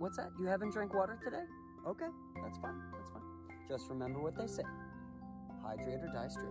What's that? You haven't drank water today? Okay, that's fine. That's fine. Just remember what they say. Hydrate or die straight.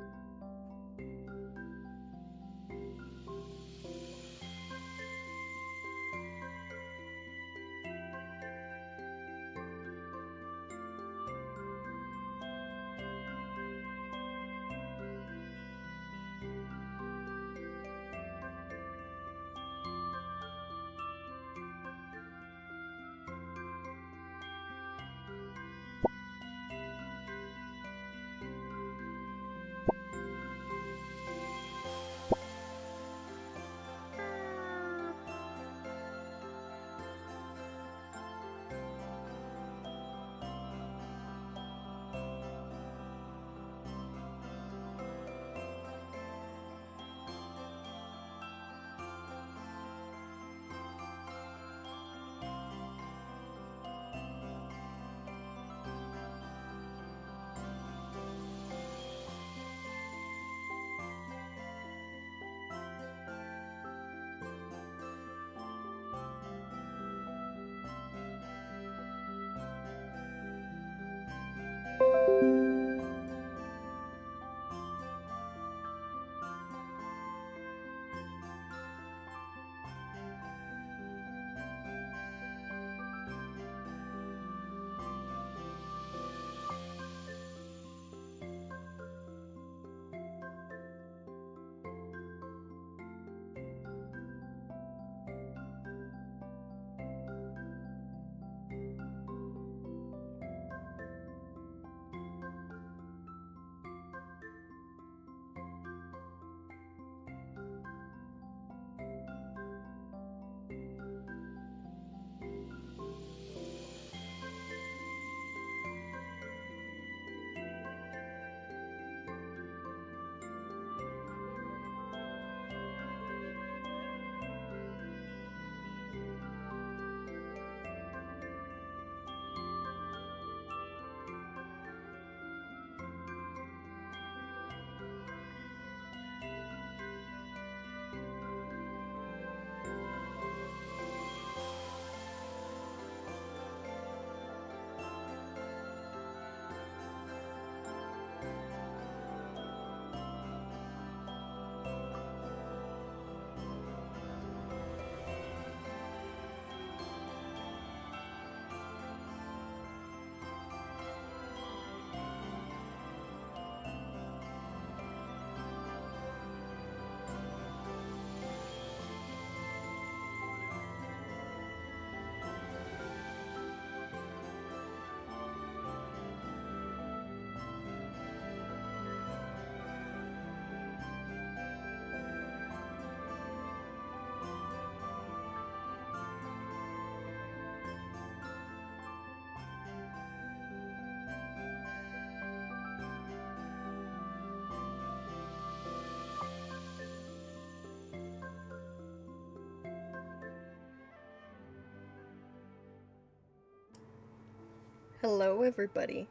Hello, everybody.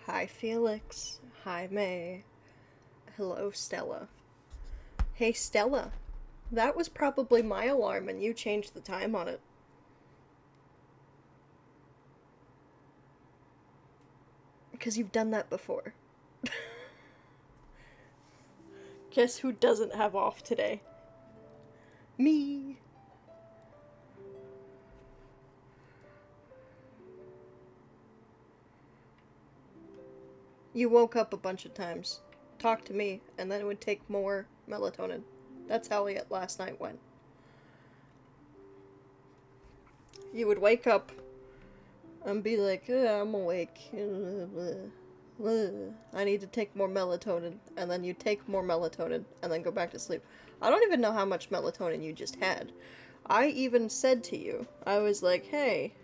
Hi, Felix. Hi, May. Hello, Stella. Hey, Stella. That was probably my alarm and you changed the time on it. Because you've done that before. Guess who doesn't have off today? Me. You woke up a bunch of times, talked to me, and then would take more melatonin. That's how last night went. You would wake up and be like, I'm awake. I need to take more melatonin. And then you take more melatonin and then go back to sleep. I don't even know how much melatonin you just had. I even said to you, I was like, hey,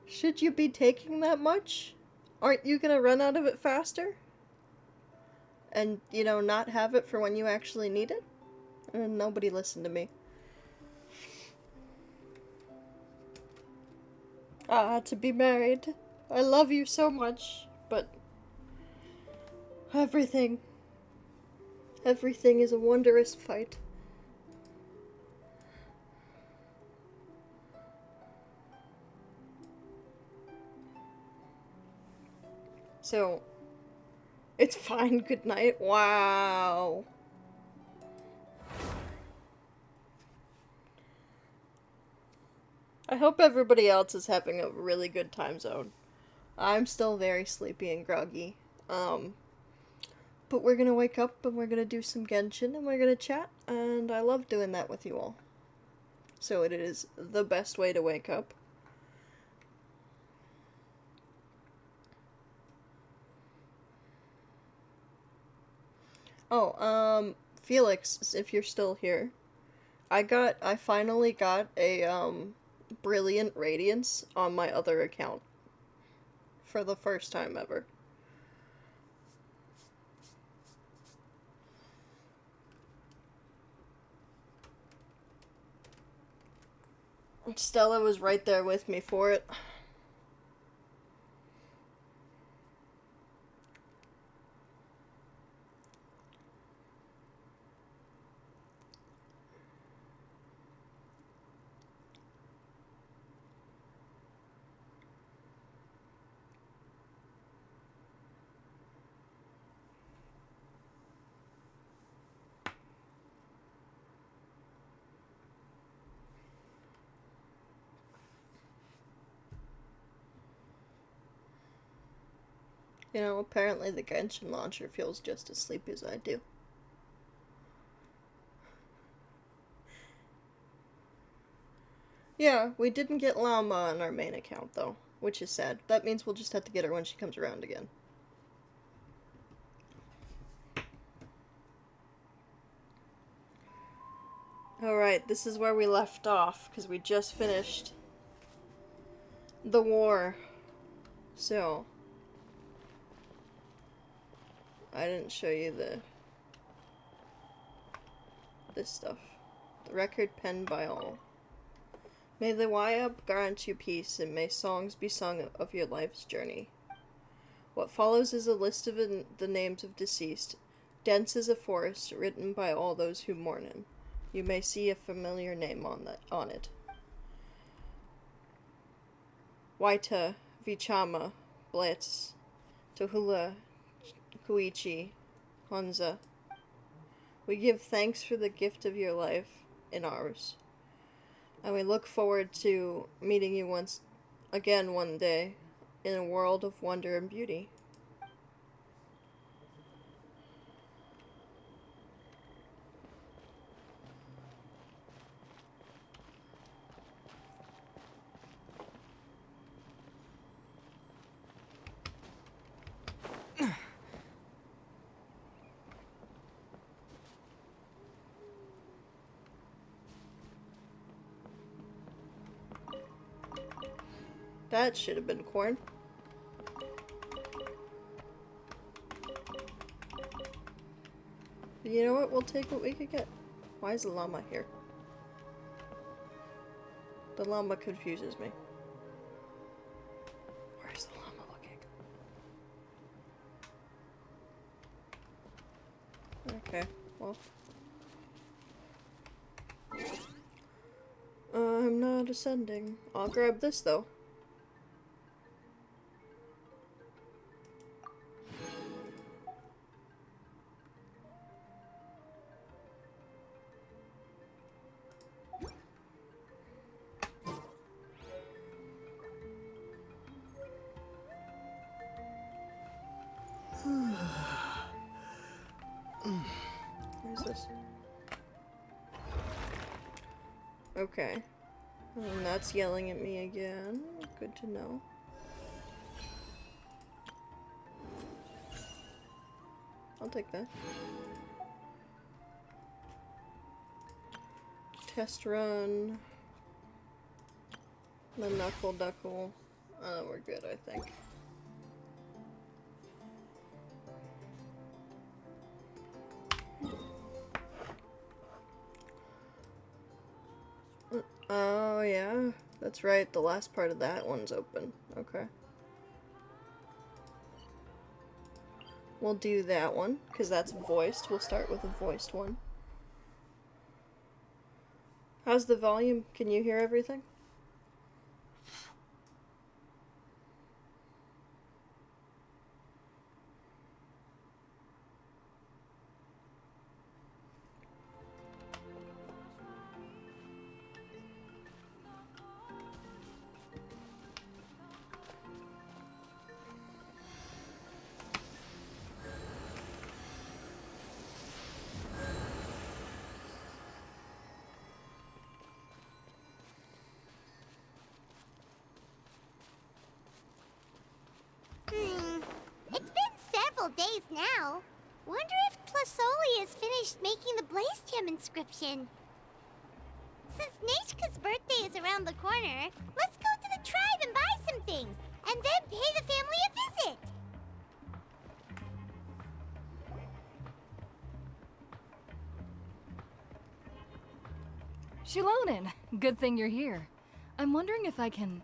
should you be taking that much? Aren't you gonna run out of it faster? And, not have it for when you actually need it? And nobody listened to me. To be married. I love you so much, but everything is a wondrous fight. So, it's fine, good night. Wow. I hope everybody else is having a really good time zone. I'm still very sleepy and groggy. But we're gonna wake up and we're gonna do some Genshin and we're gonna chat, and I love doing that with you all. So it is the best way to wake up. Oh, Felix, if you're still here, I finally got a, Brilliant Radiance on my other account. For the first time ever. Stella was right there with me for it. You know, apparently the Genshin launcher feels just as sleepy as I do. Yeah, we didn't get Llama on our main account, though, which is sad. That means we'll just have to get her when she comes around again. Alright, this is where we left off, because we just finished the war. So, I didn't show you this stuff. The record penned by all. May the Wayab grant you peace, and may songs be sung of your life's journey. What follows is a list of the names of deceased, dense as a forest, written by all those who mourn him. You may see a familiar name on it. Waita, Vichama, Blitz, Tohula, Kuichi, Honza. We give thanks for the gift of your life in ours. And we look forward to meeting you once again one day in a world of wonder and beauty. That should have been corn. You know what? We'll take what we could get. Why is the llama here? The llama confuses me. Where's the llama looking? Okay, well. I'm not ascending. I'll grab this though. Where's this? Okay. And that's yelling at me again. Good to know. I'll take that. Test run. The knuckle duckle. We're good, I think. Oh, yeah. That's right, the last part of that one's open. Okay. We'll do that one, because that's voiced. We'll start with a voiced one. How's the volume? Can you hear everything? now. Wonder if Tlasoli has finished making the Blaze Gem inscription. Since Nechka's birthday is around the corner, let's go to the tribe and buy some things, and then pay the family a visit. Shilonin, good thing you're here. I'm wondering if I can...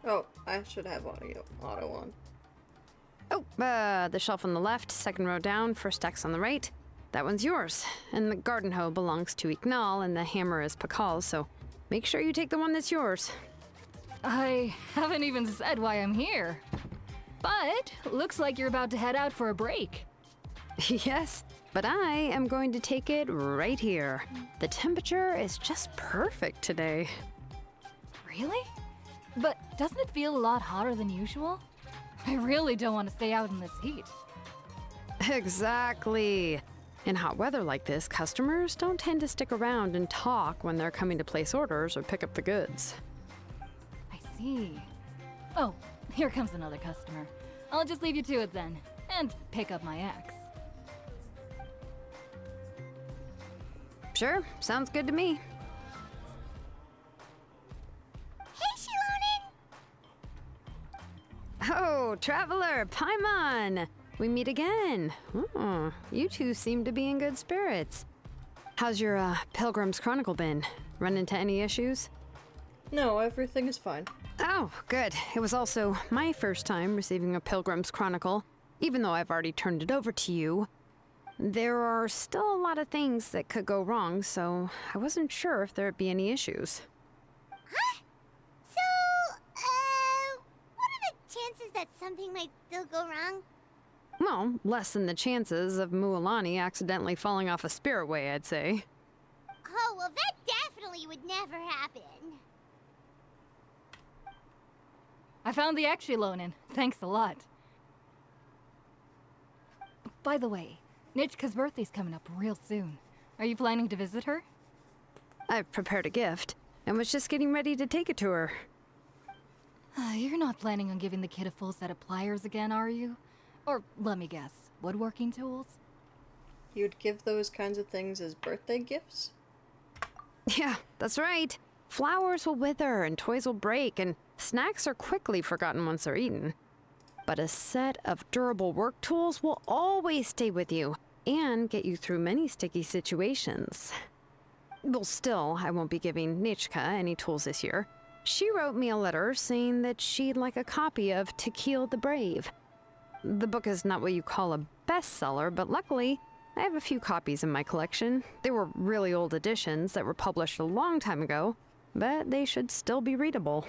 Oh, I should have auto on. Oh, the shelf on the left, second row down, first X on the right. That one's yours. And the garden hoe belongs to Ignal, and the hammer is Pakal's, so make sure you take the one that's yours. I haven't even said why I'm here. But looks like you're about to head out for a break. Yes, but I am going to take it right here. The temperature is just perfect today. Really? But doesn't it feel a lot hotter than usual? I really don't want to stay out in this heat. Exactly. In hot weather like this, customers don't tend to stick around and talk when they're coming to place orders or pick up the goods. I see. Oh, here comes another customer. I'll just leave you to it then, and pick up my axe. Sure, sounds good to me. Hey, Shilonin! Oh, Traveler, Paimon! We meet again. Oh, you two seem to be in good spirits. How's your Pilgrim's Chronicle been? Run into any issues? No, everything is fine. Oh, good. It was also my first time receiving a Pilgrim's Chronicle, even though I've already turned it over to you. There are still a lot of things that could go wrong, so I wasn't sure if there'd be any issues. Huh? So, what are the chances that something might still go wrong? Well, less than the chances of Mualani accidentally falling off a spiritway, I'd say. Oh, well, that definitely would never happen. I found the axe, Shilonin. Thanks a lot. By the way, Nitchka's birthday's coming up real soon. Are you planning to visit her? I've prepared a gift, and was just getting ready to take it to her. You're not planning on giving the kid a full set of pliers again, are you? Or, let me guess, woodworking tools? You'd give those kinds of things as birthday gifts? Yeah, that's right. Flowers will wither and toys will break, and snacks are quickly forgotten once they're eaten. But a set of durable work tools will always stay with you and get you through many sticky situations. Well, still, I won't be giving Nichka any tools this year. She wrote me a letter saying that she'd like a copy of To Kill the Brave. The book is not what you call a bestseller, but luckily, I have a few copies in my collection. They were really old editions that were published a long time ago, but they should still be readable.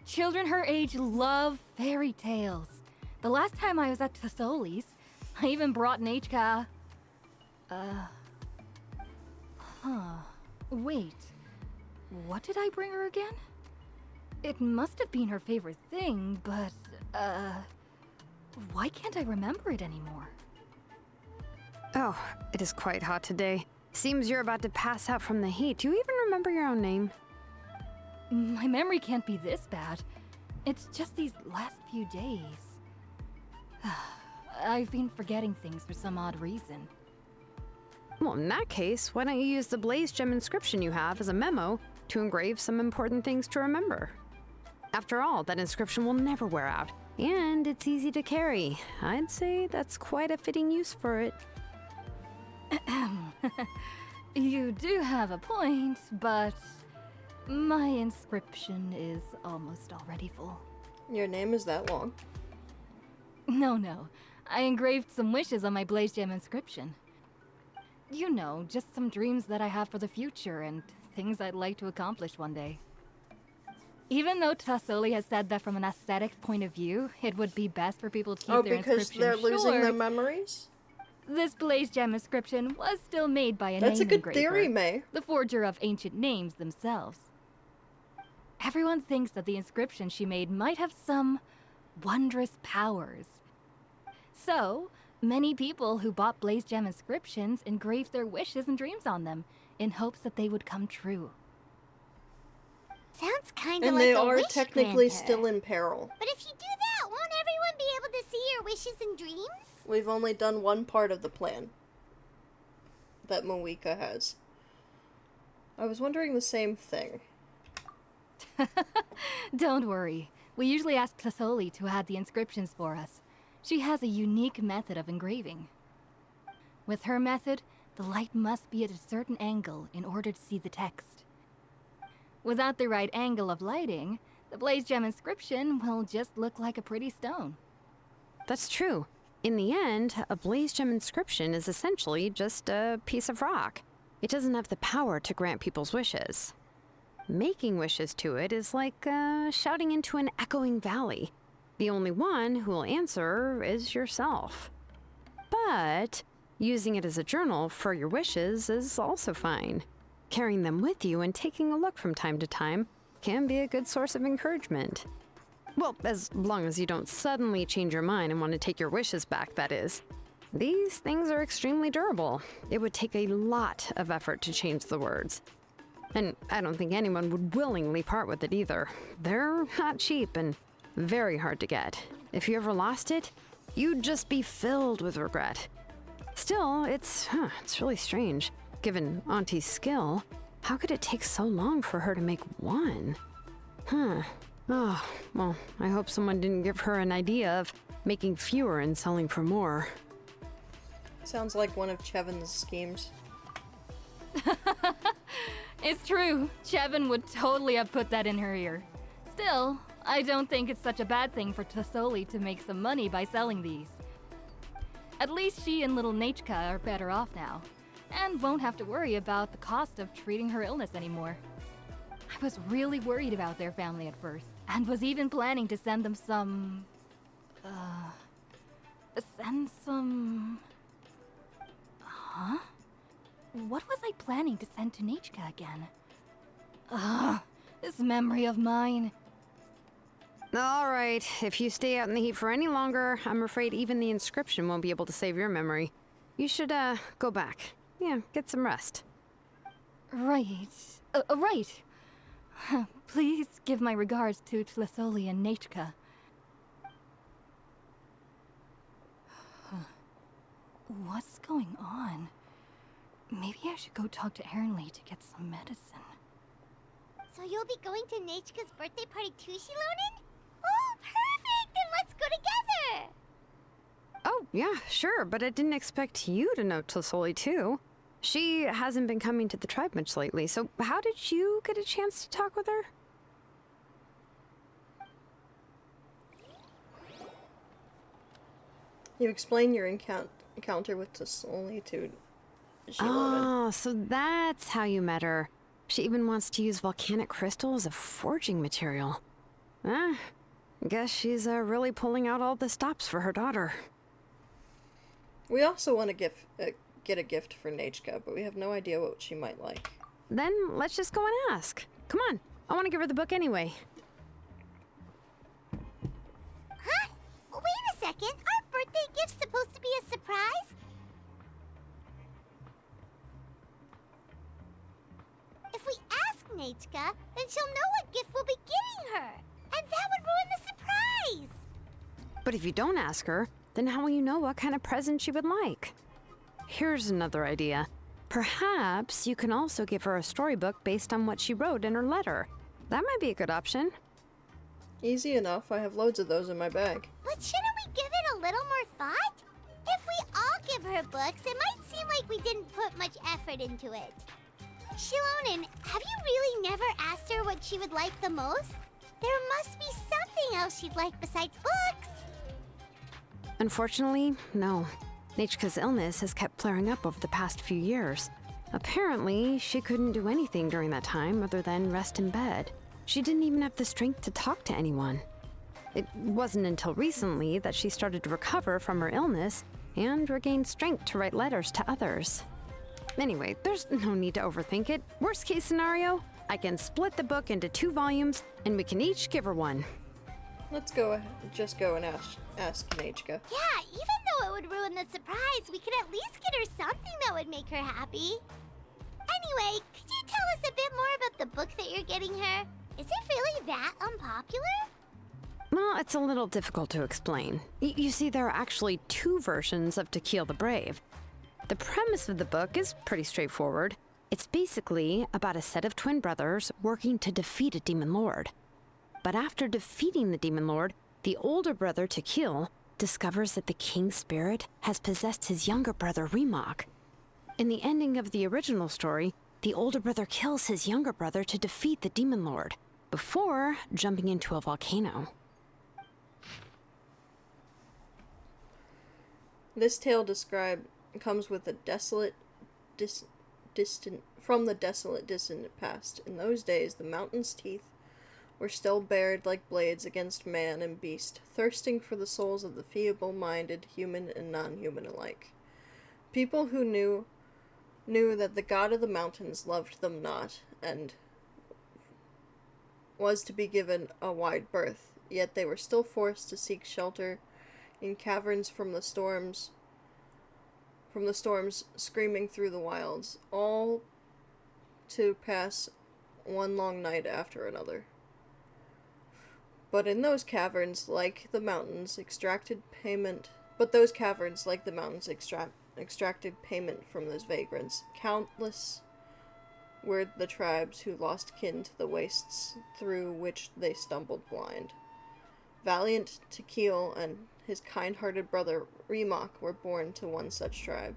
Children her age love fairy tales. The last time I was at Tasoli's, I even brought Nechka... Wait. What did I bring her again? It must have been her favorite thing, but, why can't I remember it anymore? Oh, it is quite hot today. Seems you're about to pass out from the heat. Do you even remember your own name? My memory can't be this bad. It's just these last few days. I've been forgetting things for some odd reason. Well, in that case, why don't you use the Blaze Gem inscription you have as a memo to engrave some important things to remember? After all, that inscription will never wear out, and it's easy to carry. I'd say that's quite a fitting use for it. You do have a point, but my inscription is almost already full. Your name is that long? No. I engraved some wishes on my Blaze Gem inscription. You know, just some dreams that I have for the future and things I'd like to accomplish one day. Even though Tasoli has said that from an aesthetic point of view, it would be best for people to keep their inscription because they're losing their short, memories? this Blaze Gem inscription was still made by a That's name a good engraver, theory, May. the forger of ancient names themselves. Everyone thinks that the inscription she made might have some wondrous powers. So, many people who bought Blaze Gem inscriptions engraved their wishes and dreams on them, in hopes that they would come true. Sounds kinda And like they a are wish technically granter. still in peril. But if you do that, won't everyone be able to see your wishes and dreams? We've only done one part of the plan that Moeka has. I was wondering the same thing. Don't worry. We usually ask Tlasoli to add the inscriptions for us. She has a unique method of engraving. With her method, the light must be at a certain angle in order to see the text. Without the right angle of lighting, the blaze gem inscription will just look like a pretty stone. That's true. In the end, a blaze gem inscription is essentially just a piece of rock. It doesn't have the power to grant people's wishes. Making wishes to it is like shouting into an echoing valley. The only one who will answer is yourself. But using it as a journal for your wishes is also fine. Carrying them with you and taking a look from time to time can be a good source of encouragement. Well, as long as you don't suddenly change your mind and want to take your wishes back, that is. These things are extremely durable. It would take a lot of effort to change the words. And I don't think anyone would willingly part with it either. They're not cheap and very hard to get. If you ever lost it, you'd just be filled with regret. Still, it's really strange. Given Auntie's skill, how could it take so long for her to make one? Oh, well, I hope someone didn't give her an idea of making fewer and selling for more. Sounds like one of Chevin's schemes. It's true. Chevin would totally have put that in her ear. Still, I don't think it's such a bad thing for Tlasoli to make some money by selling these. At least she and little Nachka are better off now, and won't have to worry about the cost of treating her illness anymore. I was really worried about their family at first, and was even planning to send them some... Huh? What was I planning to send to Nachka again? This memory of mine. All right, if you stay out in the heat for any longer, I'm afraid even the inscription won't be able to save your memory. You should, go back. Yeah, get some rest. Right. Right. Please give my regards to Tlasoli and Nachka. What's going on? Maybe I should go talk to Ernly to get some medicine. So you'll be going to Nachka's birthday party too, Shilonen? Oh, perfect! Then let's go together! Oh, yeah, sure, but I didn't expect you to know Tlasoli too. She hasn't been coming to the tribe much lately, so how did you get a chance to talk with her? You explain your encounter with Tlasoli to Shilonen. Oh, so that's how you met her. She even wants to use volcanic crystal as a forging material. Guess she's really pulling out all the stops for her daughter. We also want to get a gift for Nachka, but we have no idea what she might like. Then let's just go and ask. Come on, I want to give her the book anyway. Huh? Wait a second. Aren't birthday gifts supposed to be a surprise? If we ask Nachka, then she'll know what gift we'll be getting her. And that would ruin the surprise. But if you don't ask her, then how will you know what kind of present she would like? Here's another idea. Perhaps you can also give her a storybook based on what she wrote in her letter. That might be a good option. Easy enough. I have loads of those in my bag. But shouldn't we give it a little more thought? If we all give her books, it might seem like we didn't put much effort into it. Shilonen, have you really never asked her what she would like the most? There must be something else she'd like besides books. Unfortunately, no. Nachka's illness has kept flaring up over the past few years. Apparently, she couldn't do anything during that time other than rest in bed. She didn't even have the strength to talk to anyone. It wasn't until recently that she started to recover from her illness and regained strength to write letters to others. Anyway, there's no need to overthink it. Worst case scenario, I can split the book into 2 volumes and we can each give her one. Let's just go and ask Nachka. Yeah, even though it would ruin the surprise, we could at least get her something that would make her happy. Anyway, could you tell us a bit more about the book that you're getting her? Is it really that unpopular? Well, it's a little difficult to explain. You see, there are actually two versions of Tequil the Brave. The premise of the book is pretty straightforward. It's basically about a set of twin brothers working to defeat a demon lord. But after defeating the demon lord, the older brother, Tequil, discovers that the king's spirit has possessed his younger brother, Remock. In the ending of the original story, the older brother kills his younger brother to defeat the demon lord, before jumping into a volcano. This tale comes with a desolate, distant past. In those days, the mountain's teeth were still bared like blades against man and beast, thirsting for the souls of the feeble-minded, human and non-human alike. People who knew that the god of the mountains loved them not, and was to be given a wide berth, yet they were still forced to seek shelter in caverns from the storms screaming through the wilds, all to pass one long night after another. But those caverns, like the mountains, extracted payment from those vagrants. Countless were the tribes who lost kin to the wastes through which they stumbled blind. Valiant Tequil and his kind-hearted brother Remock were born to one such tribe.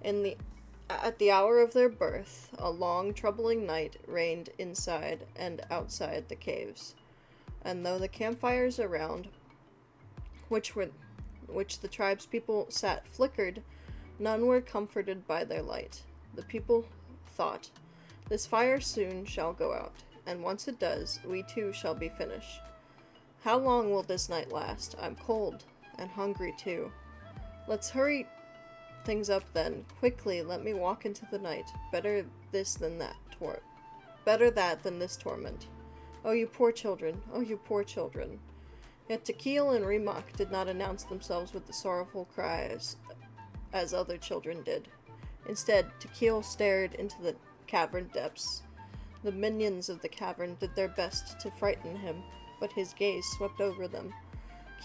At the hour of their birth, a long, troubling night reigned inside and outside the caves, and though the campfires around which the tribe's people sat flickered, none were comforted by their light. The people thought, "This fire soon shall go out, and once it does, we too shall be finished. How long will this night last? I'm cold, and hungry too. Let's hurry things up then. Quickly, let me walk into the night. Better that than this torment. Oh, you poor children, oh, you poor children." Yet Tequil and Remock did not announce themselves with the sorrowful cries as other children did. Instead, Tequil stared into the cavern depths. The minions of the cavern did their best to frighten him, but his gaze swept over them,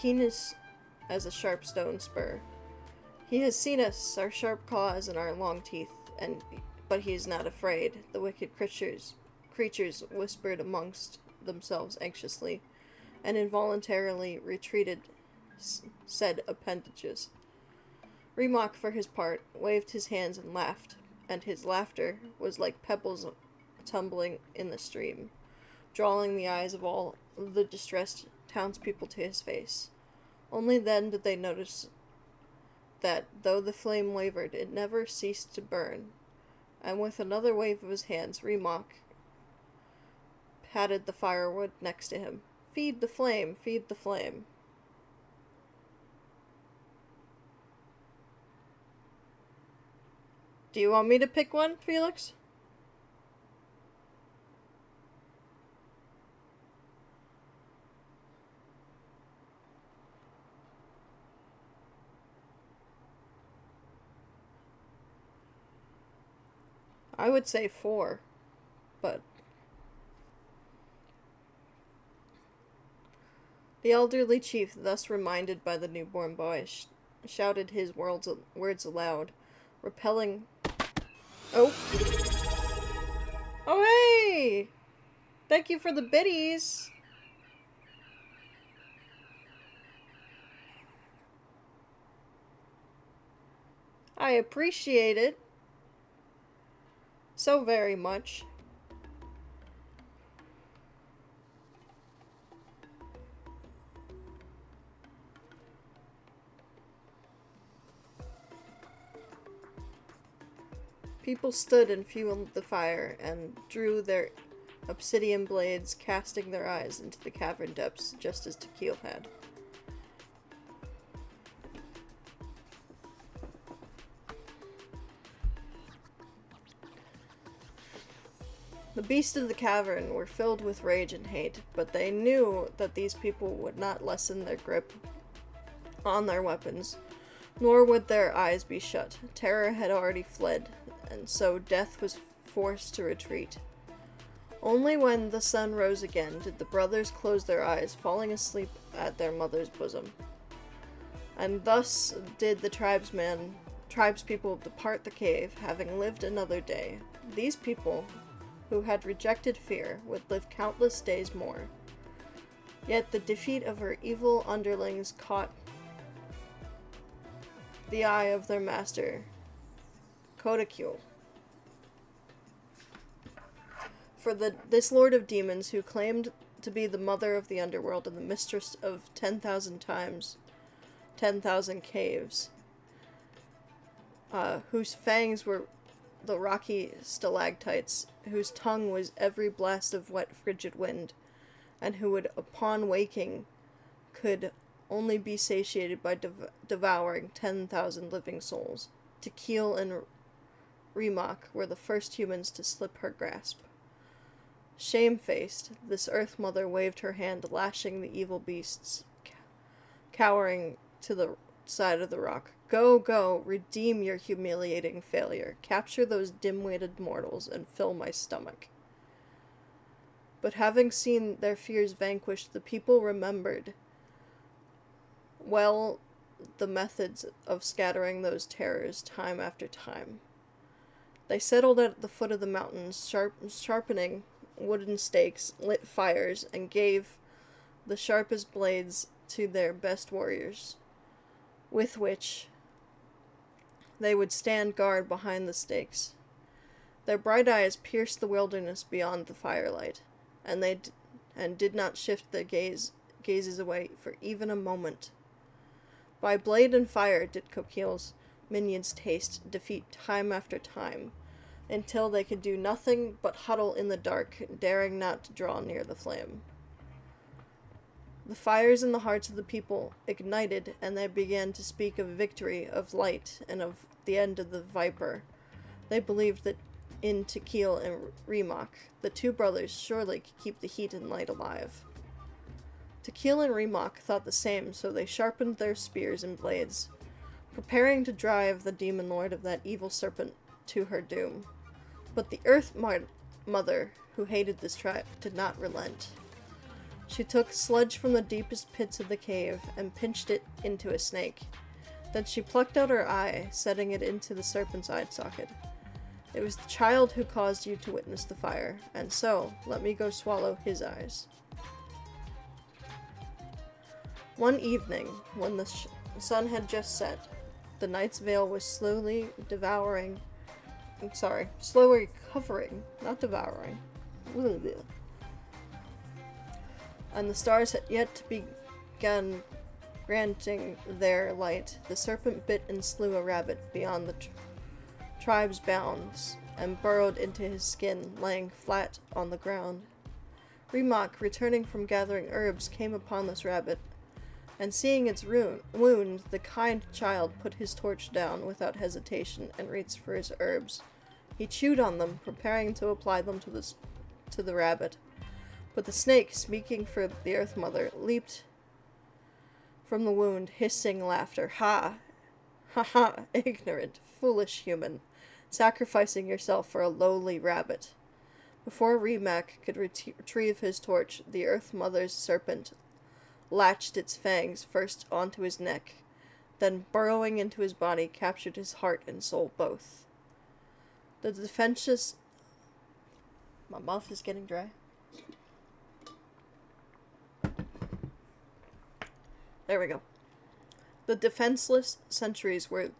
keen as a sharp stone spur. "He has seen us, our sharp claws and our long teeth, but he is not afraid," the wicked creatures whispered amongst themselves anxiously, and involuntarily retreated said appendages. Remock, for his part, waved his hands and laughed, and his laughter was like pebbles tumbling in the stream, drawing the eyes of all the distressed townspeople to his face. Only then did they notice that, though the flame wavered, it never ceased to burn, and with another wave of his hands, Remock patted the firewood next to him. "Feed the flame, feed the flame." Do you want me to pick one, Felix? I would say 4, but... The elderly chief, thus reminded by the newborn boy, shouted his words aloud, repelling... Oh! Oh, hey! Thank you for the biddies! I appreciate it so very much. People stood and fueled the fire and drew their obsidian blades, casting their eyes into the cavern depths, just as Tequil had. The beasts of the cavern were filled with rage and hate, but they knew that these people would not lessen their grip on their weapons, nor would their eyes be shut. Terror had already fled, and so death was forced to retreat. Only when the sun rose again did the brothers close their eyes, falling asleep at their mother's bosom. And thus did the tribespeople depart the cave, having lived another day. These people, who had rejected fear, would live countless days more. Yet the defeat of her evil underlings caught the eye of their master, Kodakul. For this lord of demons, who claimed to be the mother of the underworld and the mistress of 10,000 times 10,000 caves, whose fangs were the rocky stalactites, whose tongue was every blast of wet frigid wind, and who would, upon waking, could only be satiated by devouring 10,000 living souls. Tequil and Remok were the first humans to slip her grasp. Shamefaced, this Earth Mother waved her hand, lashing the evil beasts, cowering to the side of the rock. Go, go, redeem your humiliating failure. Capture those dim-witted mortals and fill my stomach. But having seen their fears vanquished, the people remembered well the methods of scattering those terrors time after time. They settled at the foot of the mountains, sharpening wooden stakes, lit fires, and gave the sharpest blades to their best warriors, with which they would stand guard behind the stakes. Their bright eyes pierced the wilderness beyond the firelight, and they did not shift their gazes away for even a moment. By blade and fire did Kokil's minions taste defeat time after time, until they could do nothing but huddle in the dark, daring not to draw near the flame. The fires in the hearts of the people ignited, and they began to speak of victory, of light, and of the end of the viper. They believed that in Tequil and Remok, the two brothers surely could keep the heat and light alive. Tequil and Remok thought the same, so they sharpened their spears and blades, preparing to drive the demon lord of that evil serpent to her doom. But the Earth Mother, who hated this tribe, did not relent. She took sludge from the deepest pits of the cave and pinched it into a snake. Then she plucked out her eye, setting it into the serpent's eye socket. It was the child who caused you to witness the fire, and so let me go swallow his eyes. One evening, when the sun had just set, the night's veil was slowly covering, not devouring. And the stars had yet to begin granting their light. The serpent bit and slew a rabbit beyond the tribe's bounds, and burrowed into his skin, laying flat on the ground. Remok, returning from gathering herbs, came upon this rabbit, and seeing its wound, the kind child put his torch down without hesitation and reached for his herbs. He chewed on them, preparing to apply them to the rabbit. But the snake, speaking for the Earth Mother, leaped from the wound, hissing laughter. Ha! Ha ha! Ignorant, foolish human, sacrificing yourself for a lowly rabbit. Before Remok could retrieve his torch, the Earth Mother's serpent latched its fangs first onto his neck, then burrowing into his body, captured his heart and soul both. The defenseless... My mouth is getting dry. There we go. The defenseless sentries were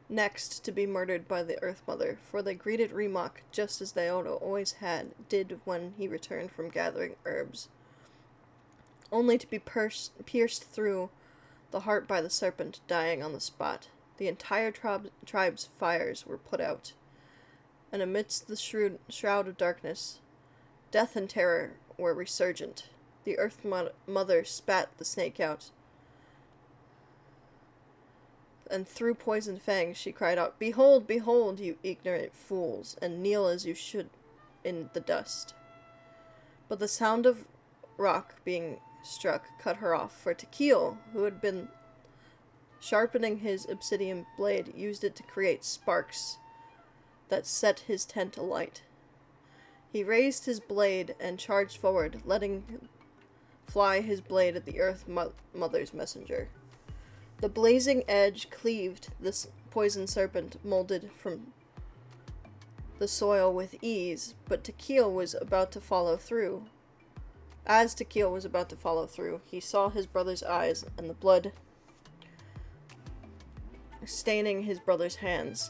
next to be murdered by the Earth Mother, for they greeted Remok just as they always did when he returned from gathering herbs, only to be pierced through the heart by the serpent, dying on the spot. The entire tribe's fires were put out, and amidst the shroud of darkness, death and terror were resurgent. The Earth Mother spat the snake out, and through poisoned fangs she cried out, "Behold, behold, you ignorant fools, and kneel as you should in the dust." But the sound of rock being struck cut her off, for Tequil, who had been sharpening his obsidian blade, used it to create sparks that set his tent alight. He raised his blade and charged forward, letting fly his blade at the Earth Mother's messenger. The blazing edge cleaved this poison serpent molded from the soil with ease, but Tequil was about to follow through. As Tequil was about to follow through, he saw his brother's eyes and the blood staining his brother's hands.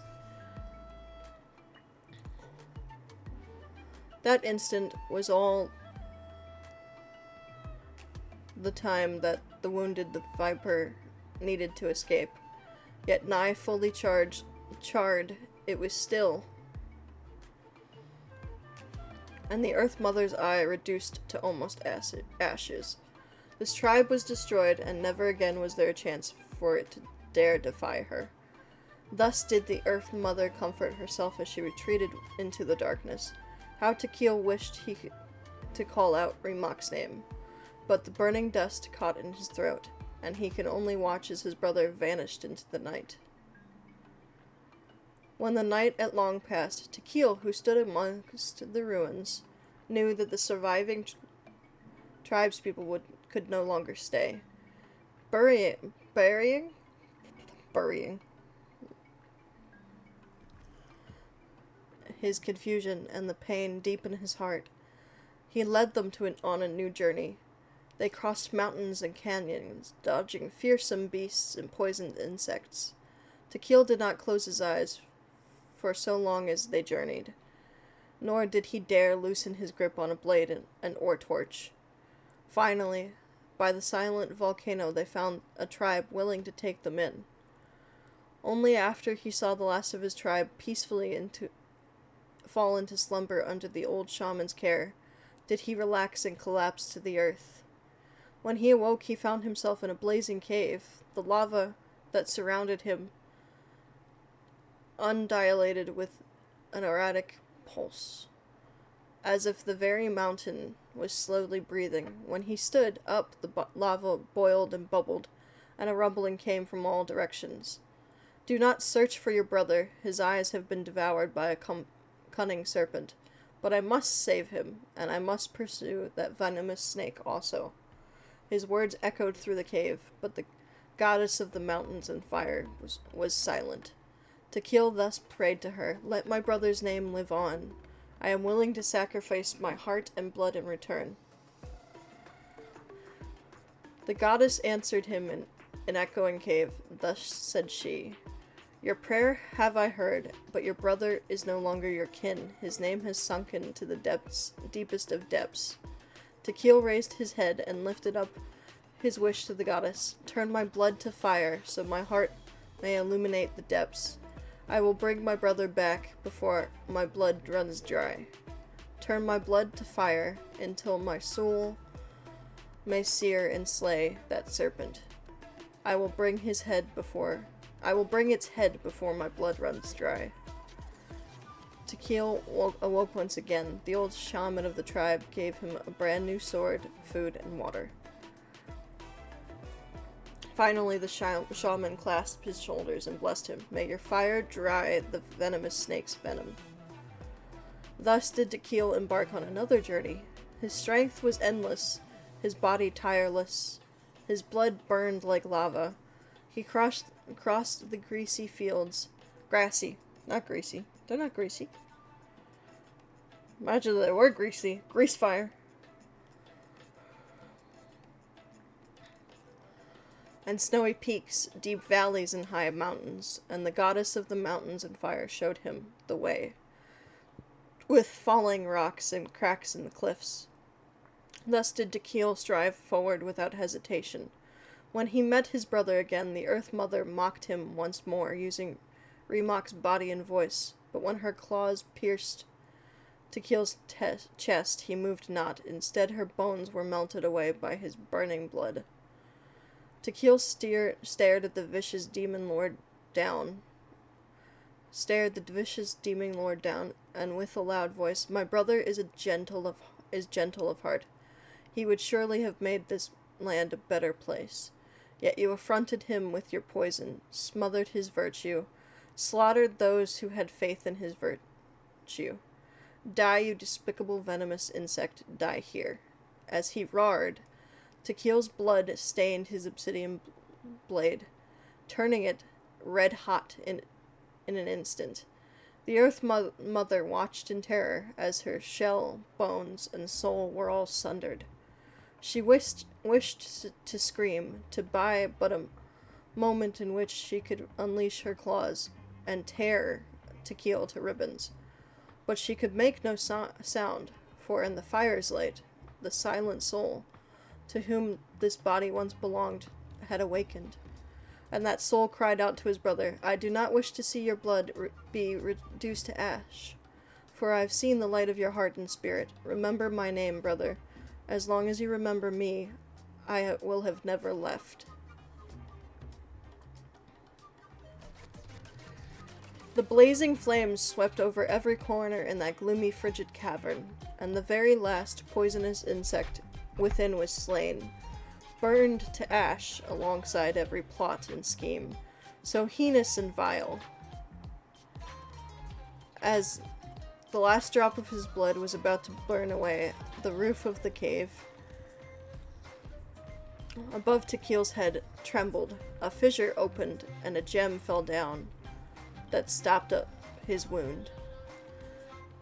That instant was all the time that the viper needed to escape. Yet nigh fully charred, it was still, and the Earth Mother's eye reduced to almost ashes. This tribe was destroyed, and never again was there a chance for it to dare defy her. Thus did the Earth Mother comfort herself as she retreated into the darkness. How Tequil wished he could to call out Remok's name, but the burning dust caught in his throat, and he could only watch as his brother vanished into the night. When the night at long passed, Tequil, who stood amongst the ruins, knew that the surviving tribespeople could no longer stay. Burying his confusion and the pain deep in his heart, he led them on a new journey. They crossed mountains and canyons, dodging fearsome beasts and poisoned insects. Tequil did not close his eyes for so long as they journeyed, nor did he dare loosen his grip on a blade or torch. Finally, by the silent volcano, they found a tribe willing to take them in. Only after he saw the last of his tribe peacefully fall into slumber under the old shaman's care did he relax and collapse to the earth. When he awoke, he found himself in a blazing cave, the lava that surrounded him undilated with an erratic pulse, as if the very mountain was slowly breathing. When he stood up, the lava boiled and bubbled, and a rumbling came from all directions. Do not search for your brother. His eyes have been devoured by a cunning serpent. But I must save him, and I must pursue that venomous snake also. His words echoed through the cave, but the goddess of the mountains and fire was silent. Tequil thus prayed to her, "Let my brother's name live on. I am willing to sacrifice my heart and blood in return." The goddess answered him in an echoing cave. Thus said she, "Your prayer have I heard, but your brother is no longer your kin. His name has sunken to the deepest of depths." Tequil raised his head and lifted up his wish to the goddess. "Turn my blood to fire, so my heart may illuminate the depths. I will bring my brother back before my blood runs dry. Turn my blood to fire until my soul may sear and slay that serpent. I will bring its head before my blood runs dry." Tequil awoke once again. The old shaman of the tribe gave him a brand new sword, food, and water. Finally, the shaman clasped his shoulders and blessed him. "May your fire dry the venomous snake's venom." Thus did Tequil embark on another journey. His strength was endless, his body tireless, his blood burned like lava. He crossed the greasy fields. Grassy, not greasy. They're not greasy. Imagine they were greasy. Grease fire. And snowy peaks, deep valleys, and high mountains, and the goddess of the mountains and fire showed him the way, with falling rocks and cracks in the cliffs. Thus did Tequil strive forward without hesitation. When he met his brother again, the Earth Mother mocked him once more, using Remok's body and voice, but when her claws pierced Tequil's chest, he moved not. Instead, her bones were melted away by his burning blood. Tequil stared the vicious demon lord down, and with a loud voice, "My brother is gentle of heart. He would surely have made this land a better place. Yet you affronted him with your poison, smothered his virtue, slaughtered those who had faith in his virtue. Die, you despicable venomous insect, die here. As he roared, Tequil's blood stained his obsidian blade, turning it red hot in an instant. The Earth Mother watched in terror as her shell, bones, and soul were all sundered. She wished to scream, to buy but a moment in which she could unleash her claws and tear Tequil to ribbons. But she could make no sound, for in the fire's light, the silent soul, to whom this body once belonged, had awakened. And that soul cried out to his brother, I do not wish to see your blood be reduced to ash, for I have seen the light of your heart and spirit. Remember my name, brother. As long as you remember me, I will have never left. The blazing flames swept over every corner in that gloomy, frigid cavern, and the very last poisonous insect within was slain, burned to ash alongside every plot and scheme, so heinous and vile. As the last drop of his blood was about to burn away the roof of the cave, above Tequil's head trembled, a fissure opened, and a gem fell down that stopped up his wound.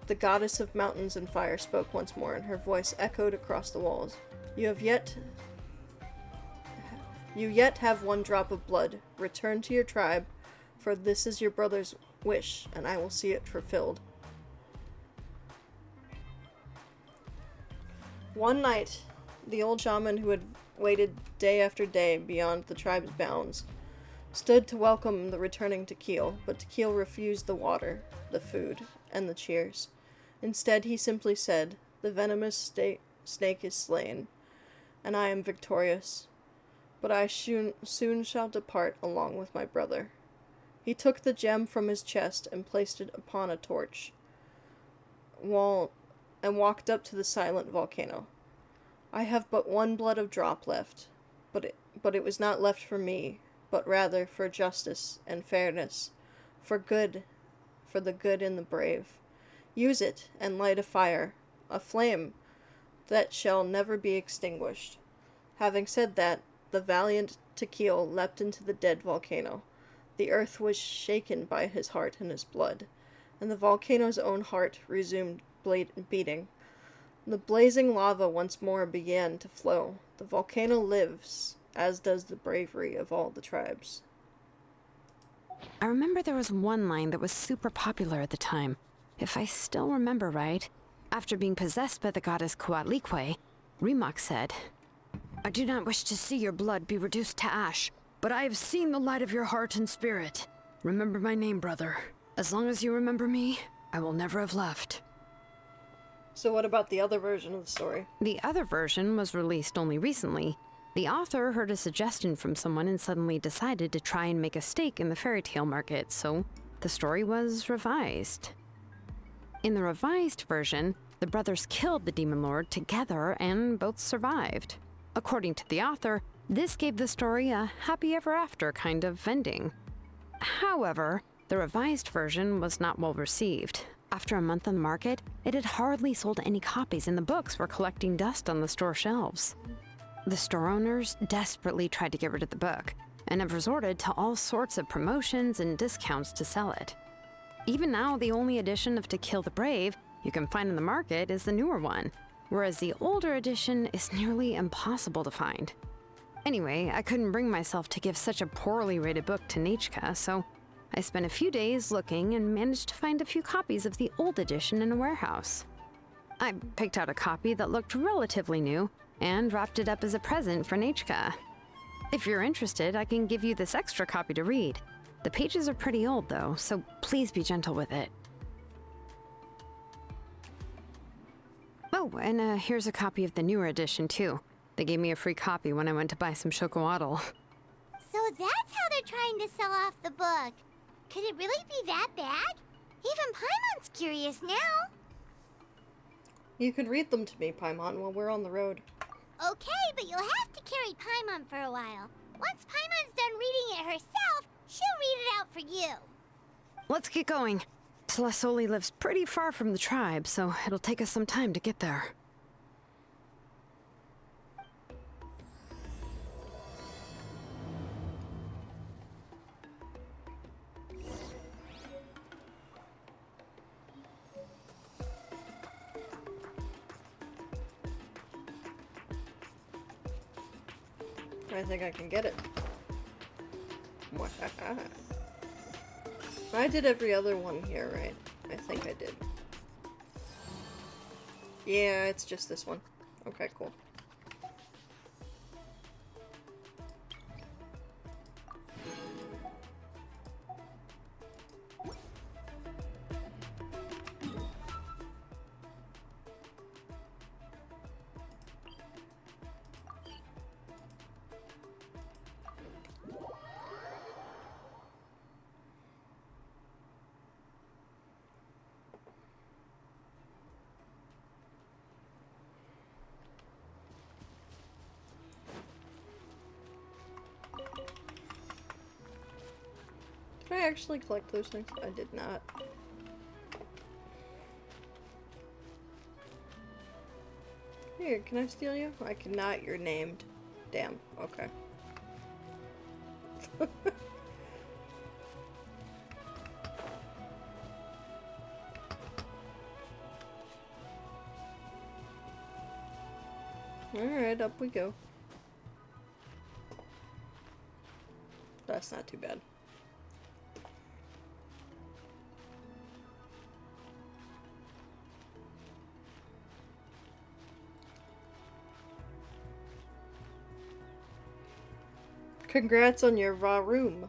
The goddess of mountains and fire spoke once more, and her voice echoed across the walls. You yet have one drop of blood. Return to your tribe, for this is your brother's wish, and I will see it fulfilled. One night, the old shaman who had waited day after day beyond the tribe's bounds stood to welcome the returning Tequil, but Tequil refused the water, the food, and the cheers. Instead, he simply said, the venomous snake is slain, and I am victorious, but I soon shall depart along with my brother. He took the gem from his chest and placed it upon a torch and walked up to the silent volcano. I have but one blood of drop left, but it was not left for me, but rather for justice and fairness, for the good and the brave. Use it and light a fire, a flame that shall never be extinguished. Having said that, the valiant Tequil leapt into the dead volcano. The earth was shaken by his heart and his blood, and the volcano's own heart resumed beating. The blazing lava once more began to flow. The volcano lives, as does the bravery of all the tribes. I remember there was one line that was super popular at the time. If I still remember right, after being possessed by the goddess Coatlicue, Rimac said, I do not wish to see your blood be reduced to ash, but I have seen the light of your heart and spirit. Remember my name, brother. As long as you remember me, I will never have left. So what about the other version of the story? The other version was released only recently. The author heard a suggestion from someone and suddenly decided to try and make a stake in the fairy tale market, so the story was revised. In the revised version, the brothers killed the demon lord together and both survived. According to the author, this gave the story a happy ever after kind of ending. However, the revised version was not well received. After a month on the market, it had hardly sold any copies and the books were collecting dust on the store shelves. The store owners desperately tried to get rid of the book and have resorted to all sorts of promotions and discounts to sell it. Even now, the only edition of To Kill the Brave you can find in the market is the newer one, whereas the older edition is nearly impossible to find. Anyway, I couldn't bring myself to give such a poorly rated book to Nechka, so I spent a few days looking and managed to find a few copies of the old edition in a warehouse. I picked out a copy that looked relatively new and wrapped it up as a present for Nechka. If you're interested, I can give you this extra copy to read. The pages are pretty old though, so please be gentle with it. Oh, and here's a copy of the newer edition too. They gave me a free copy when I went to buy some chocolatl. So that's how they're trying to sell off the book. Could it really be that bad? Even Paimon's curious now. You could read them to me, Paimon, while we're on the road. Okay, but you'll have to carry Paimon for a while. Once Paimon's done reading it herself, she'll read it out for you. Let's get going. Tlasoli lives pretty far from the tribe, so it'll take us some time to get there. I think I can get it. I did every other one here, right? I think I did. Yeah, it's just this one. Okay, cool. Did I actually collect those things? I did not. Here, can I steal you? I cannot, you're named. Damn, okay. Alright, up we go. That's not too bad. Congrats on your raw room.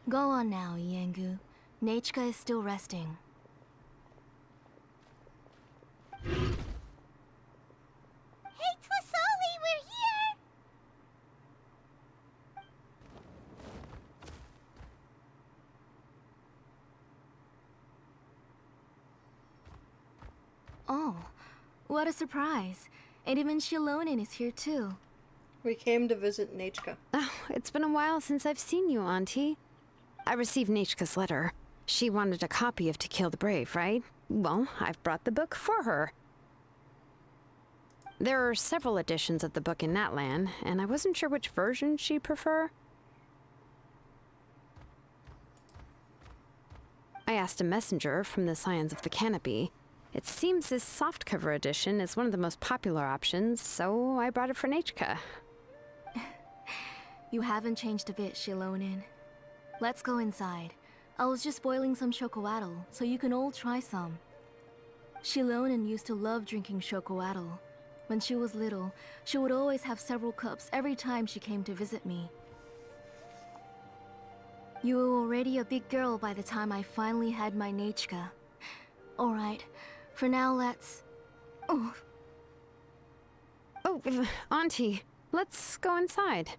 Go on now, Yengu. Nachika is still resting. Hey, Tlasoli, we're here! Oh, what a surprise. And even Shilonin is here too. We came to visit Nachika. Oh, it's been a while since I've seen you, Auntie. I received Nachika's letter. She wanted a copy of To Kill the Brave, right? Well, I've brought the book for her. There are several editions of the book in Natlan, and I wasn't sure which version she'd prefer. I asked a messenger from the Scions of the Canopy. It seems this softcover edition is one of the most popular options, so I brought it for Nachika. You haven't changed a bit, Shilonin. Let's go inside. I was just boiling some chocoatl, so you can all try some. Shilonin used to love drinking chocoatl. When she was little, she would always have several cups every time she came to visit me. You were already a big girl by the time I finally had my Nachika. Alright, for now let's... Oh, Auntie, let's go inside.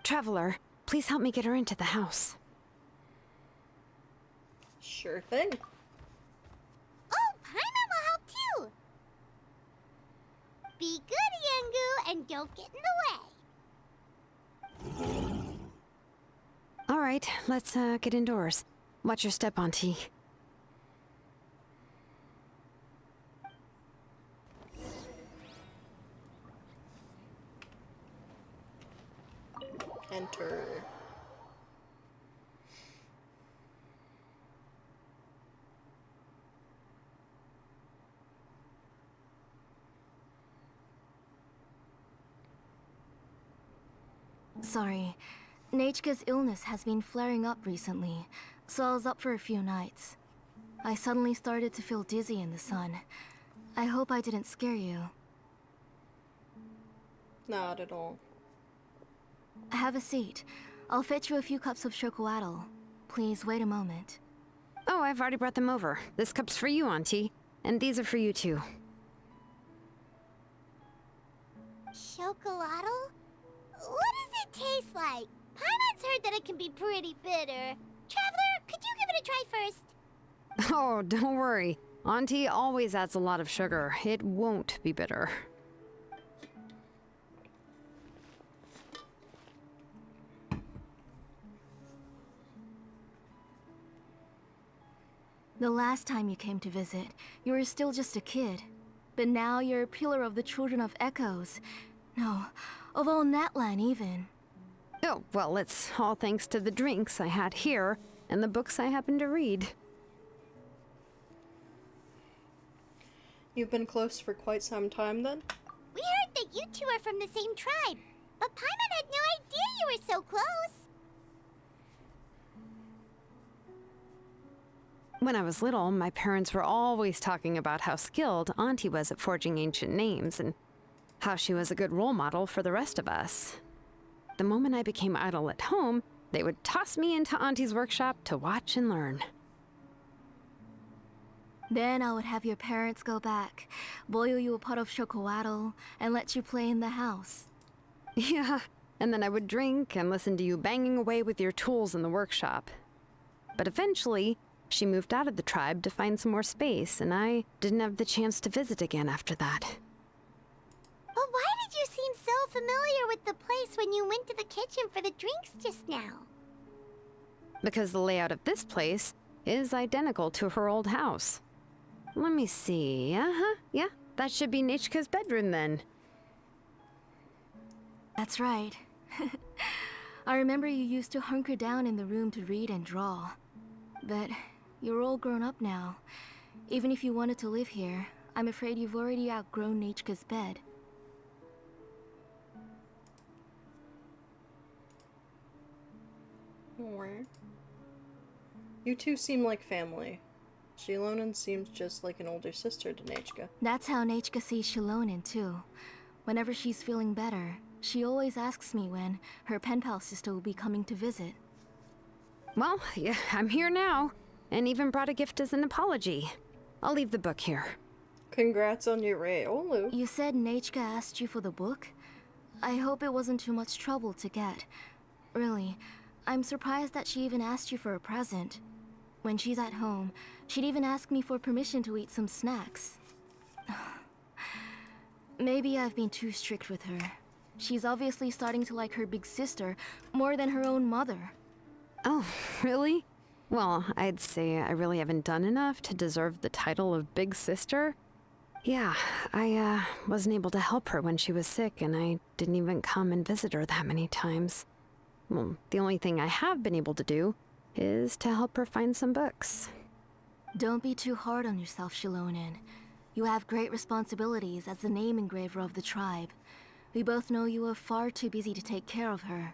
Traveler, please help me get her into the house. Sure thing. Oh, Paimon will help too! Be good, Yengu, and don't get in the way. All right, let's get indoors. Watch your step, Auntie. Enter. Sorry. Nechka's illness has been flaring up recently, so I was up for a few nights. I suddenly started to feel dizzy in the sun. I hope I didn't scare you. Not at all. Have a seat. I'll fetch you a few cups of chocolatl. Please wait a moment. Oh, I've already brought them over. This cup's for you, Auntie. And these are for you, too. Chocolatl? What does it taste like? Paimon's heard that it can be pretty bitter. Traveler, could you give it a try first? Oh, don't worry. Auntie always adds a lot of sugar. It won't be bitter. The last time you came to visit, you were still just a kid. But now you're a pillar of the Children of Echoes. No, of all Natlan even. Oh, well, it's all thanks to the drinks I had here and the books I happen to read. You've been close for quite some time then? We heard that you two are from the same tribe, but Paimon had no idea you were so close. When I was little, my parents were always talking about how skilled Auntie was at forging ancient names and how she was a good role model for the rest of us. The moment I became idle at home, they would toss me into Auntie's workshop to watch and learn. Then I would have your parents go back, boil you a pot of chocolatl, and let you play in the house. Yeah, and then I would drink and listen to you banging away with your tools in the workshop. But eventually, she moved out of the tribe to find some more space, and I didn't have the chance to visit again after that. But why did you seem so familiar with the place when you went to the kitchen for the drinks just now? Because the layout of this place is identical to her old house. Let me see. Yeah, that should be Nechka's bedroom then. That's right. I remember you used to hunker down in the room to read and draw. But you're all grown up now. Even if you wanted to live here, I'm afraid you've already outgrown Nechka's bed. You two seem like family. Shilonen seems just like an older sister to Nechka. That's how Nechka sees Shilonen too. Whenever she's feeling better, she always asks me when her pen pal sister will be coming to visit. Well, yeah, I'm here now, and even brought a gift as an apology. I'll leave the book here. Congrats on your Olu. You said Nechka asked you for the book? I hope it wasn't too much trouble to get. Really, I'm surprised that she even asked you for a present. When she's at home, she'd even ask me for permission to eat some snacks. Maybe I've been too strict with her. She's obviously starting to like her big sister more than her own mother. Oh, really? Well, I'd say I really haven't done enough to deserve the title of Big Sister. Yeah, I wasn't able to help her when she was sick, and I didn't even come and visit her that many times. Well, the only thing I have been able to do is to help her find some books. Don't be too hard on yourself, Shilonen. You have great responsibilities as the name engraver of the tribe. We both know you are far too busy to take care of her.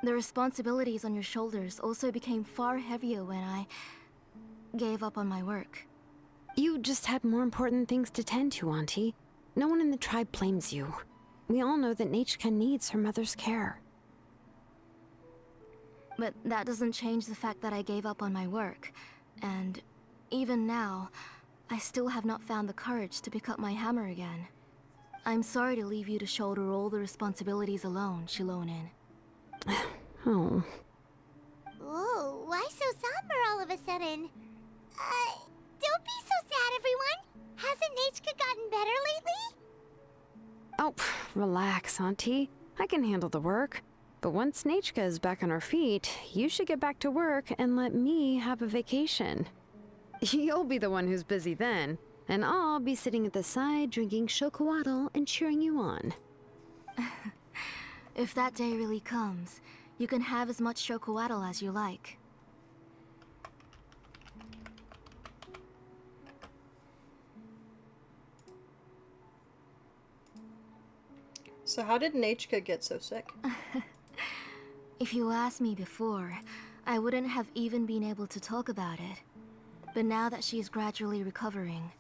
The responsibilities on your shoulders also became far heavier when I gave up on my work. You just had more important things to tend to, Auntie. No one in the tribe blames you. We all know that Nechka needs her mother's care. But that doesn't change the fact that I gave up on my work. And even now, I still have not found the courage to pick up my hammer again. I'm sorry to leave you to shoulder all the responsibilities alone, Shilonen. Oh. Ooh, why so somber all of a sudden? Don't be so sad, everyone. Hasn't Nechka gotten better lately? Oh, relax, Auntie. I can handle the work. But once Nechka is back on her feet, you should get back to work and let me have a vacation. You'll be the one who's busy then, and I'll be sitting at the side drinking chocolatl and cheering you on. If that day really comes, You can have as much chocoatl as you like. So how did Nachka get so sick? If you asked me before, I wouldn't have even been able to talk about it. But now that she's gradually recovering,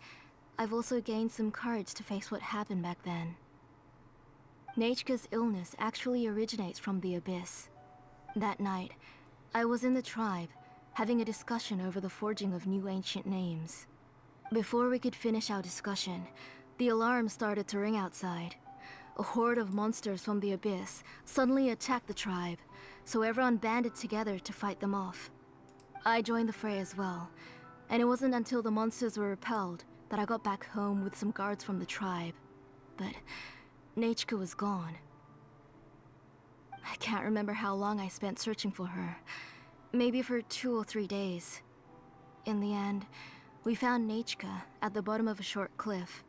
I've also gained some courage to face what happened back then. Nachka's illness actually originates from the Abyss. That night, I was in the tribe, having a discussion over the forging of new ancient names. Before we could finish our discussion, the alarm started to ring outside. A horde of monsters from the Abyss suddenly attacked the tribe, so everyone banded together to fight them off. I joined the fray as well, and it wasn't until the monsters were repelled that I got back home with some guards from the tribe. But Nachka was gone. I can't remember how long I spent searching for her. Maybe for 2 or 3 days. In the end, we found Nachka at the bottom of a short cliff.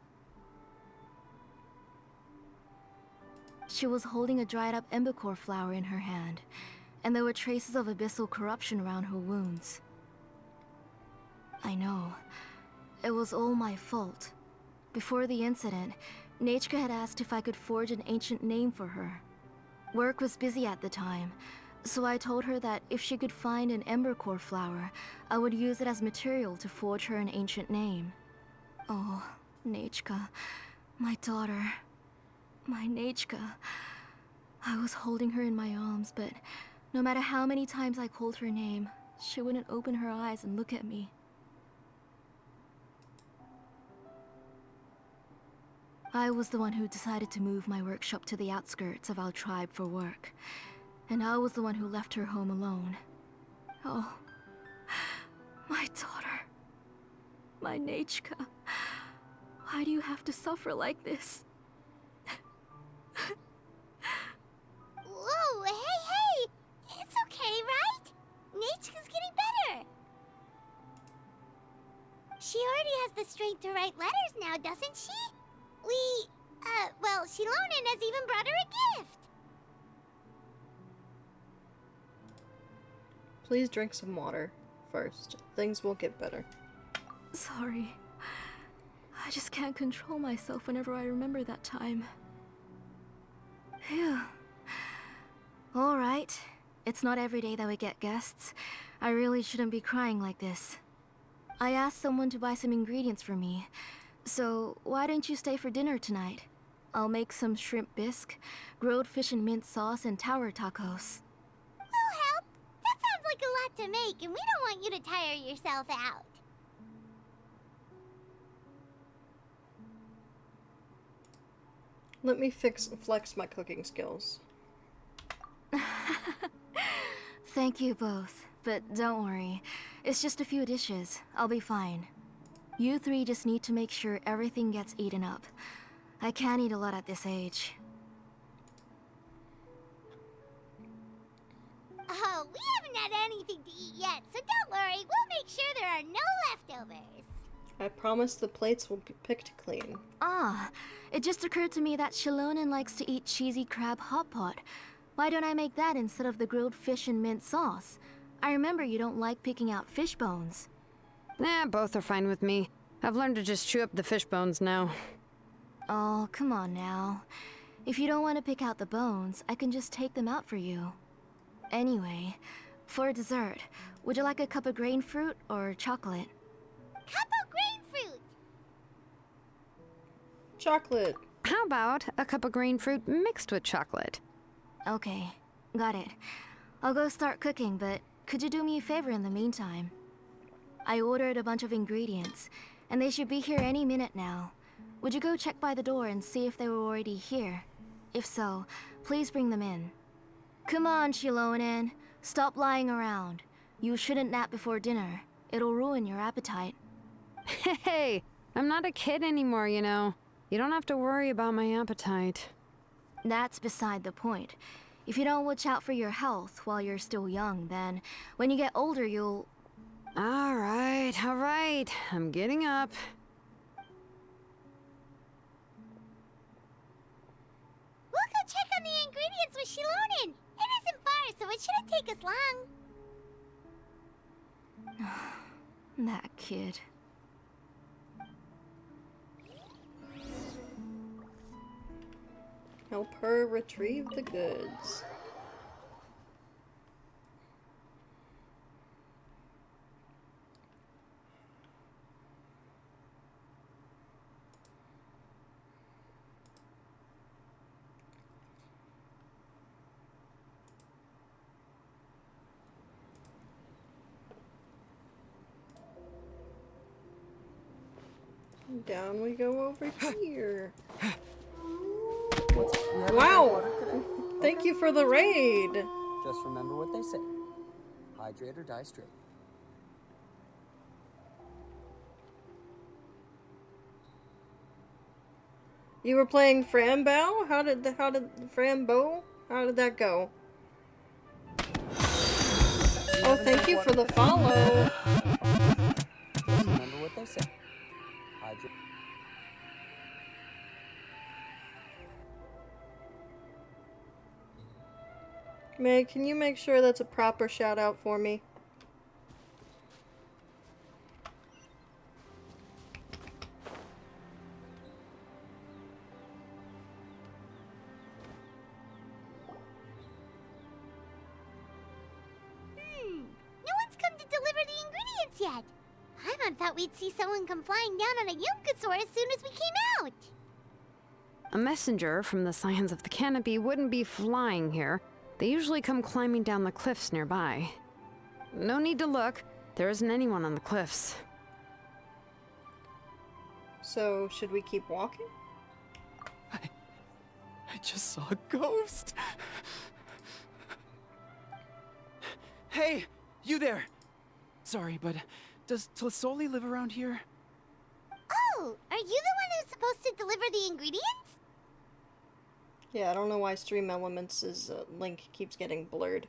She was holding a dried-up embercore flower in her hand, and there were traces of abyssal corruption around her wounds. I know. It was all my fault. Before the incident, Nachka had asked if I could forge an ancient name for her. Work was busy at the time, so I told her that if she could find an embercore flower, I would use it as material to forge her an ancient name. Oh, Nachka, my daughter. My Nachka. I was holding her in my arms, but no matter how many times I called her name, she wouldn't open her eyes and look at me. I was the one who decided to move my workshop to the outskirts of our tribe for work, and I was the one who left her home alone. Oh, my daughter. My Nachka. Why do you have to suffer like this? Whoa, hey! It's okay, right? Nachka's getting better. She already has the strength to write letters now, doesn't she? Well, Shilonen has even brought her a gift. Please drink some water first. Things will get better. Sorry. I just can't control myself whenever I remember that time. Phew. Alright. It's not every day that we get guests. I really shouldn't be crying like this. I asked someone to buy some ingredients for me. So, why don't you stay for dinner tonight? I'll make some shrimp bisque, grilled fish and mint sauce, and tower tacos. We'll help. That sounds like a lot to make, and we don't want you to tire yourself out. Let me flex my cooking skills. Thank you both, but don't worry. It's just a few dishes. I'll be fine. You three just need to make sure everything gets eaten up. I can't eat a lot at this age. Oh, we haven't had anything to eat yet, so don't worry. We'll make sure there are no leftovers. I promise the plates will be picked clean. Ah, it just occurred to me that Shilonen likes to eat cheesy crab hot pot. Why don't I make that instead of the grilled fish and mint sauce? I remember you don't like picking out fish bones. Both are fine with me. I've learned to just chew up the fish bones now. Oh, come on now. If you don't want to pick out the bones, I can just take them out for you. Anyway, for dessert, would you like a cup of grain fruit or chocolate? Cup of grain fruit. Chocolate. How about a cup of green fruit mixed with chocolate? Okay, got it. I'll go start cooking, but could you do me a favor in the meantime? I ordered a bunch of ingredients, and they should be here any minute now. Would you go check by the door and see if they were already here? If so, please bring them in. Come on, Shilonen. Stop lying around. You shouldn't nap before dinner. It'll ruin your appetite. Hey, I'm not a kid anymore, you know. You don't have to worry about my appetite. That's beside the point. If you don't watch out for your health while you're still young, then when you get older, you'll... All right. I'm getting up. We'll go check on the ingredients with Shilonen. It isn't far, so it take us long. That kid. Help her retrieve the goods. Down we go over here. Wow! Thank you for the raid! Just remember what they say. Hydrate or die straight. You were playing Frambow? How did Frambo? How did that go? Oh, thank you for the follow. Just remember what they say. Hydrate. Meg, can you make sure that's a proper shout out for me? No one's come to deliver the ingredients yet. Paimon thought we'd see someone come flying down on a Yunkasaur as soon as we came out. A messenger from the Scions of the Canopy wouldn't be flying here. They usually come climbing down the cliffs nearby. No need to look. There isn't anyone on the cliffs. So, should we keep walking? I just saw a ghost. Hey, you there. Sorry, but does Tlasoli live around here? Oh, are you the one who's supposed to deliver the ingredients? Yeah, I don't know why Stream Elements' link keeps getting blurred.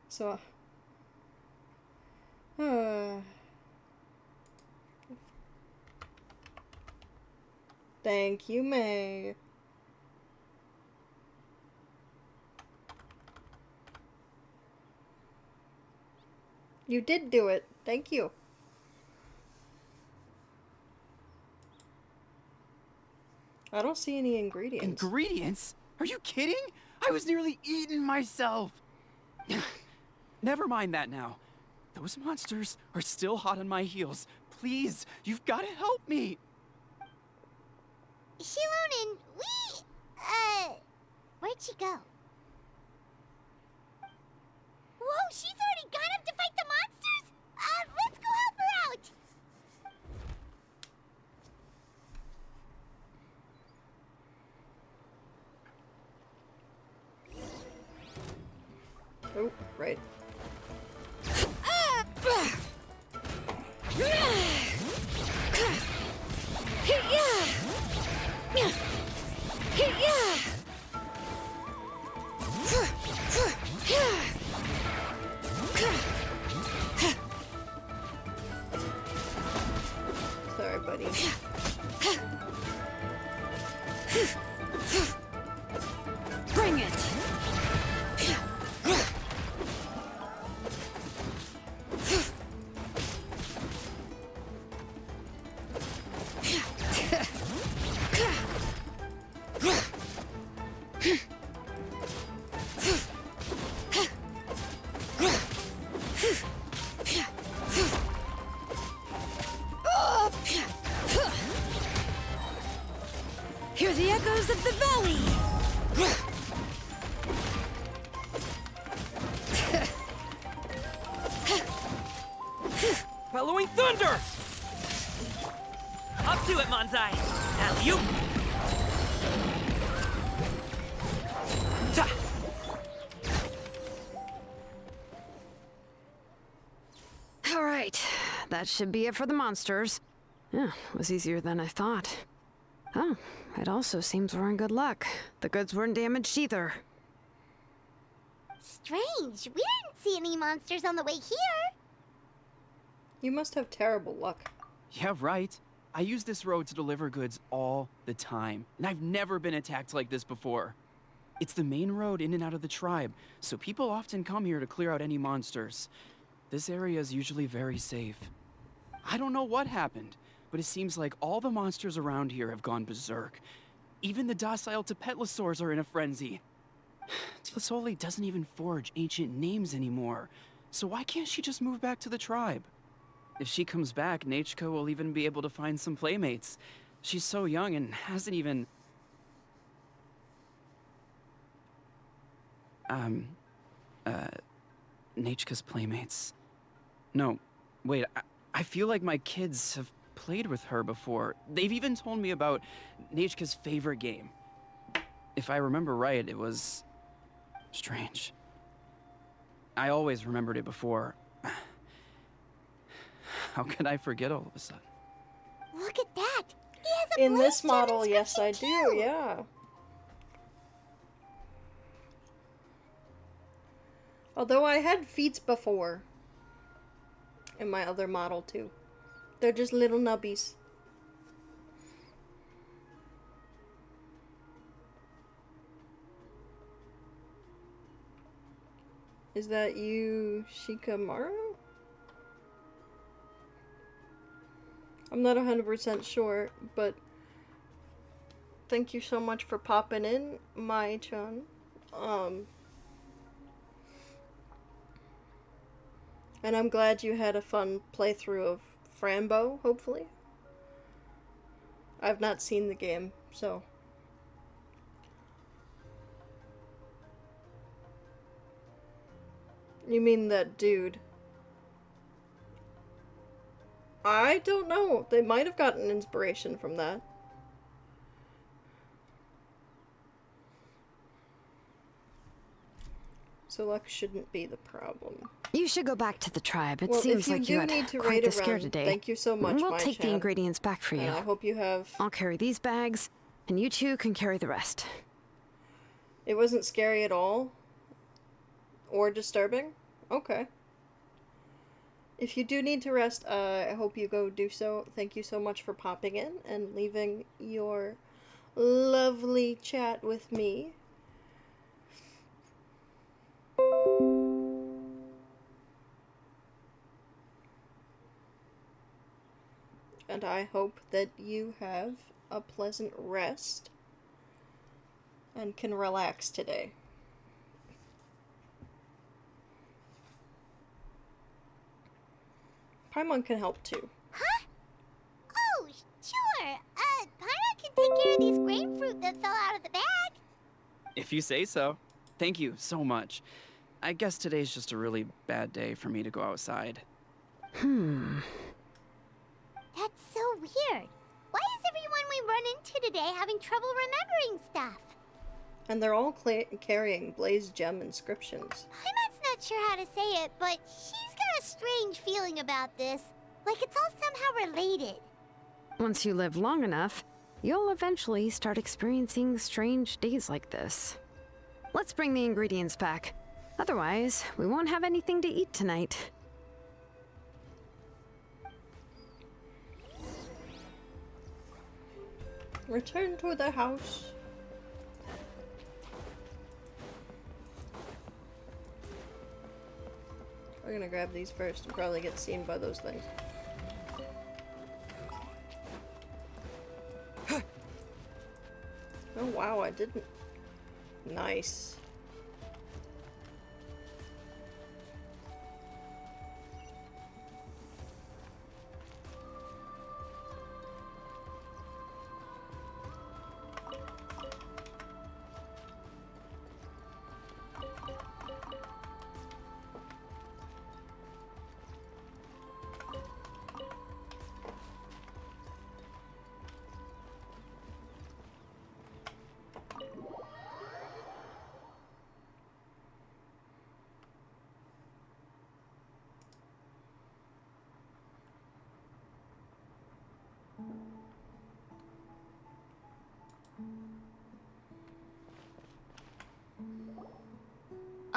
So, thank you, May. You did do it. Thank you. I don't see any ingredients. Ingredients? Are you kidding? I was nearly eating myself. Never mind that now. Those monsters are still hot on my heels. Please, you've got to help me. Shilonin, where'd she go? Whoa, she's already gone up to fight the monsters? Let's go help her out! Oh, right. Sorry, buddy. Bring it! Hear the echoes of the valley! Bellowing thunder! Up to it, Manzai! Now you! Ta! All right, that should be it for the monsters. Yeah, it was easier than I thought. Oh, it also seems we're in good luck. The goods weren't damaged either. Strange, we didn't see any monsters on the way here. You must have terrible luck. Yeah, right. I use this road to deliver goods all the time, and I've never been attacked like this before. It's the main road in and out of the tribe, so people often come here to clear out any monsters. This area is usually very safe. I don't know what happened, but it seems like all the monsters around here have gone berserk. Even the docile Tepetlosaurs are in a frenzy. Tlisoli doesn't even forge ancient names anymore, so why can't she just move back to the tribe? If she comes back, Nachko will even be able to find some playmates. She's so young and hasn't even... Nachka's playmates. No, wait, I feel like my kids have played with her before. They've even told me about Nachka's favorite game. If I remember right, it was... strange. I always remembered it before. How could I forget all of a sudden? Look at that! He has a In blaze this model, gem yes, I inscription do, too. yeah. Although I had feats before. In my other model, too. They're just little nubbies. Is that you, Shikamaru? I'm not 100% sure, but thank you so much for popping in, Mai-chan. And I'm glad you had a fun playthrough of Frambo, hopefully. I've not seen the game, so... You mean that dude? I don't know. They might have gotten inspiration from that. So luck shouldn't be the problem. You should go back to the tribe. It Well, seems if you like do you had need to quite raid the a scare run, today. thank you so much, We'll my take the champ. ingredients back for you. And I hope you have... I'll carry these bags, and you two can carry the rest. It wasn't scary at all? Or disturbing? Okay. If you do need to rest, I hope you go do so. Thank you so much for popping in and leaving your lovely chat with me. And I hope that you have a pleasant rest and can relax today. Paimon can help too. Huh? Oh, sure. Paimon can take care of these grapefruit that fell out of the bag. If you say so. Thank you so much. I guess today's just a really bad day for me to go outside. That's so weird. Why is everyone we run into today having trouble remembering stuff? And they're all carrying blaze gem inscriptions. Paimon's not sure how to say it, but she's got a strange feeling about this. Like it's all somehow related. Once you live long enough, you'll eventually start experiencing strange days like this. Let's bring the ingredients back. Otherwise, we won't have anything to eat tonight. Return to the house. We're gonna grab these first and probably get seen by those things. Oh wow, I didn't. Nice.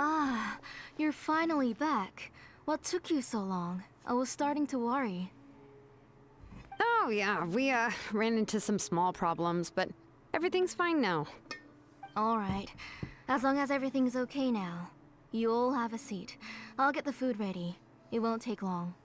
Ah, you're finally back. What took you so long? I was starting to worry. Oh yeah, we ran into some small problems, but everything's fine now. All right. As long as everything's okay now, you all have a seat. I'll get the food ready. It won't take long.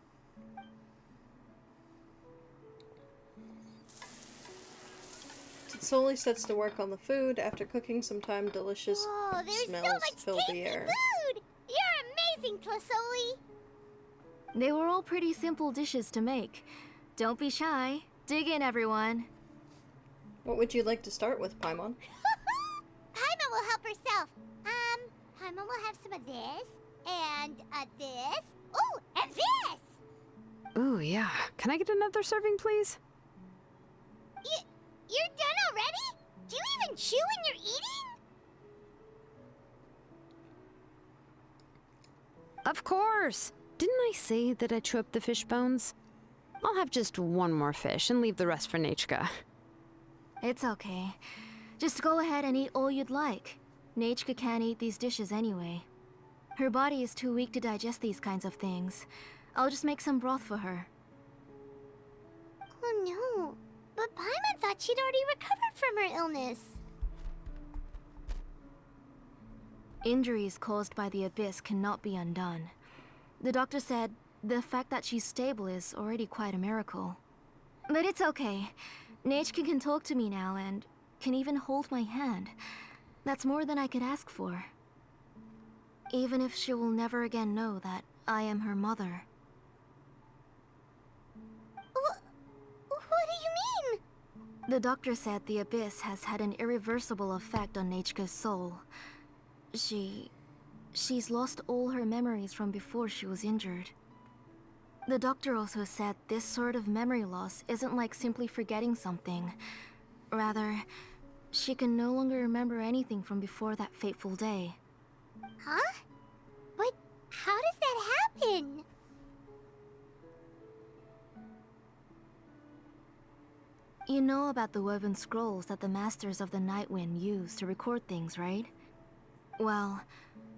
Solely sets to work on the food. After cooking some time, delicious Oh, there's smells so much fill tasty the air. food! You're amazing, Plasoli! They were all pretty simple dishes to make. Don't be shy. Dig in, everyone. What would you like to start with, Paimon? Paimon will help herself. Paimon will have some of this, and this. Oh, and this! Ooh, yeah. Can I get another serving, please? You're done already? Do you even chew when you're eating? Of course! Didn't I say that I chew up the fish bones? I'll have just one more fish and leave the rest for Nachka. It's okay. Just go ahead and eat all you'd like. Nachka can't eat these dishes anyway. Her body is too weak to digest these kinds of things. I'll just make some broth for her. Oh no. But Paimon thought she'd already recovered from her illness. Injuries caused by the abyss cannot be undone. The doctor said the fact that she's stable is already quite a miracle. But it's okay. Nachka can talk to me now and can even hold my hand. That's more than I could ask for. Even if she will never again know that I am her mother. What do you mean? The doctor said the abyss has had an irreversible effect on Nachka's soul. She's lost all her memories from before she was injured. The doctor also said this sort of memory loss isn't like simply forgetting something. Rather, she can no longer remember anything from before that fateful day. Huh? But how does that happen? You know about the woven scrolls that the Masters of the Night Wind use to record things, right? Well,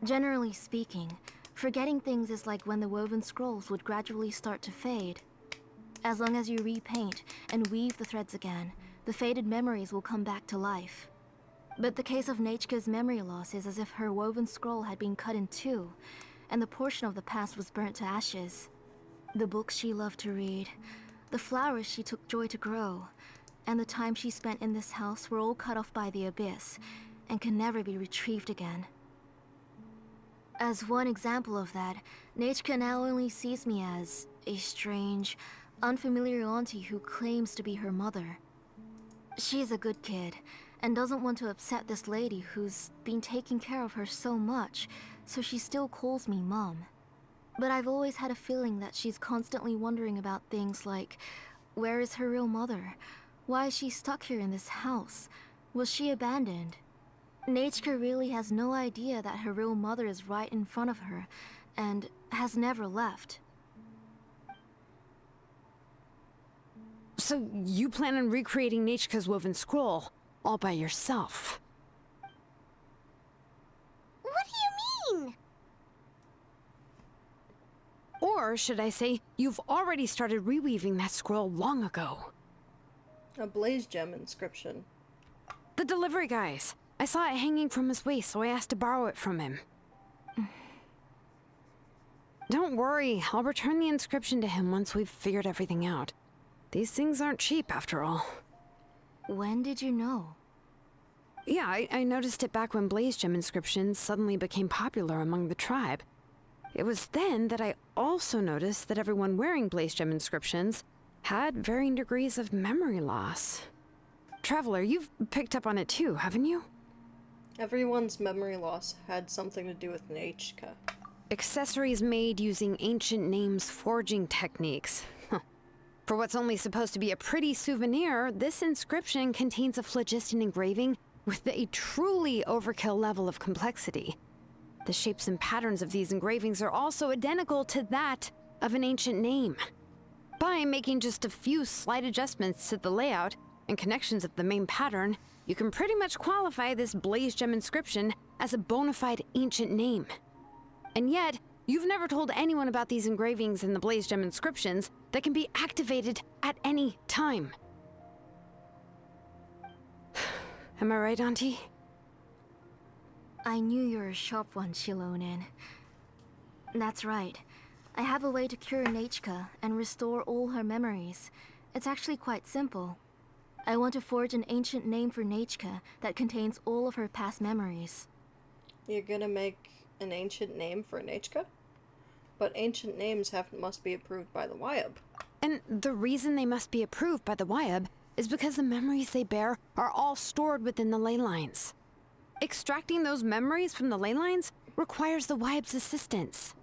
generally speaking, forgetting things is like when the woven scrolls would gradually start to fade. As long as you repaint and weave the threads again, the faded memories will come back to life. But the case of Nachka's memory loss is as if her woven scroll had been cut in two, and the portion of the past was burnt to ashes. The books she loved to read, the flowers she took joy to grow, and the time she spent in this house were all cut off by the abyss, and can never be retrieved again. As one example of that, Nachka now only sees me as a strange, unfamiliar auntie who claims to be her mother. She's a good kid, and doesn't want to upset this lady who's been taking care of her so much, so she still calls me Mom. But I've always had a feeling that she's constantly wondering about things like, where is her real mother? Why is she stuck here in this house? Was she abandoned? Nachka really has no idea that her real mother is right in front of her, and has never left. So you plan on recreating Nachka's woven scroll all by yourself? What do you mean? Or should I say, you've already started reweaving that scroll long ago? A blaze gem inscription. The delivery guys. I saw it hanging from his waist, so I asked to borrow it from him. Don't worry, I'll return the inscription to him once we've figured everything out. These things aren't cheap, after all. When did you know? Yeah, I noticed it back when blaze gem inscriptions suddenly became popular among the tribe. It was then that I also noticed that everyone wearing blaze gem inscriptions had varying degrees of memory loss. Traveler, you've picked up on it too, haven't you? Everyone's memory loss had something to do with Nachka. Accessories made using ancient names forging techniques. For what's only supposed to be a pretty souvenir, this inscription contains a phlogiston engraving with a truly overkill level of complexity. The shapes and patterns of these engravings are also identical to that of an ancient name. By making just a few slight adjustments to the layout and connections of the main pattern, you can pretty much qualify this blaze gem inscription as a bona fide ancient name. And yet, you've never told anyone about these engravings in the blaze gem inscriptions that can be activated at any time. Am I right, Auntie? I knew you were a sharp one, Shilonin. That's right. I have a way to cure Nechka and restore all her memories. It's actually quite simple. I want to forge an ancient name for Nechka that contains all of her past memories. You're gonna make an ancient name for Nechka? But ancient names must be approved by the Wyab. And the reason they must be approved by the Wyab is because the memories they bear are all stored within the ley lines. Extracting those memories from the ley lines requires the Wyab's assistance.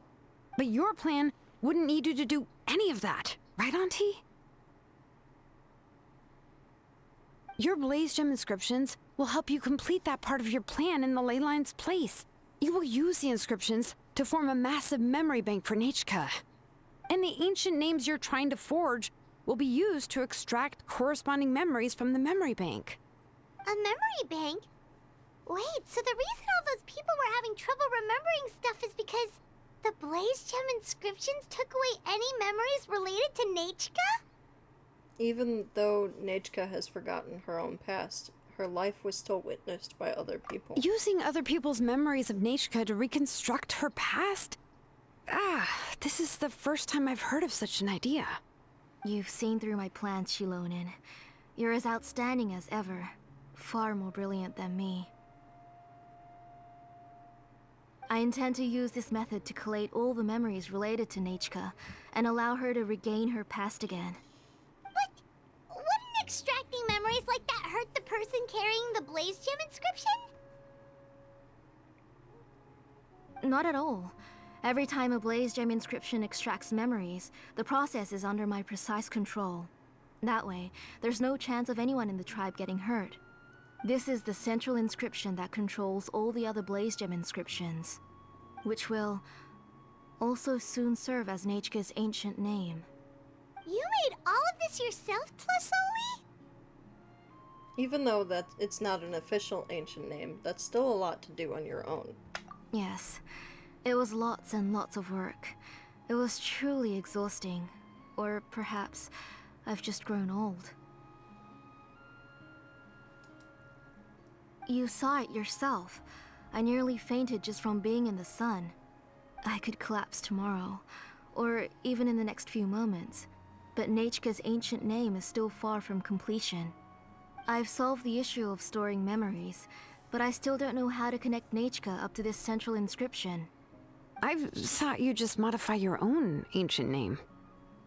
But your plan wouldn't need you to do any of that, right, Auntie? Your Blaze Gem inscriptions will help you complete that part of your plan in the ley line's place. You will use the inscriptions to form a massive memory bank for Nechka. And the ancient names you're trying to forge will be used to extract corresponding memories from the memory bank. A memory bank? Wait, so the reason all those people were having trouble remembering stuff is because the Blaze Gem inscriptions took away any memories related to Nechka? Even though Nechka has forgotten her own past, her life was still witnessed by other people. Using other people's memories of Nechka to reconstruct her past? This is the first time I've heard of such an idea. You've seen through my plans, Shilonin. You're as outstanding as ever. Far more brilliant than me. I intend to use this method to collate all the memories related to Nechka and allow her to regain her past again. Wouldn't extracting memories like that hurt the person carrying the Blaze Gem inscription? Not at all. Every time a Blaze Gem inscription extracts memories, the process is under my precise control. That way, there's no chance of anyone in the tribe getting hurt. This is the central inscription that controls all the other Blaze Gem inscriptions, which will also soon serve as Nechka's ancient name. You made all of this yourself, Tlasoli? Even though that it's not an official ancient name, that's still a lot to do on your own. Yes, it was lots and lots of work. It was truly exhausting. Or perhaps I've just grown old. You saw it yourself. I nearly fainted just from being in the sun. I could collapse tomorrow, or even in the next few moments. But Nechka's ancient name is still far from completion. I've solved the issue of storing memories, but I still don't know how to connect Nechka up to this central inscription. I thought you'd just modify your own ancient name.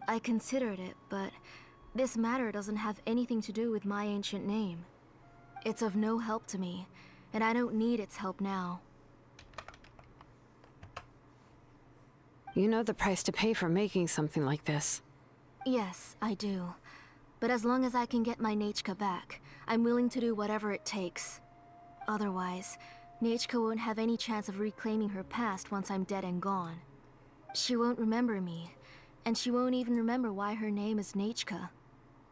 I considered it, but this matter doesn't have anything to do with my ancient name. It's of no help to me, and I don't need its help now. You know the price to pay for making something like this. Yes, I do. But as long as I can get my Nechka back, I'm willing to do whatever it takes. Otherwise, Nechka won't have any chance of reclaiming her past once I'm dead and gone. She won't remember me, and she won't even remember why her name is Nechka.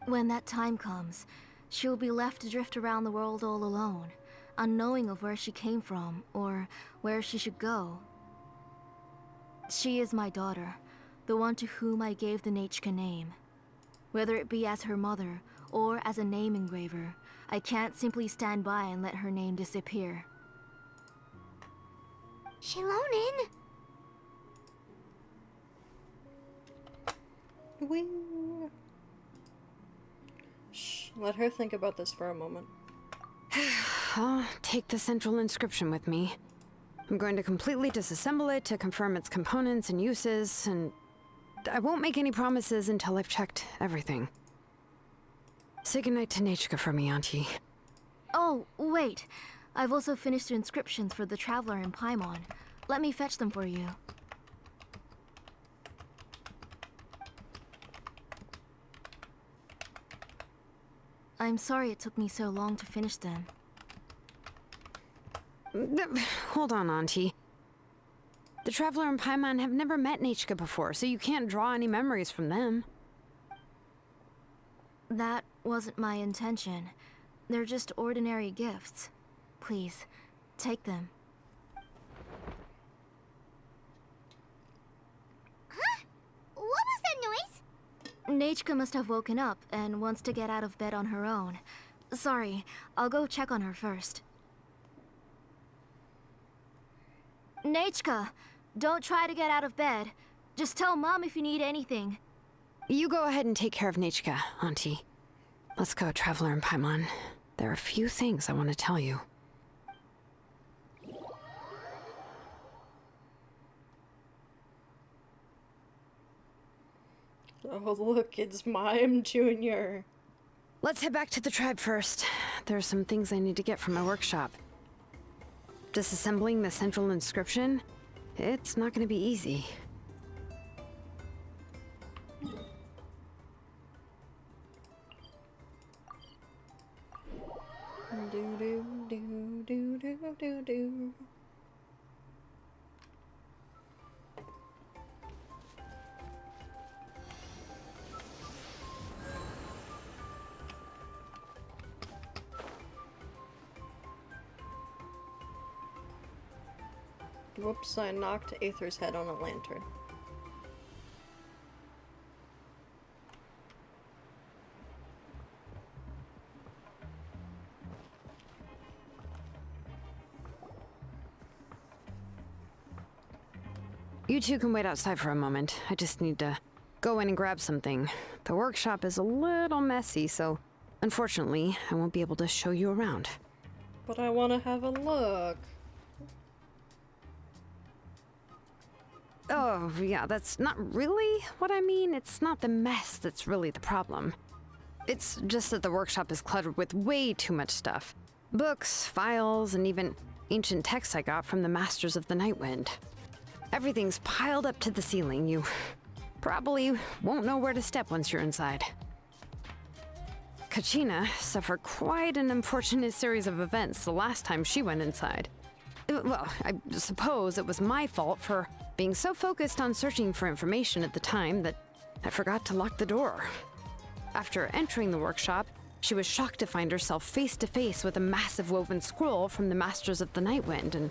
When that time comes, she'll be left to drift around the world all alone, unknowing of where she came from or where she should go. She is my daughter, the one to whom I gave the Nechka name. Whether it be as her mother or as a name engraver, I can't simply stand by and let her name disappear. Shilonin! Wee. Shh, let her think about this for a moment. I'll take the central inscription with me. I'm going to completely disassemble it to confirm its components and uses, and I won't make any promises until I've checked everything. Say goodnight to Nechka for me, Auntie. Oh, wait. I've also finished the inscriptions for the Traveler in Paimon. Let me fetch them for you. I'm sorry it took me so long to finish them. Hold on, Auntie. The Traveler and Paimon have never met Nechka before, so you can't draw any memories from them. That wasn't my intention. They're just ordinary gifts. Please, take them. Huh? What was that noise? Nechka must have woken up and wants to get out of bed on her own. Sorry, I'll go check on her first. Nachka, don't try to get out of bed. Just tell Mom if you need anything. You go ahead and take care of Nachka, Auntie. Let's go, Traveler and Paimon. There are a few things I want to tell you. Oh, look, it's Mime Jr. Let's head back to the tribe first. There are some things I need to get from my workshop. Disassembling the central inscription? It's not going to be easy. Do do do do do do do. Whoops, I knocked Aether's head on a lantern. You two can wait outside for a moment. I just need to go in and grab something. The workshop is a little messy, so unfortunately, I won't be able to show you around. But I want to have a look. Oh, yeah, that's not really what I mean. It's not the mess that's really the problem. It's just that the workshop is cluttered with way too much stuff. Books, files, and even ancient texts I got from the Masters of the Nightwind. Everything's piled up to the ceiling. You probably won't know where to step once you're inside. Kachina suffered quite an unfortunate series of events the last time she went inside. Well, I suppose it was my fault for being so focused on searching for information at the time that I forgot to lock the door. After entering the workshop, she was shocked to find herself face to face with a massive woven scroll from the Masters of the Nightwind, and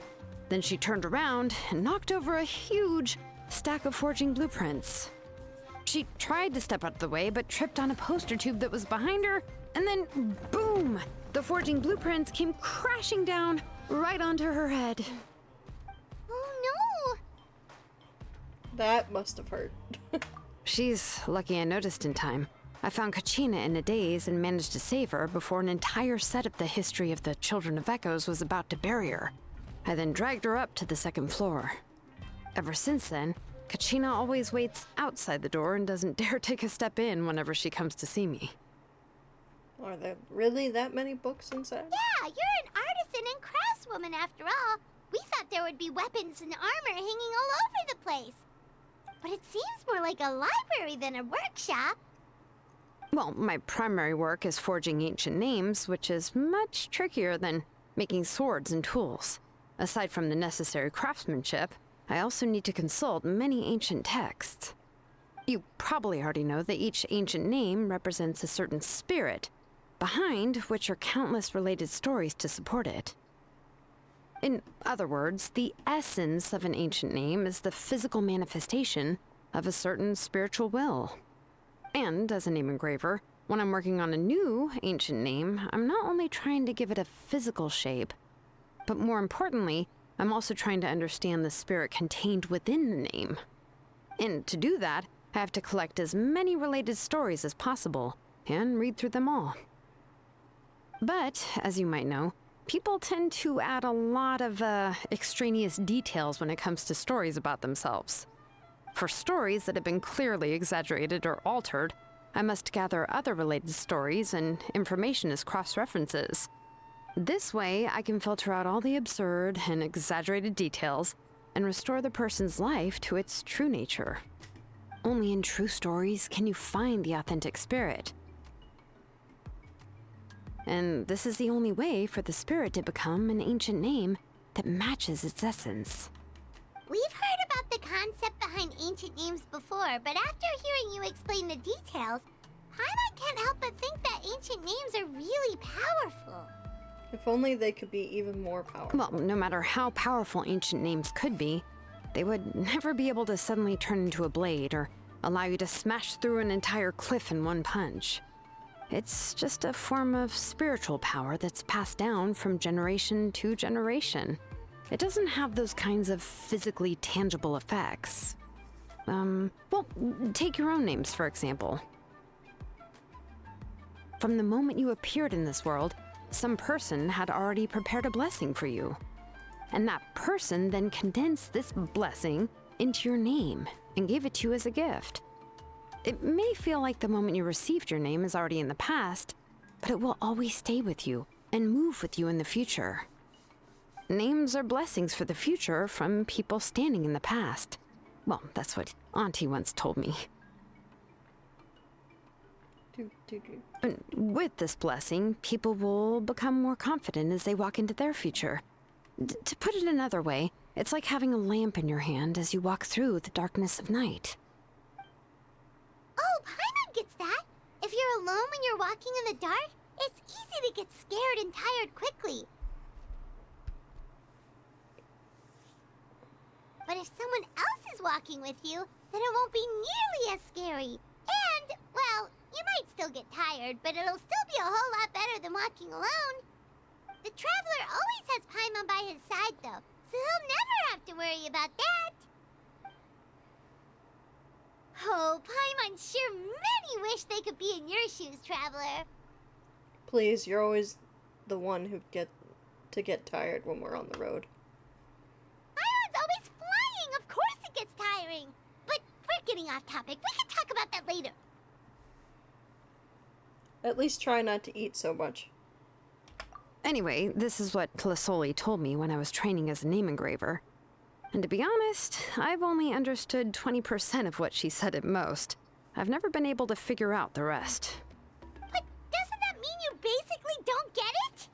then she turned around and knocked over a huge stack of forging blueprints. She tried to step out of the way, but tripped on a poster tube that was behind her, and then boom! The forging blueprints came crashing down right onto her head. Oh no! That must have hurt. She's lucky I noticed in time. I found Kachina in a daze and managed to save her before an entire set of the history of the Children of Echoes was about to bury her. I then dragged her up to the second floor. Ever since then, Kachina always waits outside the door and doesn't dare take a step in whenever she comes to see me. Are there really that many books inside? Yeah, you're an artisan and craftswoman after all. We thought there would be weapons and armor hanging all over the place. But it seems more like a library than a workshop. Well, my primary work is forging ancient names, which is much trickier than making swords and tools. Aside from the necessary craftsmanship, I also need to consult many ancient texts. You probably already know that each ancient name represents a certain spirit, behind which are countless related stories to support it. In other words, the essence of an ancient name is the physical manifestation of a certain spiritual will. And as a name engraver, when I'm working on a new ancient name, I'm not only trying to give it a physical shape, but more importantly, I'm also trying to understand the spirit contained within the name. And to do that, I have to collect as many related stories as possible and read through them all. But, as you might know, people tend to add a lot of extraneous details when it comes to stories about themselves. For stories that have been clearly exaggerated or altered, I must gather other related stories and information as cross-references. This way, I can filter out all the absurd and exaggerated details and restore the person's life to its true nature. Only in true stories can you find the authentic spirit. And this is the only way for the spirit to become an ancient name that matches its essence. We've heard about the concept behind ancient names before, but after hearing you explain the details, Paimon can't help but think that ancient names are really powerful. If only they could be even more powerful. Well, no matter how powerful ancient names could be, they would never be able to suddenly turn into a blade or allow you to smash through an entire cliff in one punch. It's just a form of spiritual power that's passed down from generation to generation. it doesn't have those kinds of physically tangible effects. Well, take your own names, for example. From the moment you appeared in this world, some person had already prepared a blessing for you. And that person then condensed this blessing into your name and gave it to you as a gift. It may feel like the moment you received your name is already in the past, but it will always stay with you and move with you in the future. Names are blessings for the future from people standing in the past. Well, that's what Auntie once told me. And with this blessing, people will become more confident as they walk into their future. To put it another way, it's like having a lamp in your hand as you walk through the darkness of night. Oh, Paimon gets that. If you're alone when you're walking in the dark, it's easy to get scared and tired quickly. But if someone else is walking with you, then it won't be nearly as scary. And, well, you might still get tired, but it'll still be a whole lot better than walking alone. The Traveler always has Paimon by his side, though, so he'll never have to worry about that. Oh, Paimon sure many wish they could be in your shoes, Traveler. Please, you're always the one who get tired when we're on the road. Paimon's always flying, of course it gets tiring. But we're getting off topic. We can talk about that later. At least try not to eat so much. Anyway, this is what Plisoli told me when I was training as a name engraver. And to be honest, I've only understood 20% of what she said at most. I've never been able to figure out the rest. But doesn't that mean you basically don't get it?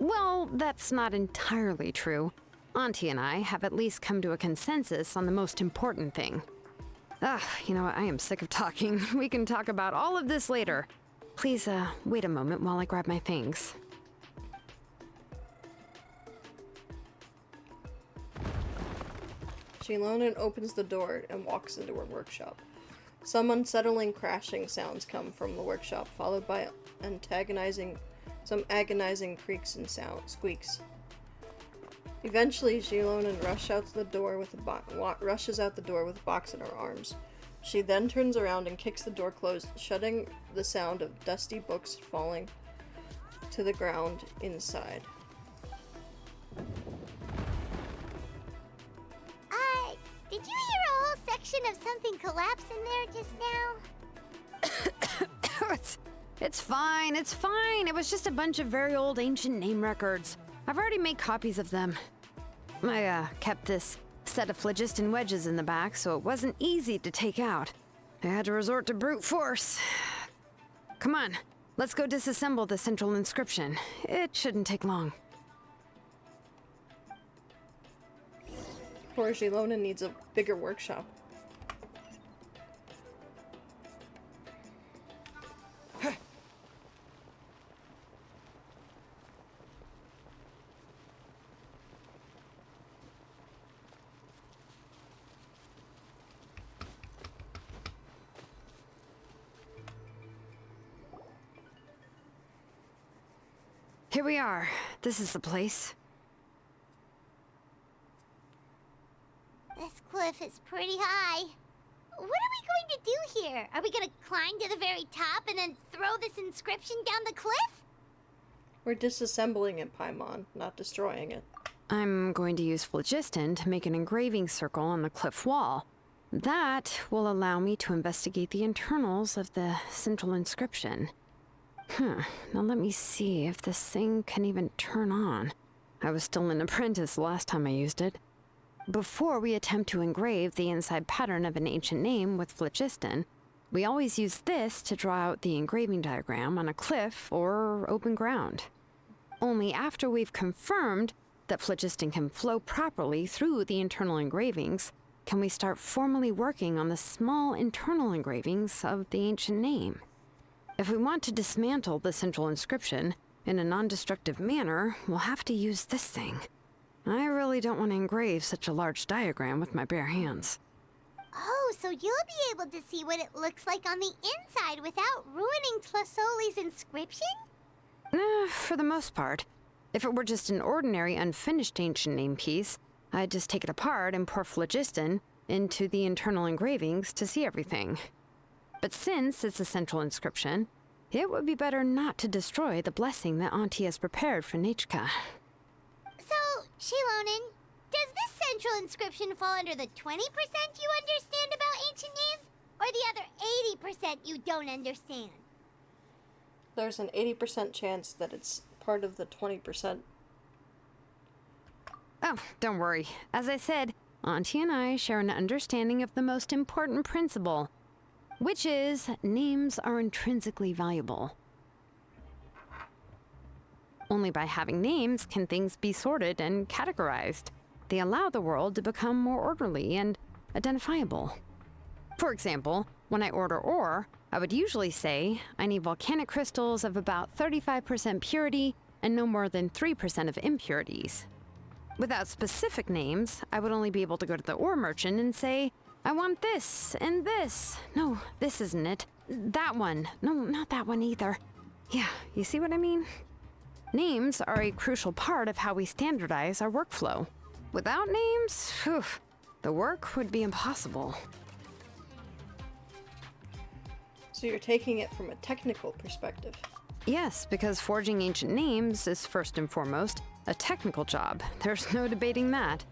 Well, that's not entirely true. Auntie and I have at least come to a consensus on the most important thing. You know what? I am sick of talking. We can talk about all of this later. Please, wait a moment while I grab my things. Shilonen opens the door and walks into her workshop. Some unsettling crashing sounds come from the workshop, followed by some agonizing creaks and squeaks. Eventually, Shilonen rushes out the door with a box in her arms. She then turns around and kicks the door closed, shutting the sound of dusty books falling to the ground inside. Did you hear a whole section of something collapse in there just now? It's fine, it's fine. It was just a bunch of very old ancient name records. I've already made copies of them. I kept this set of phlogiston wedges in the back, so it wasn't easy to take out. I had to resort to brute force. Come on, let's go disassemble the central inscription. It shouldn't take long. Poor Shilonen needs a bigger workshop. Here we are. This is the place. This cliff is pretty high. What are we going to do here? Are we going to climb to the very top and then throw this inscription down the cliff? We're disassembling it, Paimon, not destroying it. I'm going to use phlogiston to make an engraving circle on the cliff wall. That will allow me to investigate the internals of the central inscription. Now let me see if this thing can even turn on. I was still an apprentice the last time I used it. Before we attempt to engrave the inside pattern of an ancient name with phlogiston, we always use this to draw out the engraving diagram on a cliff or open ground. Only after we've confirmed that phlogiston can flow properly through the internal engravings can we start formally working on the small internal engravings of the ancient name. If we want to dismantle the central inscription in a non-destructive manner, we'll have to use this thing. I really don't want to engrave such a large diagram with my bare hands. Oh, so you'll be able to see what it looks like on the inside without ruining Tlasoli's inscription? For the most part. If it were just an ordinary unfinished ancient name piece, I'd just take it apart and pour phlogiston into the internal engravings to see everything. But since it's a central inscription, it would be better not to destroy the blessing that Auntie has prepared for Nechka. So, Shilonen, does this central inscription fall under the 20% you understand about ancient names, or the other 80% you don't understand? There's an 80% chance that it's part of the 20%. Oh, don't worry. As I said, Auntie and I share an understanding of the most important principle, which is names are intrinsically valuable. Only by having names can things be sorted and categorized. They allow the world to become more orderly and identifiable. For example, when I order ore, I would usually say I need volcanic crystals of about 35% purity and no more than 3% of impurities. Without specific names, I would only be able to go to the ore merchant and say, I want this and this. No, this isn't it. That one. No, not that one either. Yeah, you see what I mean? Names are a crucial part of how we standardize our workflow. Without names, the work would be impossible. So you're taking it from a technical perspective. Yes, because forging ancient names is first and foremost a technical job. There's no debating that.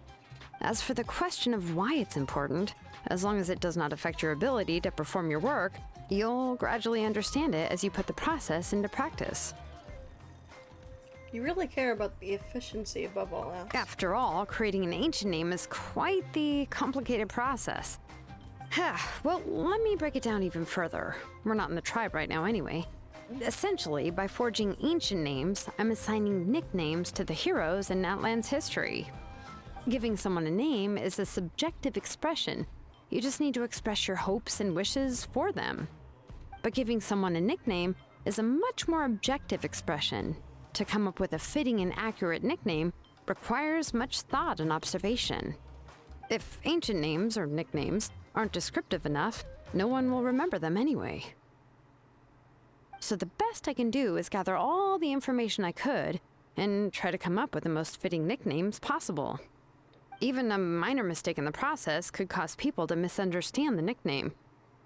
As for the question of why it's important, as long as it does not affect your ability to perform your work, you'll gradually understand it as you put the process into practice. You really care about the efficiency above all else. After all, creating an ancient name is quite the complicated process. Well, let me break it down even further. We're not in the tribe right now anyway. Essentially, by forging ancient names, I'm assigning nicknames to the heroes in Natlan's history. Giving someone a name is a subjective expression. You just need to express your hopes and wishes for them. But giving someone a nickname is a much more objective expression. To come up with a fitting and accurate nickname requires much thought and observation. If ancient names or nicknames aren't descriptive enough, no one will remember them anyway. So the best I can do is gather all the information I could and try to come up with the most fitting nicknames possible. Even a minor mistake in the process could cause people to misunderstand the nickname.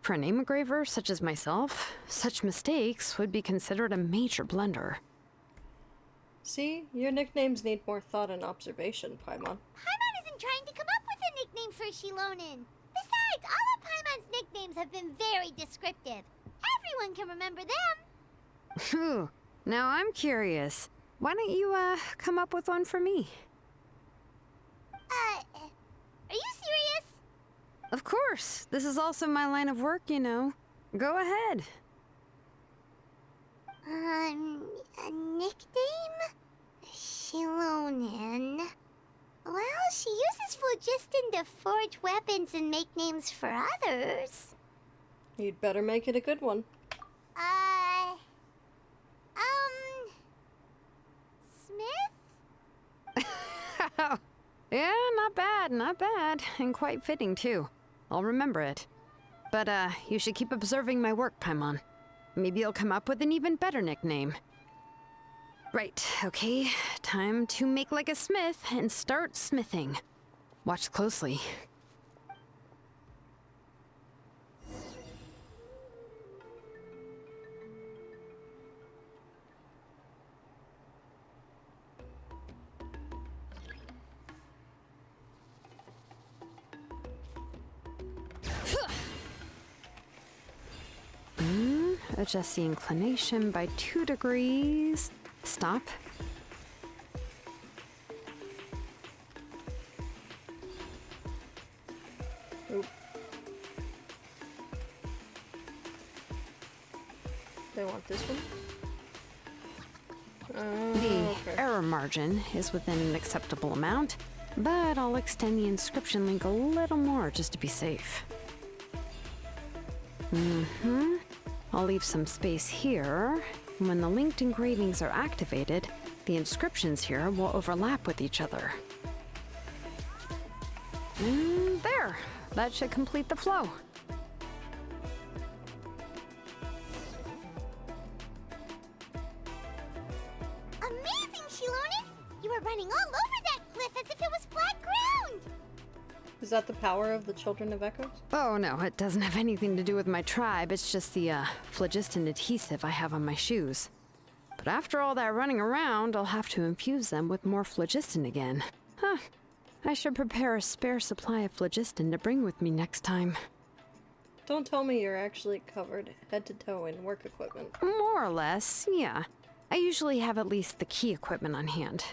For a name engraver such as myself, such mistakes would be considered a major blunder. See, your nicknames need more thought and observation, Paimon. Paimon isn't trying to come up with a nickname for Shilonen. Besides, all of Paimon's nicknames have been very descriptive. Everyone can remember them. Phew. Now I'm curious. Why don't you, come up with one for me? Are you serious? Of course. This is also my line of work, you know. Go ahead. A nickname? Shilonen. Well, she uses phlogiston to forge weapons and make names for others. You'd better make it a good one. Smith? Yeah, not bad, and quite fitting too. I'll remember it. But, you should keep observing my work, Paimon. Maybe you'll come up with an even better nickname. Right, okay, time to make like a smith and start smithing. Watch closely. Adjust the inclination by 2 degrees. Stop. Oop. They want this one? The error margin is within an acceptable amount, but I'll extend the inscription link a little more just to be safe. I'll leave some space here. When the linked engravings are activated, the inscriptions here will overlap with each other. And there! That should complete the flow. Amazing, Shilonen! Is that the power of the Children of Echoes? Oh no, it doesn't have anything to do with my tribe. It's just the phlogiston adhesive I have on my shoes. But after all that running around, I'll have to infuse them with more phlogiston again. Huh. I should prepare a spare supply of phlogiston to bring with me next time. Don't tell me you're actually covered head to toe in work equipment. More or less, yeah. I usually have at least the key equipment on hand.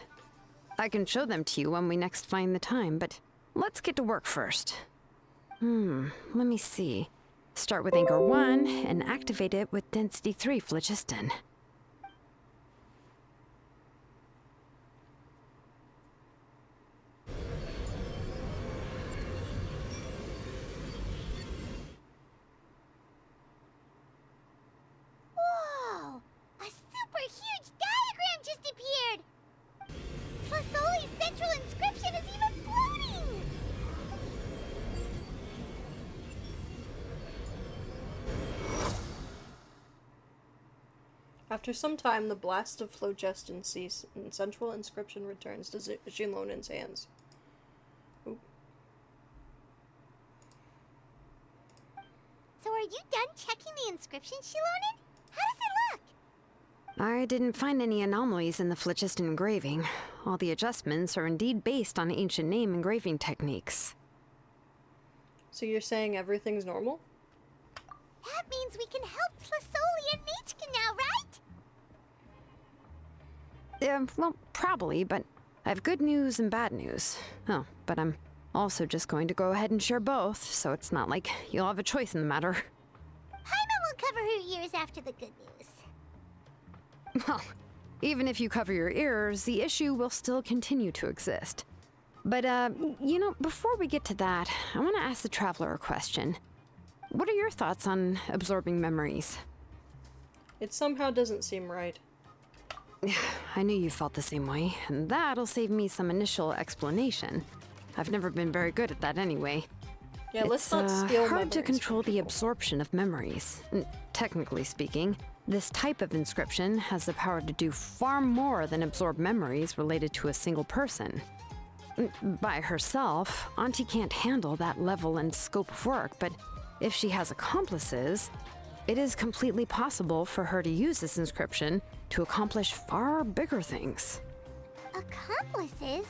I can show them to you when we next find the time, but let's get to work first. Let me see. Start with Anchor 1 and activate it with Density 3 phlogiston. Whoa! A super huge diagram just appeared! Tlasoli's central inscription is even floating! After some time, the blast of phlogiston ceases and central inscription returns to Xinlonen's hands. Oop. So are you done checking the inscription, Xilonen? How does it look? I didn't find any anomalies in the phlogiston engraving. All the adjustments are indeed based on ancient name engraving techniques. So you're saying everything's normal? That means we can help Tlasoli and Nechka now, right? Well, probably, but I have good news and bad news. Oh, but I'm also just going to go ahead and share both, so it's not like you'll have a choice in the matter. Paimon will cover her ears after the good news. Well, even if you cover your ears, the issue will still continue to exist. But, you know, before we get to that, I want to ask the Traveler a question. What are your thoughts on absorbing memories? It somehow doesn't seem right. I knew you felt the same way, and that'll save me some initial explanation. I've never been very good at that anyway. Yeah, let's not steal It's hard to memories control from the people. absorption of memories. Technically speaking, this type of inscription has the power to do far more than absorb memories related to a single person. By herself, Auntie can't handle that level and scope of work, but if she has accomplices, it is completely possible for her to use this inscription to accomplish far bigger things. Accomplices?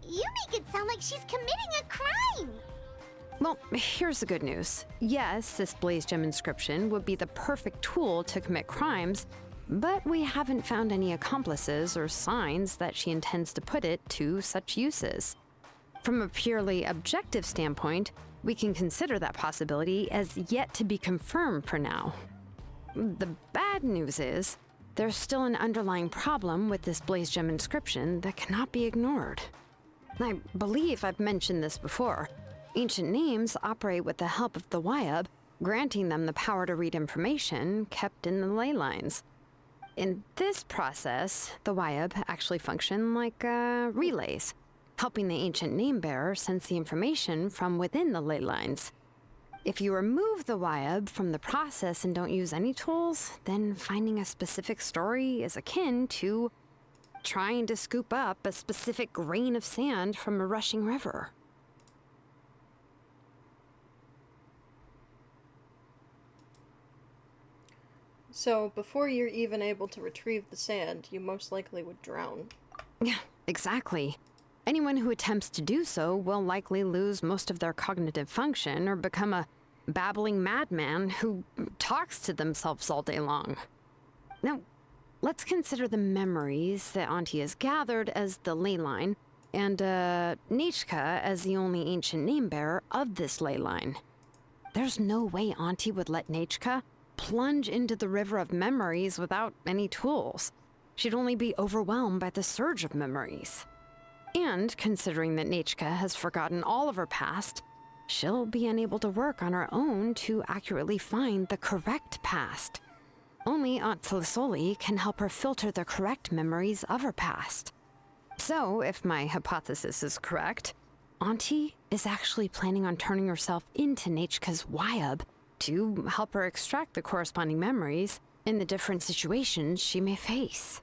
You make it sound like she's committing a crime! Well, here's the good news. Yes, this Blaze Gem inscription would be the perfect tool to commit crimes, but we haven't found any accomplices or signs that she intends to put it to such uses. From a purely objective standpoint, we can consider that possibility as yet to be confirmed for now. The bad news is, there's still an underlying problem with this Blaze Gem inscription that cannot be ignored. I believe I've mentioned this before. Ancient names operate with the help of the Wyab, granting them the power to read information kept in the ley lines. In this process, the Wyab actually function like relays, helping the ancient name bearer sense the information from within the ley lines. If you remove the Wyab from the process and don't use any tools, then finding a specific story is akin to trying to scoop up a specific grain of sand from a rushing river. So, before you're even able to retrieve the sand, you most likely would drown. Yeah, exactly. Anyone who attempts to do so will likely lose most of their cognitive function or become a babbling madman who talks to themselves all day long. Now, let's consider the memories that Auntie has gathered as the ley line, and Nechka as the only ancient name bearer of this ley line. There's no way Auntie would let Nechka plunge into the river of memories without any tools. She'd only be overwhelmed by the surge of memories. And considering that Nechka has forgotten all of her past, she'll be unable to work on her own to accurately find the correct past. Only Aunt Tlasoli can help her filter the correct memories of her past. So, if my hypothesis is correct, Auntie is actually planning on turning herself into Nechka's Wyab to help her extract the corresponding memories in the different situations she may face.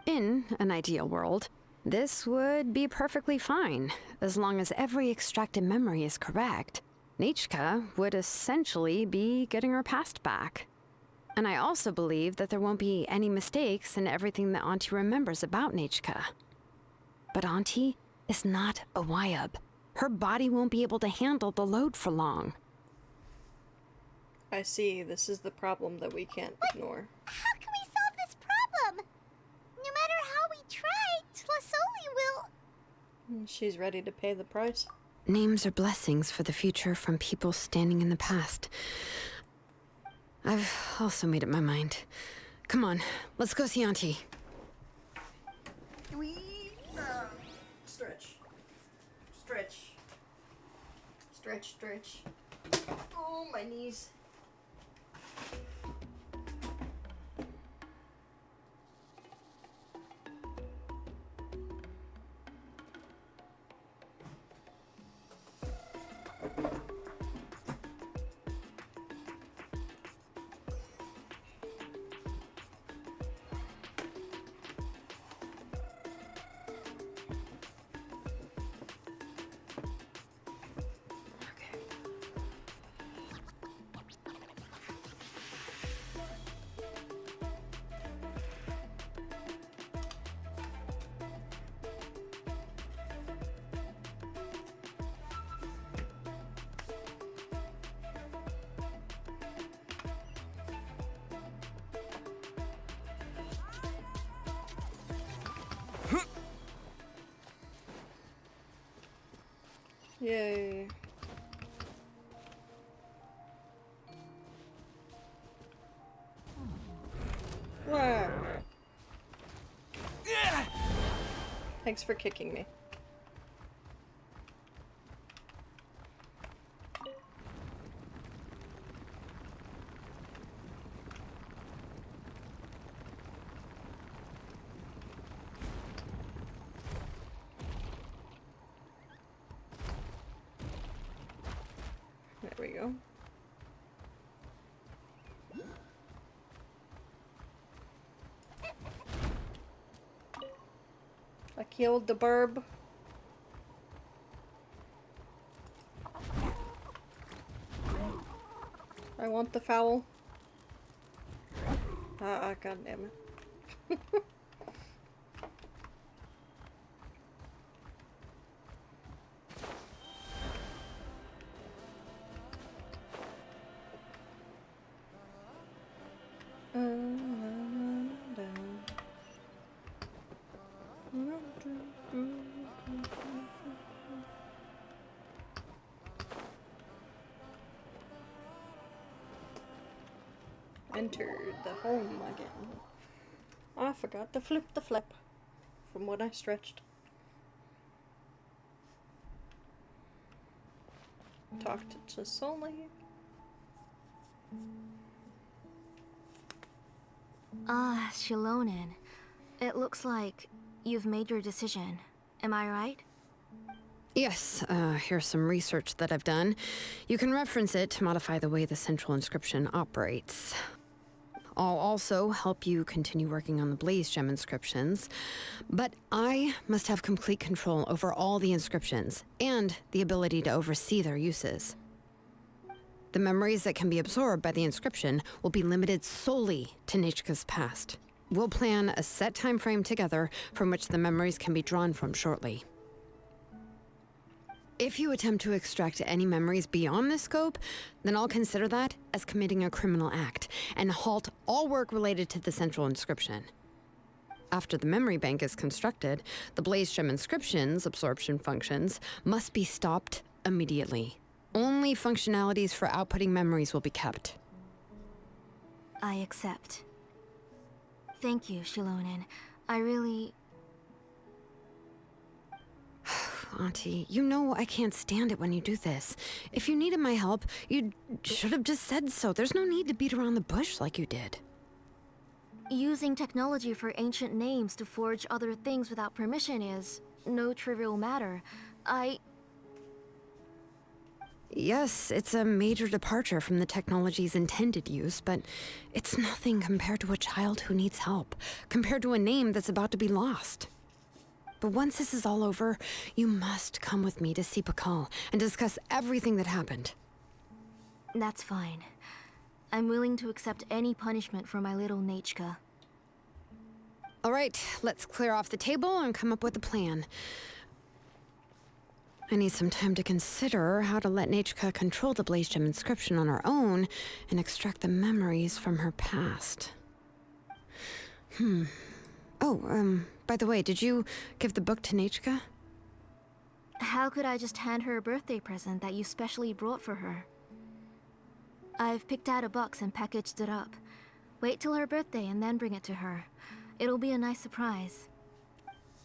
In an ideal world, This would be perfectly fine, as long as every extracted memory is correct. Nichka would essentially be getting her past back. And I also believe that there won't be any mistakes in everything that Auntie remembers about Nichka. But Auntie is not a Wyub. Her body won't be able to handle the load for long. I see. This is the problem that we can't ignore. How can we solve this problem? No matter how we try, Tlasoli will... She's ready to pay the price. Names are blessings for the future from people standing in the past. I've also made up my mind. Come on, let's go see Auntie. Stretch. Stretch. Stretch, stretch. Oh, my knees. Yay. Wow. Thanks for kicking me. There we go. I killed the burb. I want the fowl. God damn it. Entered the home again. I forgot to flip the flip from what I stretched. Talked to Sully. Shilonen. It looks like you've made your decision. Am I right? Yes, here's some research that I've done. You can reference it to modify the way the central inscription operates. I'll also help you continue working on the Blaze Gem inscriptions, but I must have complete control over all the inscriptions and the ability to oversee their uses. The memories that can be absorbed by the inscription will be limited solely to Nichka's past. We'll plan a set time frame together from which the memories can be drawn from shortly. If you attempt to extract any memories beyond this scope, then I'll consider that as committing a criminal act and halt all work related to the central inscription. After the memory bank is constructed, the Blaze Gem inscription's absorption functions must be stopped immediately. Only functionalities for outputting memories will be kept. I accept. Thank you, Shilonen. I really... Auntie, you know I can't stand it when you do this. If you needed my help, you should have just said so. There's no need to beat around the bush like you did. Using technology for ancient names to forge other things without permission is no trivial matter. Yes, it's a major departure from the technology's intended use, but it's nothing compared to a child who needs help, compared to a name that's about to be lost. But once this is all over, you must come with me to see Pakal and discuss everything that happened. That's fine. I'm willing to accept any punishment for my little Nachka. All right, let's clear off the table and come up with a plan. I need some time to consider how to let Nachka control the Blaze Gem inscription on her own and extract the memories from her past. Oh, by the way, did you give the book to Nachka? How could I just hand her a birthday present that you specially brought for her? I've picked out a box and packaged it up. Wait till her birthday and then bring it to her. It'll be a nice surprise.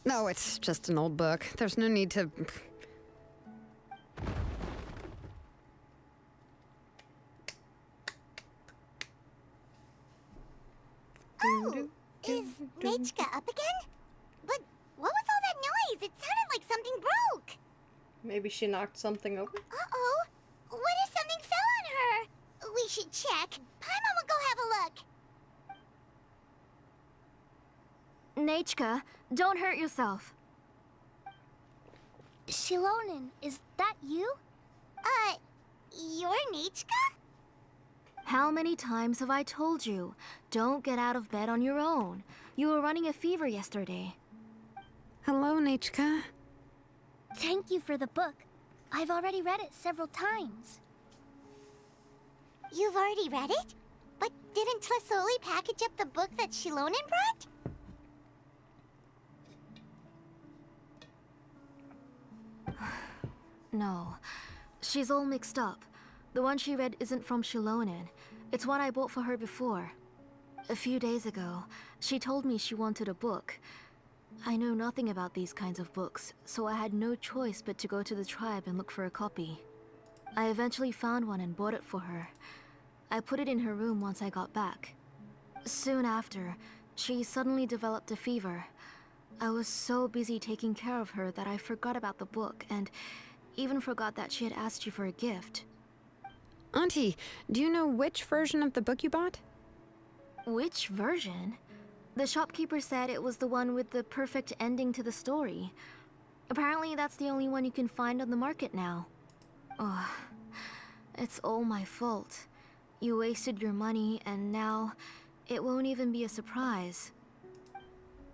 No, it's just an old book. There's no need to... Oh, is Nachka up again? But what was all that noise? It sounded like something broke. Maybe she knocked something over? Uh-oh. What if something fell on her? We should check. Paimon will go have a look. Nachka, don't hurt yourself. Shilonen, is that you? You're Nachka? How many times have I told you? Don't get out of bed on your own. You were running a fever yesterday. Hello, Nachka. Thank you for the book. I've already read it several times. You've already read it? But didn't Tlesoli package up the book that Shilonen brought? No. She's all mixed up. The one she read isn't from Shilonen. It's one I bought for her before. A few days ago, she told me she wanted a book. I know nothing about these kinds of books, so I had no choice but to go to the tribe and look for a copy. I eventually found one and bought it for her. I put it in her room once I got back. Soon after, she suddenly developed a fever. I was so busy taking care of her that I forgot about the book and even forgot that she had asked you for a gift. Auntie, do you know which version of the book you bought? Which version? The shopkeeper said it was the one with the perfect ending to the story. Apparently that's the only one you can find on the market now. Ugh. It's all my fault. You wasted your money and now it won't even be a surprise.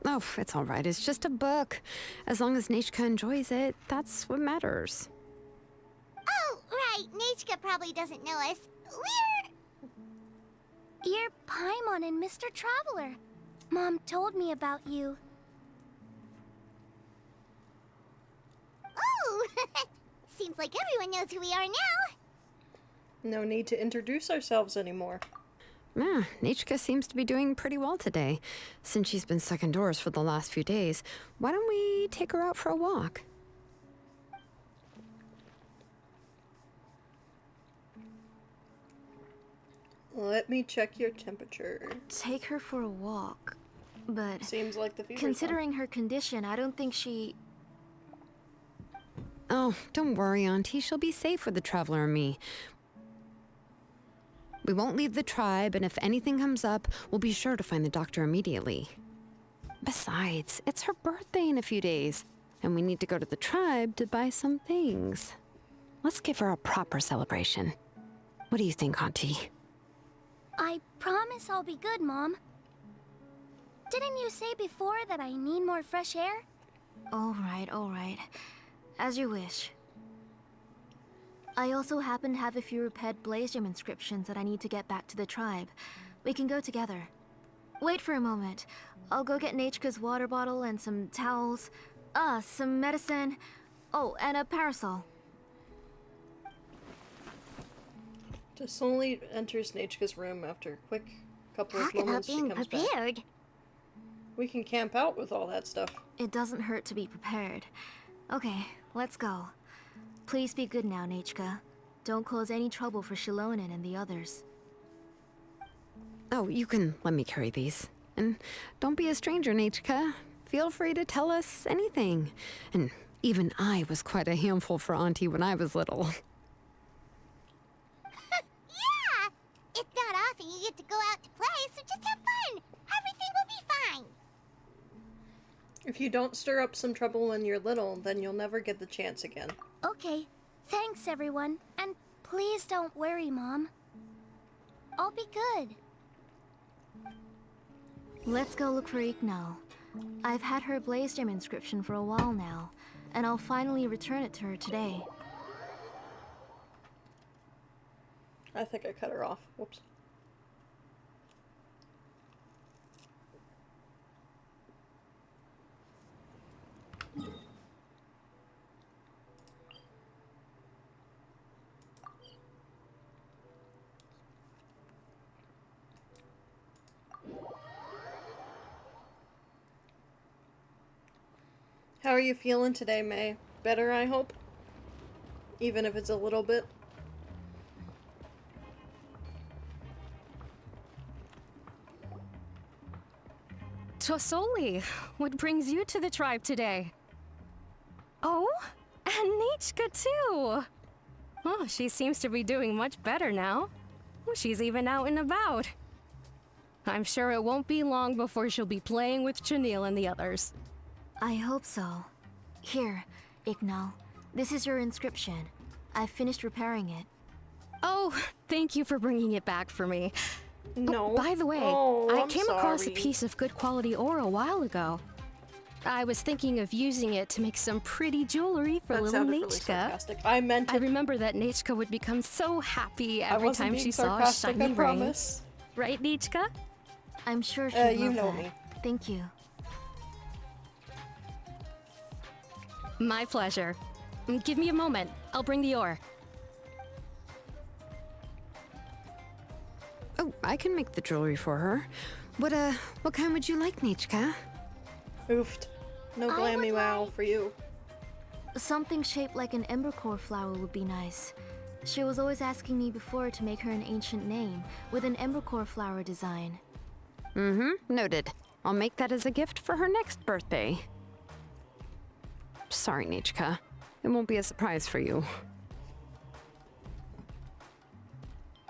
Oh, it's all right. It's just a book. As long as Nachka enjoys it, that's what matters. Oh, right. Nachka probably doesn't know us. You're Paimon and Mr. Traveler. Mom told me about you. Oh! Seems like everyone knows who we are now. No need to introduce ourselves anymore. Yeah, Nachka seems to be doing pretty well today. Since she's been stuck indoors for the last few days, why don't we take her out for a walk? Let me check your temperature. Take her for a walk. But Seems like the fever's considering her condition, I don't think she... Oh, don't worry, Auntie. She'll be safe with the Traveler and me. We won't leave the tribe, and if anything comes up, we'll be sure to find the doctor immediately. Besides, it's her birthday in a few days, and we need to go to the tribe to buy some things. Let's give her a proper celebration. What do you think, Auntie? I promise I'll be good, Mom. Didn't you say before that I need more fresh air? All right. As you wish. I also happen to have a few repaired Blaze Gem inscriptions that I need to get back to the tribe. We can go together. Wait for a moment. I'll go get Nachka's water bottle and some towels. Some medicine. Oh, and a parasol. Tlesoli enters Nachka's room after a quick couple Talk of about moments. She being comes back. prepared. We can camp out with all that stuff. It doesn't hurt to be prepared. Okay, let's go. Please be good now, Nachka. Don't cause any trouble for Shilonen and the others. Oh, you can let me carry these. And don't be a stranger, Nachka. Feel free to tell us anything. And even I was quite a handful for Auntie when I was little. Yeah! It's not often you get to go out to play, so just have fun. Everything will be fine. If you don't stir up some trouble when you're little, then you'll never get the chance again. Okay. Thanks, everyone. And please don't worry, Mom. I'll be good. Let's go look for Ignal. I've had her Blaze Gem inscription for a while now, and I'll finally return it to her today. I think I cut her off. Whoops. How are you feeling today, May? Better, I hope? Even if it's a little bit? Tosoli, what brings you to the tribe today? Oh, and Nichka too! Oh, she seems to be doing much better now. She's even out and about. I'm sure it won't be long before she'll be playing with Chenille and the others. I hope so. Here, Ignal. This is your inscription. I've finished repairing it. Oh, thank you for bringing it back for me. No. Oh, by the way, Oh, I I'm came across a sorry. piece of good quality ore a while ago. I was thinking of using it to make some pretty jewelry for That little sounded really Nichka. sarcastic. I meant I it. remember that Nichka would become so happy I every wasn't time being she saw a sarcastic, shiny I ring. promise. Right, Nichka? I'm sure she'll You love know that. me. Thank you. My pleasure. Give me a moment. I'll bring the ore. Oh, I can make the jewelry for her. What kind would you like, Nichka? Oofed. No I glammy would wow like- for you. Something shaped like an embercore flower would be nice. She was always asking me before to make her an ancient name with an embercore flower design. Mm-hmm, noted. I'll make that as a gift for her next birthday. Sorry, Nichka. It won't be a surprise for you.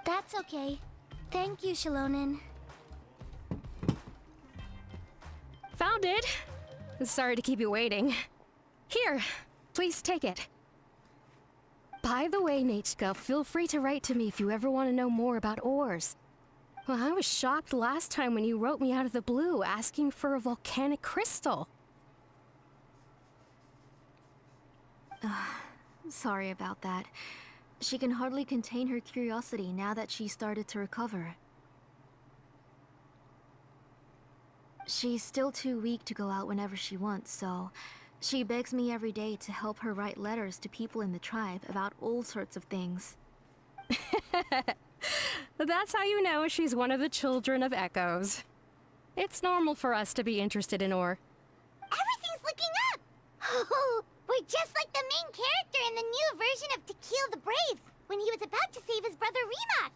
That's okay. Thank you, Shalonen. Found it! Sorry to keep you waiting. Here, please take it. By the way, Nichka, feel free to write to me if you ever want to know more about ores. Well, I was shocked last time when you wrote me out of the blue asking for a volcanic crystal. Sorry about that. She can hardly contain her curiosity now that she started to recover. She's still too weak to go out whenever she wants, so she begs me every day to help her write letters to people in the tribe about all sorts of things. That's how you know she's one of the children of Echoes. It's normal for us to be interested in ore. Everything's looking up! Oh, we're just like the main character in the new version of To Kill the Brave, when he was about to save his brother Remak.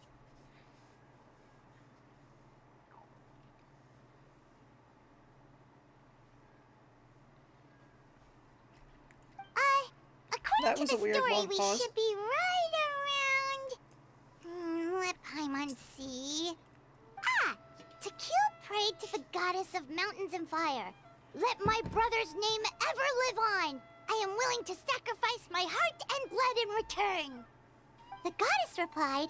According That was to a the weird story, long we pause. should be right around... let Paimon see. Ah! To kill prayed to the goddess of mountains and fire. Let my brother's name ever live on. I am willing to sacrifice my heart and blood in return. The goddess replied,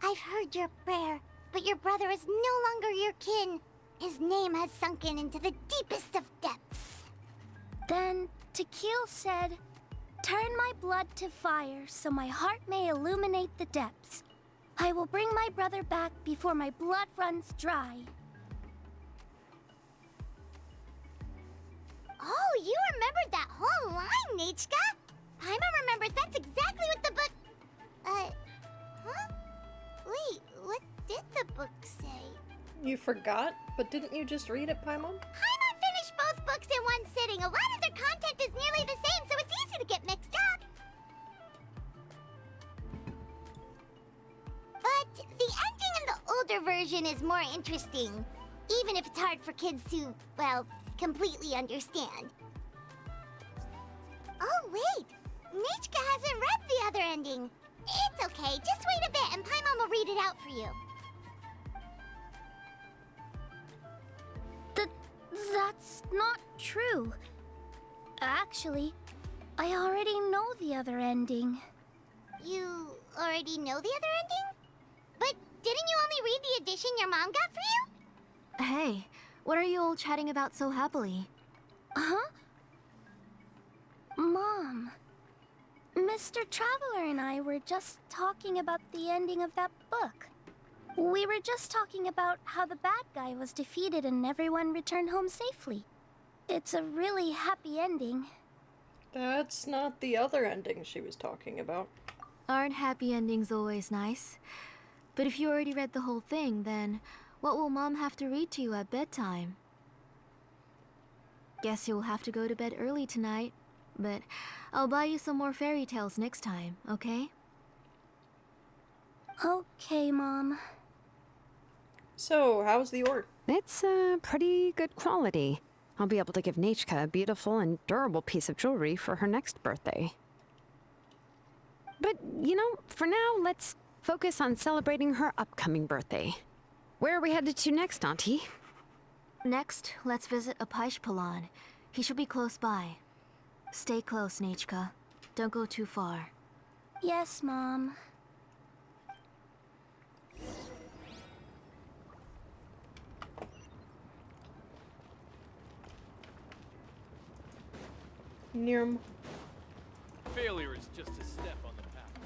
I've heard your prayer, but your brother is no longer your kin. His name has sunken into the deepest of depths. Then Tequil said, turn my blood to fire so my heart may illuminate the depths. I will bring my brother back before my blood runs dry. Oh, you remembered that whole line, Nichka! Paimon remembers that's exactly what the book... huh? Wait, what did the book say? You forgot? But didn't you just read it, Paimon? Paimon finished both books in one sitting. A lot of their content is nearly the same, so it's easy to get mixed up. But the ending in the older version is more interesting, even if it's hard for kids to, well, completely understand. Oh, wait! Nichka hasn't read the other ending. It's okay, just wait a bit and Paimon will read it out for you. That's not true. Actually, I already know the other ending. You already know the other ending? But didn't you only read the edition your mom got for you? Hey, what are you all chatting about so happily? Huh? Mom, Mr. Traveler and I were just talking about the ending of that book. We were just talking about how the bad guy was defeated and everyone returned home safely. It's a really happy ending. That's not the other ending she was talking about. Aren't happy endings always nice? But if you already read the whole thing, then what will Mom have to read to you at bedtime? Guess you'll have to go to bed early tonight, but I'll buy you some more fairy tales next time, okay? Okay, Mom. So, how's the orc? It's pretty good quality. I'll be able to give Nachka a beautiful and durable piece of jewelry for her next birthday. But, you know, for now, let's focus on celebrating her upcoming birthday. Where are we headed to next, Auntie? Next, let's visit Apaish Palan. He should be close by. Stay close, Nachka. Don't go too far. Yes, Mom. Nirm. Failure is just a step on the path.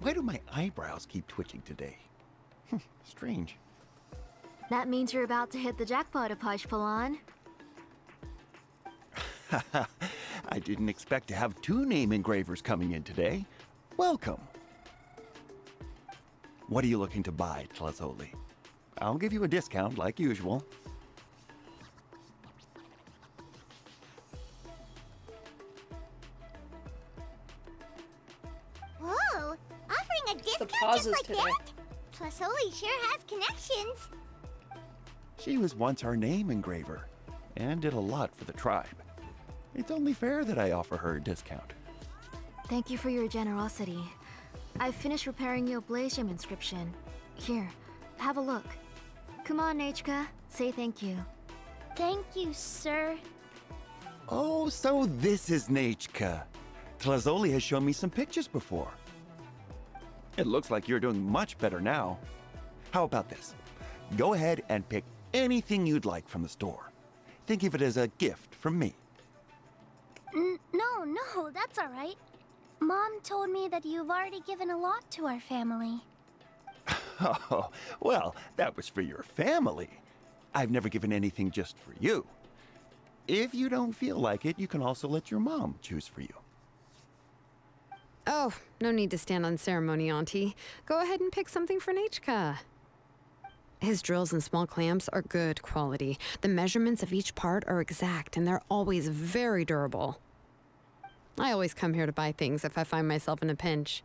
Why do my eyebrows keep twitching today? Strange. That means you're about to hit the jackpot, Apaish Palan. I didn't expect to have 2 name engravers coming in today. Welcome. What are you looking to buy, Tlazoli? I'll give you a discount like usual. Whoa! Offering a discount just pauses like today. that? Tlasoli sure has connections. She was once our name engraver and did a lot for the tribe. It's only fair that I offer her a discount. Thank you for your generosity. I've finished repairing your Blaze Gem inscription. Here, have a look. Come on, Nachka. Say thank you. Thank you, sir. Oh, so this is Nachka. Tlazoli has shown me some pictures before. It looks like you're doing much better now. How about this? Go ahead and pick anything you'd like from the store. Think of it as a gift from me. No, that's all right. Mom told me that you've already given a lot to our family. Oh, well, that was for your family. I've never given anything just for you. If you don't feel like it, you can also let your mom choose for you. Oh, no need to stand on ceremony, Auntie. Go ahead and pick something for Nachka. His drills and small clamps are good quality. The measurements of each part are exact, and they're always very durable. I always come here to buy things if I find myself in a pinch.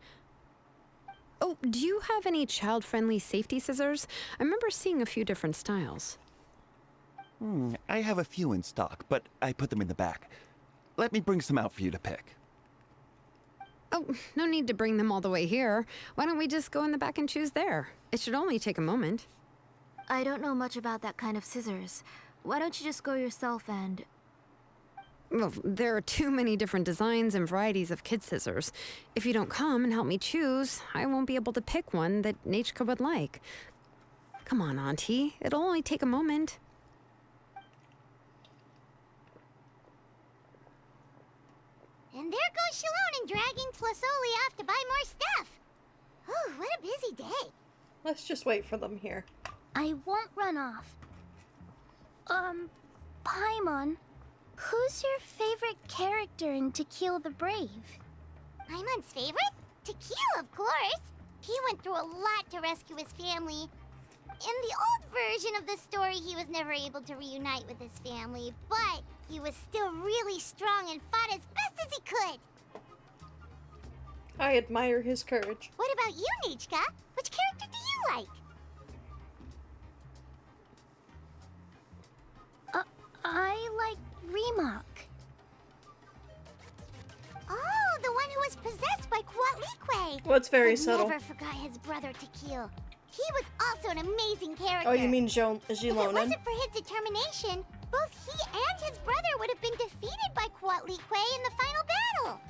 Oh, do you have any child-friendly safety scissors? I remember seeing a few different styles. I have a few in stock, but I put them in the back. Let me bring some out for you to pick. Oh, no need to bring them all the way here. Why don't we just go in the back and choose there? It should only take a moment. I don't know much about that kind of scissors. Why don't you just go yourself and... Well, there are too many different designs and varieties of kid scissors. If you don't come and help me choose, I won't be able to pick one that Nachka would like. Come on, Auntie. It'll only take a moment. And there goes Shalone dragging Tlasoli off to buy more stuff. Ooh, what a busy day. Let's just wait for them here. I won't run off. Paimon, who's your favorite character in To Kill the Brave? Paimon's favorite? To Kill, of course. He went through a lot to rescue his family. In the old version of the story, he was never able to reunite with his family, but he was still really strong and fought as best as he could. I admire his courage. What about you, Nichka? Which character do you like? I like Remok. Oh, the one who was possessed by Quatlique. Well, it's very I subtle. never forgot his brother Tequil. He was also an amazing character. Oh, you mean If it Gilonen? wasn't for his determination, Both he and his brother would have been defeated by Quatliqué in the final battle.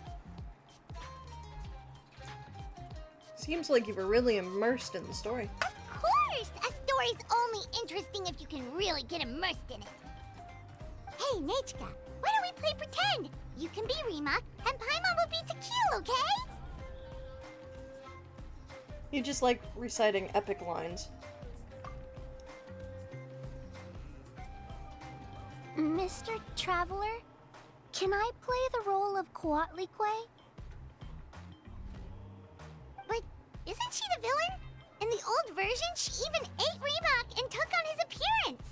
Seems like you were really immersed in the story. Of course! A story's only interesting if you can really get immersed in it. Hey, Nechka, why don't we play pretend? You can be Rimac, and Paimon will be Tequil, okay? You just like reciting epic lines. Mr. Traveler, can I play the role of Quatliqué? But isn't she the villain? In the old version, she even ate Rimac and took on his appearance.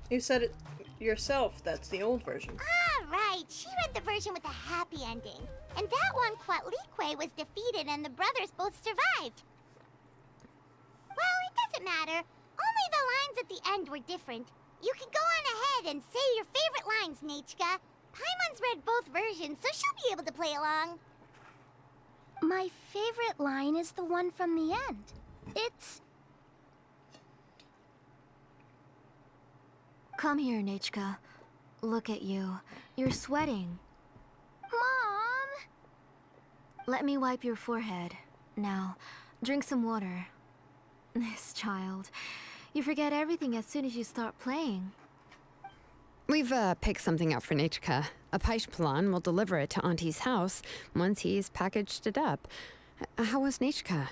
You said it yourself, that's the old version. Ah, right. She read the version with a happy ending. And that one, Quatliqué was defeated and the brothers both survived. Well, it doesn't matter. Only the lines at the end were different. You can go on ahead and say your favorite lines, Nechka. Paimon's read both versions, so she'll be able to play along. My favorite line is the one from the end. It's... Come here, Nechka. Look at you. You're sweating. Mom! Let me wipe your forehead. Now, drink some water. This child. You forget everything as soon as you start playing. We've picked something up for Nechka. A Paishpalan will deliver it to Auntie's house once he's packaged it up. How was Nechka?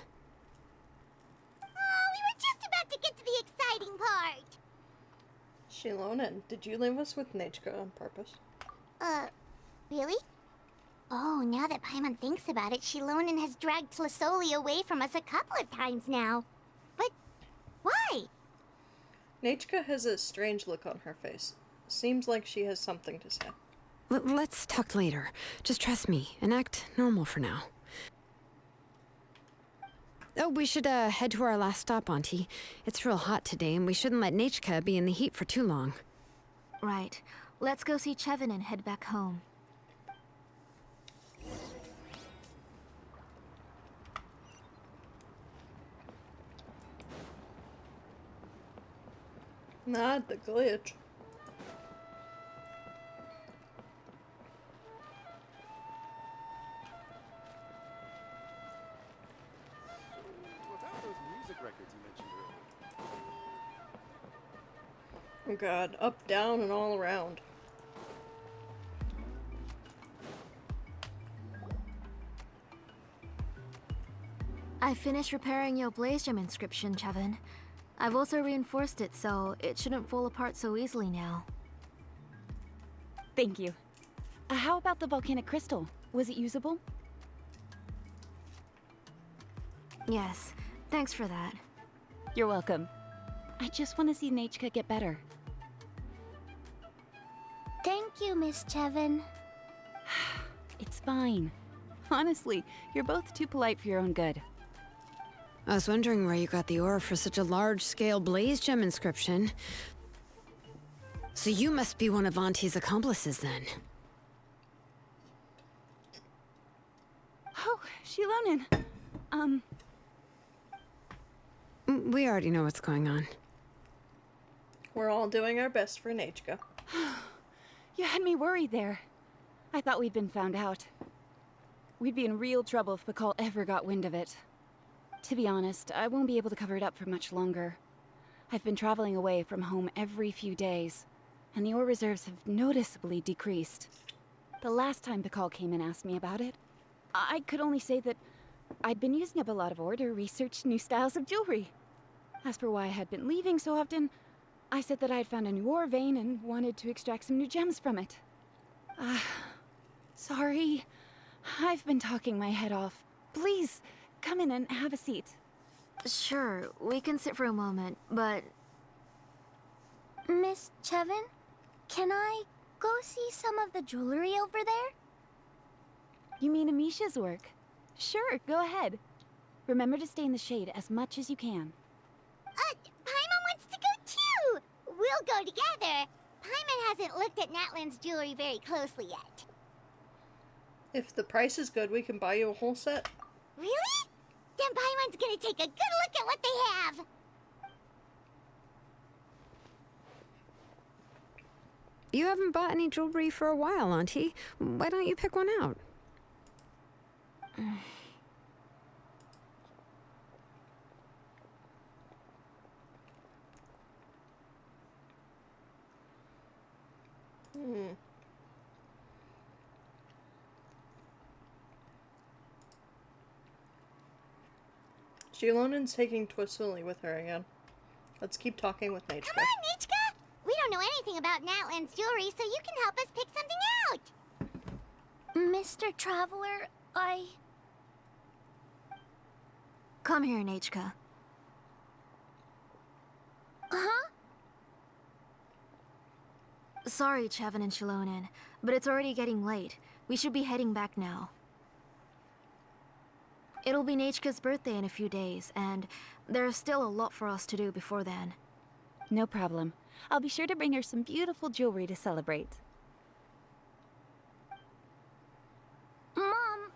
Oh, we were just about to get to the exciting part. Shilonen, did you leave us with Nechka on purpose? Really? Oh, now that Paimon thinks about it, Shilonen has dragged Tlasoli away from us a couple of times now. But why? Nechka has a strange look on her face. Seems like she has something to say. Let's talk later. Just trust me and act normal for now. Oh, we should head to our last stop, Auntie. It's real hot today, and we shouldn't let Nechka be in the heat for too long. Right. Let's go see Chevin and head back home. Not the glitch. About those music records you mentioned earlier. Oh god, up, down, and all around. I finished repairing your Blaze Gem inscription, Chevin. I've also reinforced it so it shouldn't fall apart so easily now. Thank you. How about the volcanic crystal? Was it usable? Yes, thanks for that. You're welcome. I just want to see Nechka get better. Thank you, Miss Chevin. It's fine. Honestly, you're both too polite for your own good. I was wondering where you got the ore for such a large-scale Blaze Gem inscription. So you must be one of Auntie's accomplices, then. Oh, Shilonen. We already know what's going on. We're all doing our best for Nechka. You had me worried there. I thought we'd been found out. We'd be in real trouble if Pakal ever got wind of it. To be honest, I won't be able to cover it up for much longer. I've been traveling away from home every few days, and the ore reserves have noticeably decreased. The last time Pakal came and asked me about it, I could only say that I'd been using up a lot of ore to research new styles of jewelry. As for why I had been leaving so often, I said that I had found a new ore vein and wanted to extract some new gems from it. Sorry. I've been talking my head off. Please, come in and have a seat. Sure, we can sit for a moment, but... Miss Chevin, can I go see some of the jewelry over there? You mean Amisha's work? Sure, go ahead. Remember to stay in the shade as much as you can. Paimon wants to go too! We'll go together. Paimon hasn't looked at Natlan's jewelry very closely yet. If the price is good, we can buy you a whole set. Really? Then Paimon's gonna take a good look at what they have. You haven't bought any jewelry for a while, Auntie. Why don't you pick one out? Shilonen's taking Twisuli with her again. Let's keep talking with Nechka. Come on, Nechka! We don't know anything about Natlan's jewelry, so you can help us pick something out! Mr. Traveler, Come here, Nechka. Huh? Sorry, Chevin and Shilonen, but it's already getting late. We should be heading back now. It'll be Nechka's birthday in a few days, and there's still a lot for us to do before then. No problem. I'll be sure to bring her some beautiful jewelry to celebrate. Mom,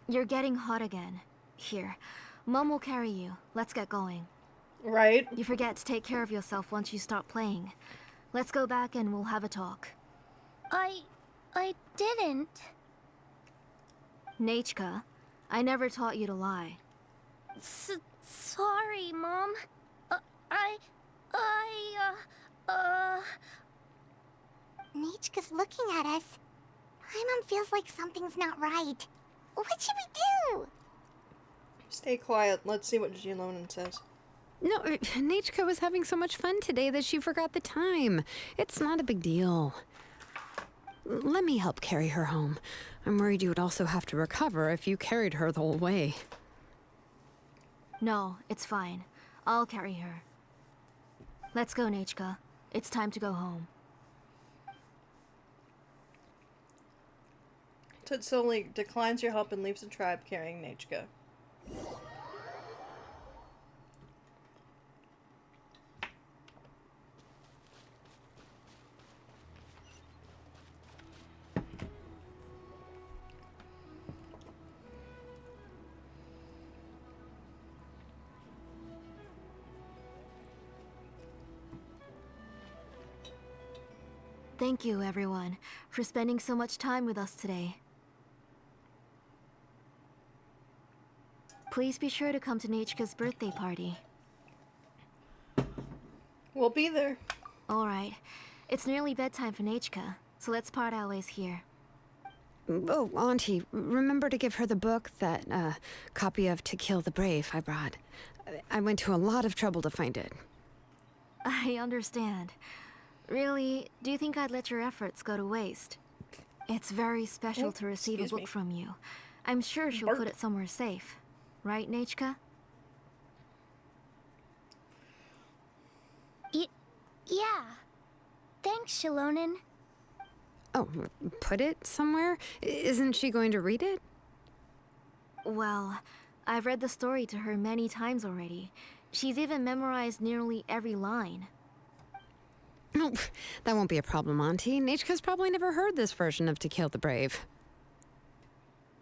You're getting hot again. Here, Mom will carry you. Let's get going. Right. You forget to take care of yourself once you stop playing. Let's go back and we'll have a talk. I didn't. Nechka, I never taught you to lie. Sorry, Mom. Nechka's looking at us. My mom feels like something's not right. What should we do? Stay quiet. Let's see what Shilonen says. No, Nechka was having so much fun today that she forgot the time. It's not a big deal. Let me help carry her home. I'm worried you would also have to recover if you carried her the whole way. No, it's fine. I'll carry her. Let's go, Nechka. It's time to go home. Twisuli declines your help and leaves the tribe carrying Nechka. Thank you, everyone, for spending so much time with us today. Please be sure to come to Nechka's birthday party. We'll be there. All right. It's nearly bedtime for Nechka, so let's part our ways here. Oh, Auntie, remember to give her the book, that copy of To Kill the Brave I brought. I went to a lot of trouble to find it. I understand. Really, do you think I'd let your efforts go to waste? It's very special to receive a book from you. I'm sure she'll put it somewhere safe. Right, Nechka? Yeah. Thanks, Shilonen. Oh, put it somewhere? Isn't she going to read it? Well, I've read the story to her many times already. She's even memorized nearly every line. Oh, that won't be a problem, Auntie. Nechka's probably never heard this version of To Kill the Brave.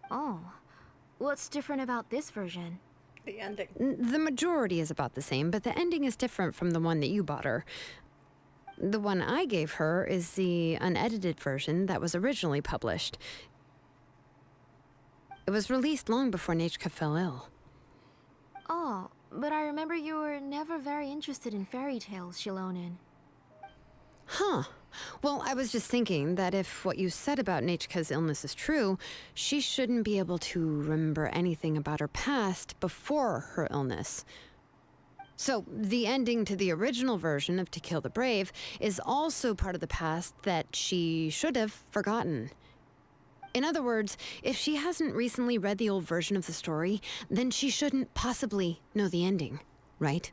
Oh. What's different about this version? The ending. The majority is about the same, but the ending is different from the one that you bought her. The one I gave her is the unedited version that was originally published. It was released long before Nechka fell ill. Oh, but I remember you were never very interested in fairy tales, Shilonen. Huh. Well, I was just thinking that if what you said about Nechka's illness is true, she shouldn't be able to remember anything about her past before her illness. So, the ending to the original version of To Kill the Brave is also part of the past that she should have forgotten. In other words, if she hasn't recently read the old version of the story, then she shouldn't possibly know the ending, right?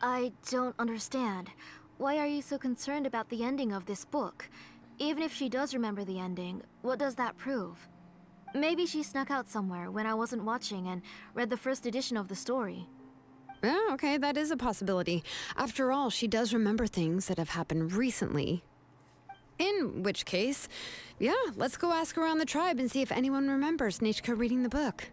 I don't understand. Why are you so concerned about the ending of this book? Even if she does remember the ending, what does that prove? Maybe she snuck out somewhere when I wasn't watching and read the first edition of the story. Yeah, okay, that is a possibility. After all, she does remember things that have happened recently. In which case, yeah, let's go ask around the tribe and see if anyone remembers Nechka reading the book.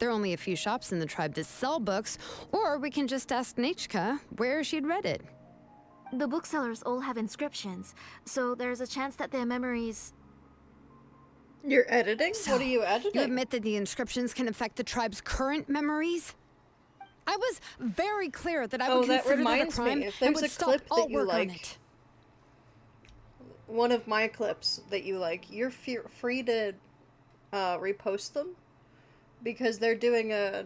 There are only a few shops in the tribe that sell books, or we can just ask Nechka where she'd read it. The booksellers all have inscriptions, so there's a chance that their memories... You're editing? So, what are you editing? You admit that the inscriptions can affect the tribe's current memories? I was very clear that I would consider that a crime if and there's would a stop clip all that you work on like, it. one of my clips that you like, you're free to repost them, because they're doing a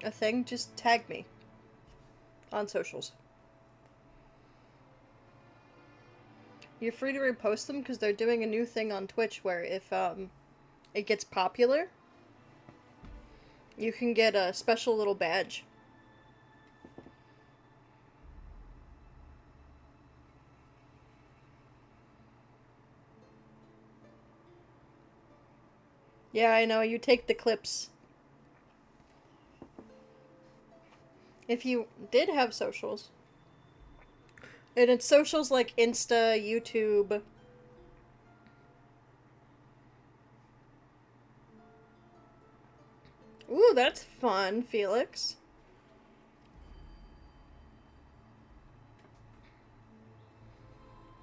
thing. Just tag me on socials. You're free to repost them because they're doing a new thing on Twitch where if it gets popular, you can get a special little badge. Yeah, I know, you take the clips. If you did have socials. And it's socials like Insta, YouTube. Ooh, that's fun, Felix.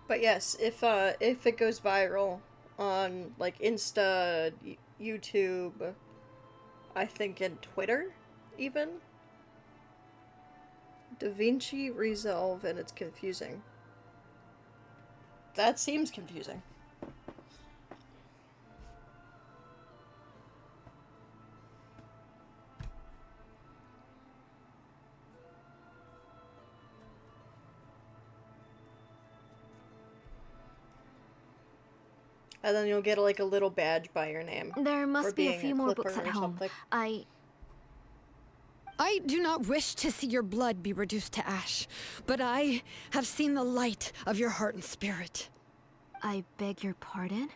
But yes, if it goes viral on like Insta, YouTube, I think in Twitter, even. DaVinci Resolve, and it's confusing. That seems confusing. And then you'll get like a little badge by your name. There must be a few more clipper books at or home. something. I do not wish to see your blood be reduced to ash, but I have seen the light of your heart and spirit. I beg your pardon?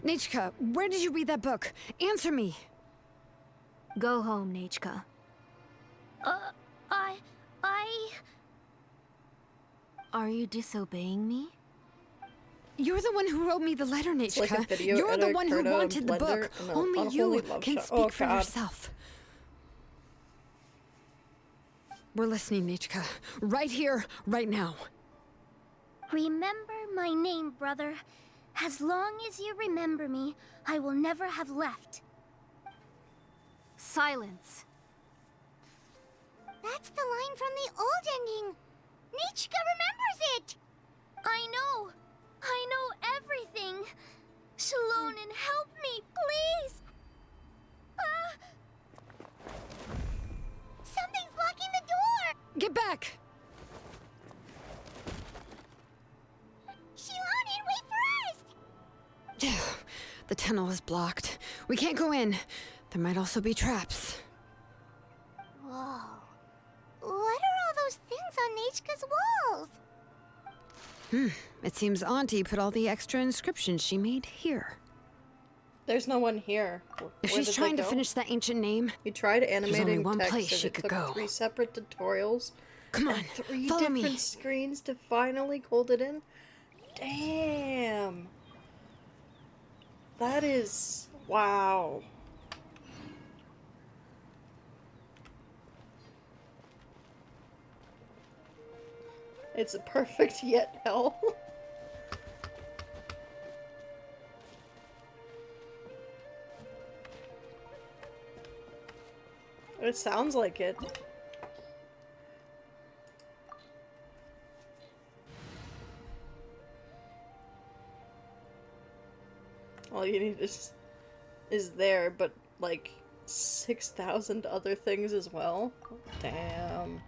Nechka, where did you read that book? Answer me. Go home, Nechka. Are you disobeying me? You're the one who wrote me the letter, Nechka. Like a video You're the editor, one who Kerno, wanted the book. Blender, and a Only you unholy love can shot. speak Oh, for God. yourself. We're listening, Nechka. Right here, right now. Remember my name, brother. As long as you remember me, I will never have left. Silence. That's the line from the old ending. Nichka remembers it. I know everything. Shalonen, help me, please. Something's blocking the door. Get back! Shalonen, wait for us. The tunnel is blocked. We can't go in. There might also be traps. Whoa. What are all those things on Nechka's walls? It seems Auntie put all the extra inscriptions she made here. There's no one here. If Where she's did they trying to go? finish that ancient name, You tried animating only one text place and she it could took go. 3 separate tutorials. come on, And 3 follow different me. screens to finally hold it in. Damn. That is... wow. It's a perfect yet hell. It sounds like it. All you need is there, but like 6,000 other things as well. Damn.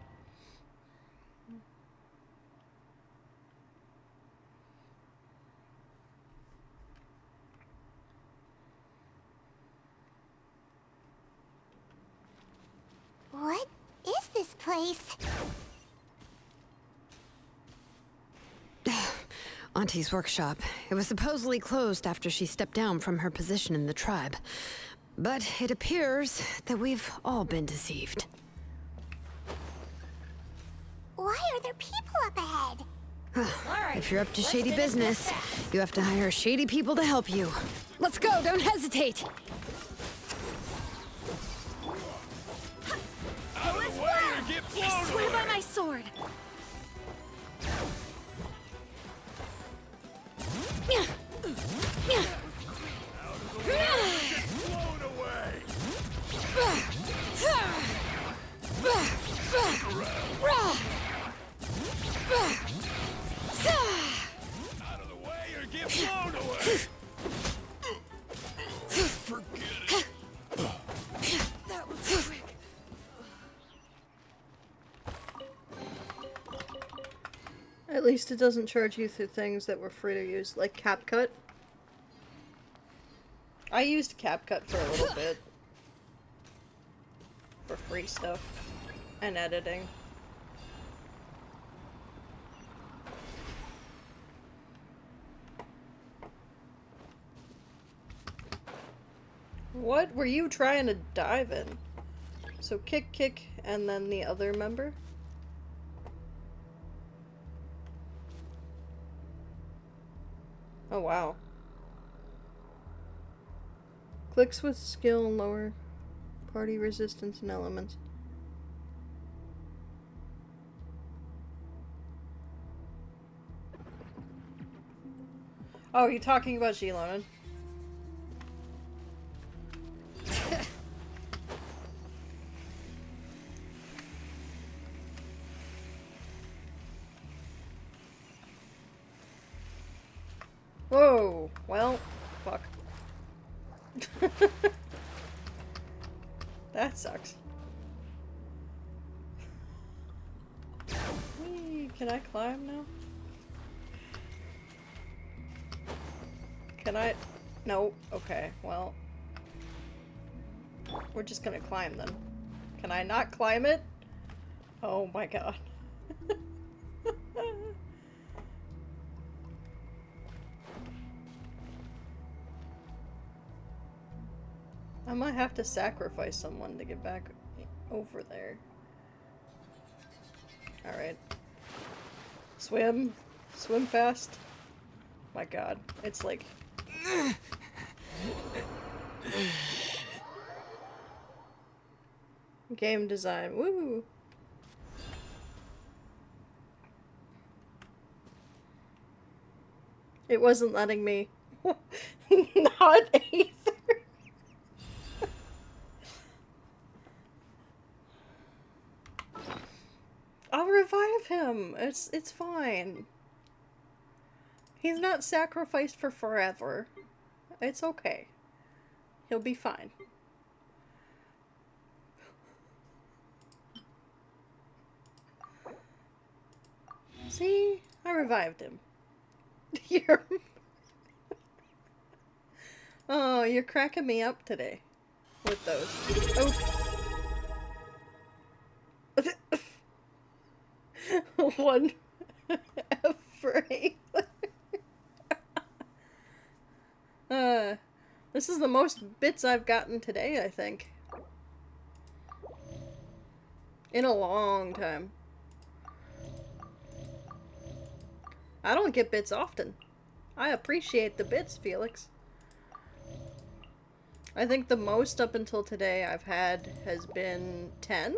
What is this place? Auntie's workshop. It was supposedly closed after she stepped down from her position in the tribe. But it appears that we've all been deceived. Why are there people up ahead? If you're up to shady business, you have to hire shady people to help you. Let's go, don't hesitate! forward. Out of the way or get blown away! Forget it. That was quick. At least it doesn't charge you through things that were free to use, like CapCut. I used CapCut for a little bit. For free stuff. And editing. What were you trying to dive in? So kick, and then the other member? Oh wow. Clicks with skill lower party resistance and elements. Oh, you're talking about Shilonen? Whoa, well, fuck. That sucks. Whee, can I climb now? Can I? No. Okay, well. We're just gonna climb then. Can I not climb it? Oh my god. I might have to sacrifice someone to get back over there. Alright. Swim. Swim fast. My god. It's like... Game design. Woo! It wasn't letting me. Not either. I'll revive him. It's fine. He's not sacrificed for forever. It's okay. He'll be fine. See? I revived him. You're... Oh, you're cracking me up today with those. Oh. One F for this is the most bits I've gotten today, I think. In a long time. I don't get bits often. I appreciate the bits, Felix. I think the most up until today I've had has been 10.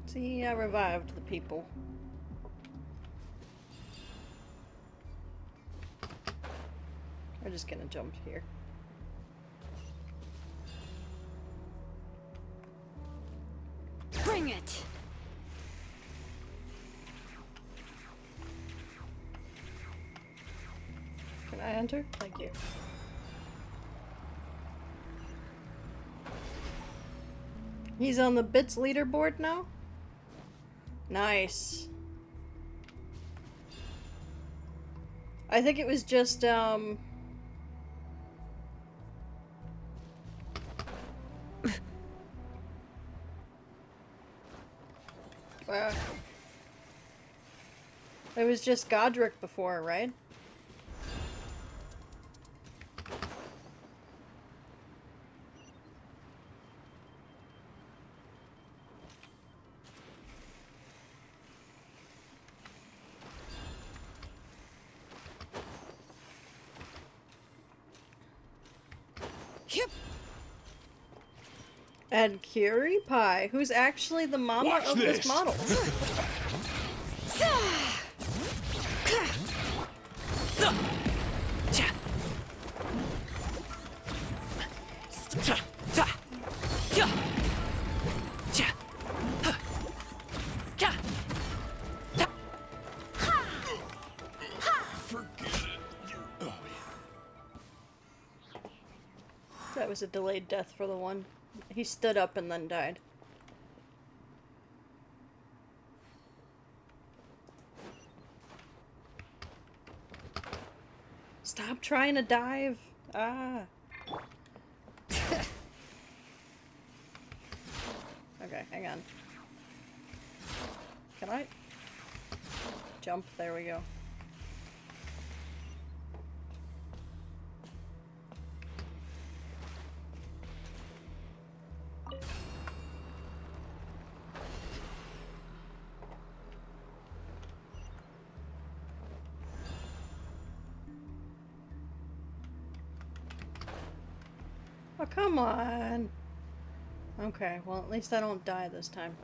See, I revived the people. We're just gonna jump here. Bring it! Can I enter? Thank you. He's on the bits leaderboard now? Nice. I think it was just, it was just Godric before, right? And Curie Pie, who's actually the mama Watch of this this. model. That was a delayed death for the one. He stood up and then died. Stop trying to dive. Ah. Okay, hang on. Can I jump? There we go. Oh, come on. Okay, well, at least I don't die this time.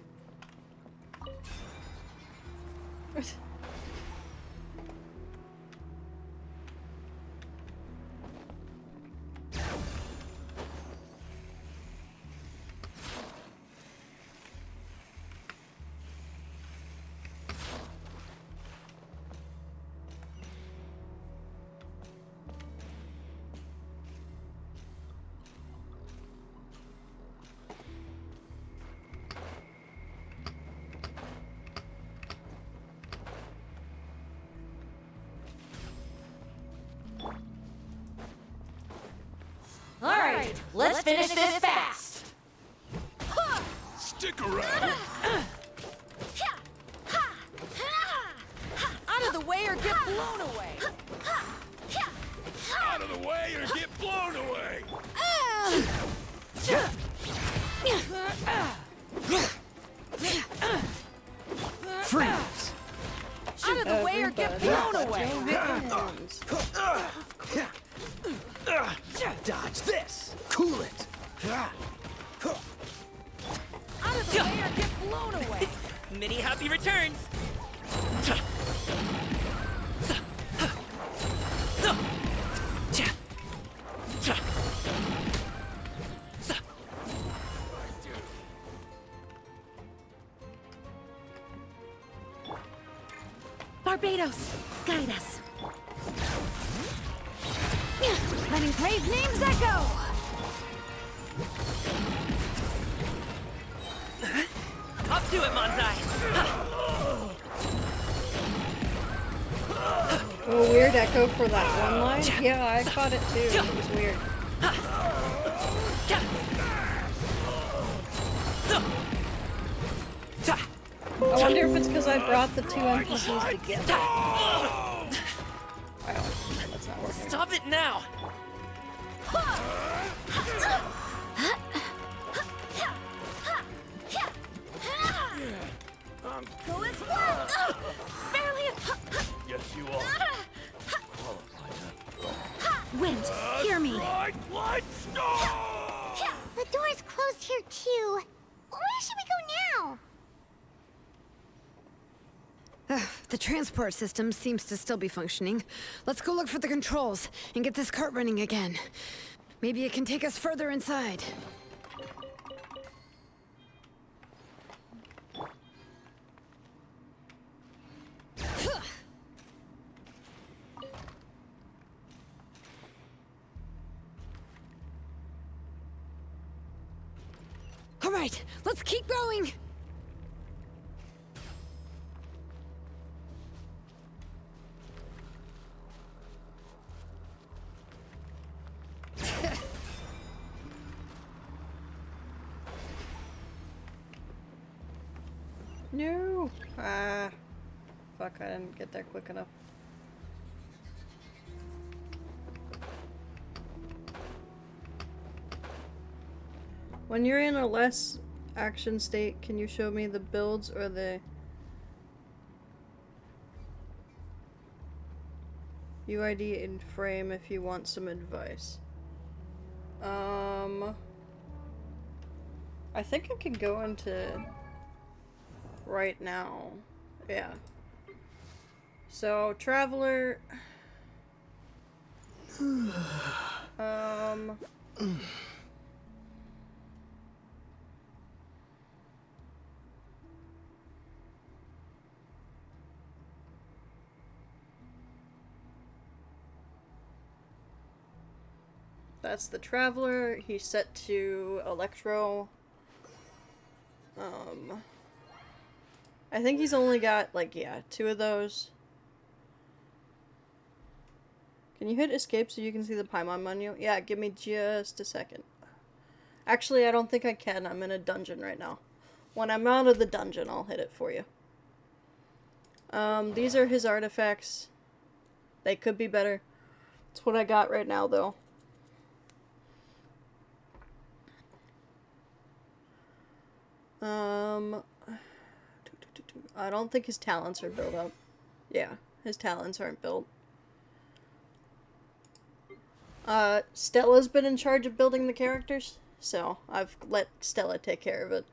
Alright, let's finish this fast. Stick around. Out of the way or get blown away. Out of the way or get blown away. Freeze! Out of the way or get blown away. Dodge this! Cool it! Out of the way or get blown away. Many happy returns! Barbados, guide us. Letting brave names echo! Up to it, Manzai! Oh, weird echo for that one line? Yeah, I caught it too. It was weird. I wonder if it's because I brought the two NPCs together. Wow, that's not working. Stop it now! Go as well. Barely. Yes, you are. Wind, hear me. Right, let's go! The door's closed here too. Where should we go now? The transport system seems to still be functioning. Let's go look for the controls and get this cart running again. Maybe it can take us further inside. All right, let's keep going. No! Ah. Fuck, I didn't get there quick enough. When you're in a less action state, can you show me the builds or the UID in frame if you want some advice? I think I can go into right now. Yeah. So, Traveler. That's the Traveler. He's set to Electro. I think he's only got, like, yeah, 2 of those. Can you hit escape so you can see the Paimon menu? Yeah, give me just a second. Actually, I don't think I can. I'm in a dungeon right now. When I'm out of the dungeon, I'll hit it for you. These are his artifacts. They could be better. That's what I got right now, though. I don't think his talents are built up. Yeah, his talents aren't built. Stella's been in charge of building the characters, so I've let Stella take care of it.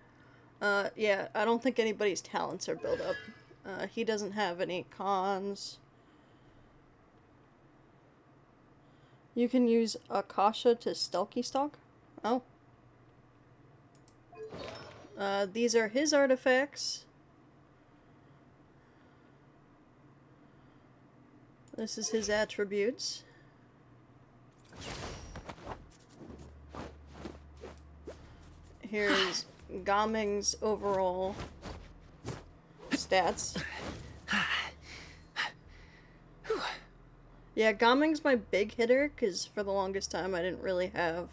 Yeah, I don't think anybody's talents are built up. He doesn't have any cons. You can use Akasha to Stalky Stalk? Oh. These are his artifacts. This is his attributes. Here's Gaming's overall stats. Yeah, Gaming's my big hitter, because for the longest time I didn't really have...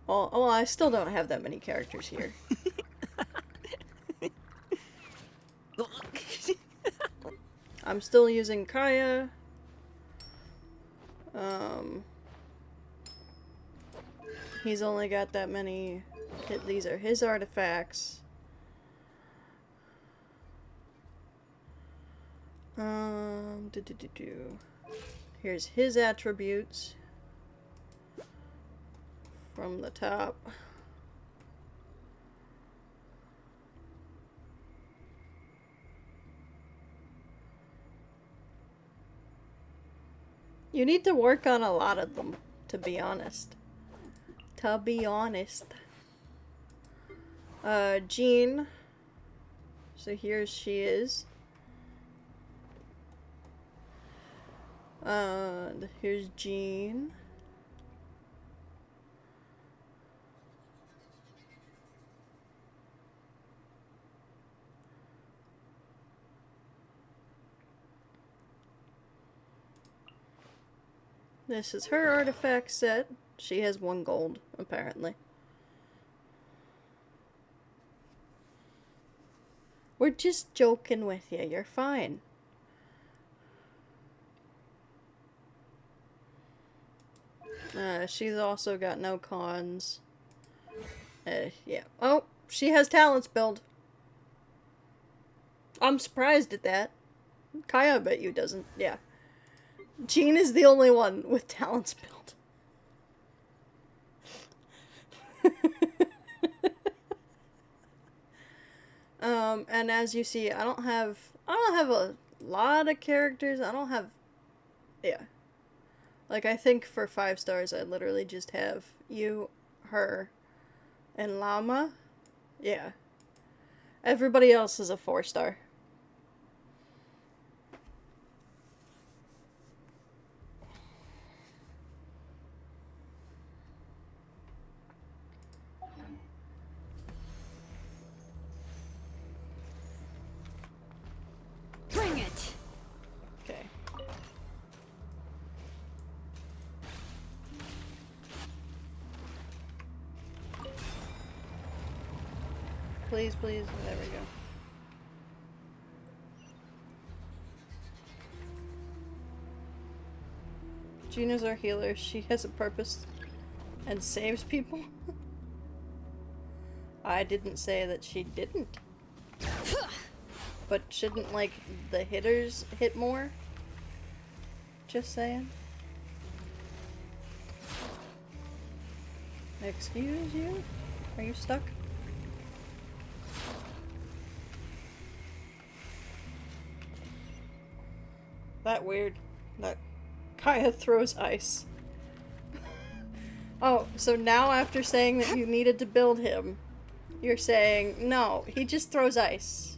Oh, I still don't have that many characters here. I'm still using Kaya. He's only got that many. These are his artifacts. Here's his attributes from the top. You need to work on a lot of them, to be honest. Jean. So here she is. Here's Jean. This is her artifact set. She has 1 gold, apparently. We're just joking with you. You're fine. She's also got no cons. Yeah. Oh, she has talents build. I'm surprised at that. Kaya, I bet you doesn't. Yeah. Jean is the only one with talents build. And as you see, I don't have a lot of characters. I don't have, yeah. Like, I think for 5 stars, I literally just have you, her, and Llama. Yeah. Everybody else is a 4-star. Bring it! Okay. Please, please. There we go. Gina's our healer. She has a purpose and saves people. I didn't say that she didn't. But shouldn't, like, the hitters hit more? Just saying. Excuse you? Are you stuck? That weird. That Kaya throws ice. Oh, so now after saying that you needed to build him, you're saying, no, he just throws ice.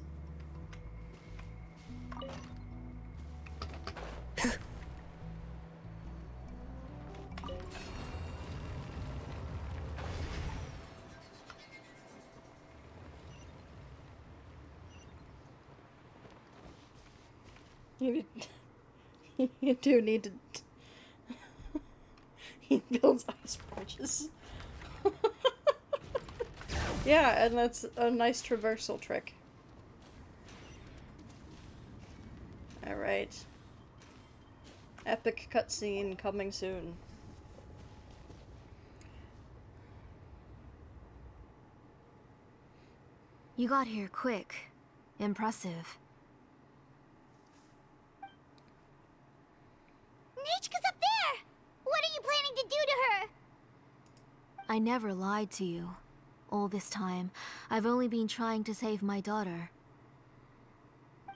You do need to... He builds ice bridges. Yeah, and that's a nice traversal trick. Alright. Epic cutscene coming soon. You got here quick. Impressive. Nechka's up there! What are you planning to do to her? I never lied to you. All this time, I've only been trying to save my daughter.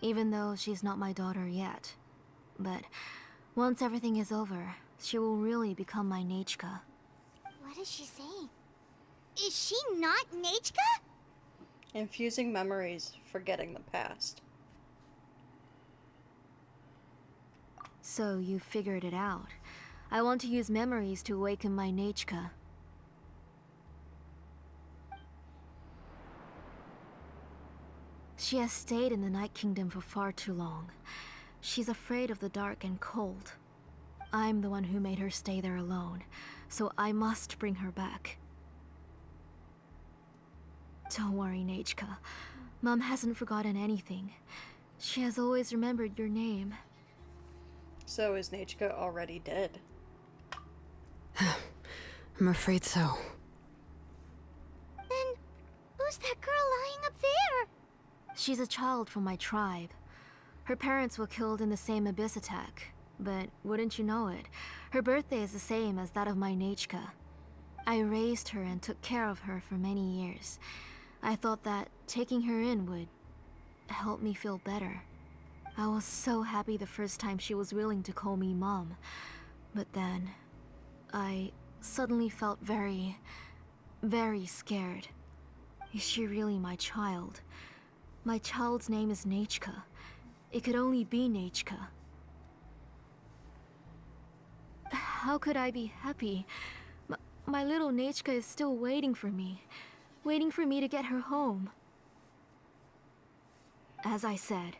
Even though she's not my daughter yet. But once everything is over, she will really become my Nechka. What is she saying? Is she not Nechka? Infusing memories, forgetting the past. So you figured it out. I want to use memories to awaken my Nechka. She has stayed in the Night Kingdom for far too long. She's afraid of the dark and cold. I'm the one who made her stay there alone, so I must bring her back. Don't worry, Nechka. Mom hasn't forgotten anything. She has always remembered your name. So is Nechka already dead? I'm afraid so. Then, who's that girl lying up there? She's a child from my tribe. Her parents were killed in the same abyss attack. But wouldn't you know it, her birthday is the same as that of my Nechka. I raised her and took care of her for many years. I thought that taking her in would help me feel better. I was so happy the first time she was willing to call me Mom. But then, I suddenly felt very, very scared. Is she really my child? My child's name is Nechka. It could only be Nechka. How could I be happy? My little Nechka is still waiting for me to get her home. As I said,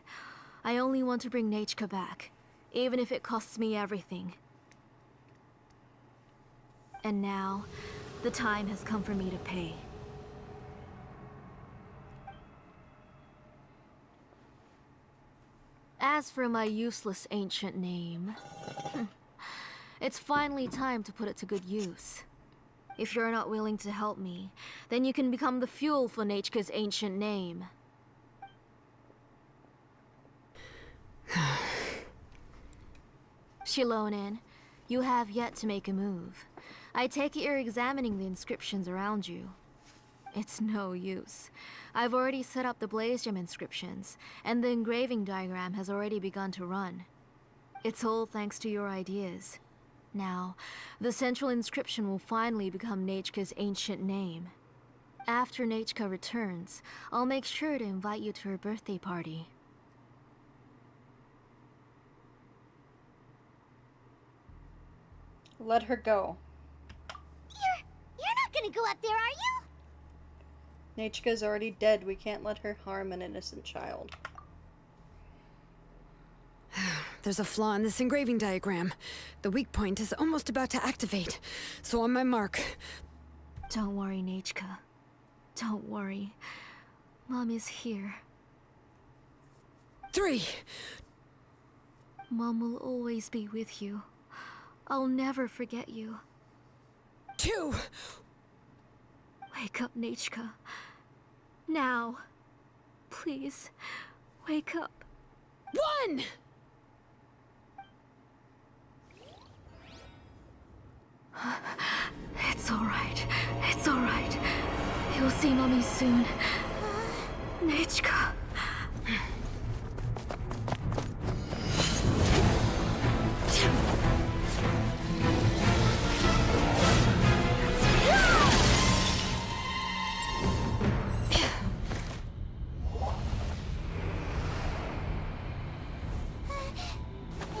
I only want to bring Nechka back, even if it costs me everything. And now, the time has come for me to pay. As for my useless ancient name, it's finally time to put it to good use. If you're not willing to help me, then you can become the fuel for Nechka's ancient name. Shilonen, you have yet to make a move. I take it you're examining the inscriptions around you. It's no use. I've already set up the Blaze Gem inscriptions, and the engraving diagram has already begun to run. It's all thanks to your ideas. Now, the central inscription will finally become Nechka's ancient name. After Nechka returns, I'll make sure to invite you to her birthday party. Let her go. You're not gonna go up there, are you? Nechka's already dead. We can't let her harm an innocent child. There's a flaw in this engraving diagram. The weak point is almost about to activate. So on my mark. Don't worry, Nechka. Don't worry. Mom is here. 3. Mom will always be with you. I'll never forget you. 2. Wake up, Nechka. Now. Please, wake up. 1! It's alright. It's alright. You'll see Mommy soon. Nechka.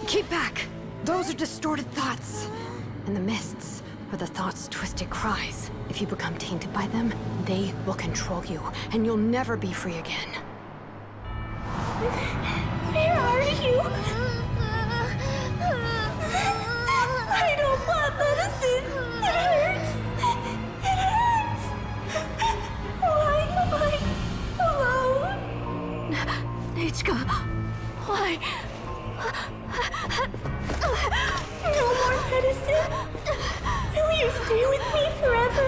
Keep back! Those are distorted thoughts. And the mists are the thoughts' twisted cries. If you become tainted by them, they will control you, and you'll never be free again. Where are you? I don't want medicine. It hurts. It hurts. Why am I alone? Nechka, why? No more medicine? Will you stay with me forever?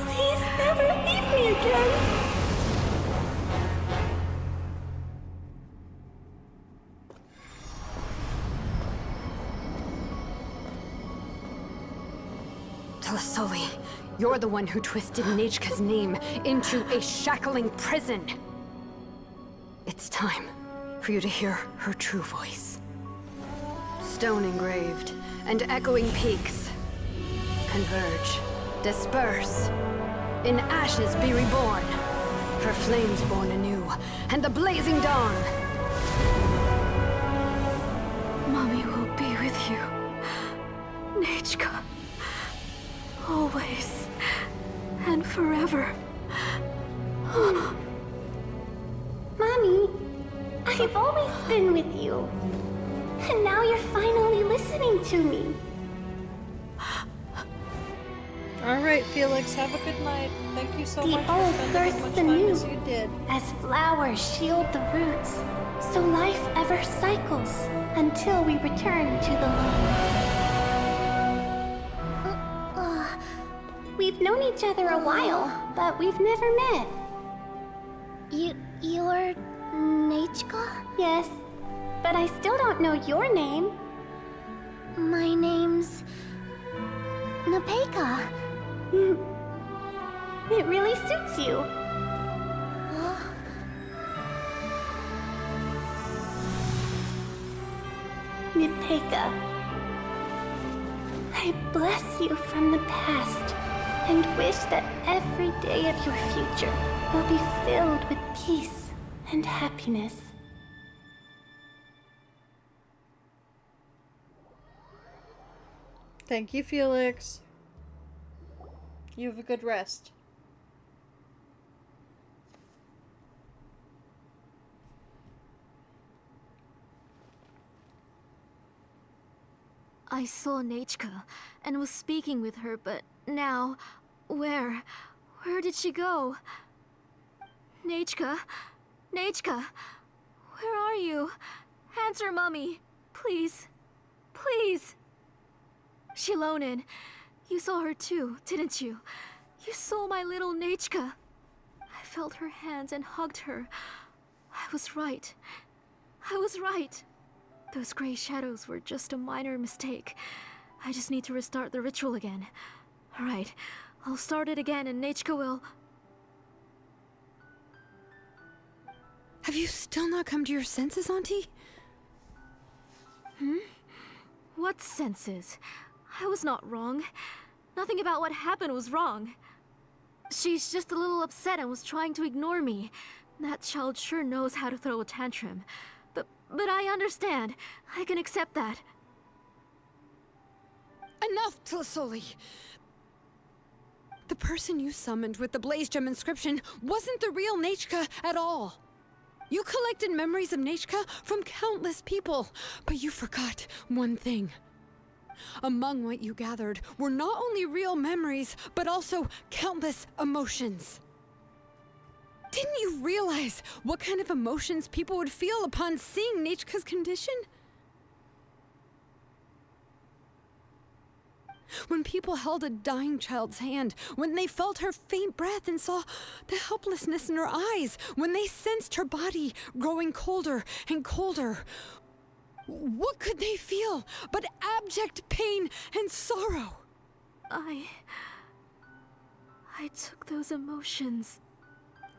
Please never leave me again. Tlasoli, you're the one who twisted Nechka's name into a shackling prison. It's time for you to hear her true voice. Stone engraved and echoing peaks converge, disperse, in ashes be reborn, for flames born anew, and the blazing dawn. Mommy will be with you. Nechka. Always. And forever. Mommy, I've always been with you. And now you're finally listening to me. Alright, Felix, have a good night. Thank you so The much for old spending as births much the time new, as you did. as flowers shield the roots, so life ever cycles until we return to the loam. We've known each other a while, but we've never met. You're Nechka? Yes, but I still don't know your name. My name's Napeka. It really suits you. Napeka, I bless you from the past and wish that every day of your future will be filled with peace and happiness. Thank you, Felix. You have a good rest. I saw Nechka and was speaking with her, but now, where? Where did she go? Nechka? Nechka? Where are you? Answer, Mummy. Please. Please. Shilonen, you saw her too, didn't you? You saw my little Nechka. I felt her hands and hugged her. I was right. I was right. Those gray shadows were just a minor mistake. I just need to restart the ritual again. Alright, I'll start it again and Nechka will... Have you still not come to your senses, Auntie? What senses? I was not wrong. Nothing about what happened was wrong. She's just a little upset and was trying to ignore me. That child sure knows how to throw a tantrum. But I understand. I can accept that. Enough, Tlasoli! The person you summoned with the Blaze Gem inscription wasn't the real Nechka at all. You collected memories of Nechka from countless people, but you forgot one thing. Among what you gathered were not only real memories, but also countless emotions. Didn't you realize what kind of emotions people would feel upon seeing Nechka's condition? When people held a dying child's hand, when they felt her faint breath and saw the helplessness in her eyes, when they sensed her body growing colder and colder, What could they feel but abject pain and sorrow? I took those emotions.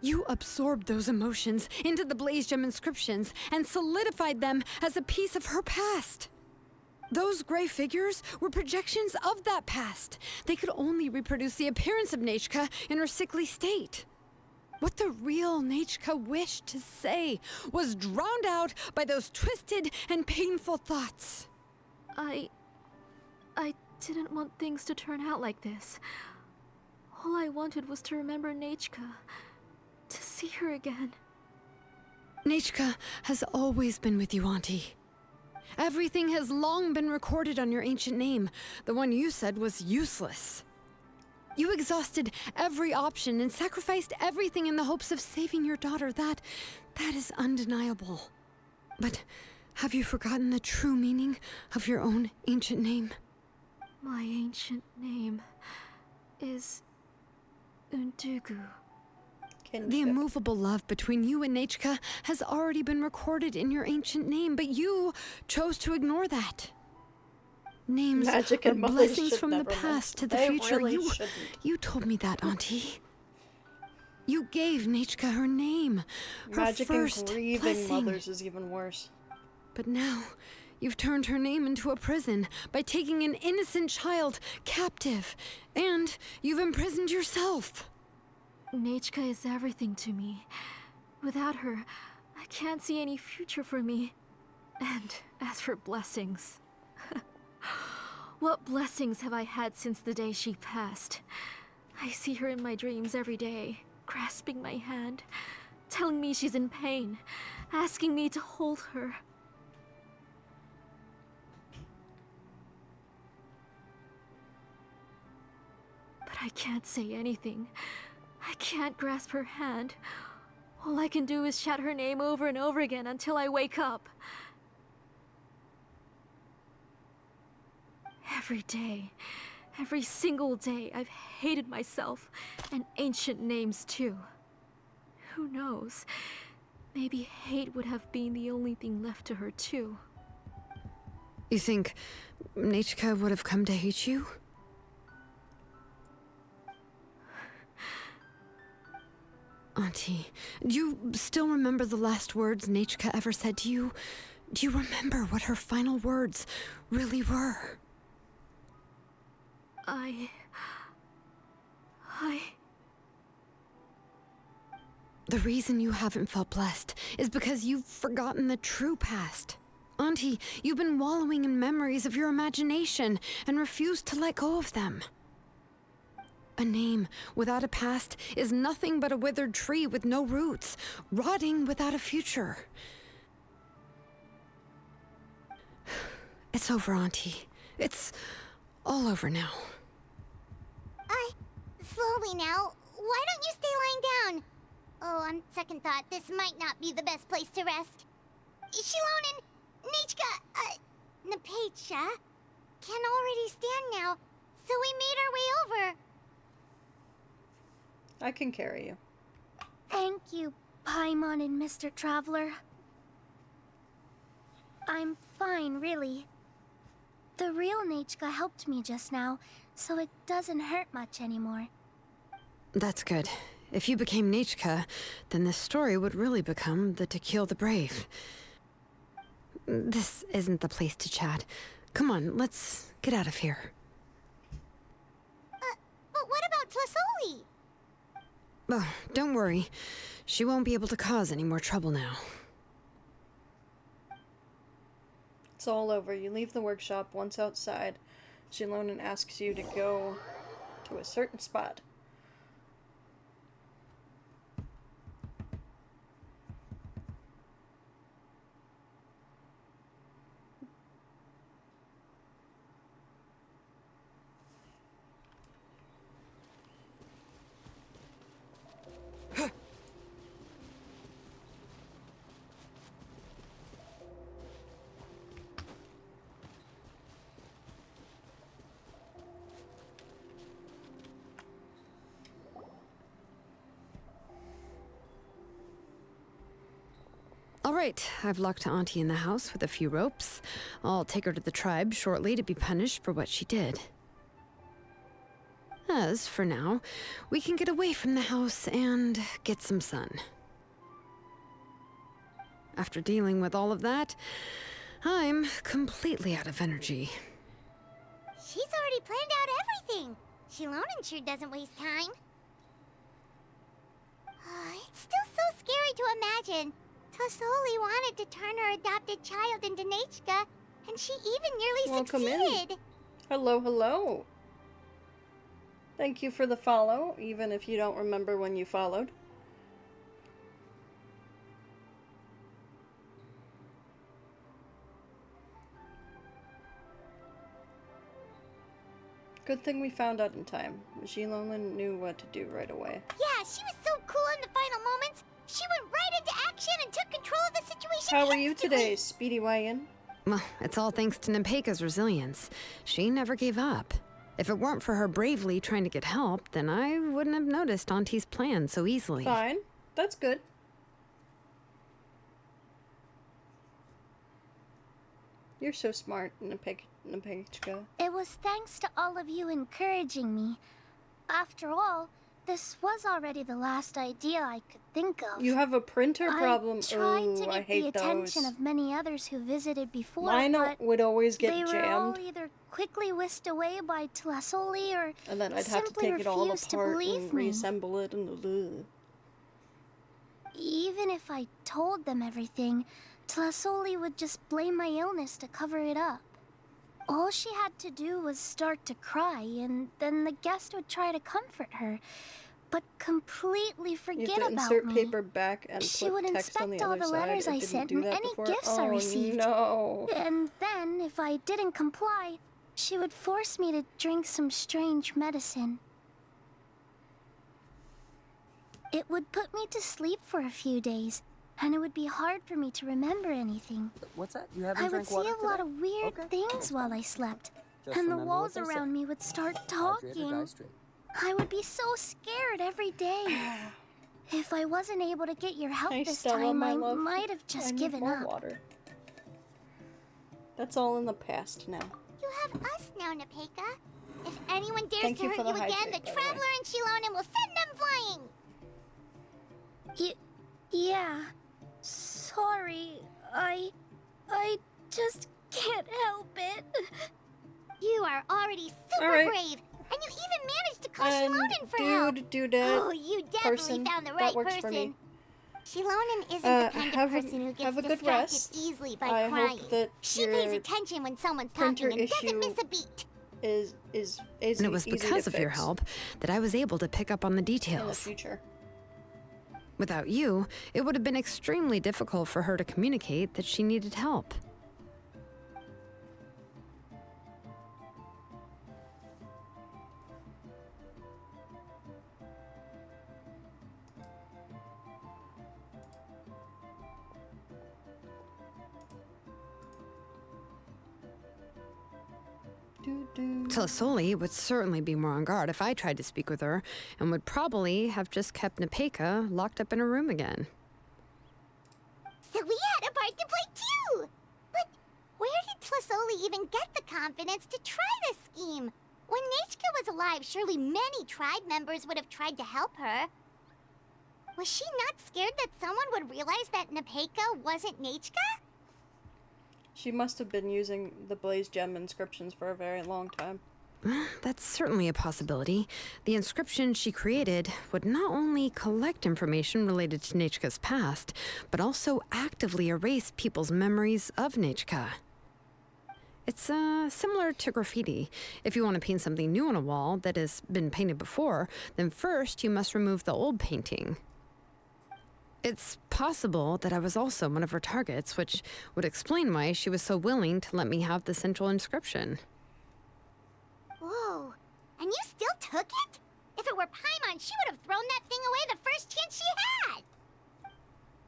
You absorbed those emotions into the Blaze Gem inscriptions and solidified them as a piece of her past. Those gray figures were projections of that past. They could only reproduce the appearance of Nechka in her sickly state. What the real Nechka wished to say was drowned out by those twisted and painful thoughts. I didn't want things to turn out like this. All I wanted was to remember Nechka, to see her again. Nechka has always been with you, Auntie. Everything has long been recorded on your ancient name. The one you said was useless. You exhausted every option and sacrificed everything in the hopes of saving your daughter. That is undeniable. But have you forgotten the true meaning of your own ancient name? My ancient name is Undugu. The immovable love between you and Nechka has already been recorded in your ancient name, but you chose to ignore that. Names Magic are and mothers blessings should from the never past mix. to the They future. really You shouldn't. told me that, Auntie. You gave Nechka her name, her Magic first and grieving blessing. mothers is even worse. But now, you've turned her name into a prison by taking an innocent child captive, and you've imprisoned yourself. Nechka is everything to me. Without her, I can't see any future for me. And as for blessings... what blessings have I had since the day she passed? I see her in my dreams every day, grasping my hand, telling me she's in pain, asking me to hold her. But I can't say anything. I can't grasp her hand. All I can do is shout her name over and over again until I wake up. Every day, every single day, I've hated myself, and ancient names too. Who knows? Maybe hate would have been the only thing left to her too. You think Nechka would have come to hate you? Auntie, do you still remember the last words Nechka ever said to you? Do you remember what her final words really were? The reason you haven't felt blessed is because you've forgotten the true past. Auntie, you've been wallowing in memories of your imagination and refused to let go of them. A name without a past is nothing but a withered tree with no roots, rotting without a future. It's over, Auntie. It's all over now. Slowly now. Why don't you stay lying down? Oh, on second thought, this might not be the best place to rest. Shilonen, Nechka, Napecha can already stand now, so we made our way over. I can carry you. Thank you, Paimon and Mr. Traveler. I'm fine, really. The real Nechka helped me just now, so it doesn't hurt much anymore. That's good. If you became Nechka, then this story would really become the To Kill the Brave. This isn't the place to chat. Come on, let's get out of here. But what about Tlasoli? Oh, don't worry. She won't be able to cause any more trouble now. It's all over. You leave the workshop. Once outside, Shilonen asks you to go to a certain spot. All right, I've locked Auntie in the house with a few ropes. I'll take her to the tribe shortly to be punished for what she did. As for now, we can get away from the house and get some sun. After dealing with all of that, I'm completely out of energy. She's already planned out everything. Shilonen sure doesn't waste time. It's still so scary to imagine. Tlasoli wanted to turn her adopted child into Nechka, and she even nearly succeeded. Hello, hello. Thank you for the follow, even if you don't remember when you followed. Good thing we found out in time. Shilonen knew what to do right away. Yeah, she was so cool in the final moments. She went right into action and took control of the situation. How are you today, Speedy Wayan? Well, it's all thanks to Nepeka's resilience. She never gave up. If it weren't for her bravely trying to get help, then I wouldn't have noticed Auntie's plan so easily. Fine. That's good. You're so smart, Nepeka. It was thanks to all of you encouraging me. After all, this was already the last idea I could think of. You have a printer problem. I tried to I get hate the attention those. of many others who visited before, Mine but would always get they jammed. were all either quickly whisked away by Tlasoli or And then I'd have to simply take it all refused to apart believe and me. reassemble it and Even if I told them everything, Tlasoli would just blame my illness to cover it up. All she had to do was start to cry, and then the guest would try to comfort her, but completely forget you have to about insert me. paper back and She put would text on the inspect all other the side. letters I didn't sent do and that any before. gifts I received. No. And then, if I didn't comply, she would force me to drink some strange medicine. It would put me to sleep for a few days, and it would be hard for me to remember anything. What's that? You haven't I would drank see water a lot today? of weird Okay, things that's while fine. I slept, Just and the remember walls what they around say. me would start Hydrate or die talking. straight. I would be so scared every day. If I wasn't able to get your help Hey, this Stella, time, my I love. might have I just need given more up. water. That's all in the past now. You have us now, Nepeka. If anyone dares Thank to you hurt for the you again, hydrate, the by the way. Traveler and Shilonen will send them flying! Yeah. Sorry. I just can't help it. You are already super Alright. brave, and you even managed to call And Shilonen for help. Dudette, Oh, you definitely person, found the that right works for me. person. Shilonen isn't the kind of have a- person who gets have a good distracted rest. easily by I crying. hope that She pays your attention when someone's printer talking and doesn't issue miss a beat. is And it was easy because to of your fix help that I was able to pick up on the in the details. future. Without you, it would have been extremely difficult for her to communicate that she needed help. Tlasoli would certainly be more on guard if I tried to speak with her, and would probably have just kept Nepeka locked up in her room again. So we had a part to play too! But where did Tlasoli even get the confidence to try this scheme? When Nechka was alive, surely many tribe members would have tried to help her. Was she not scared that someone would realize that Nepeka wasn't Nechka? She must have been using the Blaze Gem inscriptions for a very long time. That's certainly a possibility. The inscription she created would not only collect information related to Nechka's past, but also actively erase people's memories of Nechka. It's similar to graffiti. If you want to paint something new on a wall that has been painted before, then first you must remove the old painting. It's possible that I was also one of her targets, which would explain why she was so willing to let me have the central inscription. Whoa, and you still took it? If it were Paimon, she would have thrown that thing away the first chance she had!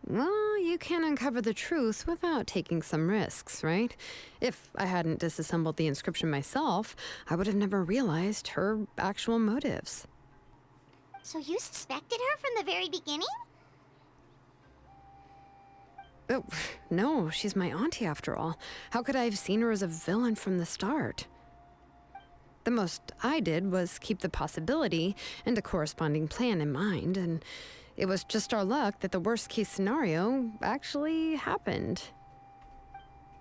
Well, you can't uncover the truth without taking some risks, right? If I hadn't disassembled the inscription myself, I would have never realized her actual motives. So you suspected her from the very beginning? Oh, no, she's my auntie after all. How could I have seen her as a villain from the start? The most I did was keep the possibility and a corresponding plan in mind, and it was just our luck that the worst case scenario actually happened.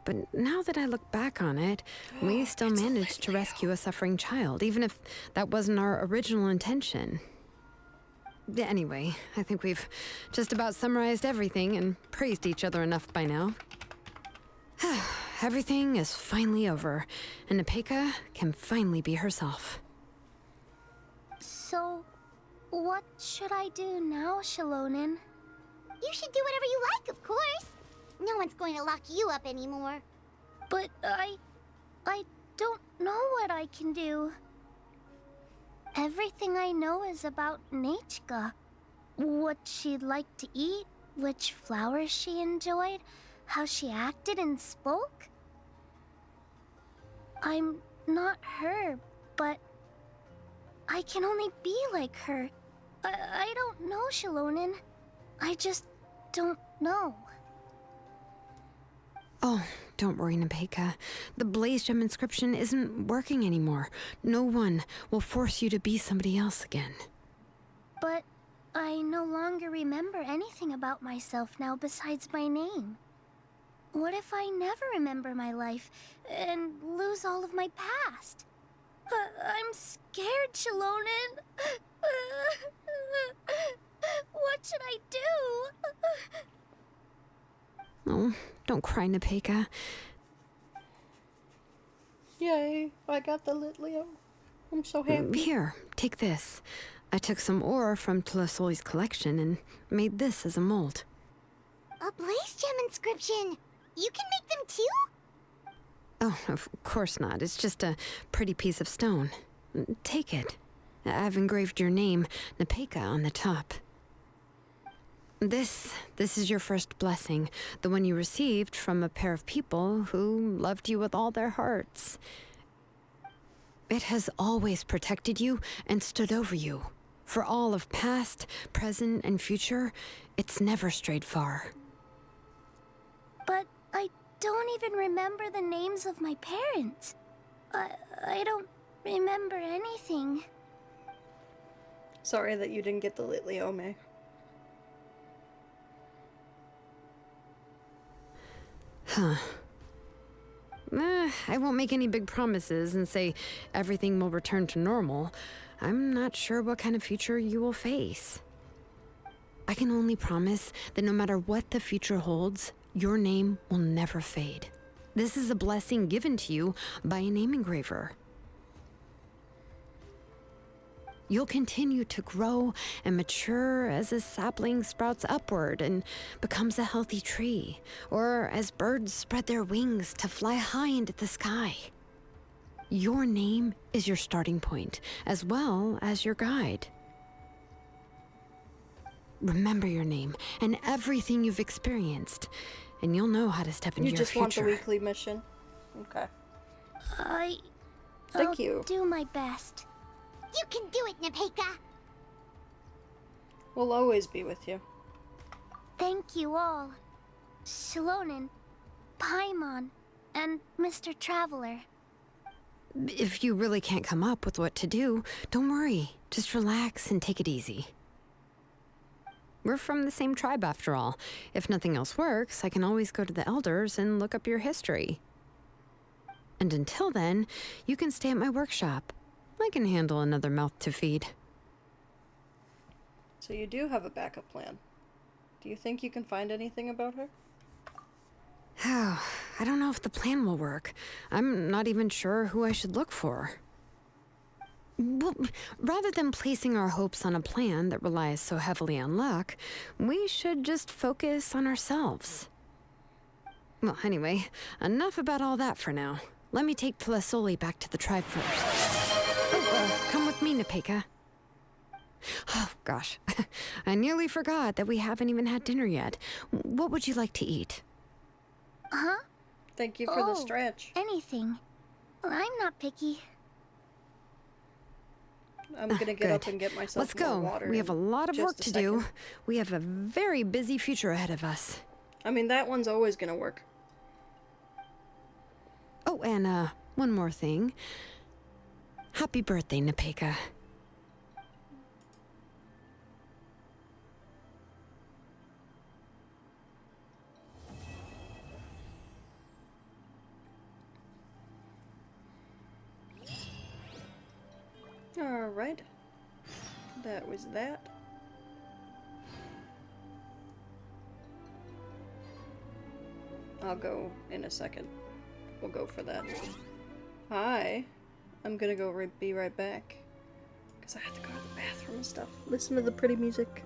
But now that I look back on it, we still managed to rescue a suffering child, even if that wasn't our original intention. Anyway, I think we've just about summarized everything and praised each other enough by now. Everything is finally over, and Nepeka can finally be herself. So, what should I do now, Shilonen? You should do whatever you like, of course. No one's going to lock you up anymore. But I don't know what I can do. Everything I know is about Nechka. What she'd like to eat, which flowers she enjoyed, how she acted and spoke. I'm not her, but I can only be like her. I don't know, Shilonen. I just don't know. Oh, don't worry, Nepeka. The Blaze Gem inscription isn't working anymore. No one will force you to be somebody else again. But I no longer remember anything about myself now besides my name. What if I never remember my life and lose all of my past? I'm scared, Shilonen. What should I do? Oh, don't cry, Nepeka. Yay, I got the Litleo. I'm so happy. Here, take this. I took some ore from Tlasoli's collection and made this as a mold. A Blaze Gem inscription! You can make them too? Oh, of course not. It's just a pretty piece of stone. Take it. I've engraved your name, Nepeka, on the top. This is your first blessing, the one you received from a pair of people who loved you with all their hearts. It has always protected you and stood over you. For all of past, present, and future, it's never strayed far. But I don't even remember the names of my parents. I don't remember anything. Sorry that you didn't get the Litleo, May. Huh. I won't make any big promises and say everything will return to normal. I'm not sure what kind of future you will face. I can only promise that no matter what the future holds, your name will never fade. This is a blessing given to you by a name engraver. You'll continue to grow and mature as a sapling sprouts upward and becomes a healthy tree, or as birds spread their wings to fly high into the sky. Your name is your starting point, as well as your guide. Remember your name and everything you've experienced, and you'll know how to step into your future. You just want the weekly mission? Okay. Thank you. I'll do my best. You can do it, Nepeka! We'll always be with you. Thank you all. Shilonen, Paimon, and Mr. Traveler. If you really can't come up with what to do, don't worry. Just relax and take it easy. We're from the same tribe after all. If nothing else works, I can always go to the elders and look up your history. And until then, you can stay at my workshop. I can handle another mouth to feed. So you do have a backup plan. Do you think you can find anything about her? I don't know if the plan will work. I'm not even sure who I should look for. Well, rather than placing our hopes on a plan that relies so heavily on luck, we should just focus on ourselves. Well, anyway, enough about all that for now. Let me take Tlasoli back to the tribe first. Come with me, Nepeka. Oh, gosh. I nearly forgot that we haven't even had dinner yet. What would you like to eat? Huh? Thank you for the stretch. Anything. I'm not picky. I'm gonna get up and get myself Let's go. more water. We have a lot of work to do. Second. We have a very busy future ahead of us. I mean, that one's always gonna work. Oh, and one more thing. Happy birthday, Nepeka. Alright. That was that. I'll go in a second. We'll go for that. I'm gonna go be right back. Because I have to go to the bathroom and stuff. Listen to the pretty music.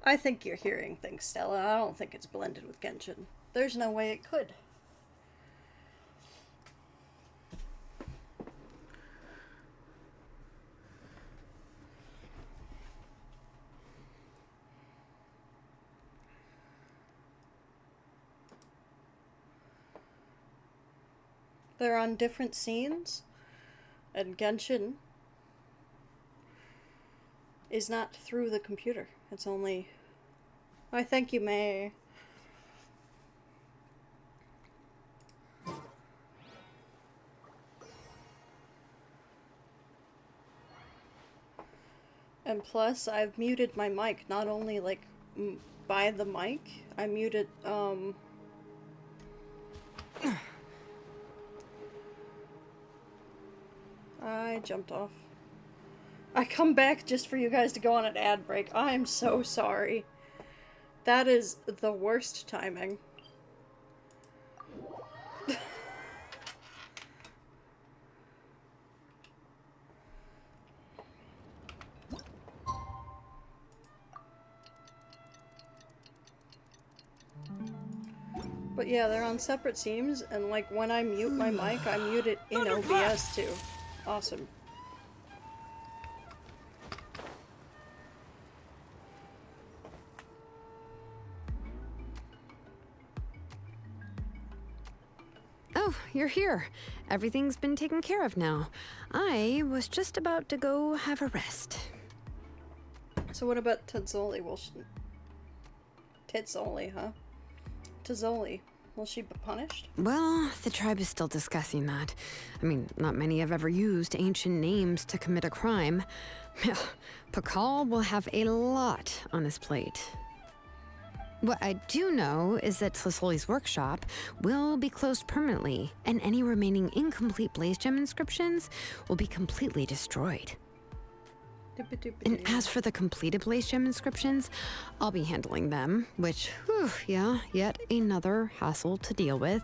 I think you're hearing things, Stella. I don't think it's blended with Genshin. There's no way it could. They're on different scenes, and Genshin is not through the computer. It's only... I thank you, May. And plus, I've muted my mic, not only, like, by the mic, I muted, I jumped off. I come back just for you guys to go on an ad break. I'm so sorry. That is the worst timing. But yeah, they're on separate scenes, and like when I mute my mic, I mute it in OBS too. Awesome. Oh, you're here. Everything's been taken care of now. I was just about to go have a rest. So what about Tazzoli? Tizzoli, huh? Tazzoli. Will she be punished? Well, the tribe is still discussing that. I mean, not many have ever used ancient names to commit a crime. Pakal will have a lot on his plate. What I do know is that Tlassoli's workshop will be closed permanently, and any remaining incomplete Blaze Gem inscriptions will be completely destroyed. And as for the completed Blaze Gem inscriptions, I'll be handling them, which, whew, yeah, yet another hassle to deal with.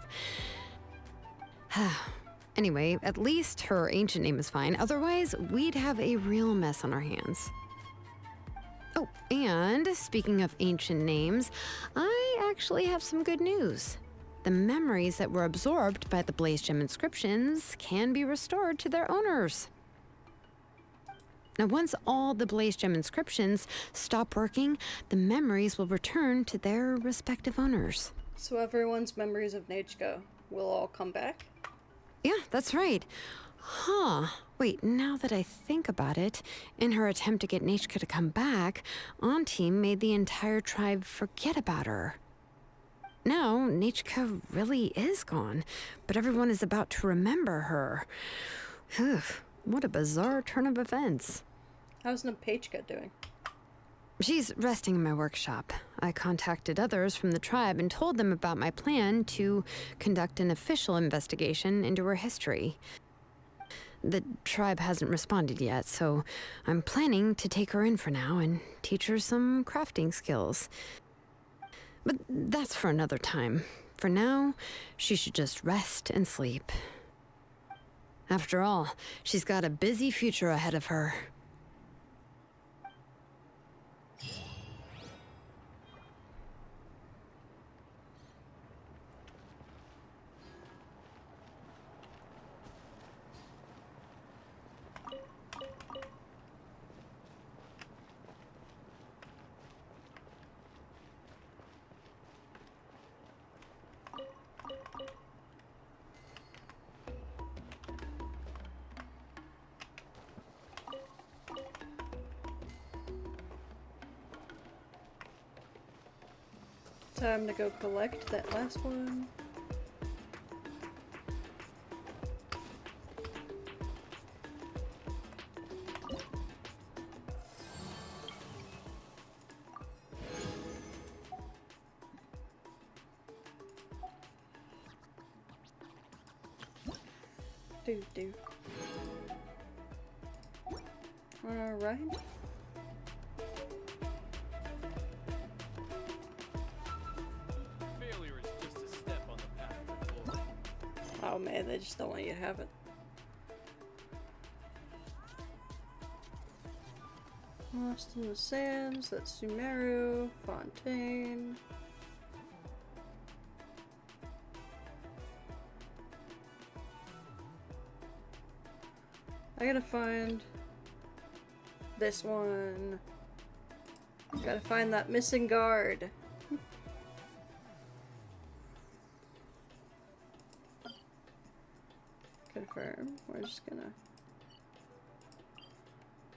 Anyway, at least her ancient name is fine, otherwise we'd have a real mess on our hands. Oh, and speaking of ancient names, I actually have some good news. The memories that were absorbed by the Blaze Gem inscriptions can be restored to their owners. Now, once all the Blaze Gem inscriptions stop working, the memories will return to their respective owners. So everyone's memories of Nachka will all come back? Yeah, that's right. Huh. Wait, now that I think about it, in her attempt to get Nachka to come back, Auntie made the entire tribe forget about her. Now, Nachka really is gone, but everyone is about to remember her. Phew, what a bizarre turn of events. How's Nepechka doing? She's resting in my workshop. I contacted others from the tribe and told them about my plan to conduct an official investigation into her history. The tribe hasn't responded yet, so I'm planning to take her in for now and teach her some crafting skills. But that's for another time. For now, she should just rest and sleep. After all, she's got a busy future ahead of her. Time to go collect that last one. Do. Alright. Failure is just a step on the path to glory. Oh man, they just don't want you to have it. Lost in the Sands, that's Sumeru, Fontaine. I gotta find this one. Gotta find that missing guard. Confirm.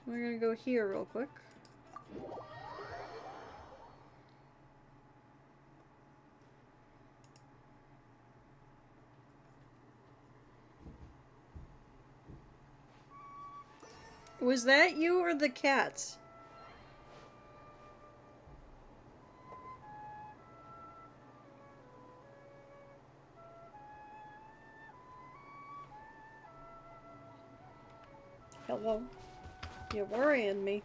We're gonna go here real quick. Was that you or the cats? Hello? You're worrying me.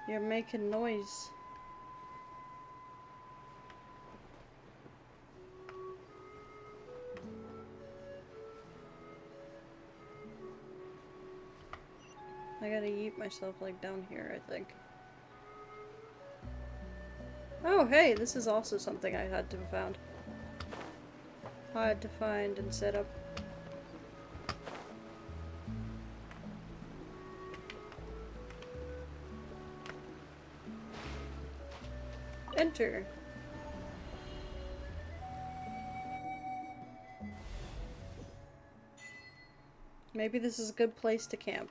You're making noise. I gotta yeet myself like down here, I think. Oh, hey, this is also something I had to have found. I had to find and set up. Enter. Maybe this is a good place to camp.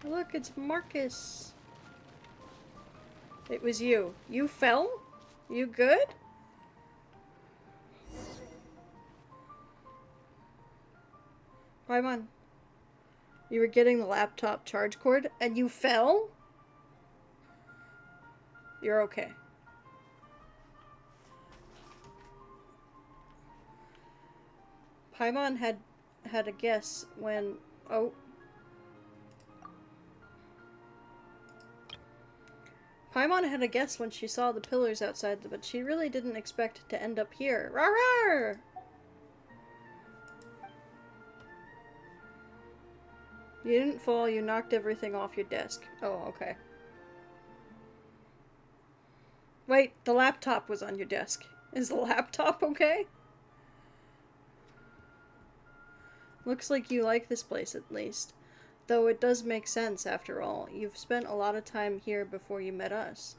Look, it's Marcus. It was you. You fell? You good? Paimon. You were getting the laptop charge cord and you fell? You're okay. Paimon had a guess when... Oh. Paimon had a guess when she saw the pillars outside, but she really didn't expect it to end up here. Rawr! You didn't fall, you knocked everything off your desk. Oh, okay. Wait, the laptop was on your desk. Is the laptop okay? Looks like you like this place at least. Though it does make sense after all. You've spent a lot of time here before you met us.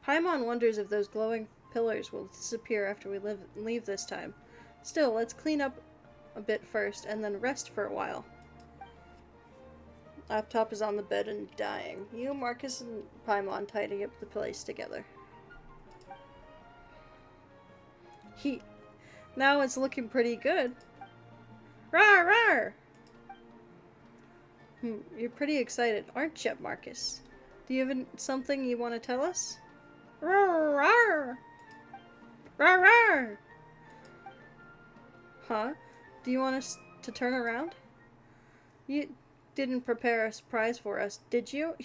Paimon wonders if those glowing pillars will disappear after we leave this time. Still, let's clean up a bit first and then rest for a while. Laptop is on the bed and dying. You, Marcus, and Paimon tidying up the place together. Now it's looking pretty good. Rawr, rawr! You're pretty excited, aren't you, Marcus? Do you have something you want to tell us? Rawr, rawr! Rawr, rawr! Huh? Do you want us to turn around? You didn't prepare a surprise for us, did you?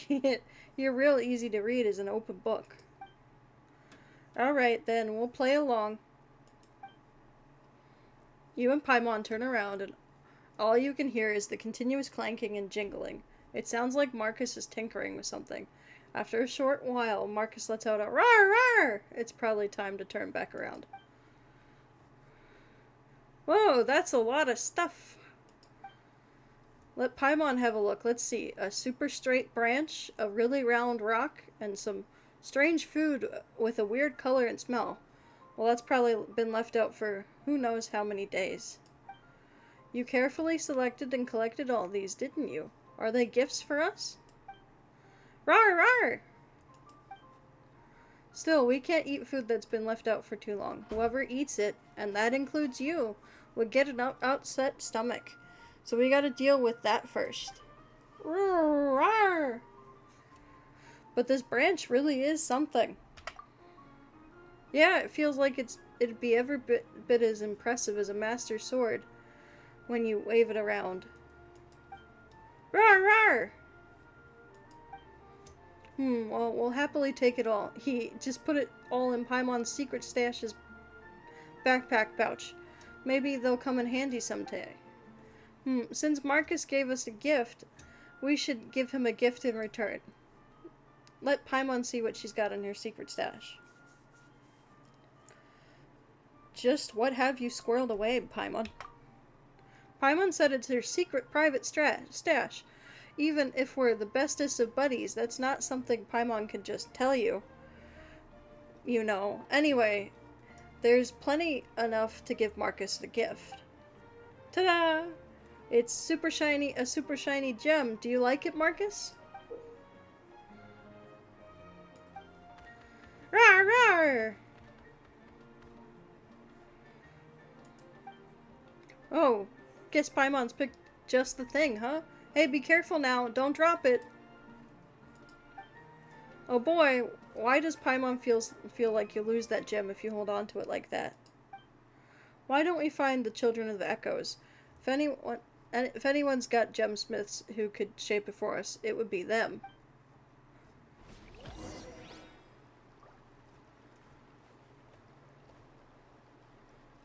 You're real easy to read as an open book. Alright then, we'll play along. You and Paimon turn around and all you can hear is the continuous clanking and jingling. It sounds like Marcus is tinkering with something. After a short while, Marcus lets out a rawr rawr! It's probably time to turn back around. Whoa, that's a lot of stuff. Let Paimon have a look. Let's see. A super straight branch, a really round rock, and some strange food with a weird color and smell. Well, that's probably been left out for who knows how many days. You carefully selected and collected all these, didn't you? Are they gifts for us? Rawr, rawr! Still, we can't eat food that's been left out for too long. Whoever eats it, and that includes you, would get an upset stomach. So we gotta deal with that first. Rawr, rawr! But this branch really is something. Yeah, it feels like it'd be every bit as impressive as a master sword when you wave it around. Rawr, rawr! Well, we'll happily take it all. He just put it all in Paimon's secret stash's backpack pouch. Maybe they'll come in handy someday. Since Marcus gave us a gift, we should give him a gift in return. Let Paimon see what she's got in her secret stash. Just what have you squirreled away, Paimon? Paimon said it's her secret private stash. Even if we're the bestest of buddies, that's not something Paimon can just tell you. You know. Anyway, there's plenty enough to give Marcus the gift. Ta-da! It's a super shiny gem. Do you like it, Marcus? Rawr, rawr! Oh, guess Paimon's picked just the thing, huh? Hey, be careful now. Don't drop it. Oh boy, why does Paimon feel like you lose that gem if you hold on to it like that? Why don't we find the Children of the Echoes? If anyone's got gemsmiths who could shape it for us, it would be them.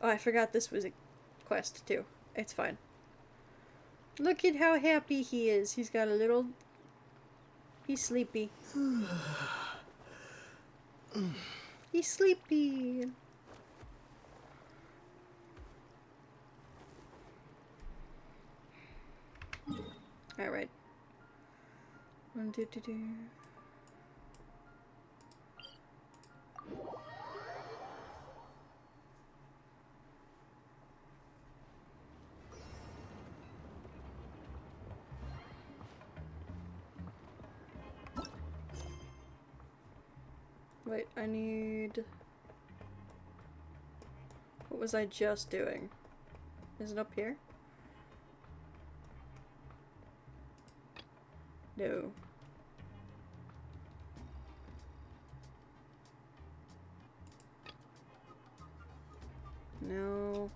Oh, I forgot this was a quest too. It's fine. Look at how happy he is. He's got a little... He's sleepy. He's sleepy. Alright. Wait, I need... What was I just doing? Is it up here? No. No.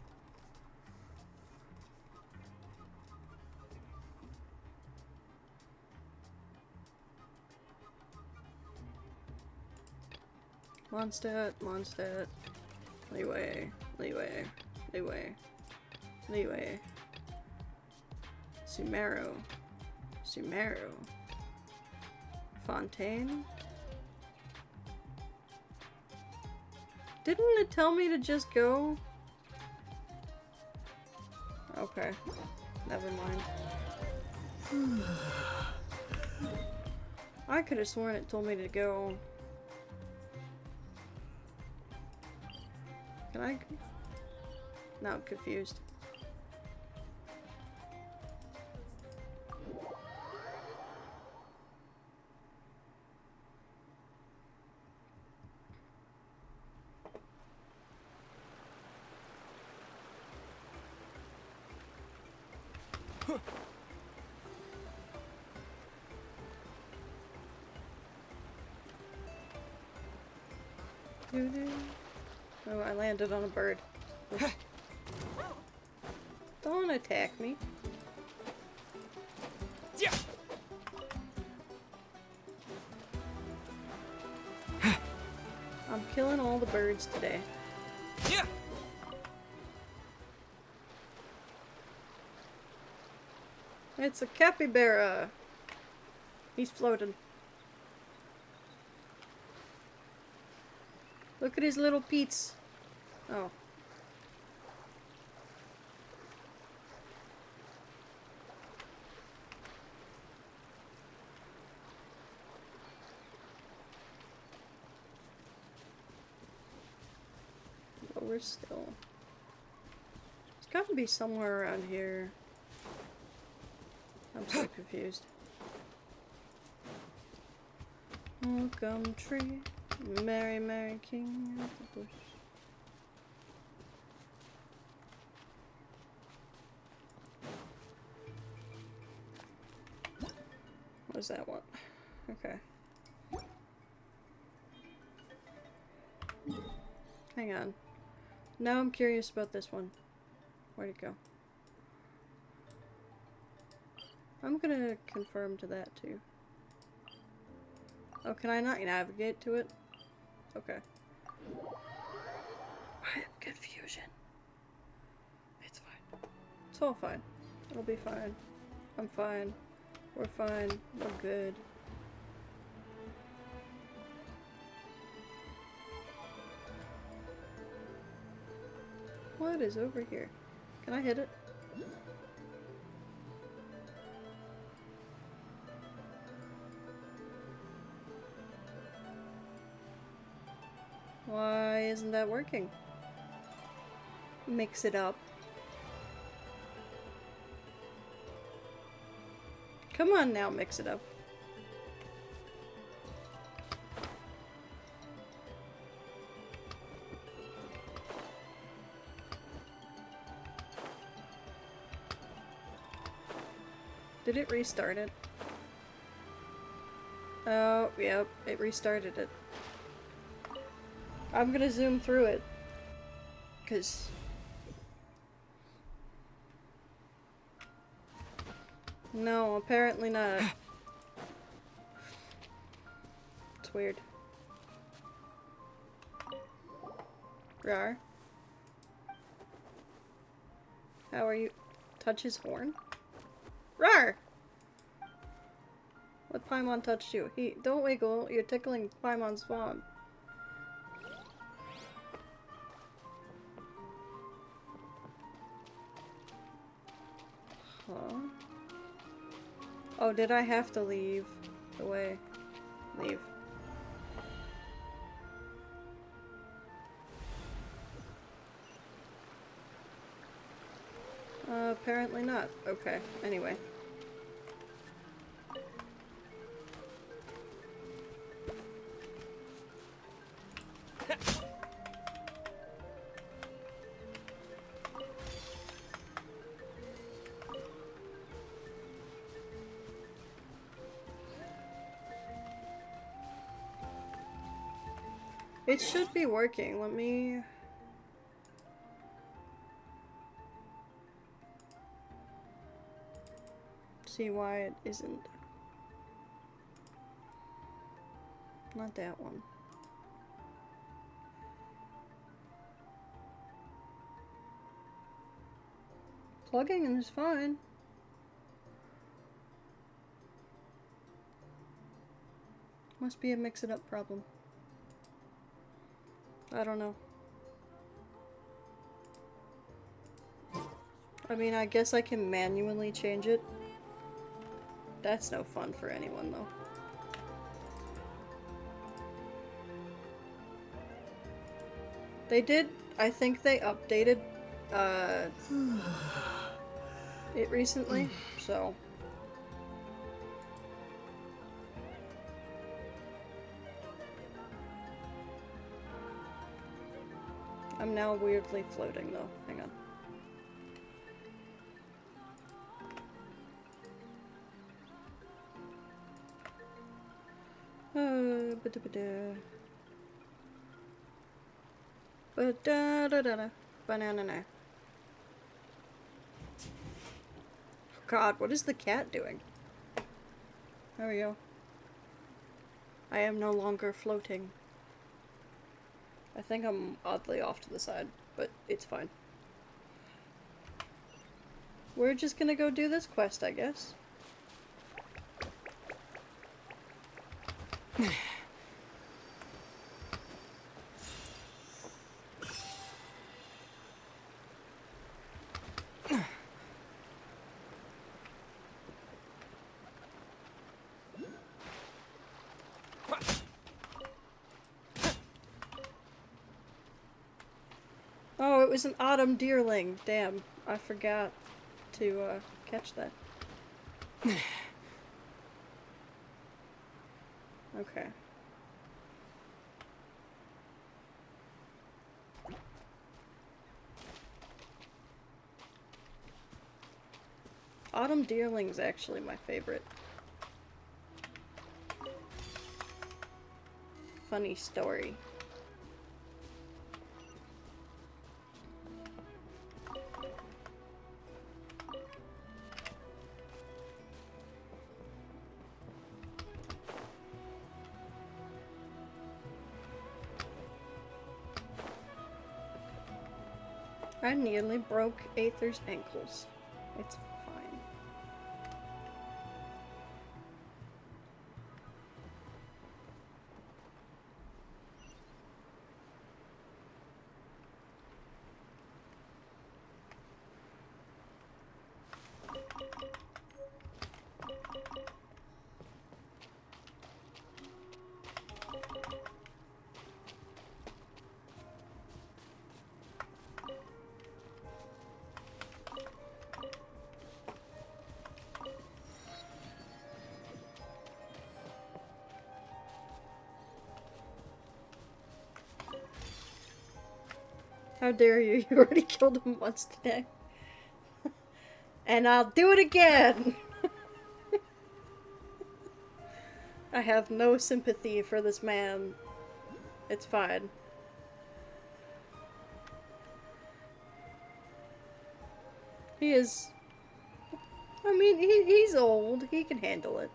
Mondstadt. Leeway. Sumeru. Fontaine? Didn't it tell me to just go? Okay. Never mind. I could have sworn it told me to go. Can I? Now I'm confused. Oh, I landed on a bird. Don't attack me. Yeah. I'm killing all the birds today. Yeah. It's a capybara. He's floating. Look at his little peats. Oh. Lower still. It's gotta be somewhere around here. I'm so confused. Oh, gum tree. Mary, Mary, King of the Bush. What does that want? Okay. Hang on. Now I'm curious about this one. Where'd it go? I'm gonna confirm to that too. Oh, can I not navigate to it? Okay. I have confusion. It's all fine. It'll be fine. I'm fine. We're fine. We're good. What is over here? Can I hit it? Why isn't that working? Mix it up. Come on now, mix it up. Did it restart it? Oh, yep, it restarted it. I'm gonna zoom through it. 'Cause... No, apparently not. It's weird. Rar? How are you? Touch his horn? Rar! What Paimon touched you? Don't wiggle, you're tickling Paimon's swamp. Huh? Oh, did I have to leave the way? Leave. Apparently not. Okay, anyway. It should be working. Let me... see why it isn't. Not that one. Plugging is fine. Must be a mix-it-up problem. I don't know. I mean, I guess I can manually change it. That's no fun for anyone, though. They did, I think they updated, it recently, so... I'm now weirdly floating, though. Hang on. Ba-da-ba-da. Ba-da-da-da-da. Banana. God, what is the cat doing? There we go. I am no longer floating. I think I'm oddly off to the side, but it's fine. We're just gonna go do this quest, I guess. Oh, it was an autumn deerling. Damn, I forgot to catch that. Okay. Autumn deerling's actually my favorite. Funny story. I nearly broke Aether's ankles. It's fine. How dare you? You already killed him once today. And I'll do it again! I have no sympathy for this man. It's fine. He is... I mean, he's old. He can handle it.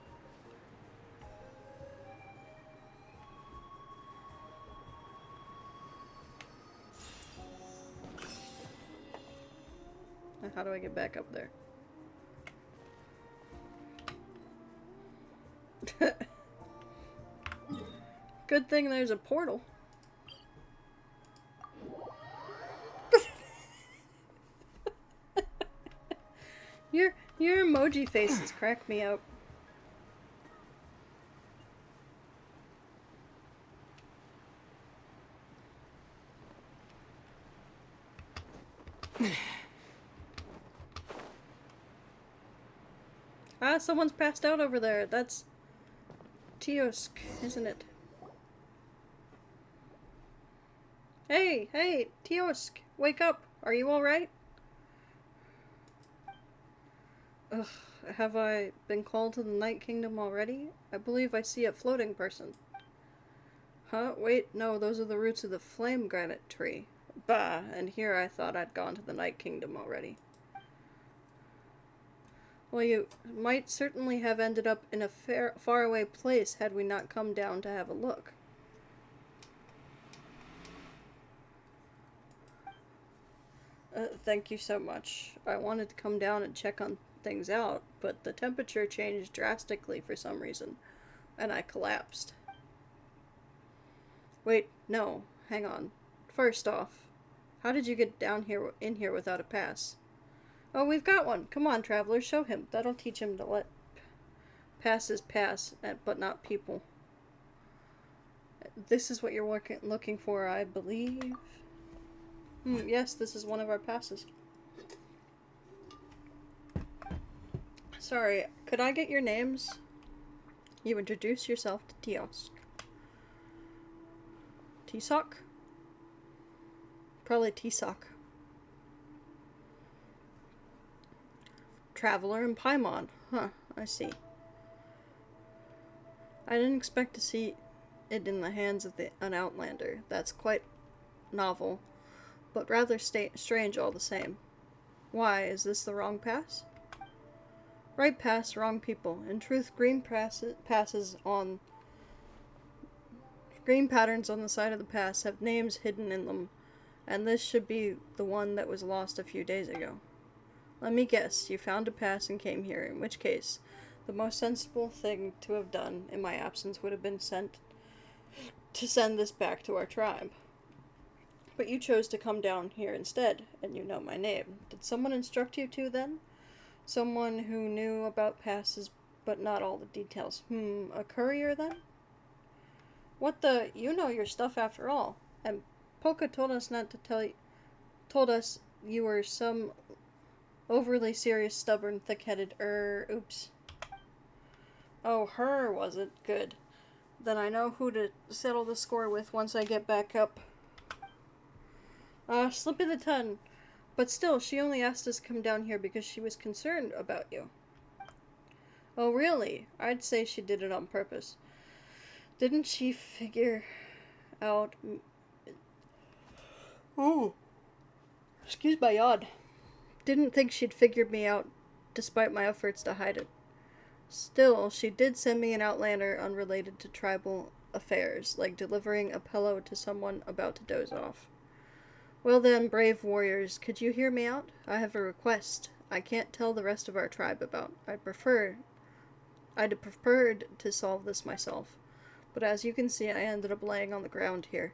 Now how do I get back up there? Good thing there's a portal. Your emoji faces crack me up. Ah, someone's passed out over there. That's Tiosk, isn't it? Hey, hey, Tiosk, wake up. Are you alright? Ugh, have I been called to the Night Kingdom already? I believe I see a floating person. Huh? Wait, no, those are the roots of the flame granite tree. Bah, and here I thought I'd gone to the Night Kingdom already. Well, you might certainly have ended up in a faraway place had we not come down to have a look. Thank you so much. I wanted to come down and check on things out, but the temperature changed drastically for some reason, and I collapsed. Wait, no, hang on. First off, how did you get down here in here without a pass? Oh, we've got one. Come on, traveler, show him. That'll teach him to let passes pass, but not people. This is what you're looking for, I believe. Yes, this is one of our passes. Sorry, could I get your names? You introduce yourself to Tiosk. T-Sock? Probably T-Sock. Traveler and Paimon. Huh, I see. I didn't expect to see it in the hands of an Outlander. That's quite novel, but rather strange all the same. Why, is this the wrong pass? Right pass, wrong people. In truth, green patterns on the side of the pass have names hidden in them, and this should be the one that was lost a few days ago. Let me guess, you found a pass and came here, in which case, the most sensible thing to have done in my absence would have been to send this back to our tribe. But you chose to come down here instead, and you know my name. Did someone instruct you to then? Someone who knew about passes, but not all the details. A courier then? What the? You know your stuff after all. And Polka told us not to tell you. Told us you were some overly serious, stubborn, thick-headed. Oops. Oh, her was it? Good. Then I know who to settle the score with once I get back up. Slip of the tongue. But still, she only asked us to come down here because she was concerned about you. Oh, really? I'd say she did it on purpose. Didn't she figure out... Oh. Excuse my yawn. Didn't think she'd figured me out, despite my efforts to hide it. Still, she did send me an Outlander unrelated to tribal affairs, like delivering a pillow to someone about to doze off. Well then, brave warriors, could you hear me out? I have a request. I can't tell the rest of our tribe about. I'd have preferred to solve this myself. But as you can see, I ended up laying on the ground here.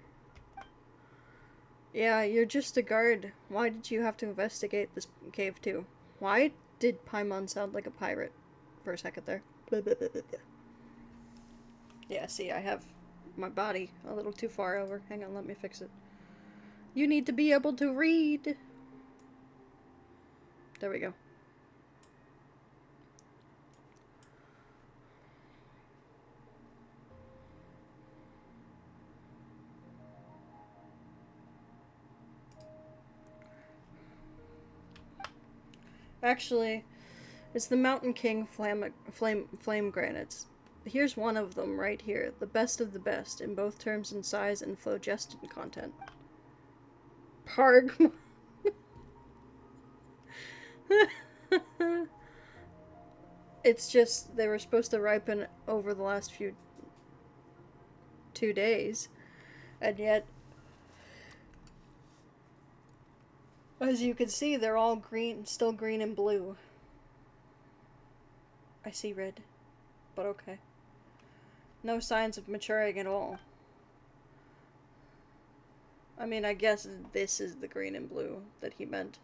Yeah, you're just a guard. Why did you have to investigate this cave too? Why did Paimon sound like a pirate for a second there? Yeah, see, I have my body a little too far over. Hang on, let me fix it. You need to be able to read. There we go. Actually, it's the Mountain King flame granites. Here's one of them right here. The best of the best, in both terms and size and phlogiston content. Parg. It's just, they were supposed to ripen over the last 2 days. And yet, as you can see, they're all green, still green and blue. I see red, but okay. No signs of maturing at all. I mean, I guess this is the green and blue that he meant.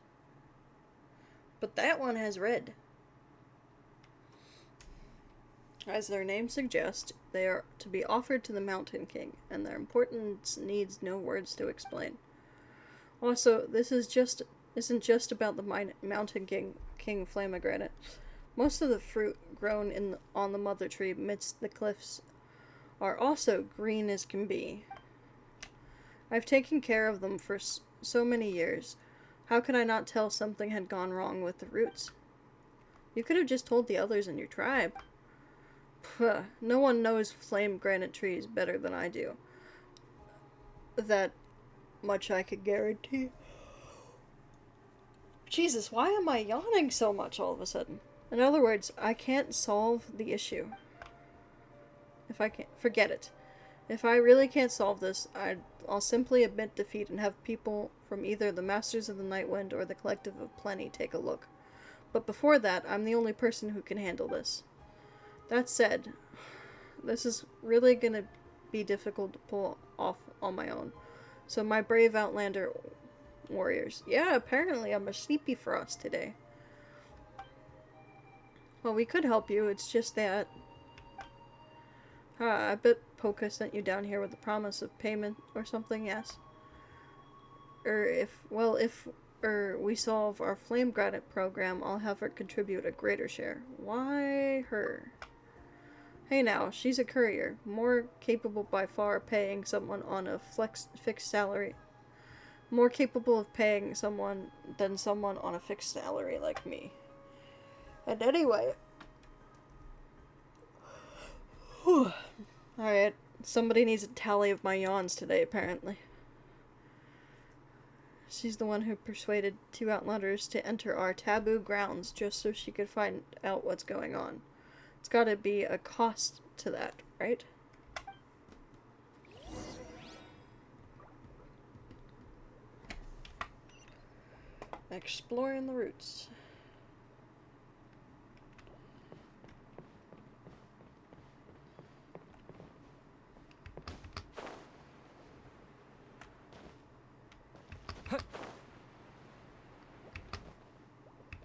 But that one has red. As their name suggests, they are to be offered to the Mountain King, and their importance needs no words to explain. Also, this isn't just about the Mountain King Flamigranate. Most of the fruit grown on the mother tree amidst the cliffs are also green as can be. I've taken care of them for so many years. How could I not tell something had gone wrong with the roots? You could have just told the others in your tribe. Puh, no one knows flame granite trees better than I do. That much I could guarantee. Jesus, why am I yawning so much all of a sudden? In other words, I can't solve the issue. If I can't, forget it. If I really can't solve this, I'll simply admit defeat and have people from either the Masters of the Night Wind or the Collective of Plenty take a look. But before that, I'm the only person who can handle this. That said, this is really gonna be difficult to pull off on my own. So my brave Outlander warriors. Yeah, apparently I'm a sleepy frost today. Well, we could help you, it's just that... I bet Poka sent you down here with the promise of payment or something, yes? If we solve our flame granite program, I'll have her contribute a greater share. Why her? Hey now, she's a courier, more capable by far paying someone on a fixed salary. More capable of paying someone than someone on a fixed salary like me. And anyway... Alright, somebody needs a tally of my yawns today, apparently. She's the one who persuaded 2 Outlanders to enter our taboo grounds just so she could find out what's going on. It's gotta be a cost to that, right? Exploring the roots.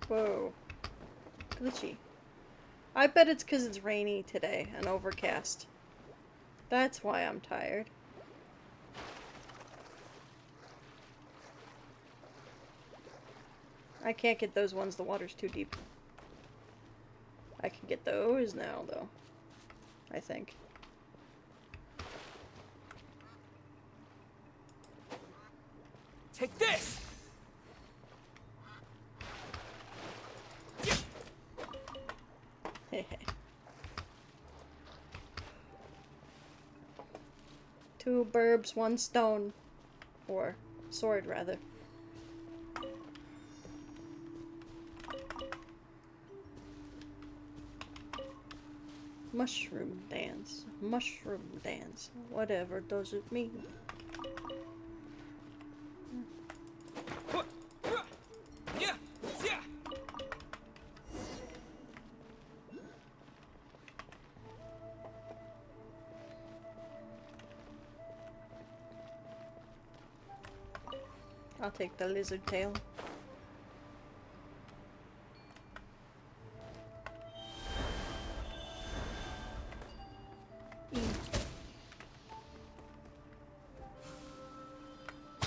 Whoa. Glitchy. I bet it's because it's rainy today and overcast. That's why I'm tired. I can't get those ones, the water's too deep. I can get those now, though. I think. Take this! Two birds, one stone. Or sword, rather. Mushroom dance. Mushroom dance. Whatever does it mean? I'll take the lizard tail.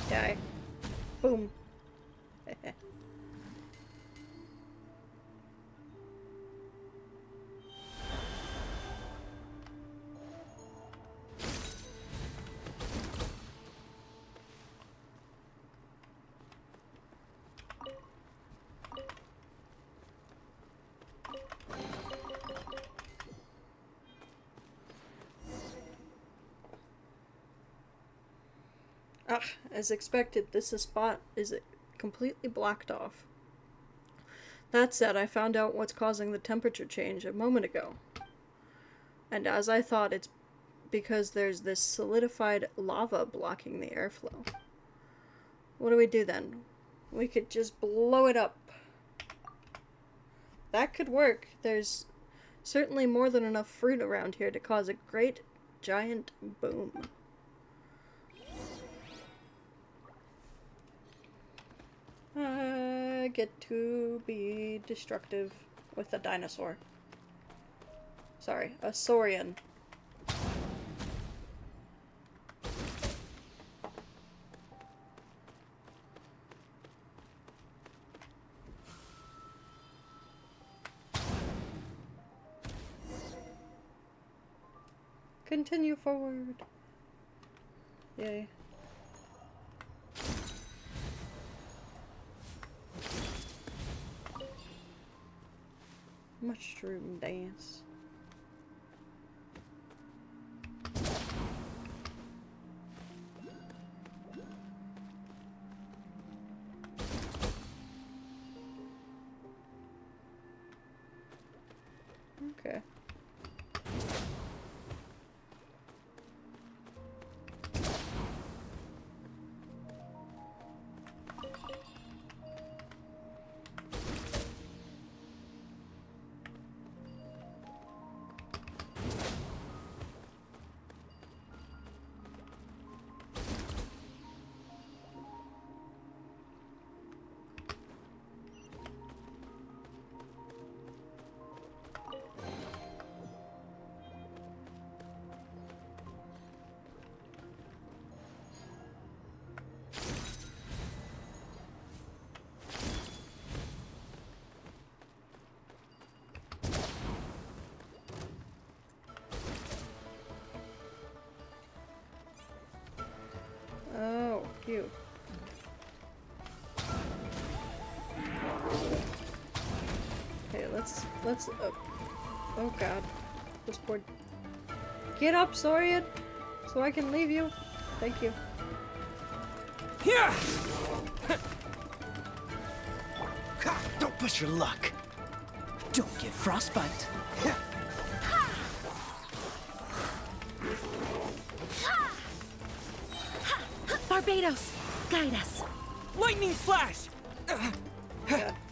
Die. Boom. Ah, as expected, this spot is completely blocked off. That said, I found out what's causing the temperature change a moment ago. And as I thought, it's because there's this solidified lava blocking the airflow. What do we do then? We could just blow it up. That could work. There's certainly more than enough fruit around here to cause a great giant boom. I get to be destructive with a dinosaur. Sorry, a saurian. Continue forward. Yay. Mushroom dance. Okay. Oh, cute. Okay, let's oh god. This board. Get up, Saurian, so I can leave you. Thank you. Here! Don't push your luck. Don't get frostbite. Barbados, guide us. Lightning flash!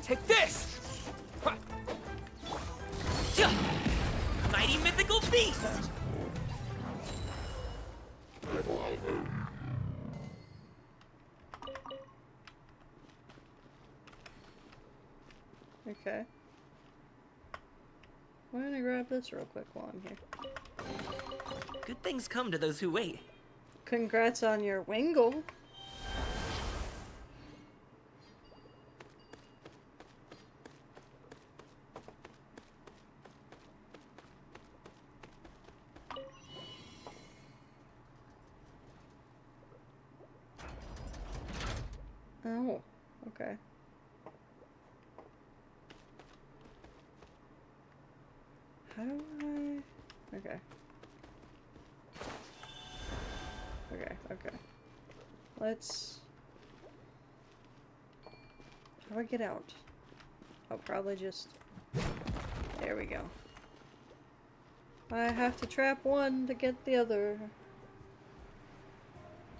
Take this! Mighty mythical beast! Okay. I'm gonna grab this real quick while I'm here. Good things come to those who wait. Congrats on your wingle. Oh, okay. How do I... Okay. Okay. Let's... How do I get out? I'll probably just... There we go. I have to trap one to get the other.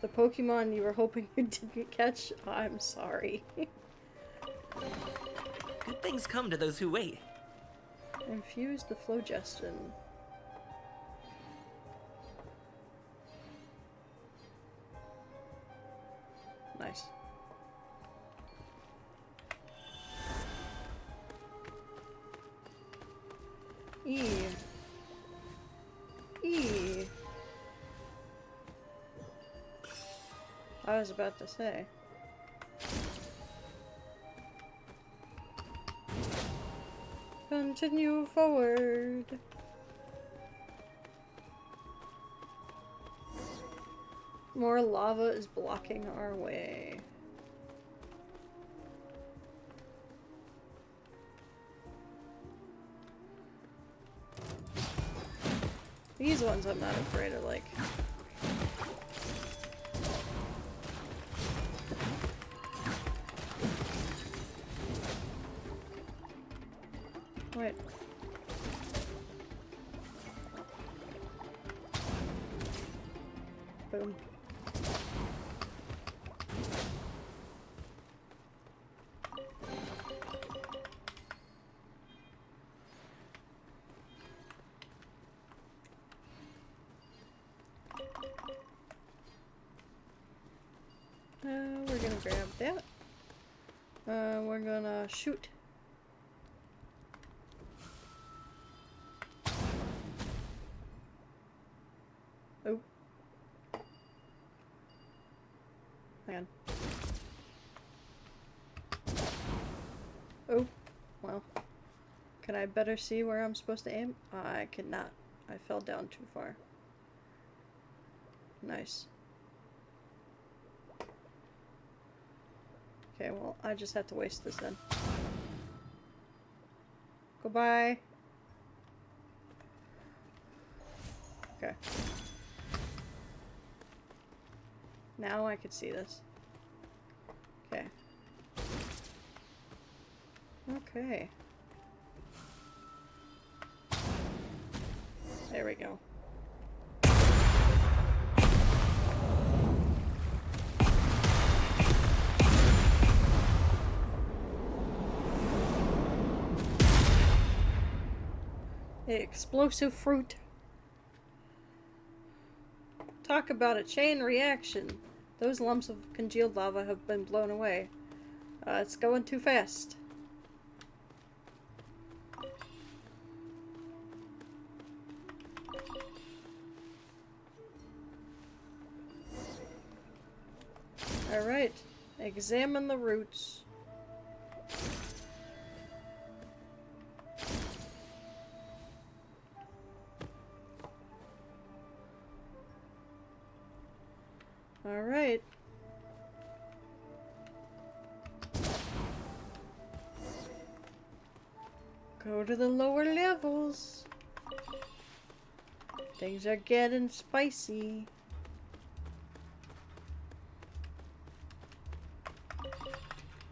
The Pokemon you were hoping you didn't catch? I'm sorry. Good things come to those who wait. Infuse the phlogiston. Nice. Eve. Eve. I was about to say. Continue forward. More lava is blocking our way. These ones I'm not afraid of, like. Wait. Boom. We're gonna grab that. We're gonna shoot. Oh. Hang on. Oh. Well. Can I better see where I'm supposed to aim? I cannot. I fell down too far. Nice. Okay, well, I just have to waste this then. Goodbye. Okay. Now I can see this. Okay. Okay. There we go. Explosive fruit. Talk about a chain reaction. Those lumps of congealed lava have been blown away. It's going too fast. Alright. Examine the roots. Alright. Go to the lower levels. Things are getting spicy.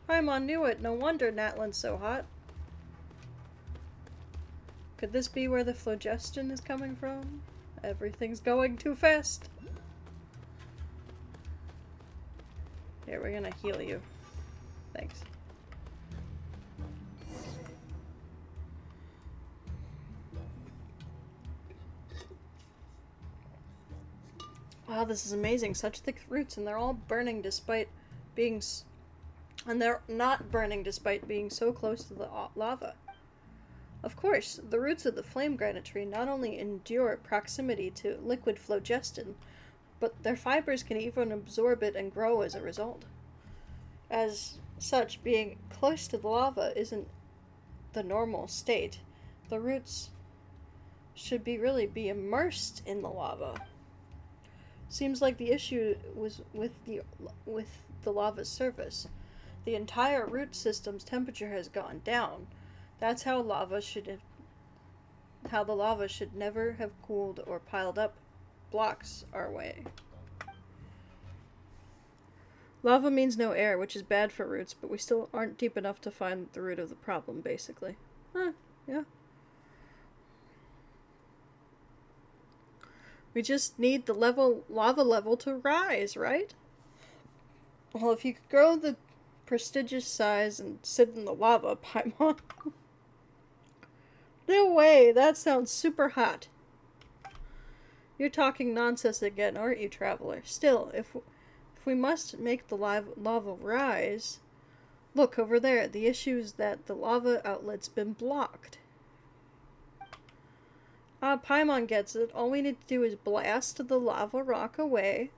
Paimon knew it. No wonder Natlan's so hot. Could this be where the phlogiston is coming from? Everything's going too fast. Here, we're gonna heal you. Thanks. Wow, this is amazing. Such thick roots, and they're all burning despite being and they're not burning despite being so close to the lava. Of course, the roots of the flame granite tree not only endure proximity to liquid phlogiston, but their fibers can even absorb it and grow as a result. As such, being close to the lava isn't the normal state. The roots should really be immersed in the lava. Seems like the issue was with the lava's surface. The entire root system's temperature has gone down. That's how the lava should never have cooled or piled up blocks our way. Lava means no air, which is bad for roots, but we still aren't deep enough to find the root of the problem, basically. Huh, yeah. We just need the lava level to rise, right? Well, if you could grow the prestigious size and sit in the lava, Paimon. No way, that sounds super hot. You're talking nonsense again, aren't you, traveler? Still, if we must make the lava rise, look over there. The issue is that the lava outlet's been blocked. Paimon gets it. All we need to do is blast the lava rock away,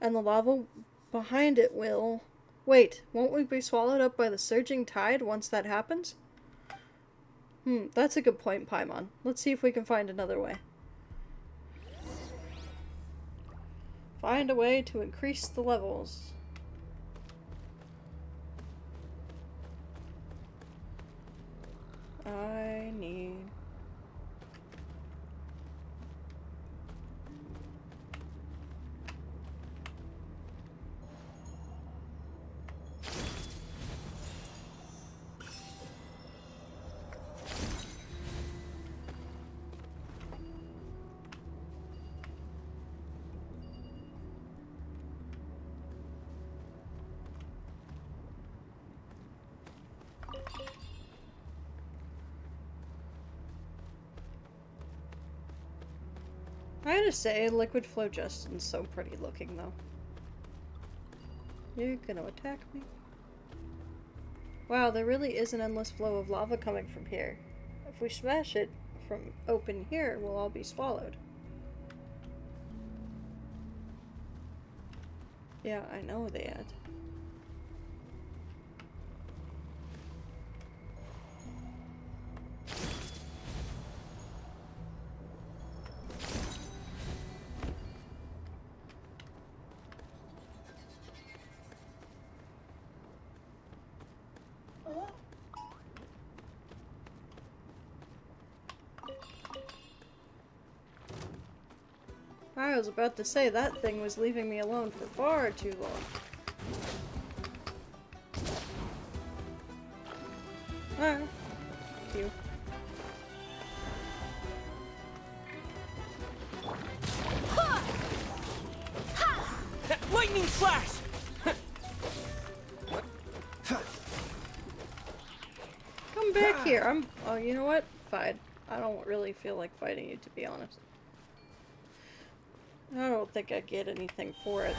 and the lava behind it will... Wait, won't we be swallowed up by the surging tide once that happens? That's a good point, Paimon. Let's see if we can find another way. Find a way to increase the levels. I need... I gotta say, Liquid Flow Justin's so pretty looking, though. You're gonna attack me? Wow, there really is an endless flow of lava coming from here. If we smash it from open here, we'll all be swallowed. Yeah, I know that. I was about to say that thing was leaving me alone for far too long. Ah, cute. Lightning flash! Come back here. Oh, you know what? Fine. I don't really feel like fighting you, to be honest. I don't think I get anything for it.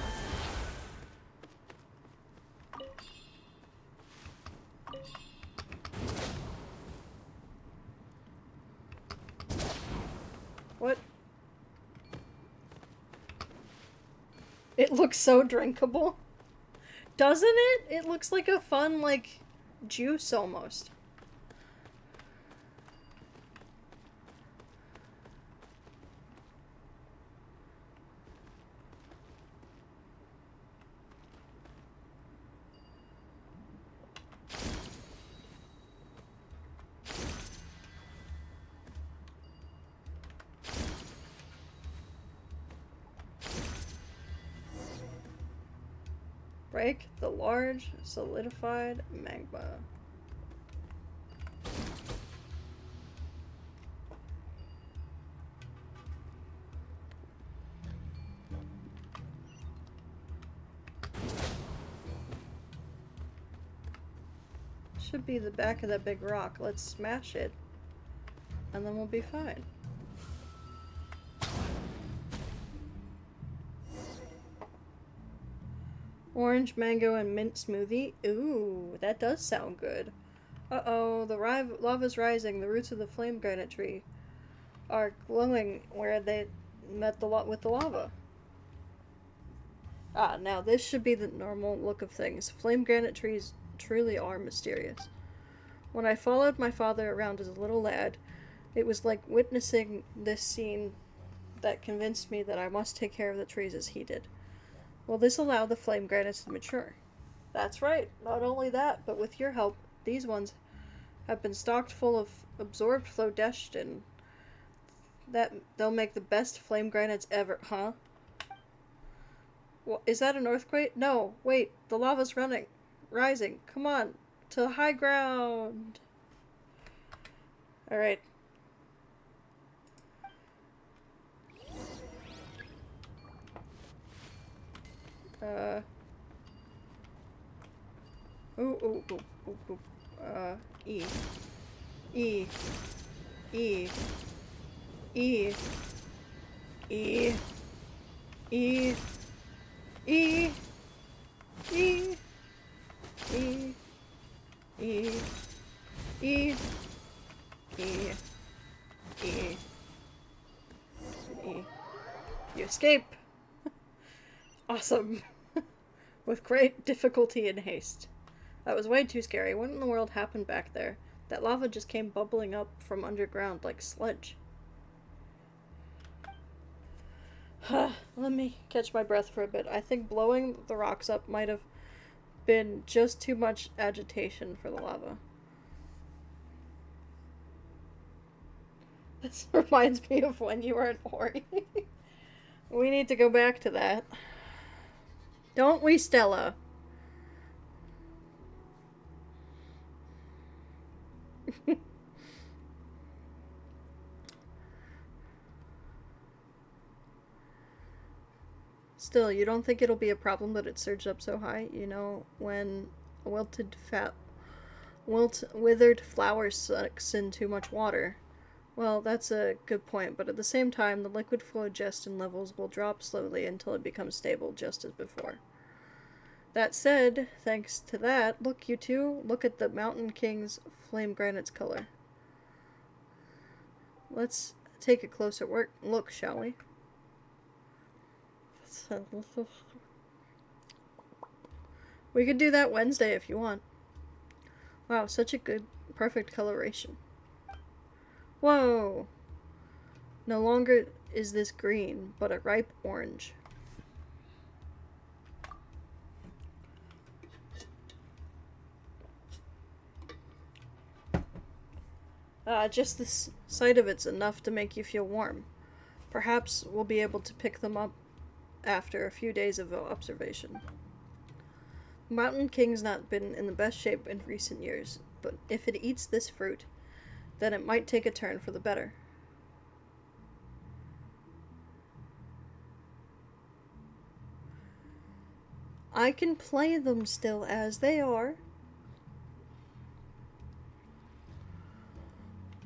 What? It looks so drinkable. Doesn't it? It looks like a fun, like, juice almost. Break the large solidified magma. Should be the back of that big rock. Let's smash it, and then we'll be fine. Orange, mango, and mint smoothie. Ooh, that does sound good. Uh-oh, the lava's rising. The roots of the flame granite tree are glowing where they met with the lava. Ah, now this should be the normal look of things. Flame granite trees truly are mysterious. When I followed my father around as a little lad, it was like witnessing this scene that convinced me that I must take care of the trees as he did. Will this allow the flame granites to mature? That's right. Not only that, but with your help, these ones have been stocked full of absorbed phlogiston. That they'll make the best flame granites ever, huh? Well, is that an earthquake? No, wait, the lava's rising. Come on, to the high ground. All right. E. E. E. E. E. E. E. E. E. E. E. E. E. escape! Awesome. With great difficulty and haste. That was way too scary. What in the world happened back there? That lava just came bubbling up from underground like sludge. Let me catch my breath for a bit. I think blowing the rocks up might have been just too much agitation for the lava. This reminds me of when you were an Ori. We need to go back to that. Don't we, Stella? Still, you don't think it'll be a problem that it surged up so high? You know, when a withered flower sucks in too much water. Well, that's a good point, but at the same time, the liquid flow gestin levels will drop slowly until it becomes stable, just as before. That said, thanks to that, look, you two, look at the Mountain King's flame granite's color. Let's take a closer look, shall we? We could do that Wednesday if you want. Wow, such a good, perfect coloration. Whoa! No longer is this green, but a ripe orange. Just the sight of it's enough to make you feel warm. Perhaps we'll be able to pick them up after a few days of observation. Mountain King's not been in the best shape in recent years, but if it eats this fruit, then it might take a turn for the better. I can play them still as they are.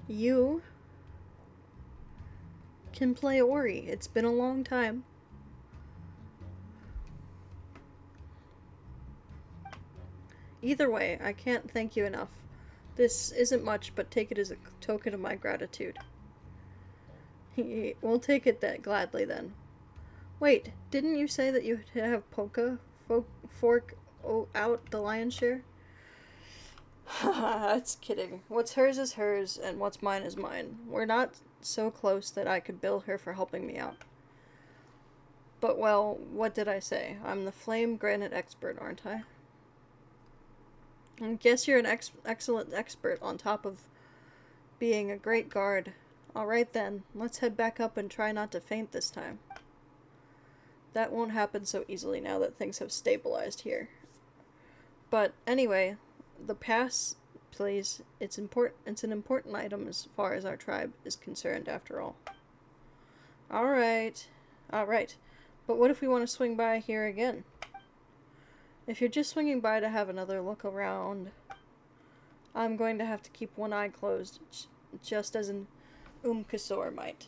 You can play Ori. It's been a long time. Either way, I can't thank you enough. This isn't much, but take it as a token of my gratitude. We'll take it that gladly then. Wait, didn't you say that you have Polka fork out the lion's share? That's kidding. What's hers is hers, and what's mine is mine. We're not so close that I could bill her for helping me out. But, well, what did I say? I'm the flame granite expert, aren't I? I guess you're an excellent expert on top of being a great guard. Alright then, let's head back up and try not to faint this time. That won't happen so easily now that things have stabilized here. But anyway, the pass, please. It's an important item as far as our tribe is concerned, after all. Alright. But what if we want to swing by here again? If you're just swinging by to have another look around, I'm going to have to keep one eye closed, just as an Kasor might.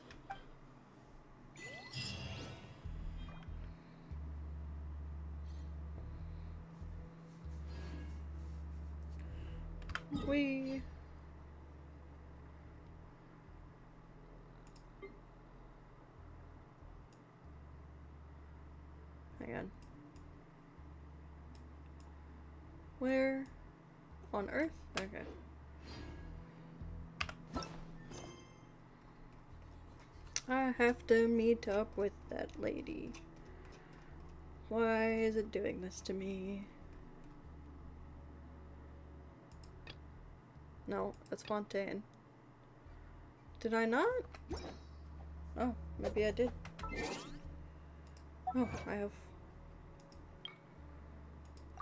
Hang on. Where? On Earth? Okay. I have to meet up with that lady. Why is it doing this to me? No, that's Fontaine. Did I not? Oh, maybe I did. Oh, I have...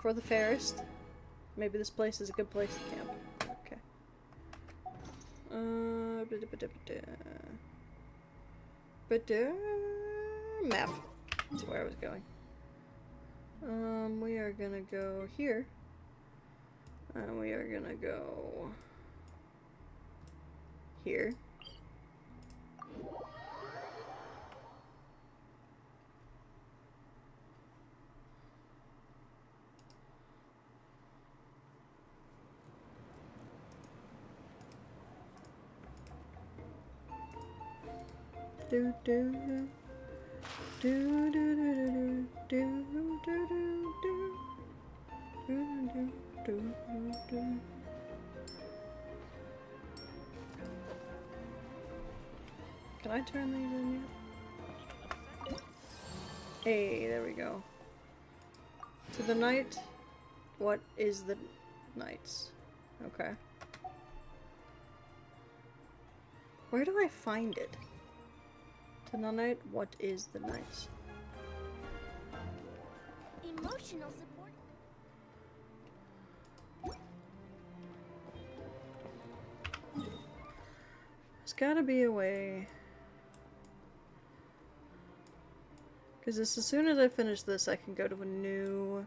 For the fairest. Maybe this place is a good place to camp. Okay. Map. That's where I was going. We are gonna go here. And we are gonna go... here. Do do do do do do do do do do do do. Can I turn these in yet? Hey, there we go. To the night. What is the nights? Okay. Where do I find it? To the night. What is the nights? Emotional support. There's gotta be a way. Because as soon as I finish this, I can go to a new...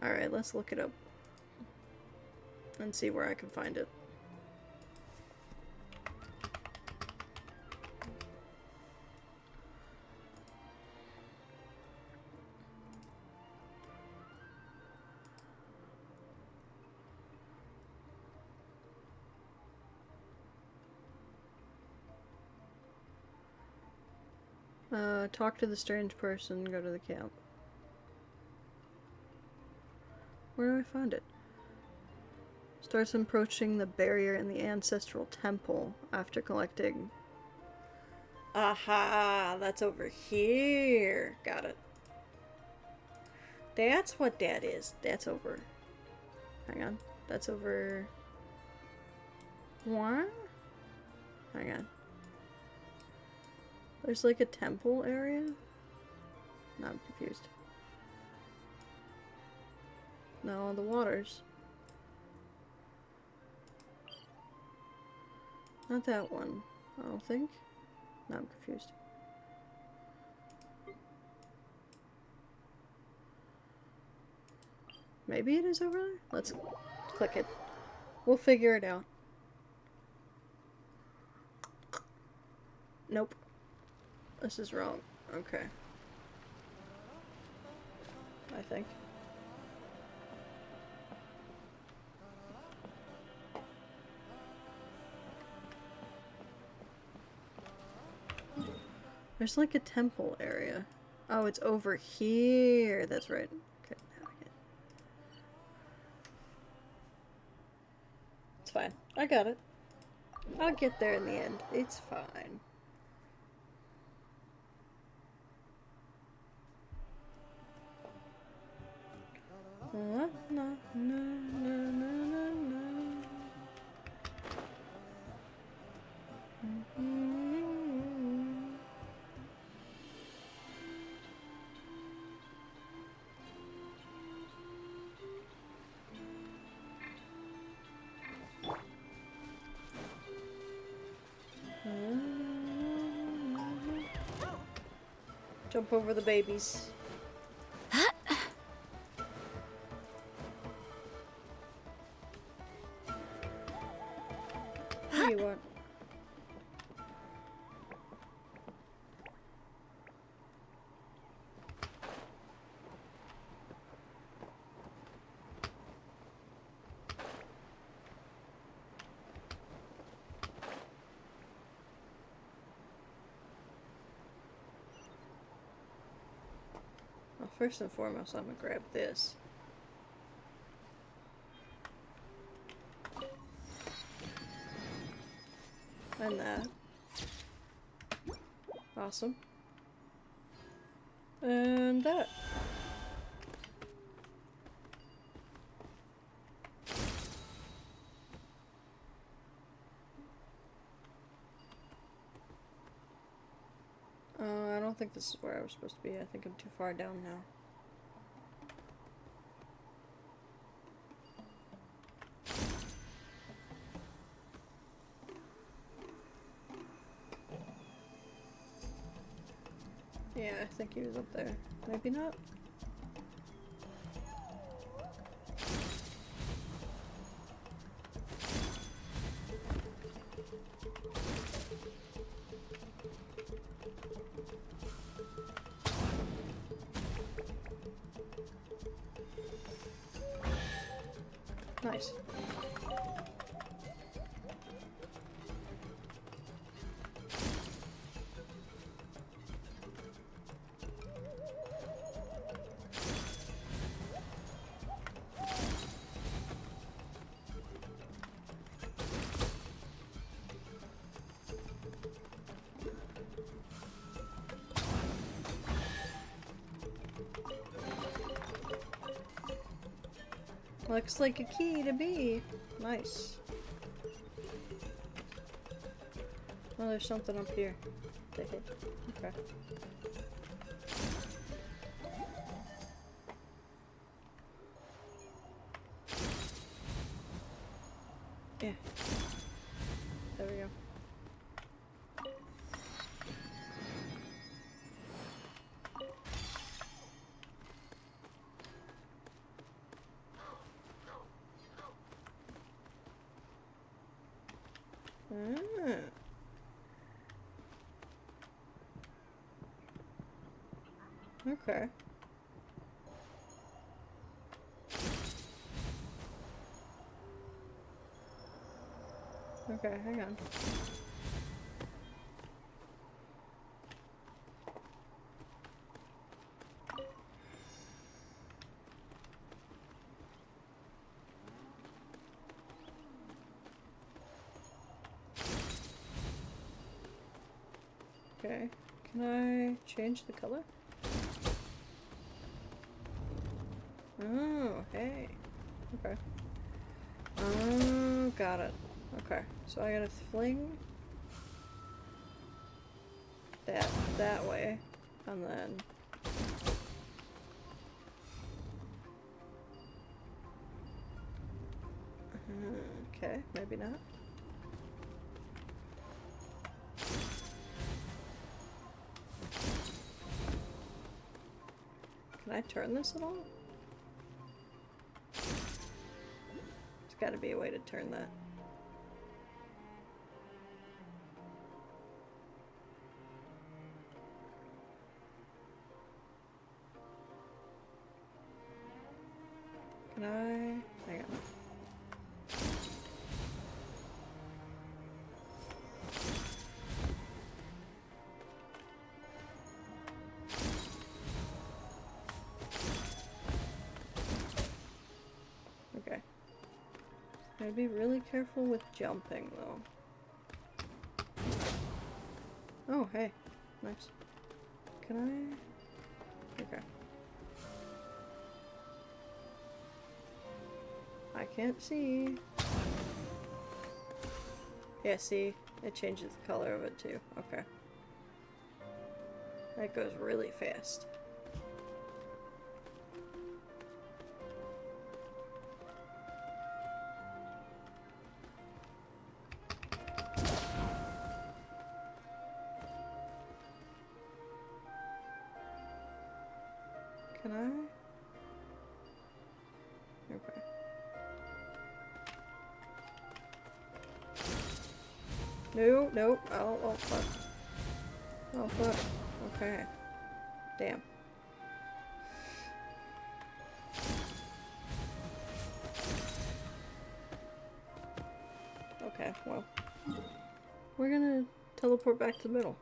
Alright, let's look it up. And see where I can find it. Talk to the strange person, go to the camp. Where do I find it? Starts approaching the barrier in the ancestral temple after collecting. Aha! That's over here! Got it. That's what that is. That's over. Hang on. That's over... What? Hang on. There's like a temple area? No, I'm confused. No, the waters. Not that one, I don't think. No, I'm confused. Maybe it is over there? Let's click it. We'll figure it out. Nope. This is wrong. Okay. I think. There's like a temple area. Oh, it's over here. That's right. Okay, now I get it. It's fine. I got it. I'll get there in the end. It's fine. Na, na, na, na, na, na, na. Jump over the babies. What do you want? Well, first and foremost, I'm gonna grab this. And that. Awesome. And that. I don't think this is where I was supposed to be. I think I'm too far down now. Yeah, I think he was up there. Maybe not. Nice. Looks like a key to me. Nice. Oh, there's something up here. Okay. Yeah. There we go. Okay. Okay, hang on. Okay, can I change the color? Oh, hey. Okay. Oh, got it. Okay, so I gotta fling that way, and then okay, maybe not. Can I turn this at all? There's gotta be a way to turn that. Can I? Hang on. Okay. Gotta be really careful with jumping, though. Oh, hey. Nice. Can I? Okay. I can't see. Yeah, see? It changes the color of it too. Okay. That goes really fast. Can I? Okay. No, nope. Oh, fuck. Oh, fuck. Okay. Damn. Okay, well. We're gonna teleport back to the middle.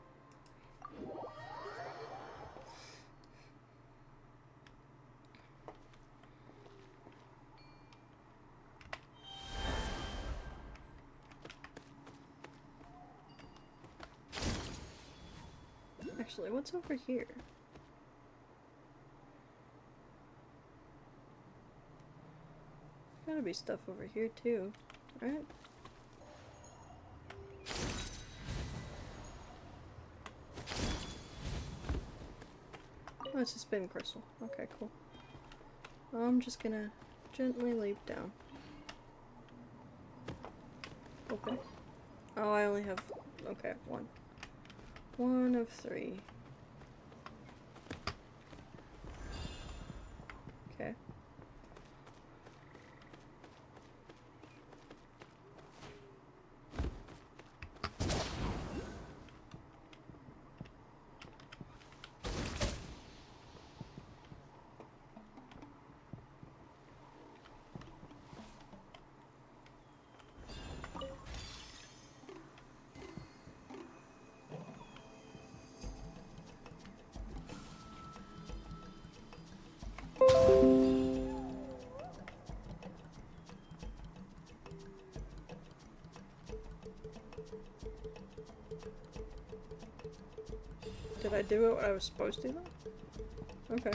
Actually, what's over here? Gotta be stuff over here too, right? Oh, it's a spin crystal. Okay, cool. I'm just gonna gently leap down. Okay. Oh, I only have... okay, one. One of three. Okay. Did I do what I was supposed to though? Okay.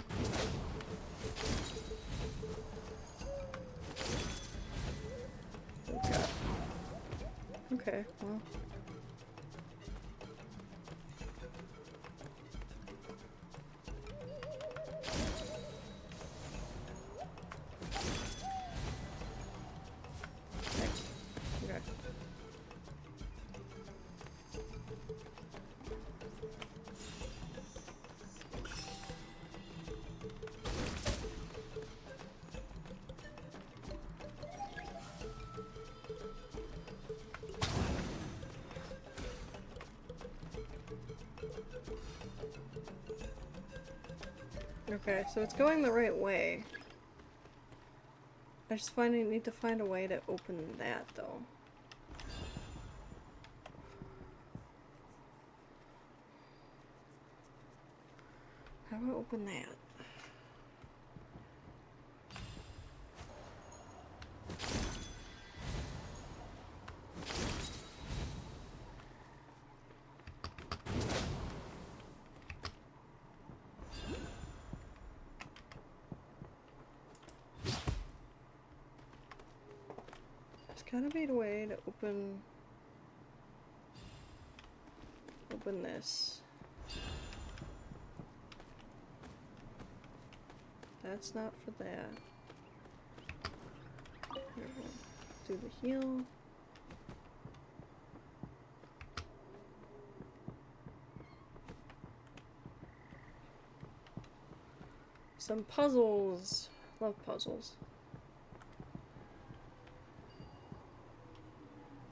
Okay, well. Okay. Okay, so it's going the right way. I just need to find a way to open that, though. How do I open that? There's gotta be a way to open this. That's not for that. Here, we'll do the heal. Some puzzles. Love puzzles.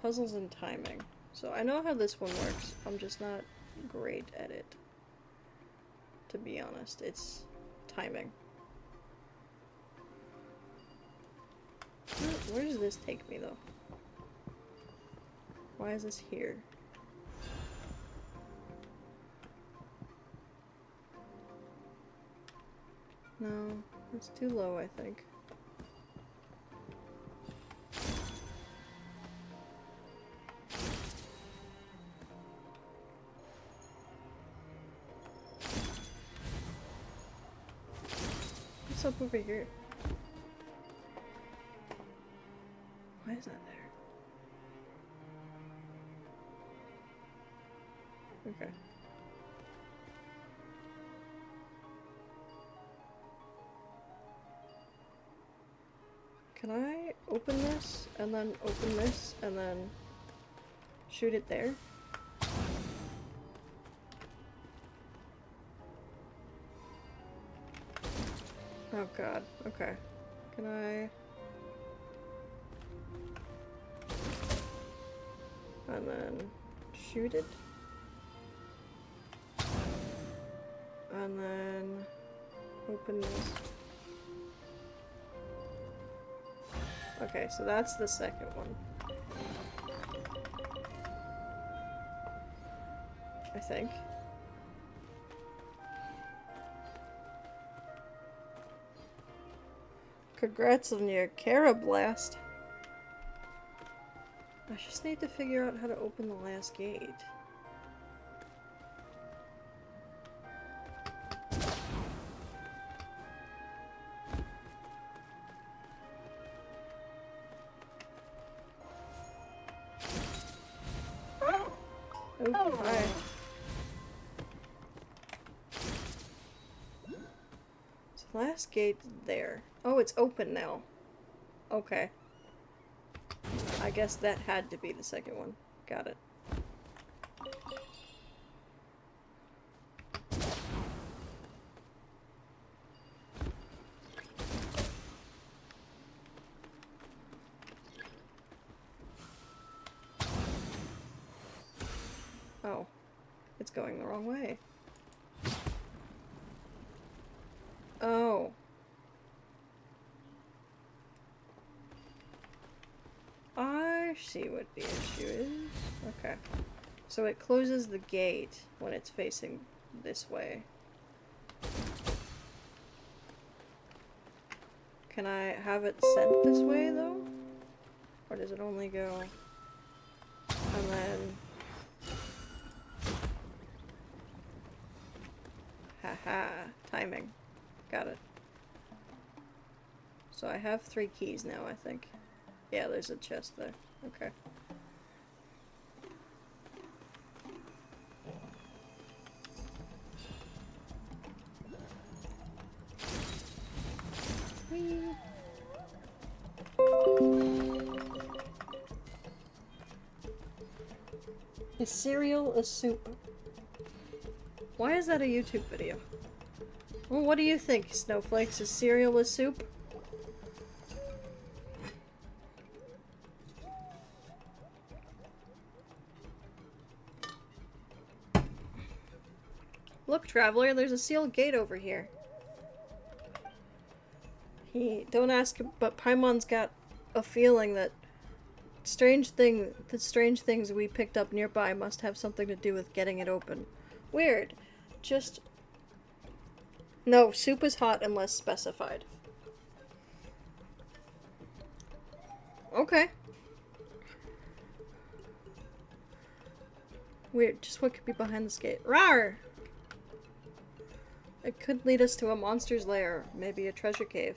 Puzzles and timing. So I know how this one works. I'm just not great at it. To be honest, it's timing. Where does this take me, though? Why is this here? No, it's too low, I think. What's up over here? Why is that there? Okay. Can I open this, and then open this, and then shoot it there? Oh god, okay. Can I... And then shoot it? And then open this. Okay, so that's the second one. I think. Congrats on your Carablast. I just need to figure out how to open the last gate. Oh, hi. So last gate there. Oh, it's open now. Okay. I guess that had to be the second one. Got it. Oh. It's going the wrong way. Oh. I see what the issue is. Okay. So it closes the gate when it's facing this way. Can I have it sent this way, though? Or does it only go... And then... Haha. Timing. Got it. So I have 3 keys now, I think. Yeah, there's a chest there. Okay. Is cereal a soup? Why is that a YouTube video? Well, what do you think, Snowflakes? Is cereal a soup? Look, Traveler, there's a sealed gate over here. Don't ask, but Paimon's got a feeling that the strange things we picked up nearby must have something to do with getting it open. Weird. Just... No, soup is hot unless specified. Okay. Weird. Just what could be behind this gate? Rawr! It could lead us to a monster's lair, maybe a treasure cave.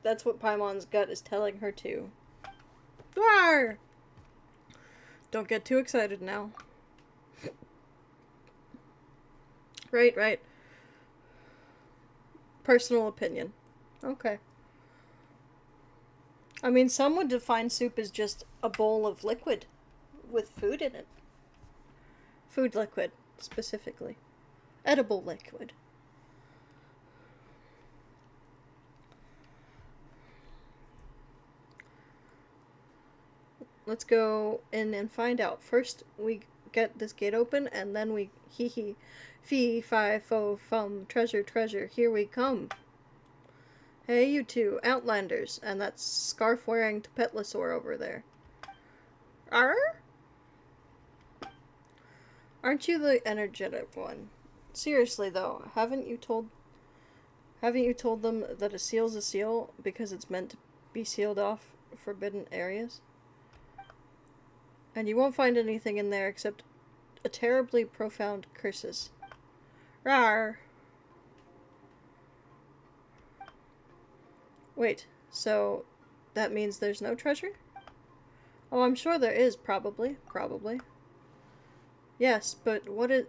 That's what Paimon's gut is telling her to. Rawr! Don't get too excited now. Right. Personal opinion. Okay. I mean, some would define soup as just a bowl of liquid with food in it. Food liquid, specifically. Edible liquid. Let's go in and find out. First, we get this gate open, and then we fee, fi, fo, fum, treasure, here we come. Hey, you two, Outlanders, and that scarf-wearing Petlosaur over there. Arr? Aren't you the energetic one? Seriously, though, haven't you told them that a seal's a seal because it's meant to be sealed off forbidden areas? And you won't find anything in there except a terribly profound curses. Rawr! Wait, so that means there's no treasure? Oh, I'm sure there is, probably. Yes, but what it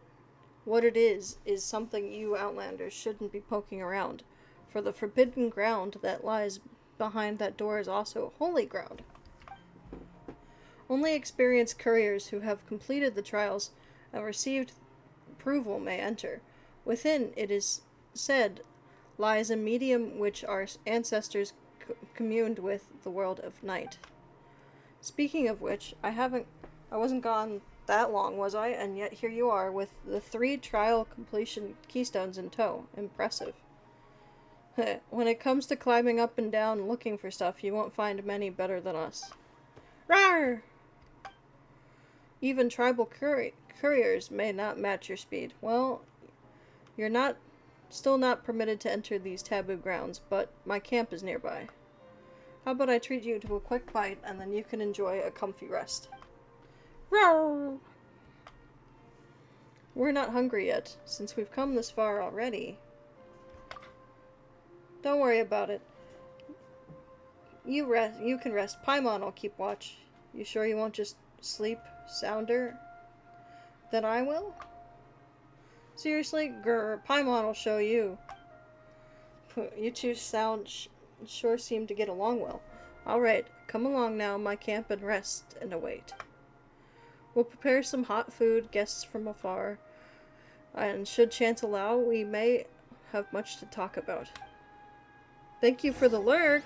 is something you Outlanders shouldn't be poking around, for the forbidden ground that lies behind that door is also holy ground. Only experienced couriers who have completed the trials and received approval may enter. Within, it is said, lies a medium which our ancestors communed with the world of night. Speaking of which, I wasn't gone that long, was I? And yet here you are with the 3 trial completion keystones in tow. Impressive. When it comes to climbing up and down looking for stuff, you won't find many better than us. Rawr! Even tribal couriers may not match your speed. Well, you're still not permitted to enter these taboo grounds, but my camp is nearby. How about I treat you to a quick bite, and then you can enjoy a comfy rest. Roar! We're not hungry yet, since we've come this far already. Don't worry about it. You can rest. Paimon will keep watch. You sure you won't just sleep sounder than I will? Seriously? Grr, Paimon will show you. You two sure seem to get along well. Alright, come along now, my camp, and rest and await. We'll prepare some hot food, guests from afar, and should chance allow, we may have much to talk about. Thank you for the lurk!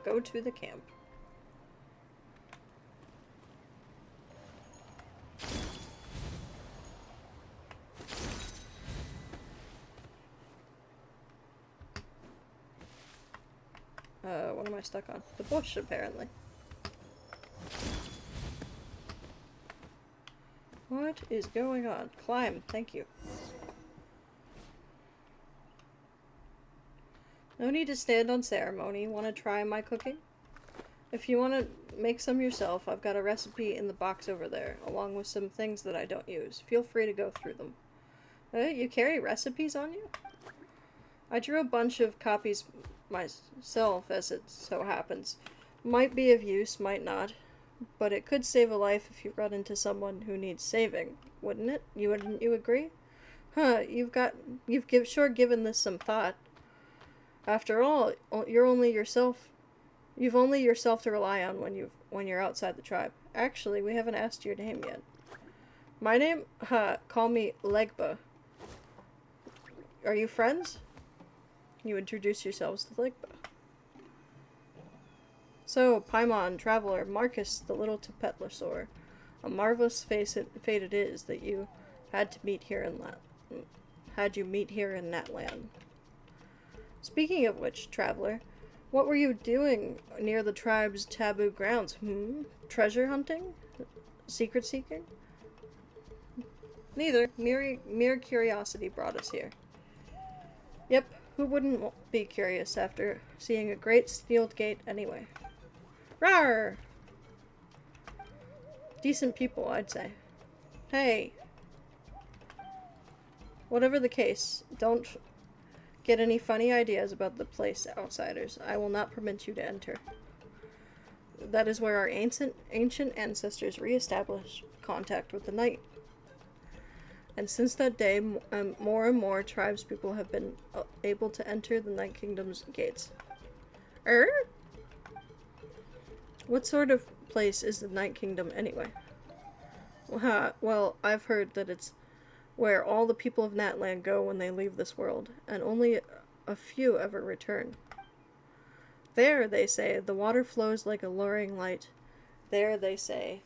Go to the camp. What am I stuck on? The bush, apparently. What is going on? Climb, thank you. No need to stand on ceremony. Want to try my cooking? If you want to make some yourself, I've got a recipe in the box over there, along with some things that I don't use. Feel free to go through them. You carry recipes on you? I drew a bunch of copies myself, as it so happens. Might be of use, might not. But it could save a life if you run into someone who needs saving, wouldn't it? Wouldn't you agree? Huh, you've sure given this some thought. After all, you're only yourself. You've only yourself to rely on when you're outside the tribe. Actually, we haven't asked your name yet. My name? Call me Legba. Are you friends? You introduce yourselves to Legba. So, Paimon, Traveler, Marcus, the little Tepetlosaur. A marvelous fate it is that you had to meet here in Natlan. Speaking of which, Traveler, what were you doing near the tribe's taboo grounds? Treasure hunting? Secret seeking? Neither. Mere curiosity brought us here. Yep, who wouldn't be curious after seeing a great sealed gate anyway? Rawr! Decent people, I'd say. Hey. Whatever the case, don't get any funny ideas about the place, outsiders. I will not permit you to enter. That is where our ancient ancestors re-established contact with the night. And since that day, more and more tribespeople have been able to enter the Night Kingdom's gates. What sort of place is the Night Kingdom anyway? Well, I've heard that it's where all the people of Natlan go when they leave this world, and only a few ever return. There, they say, the water flows like a luring light. There, they say,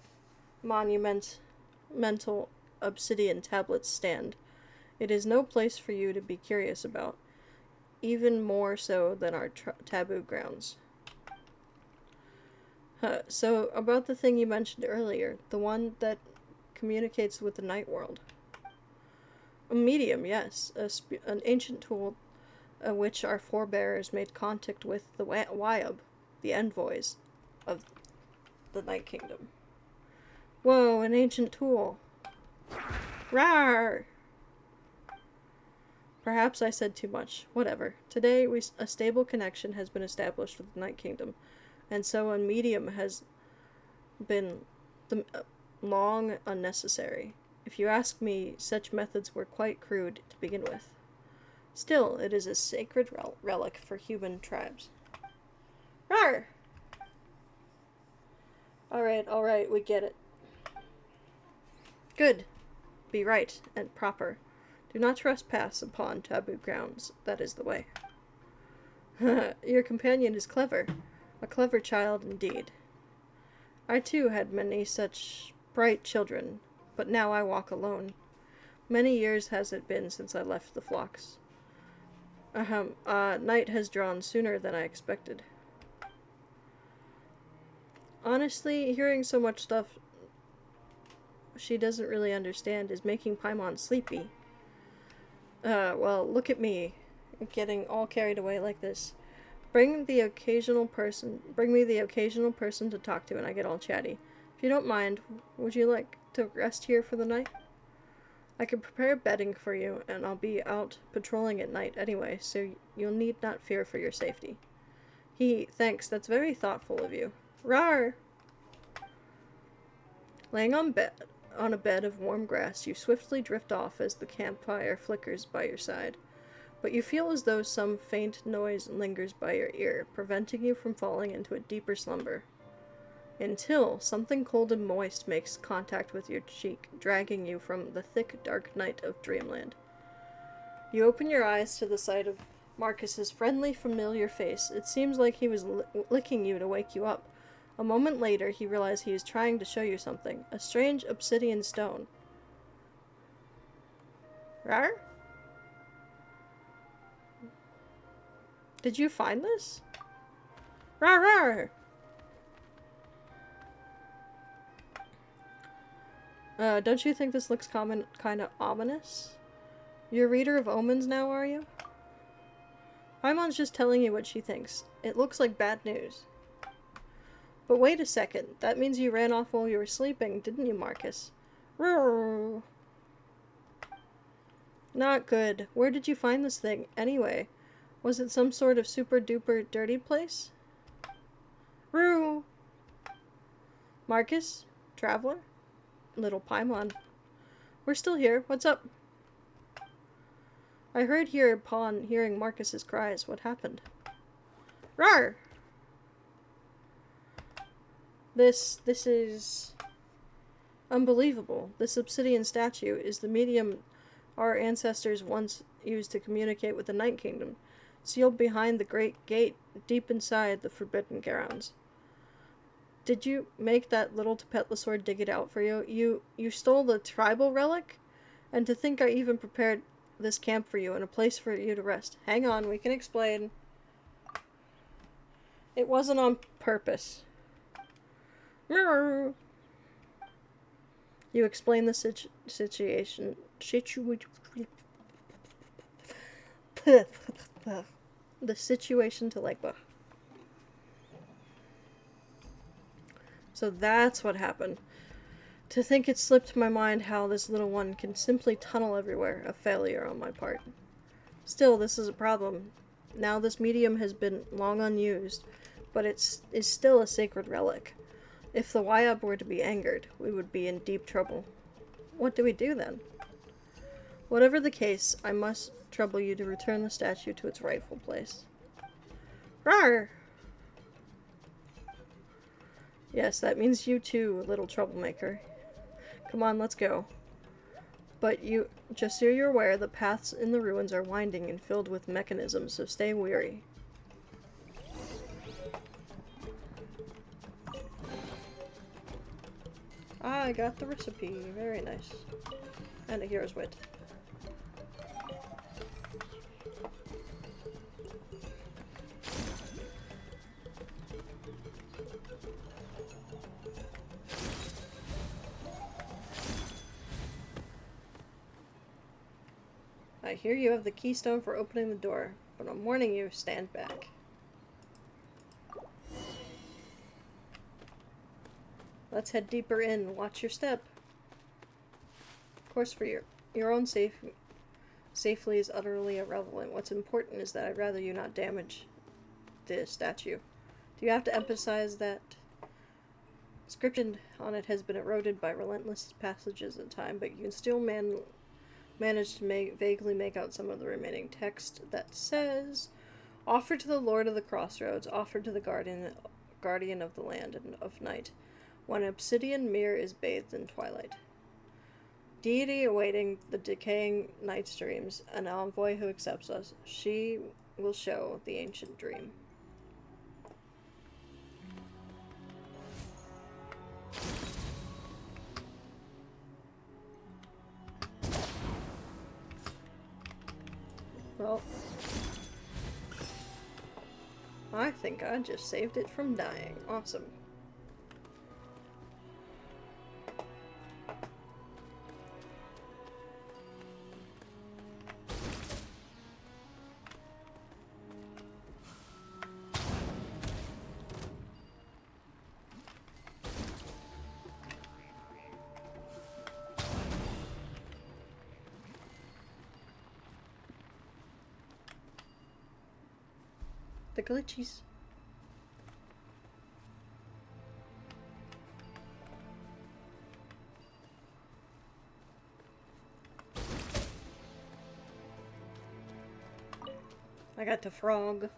monumental obsidian tablets stand. It is no place for you to be curious about, even more so than our taboo grounds. So, about the thing you mentioned earlier, the one that communicates with the night world. A medium, yes, an ancient tool which our forebears made contact with the Wyab, the envoys of the Night Kingdom. Whoa, an ancient tool. Rawr! Perhaps I said too much. Whatever. Today, a stable connection has been established with the Night Kingdom, and so a medium has been long unnecessary. If you ask me, such methods were quite crude to begin with. Still, it is a sacred relic for human tribes. Rawr! Alright, we get it. Good. Be right and proper. Do not trespass upon taboo grounds. That is the way. Your companion is clever. A clever child indeed. I too had many such bright children, but now I walk alone. Many years has it been since I left the flocks. Night has drawn sooner than I expected. Honestly, hearing so much stuff she doesn't really understand is making Paimon sleepy. Well, look at me, getting all carried away like this. Bring me the occasional person to talk to and I get all chatty. If you don't mind, would you like to rest here for the night? I can prepare bedding for you, and I'll be out patrolling at night anyway, so you'll need not fear for your safety. Thanks, that's very thoughtful of you. Rawr! Laying on a bed of warm grass, you swiftly drift off as the campfire flickers by your side. But you feel as though some faint noise lingers by your ear, preventing you from falling into a deeper slumber. Until something cold and moist makes contact with your cheek, dragging you from the thick, dark night of dreamland. You open your eyes to the sight of Marcus's friendly, familiar face. It seems like he was licking you to wake you up. A moment later, he realized he is trying to show you something. A strange obsidian stone. Rawr? Did you find this? Rawr, rawr! Don't you think this looks kind of ominous? You're a reader of omens now, are you? Paimon's just telling you what she thinks. It looks like bad news. But wait a second. That means you ran off while you were sleeping, didn't you, Marcus? Roar. Not good. Where did you find this thing, anyway? Was it some sort of super-duper dirty place? Roo! Marcus? Traveler? Little Paimon. We're still here. What's up? I heard here upon hearing Marcus's cries. What happened? Rawr! This is unbelievable. This obsidian statue is the medium our ancestors once used to communicate with the Night Kingdom, sealed behind the great gate deep inside the Forbidden Grounds. Did you make that little Tepetlosaur dig it out for you? You stole the tribal relic? And to think I even prepared this camp for you and a place for you to rest. Hang on, we can explain. It wasn't on purpose. You explain the situation. The situation to Legba. So that's what happened. To think it slipped my mind how this little one can simply tunnel everywhere. A failure on my part. Still, this is a problem. Now this medium has been long unused, but it is still a sacred relic. If the Wyab were to be angered, we would be in deep trouble. What do we do then? Whatever the case, I must trouble you to return the statue to its rightful place. Rawr! Yes, that means you too, little troublemaker. Come on, let's go. But just so you're aware, the paths in the ruins are winding and filled with mechanisms, so stay weary. Ah, I got the recipe. Very nice. And a hero's wit. I hear you have the keystone for opening the door, but I'm warning you, stand back. Let's head deeper in. Watch your step. Of course, for your own safely is utterly irrelevant. What's important is that I'd rather you not damage the statue. Do you have to emphasize that inscription on it has been eroded by relentless passages of time, but you can still manage to vaguely make out some of the remaining text that says, "Offer to the Lord of the Crossroads, offer to the guardian of the land and of night, when an obsidian mirror is bathed in twilight. Deity awaiting the decaying night's dreams, an envoy who accepts us, she will show the ancient dream." Well, I think I just saved it from dying. Awesome. The glitchies. I got the frog.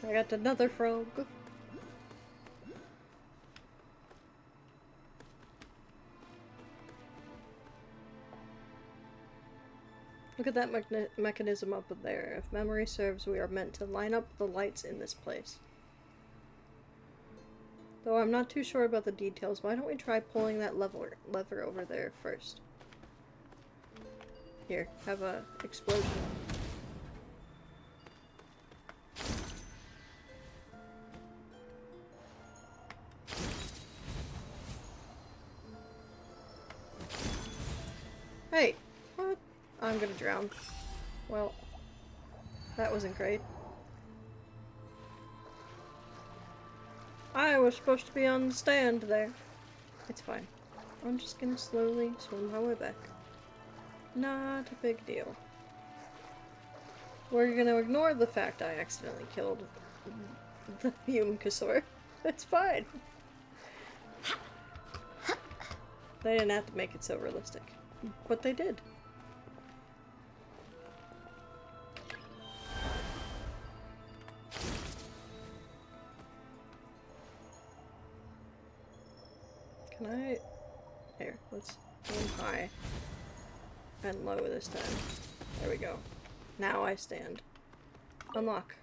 I got another frog. Look at that mechanism up there. If memory serves, we are meant to line up the lights in this place. Though I'm not too sure about the details, why don't we try pulling that lever over there first? Here, have a explosion. Hey! What? I'm gonna drown. Well, that wasn't great. I was supposed to be on the stand there. It's fine. I'm just gonna slowly swim my way back. Not a big deal. We're gonna ignore the fact I accidentally killed the Yumkasaur. It's fine. They didn't have to make it so realistic. But they did. Can I... Here, let's aim high. And low this time. There we go. Now I stand. Unlock.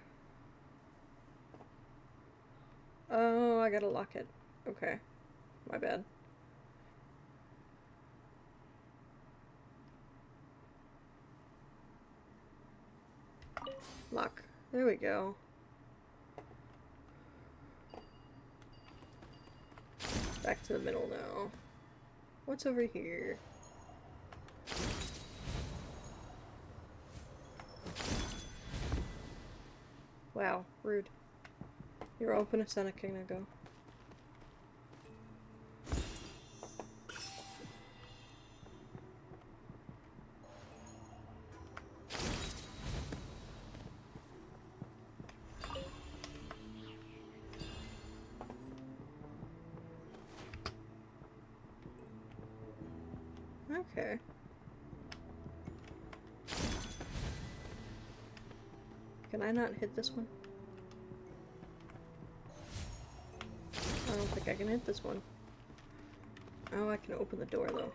Oh, I gotta lock it. Okay. My bad. Lock. There we go. Back to the middle now. What's over here? Wow, rude. You're open a Senate King to go. Okay. Can I not hit this one? I don't think I can hit this one. Oh, I can open the door though.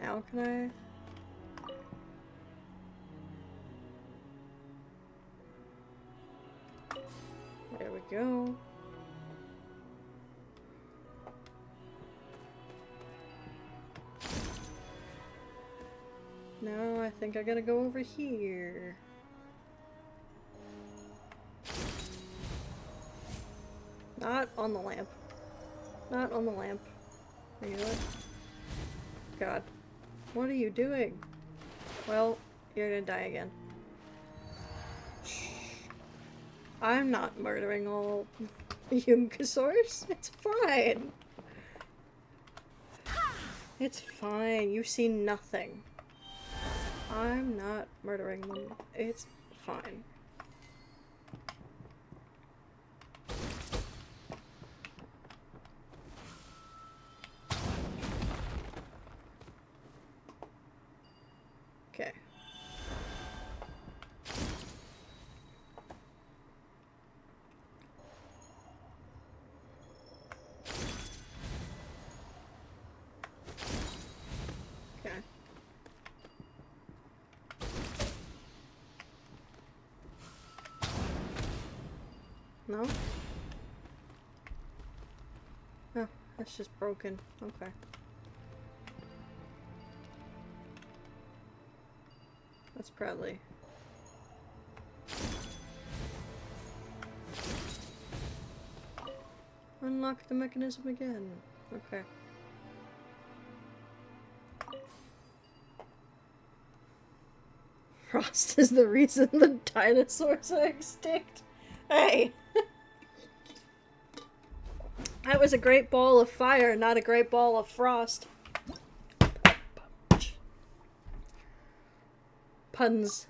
Now can I? There we go. Now I think I gotta go over here. Not on the lamp. Not on the lamp. Are you what? God. What are you doing? Well, you're gonna die again. Shh. I'm not murdering all Yumkasaurs. It's fine. It's fine. You see nothing. I'm not murdering them. It's fine. Okay. Okay. No? Oh, that's just broken. Okay. That's probably... Unlock the mechanism again. Okay. Frost is the reason the dinosaurs are extinct. Hey! That was a great ball of fire, not a great ball of frost. Puns.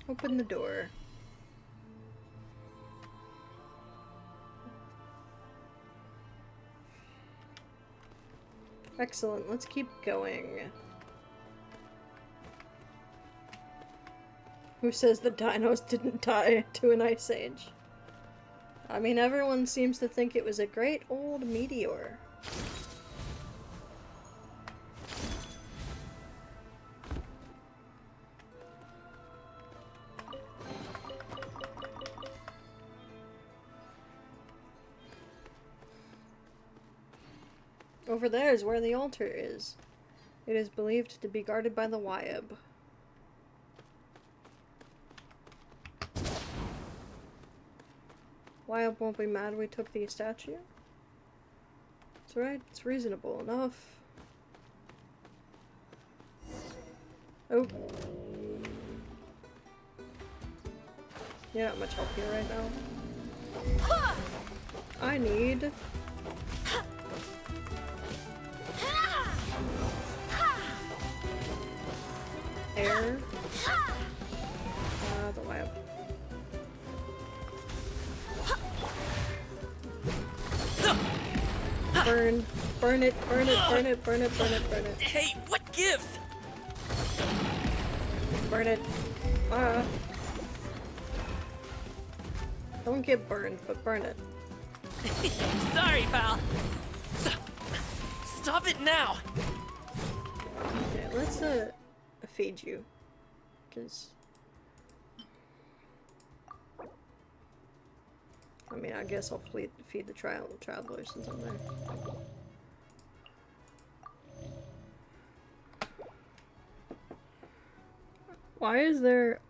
Open the door. Excellent, let's keep going. Who says the dinos didn't die to an ice age? I mean, everyone seems to think it was a great old meteor. Over there is where the altar is. It is believed to be guarded by the Wyab. Wyab won't be mad we took the statue. It's right, it's reasonable enough. Oh. You're not much help here right now. I need... air. The lamp. Burn. Burn it, burn it, burn it, burn it, burn it, burn it. Hey, what gives? Burn it. Don't get burned, but burn it. Sorry, pal. Stop it now. Okay, let's feed you. Cause I mean, I guess I'll feed the travelers since I'm there. Why is there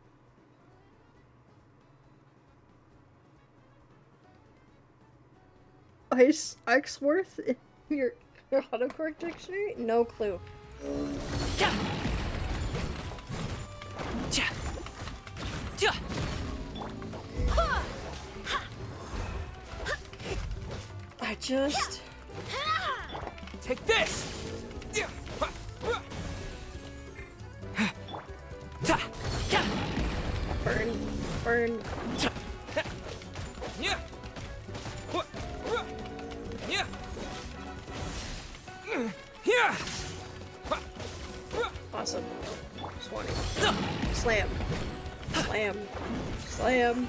Iceworth in your autocorrect dictionary? No clue. I just Take this! burn, burn. Awesome. Swanee. Slam. Slam. Slam.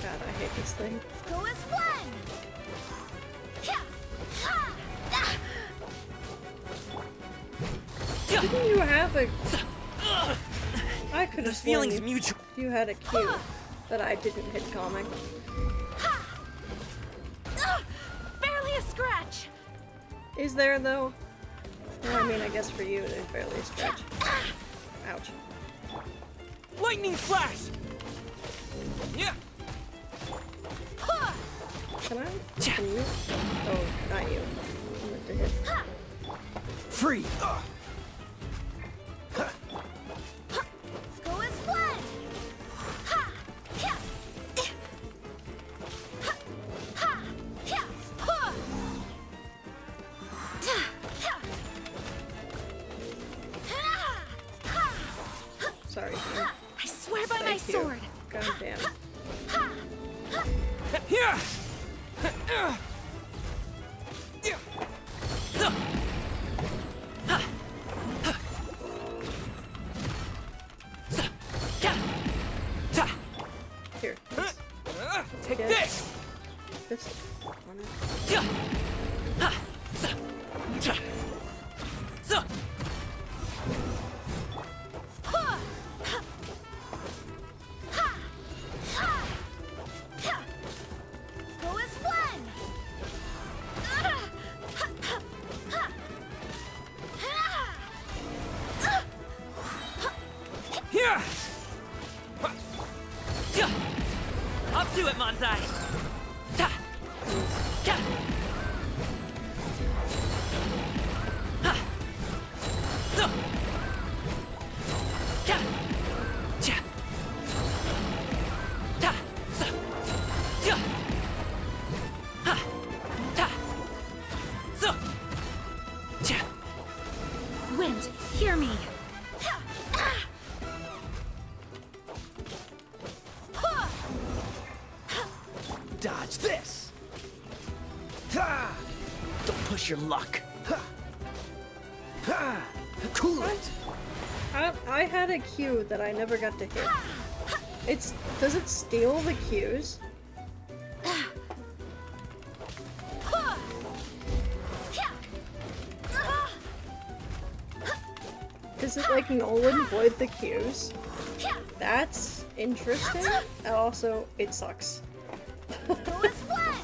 God, I hate this thing. Go as one! Didn't you have a... I could have The feeling's sworn mutual. you had a cue that I didn't hit comic. Barely a scratch. Is there though? Well, I mean, I guess for you it is barely a scratch. Ouch. Lightning flash! Yeah. Can I? Can you? Oh, not you. I meant to hit. Free! Go as one! Sorry, Dean. I swear by my Thank you. sword. God damn. Here! Here. Take Yeah. this! This. On it. Go as one! Here! Up to it, Manzai. Ta. Ka. Ha. So. Ka. Cha. Ta. So. Ja. Ha. Ta. So. Cha. Wind, hear me. Dodge this! Ha! Don't push your luck. Ha! Ha! Cool it! I had a cue that I never got to hit. Does it steal the cues? Does it like null and void the cues? That's interesting. And also, it sucks. Go as one!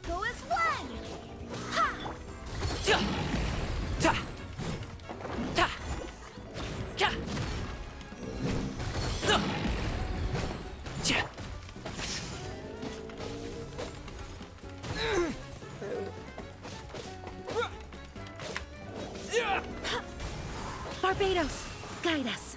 Go as one! Ja. Ta. Ta. Ka. So. Cha. Barbados, guide us.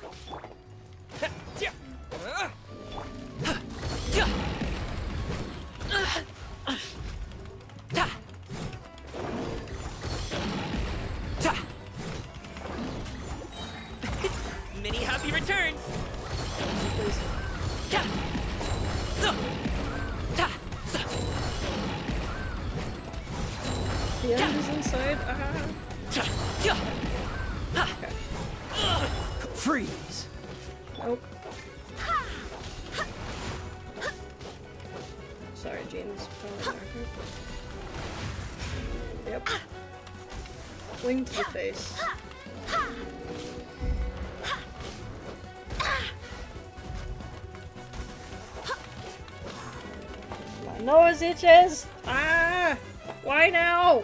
Many happy returns. The end is inside. Okay. Freeze. Nope. Sorry, James. Yep. Wing to the face. My nose itches! Ah! Why now?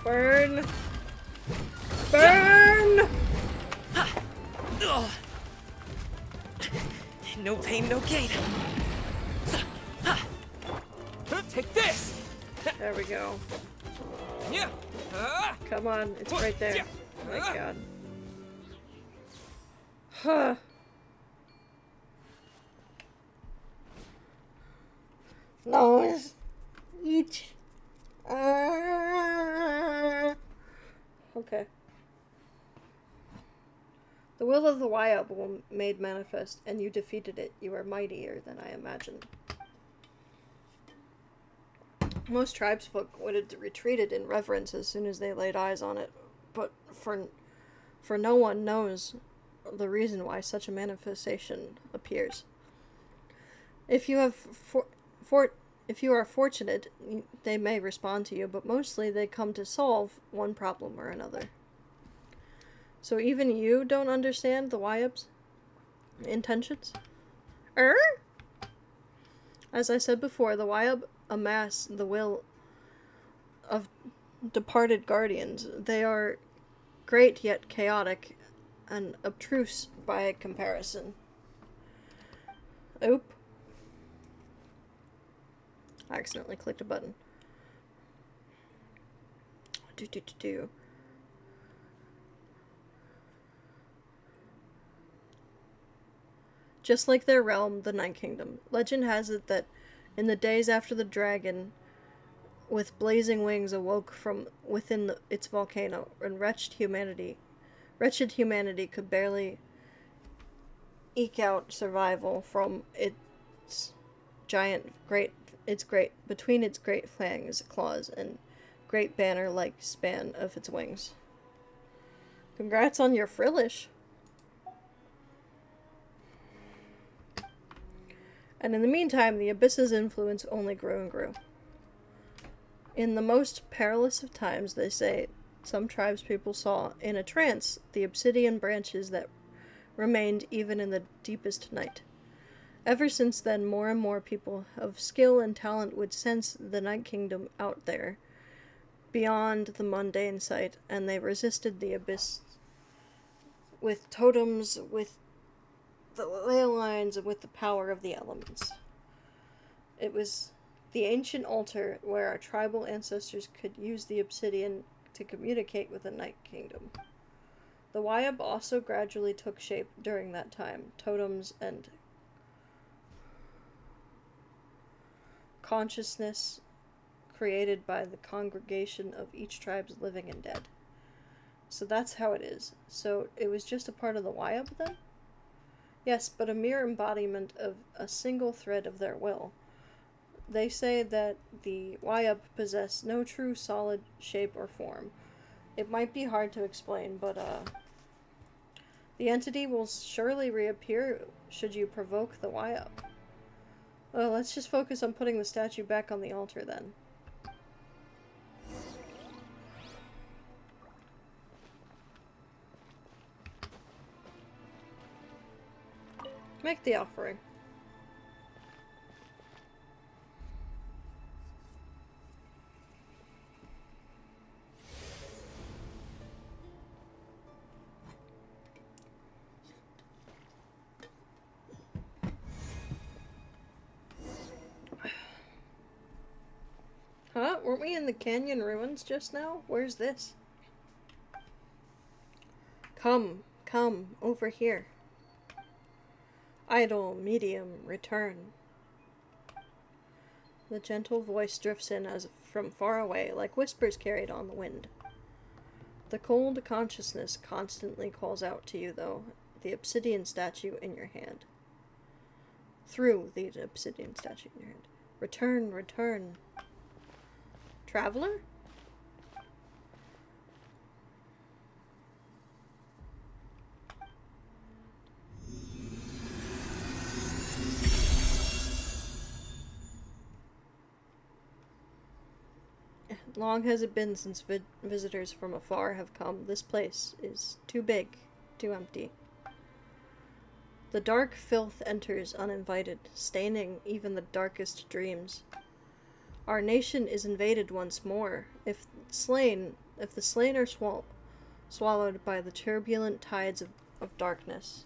Burn it. Burn! Burn! No pain, no gain. Take this! There we go. Come on, it's right there. Oh my god. Huh. Nose. Each. Okay. The will of the Waiab made manifest, and you defeated it. You are mightier than I imagined. Most tribesfolk would have retreated in reverence as soon as they laid eyes on it, but for no one knows the reason why such a manifestation appears. If you have if you are fortunate, they may respond to you, but mostly they come to solve one problem or another. So even you don't understand the Waiab's intentions? As I said before, the Waiab amass the will of departed guardians. They are great yet chaotic and obtruse by comparison. Oop. I accidentally clicked a button. Do. Just like their realm, the Night Kingdom, legend has it that in the days after the dragon with blazing wings awoke from within its volcano, and wretched humanity could barely eke out survival from its between its great fangs, claws, and great banner-like span of its wings. Congrats on your frillish. And in the meantime, the Abyss's influence only grew and grew. In the most perilous of times, they say, some tribespeople saw, in a trance, the obsidian branches that remained even in the deepest night. Ever since then, more and more people of skill and talent would sense the Night Kingdom out there, beyond the mundane sight, and they resisted the Abyss with totems, with the ley lines, and with the power of the elements. It was the ancient altar where our tribal ancestors could use the obsidian to communicate with the Night Kingdom. The Waiab also gradually took shape during that time. Totems and consciousness created by the congregation of each tribe's living and dead. So that's how it is. So it was just a part of the Waiab then? Yes, but a mere embodiment of a single thread of their will. They say that the Waiab possess no true solid shape or form. It might be hard to explain, but the entity will surely reappear should you provoke the Waiab. Well, let's just focus on putting the statue back on the altar then. Make the offering. weren't we in the canyon ruins just now? Where's this? Come, over here. Idle, medium, return. The gentle voice drifts in as from far away, like whispers carried on the wind. The cold consciousness constantly calls out to you, though, the obsidian statue in your hand. Through the obsidian statue in your hand. Return, return. Traveler? Long has it been since visitors from afar have come. This place is too big, too empty. The dark filth enters uninvited, staining even the darkest dreams. Our nation is invaded once more. If the slain are swallowed by the turbulent tides of darkness,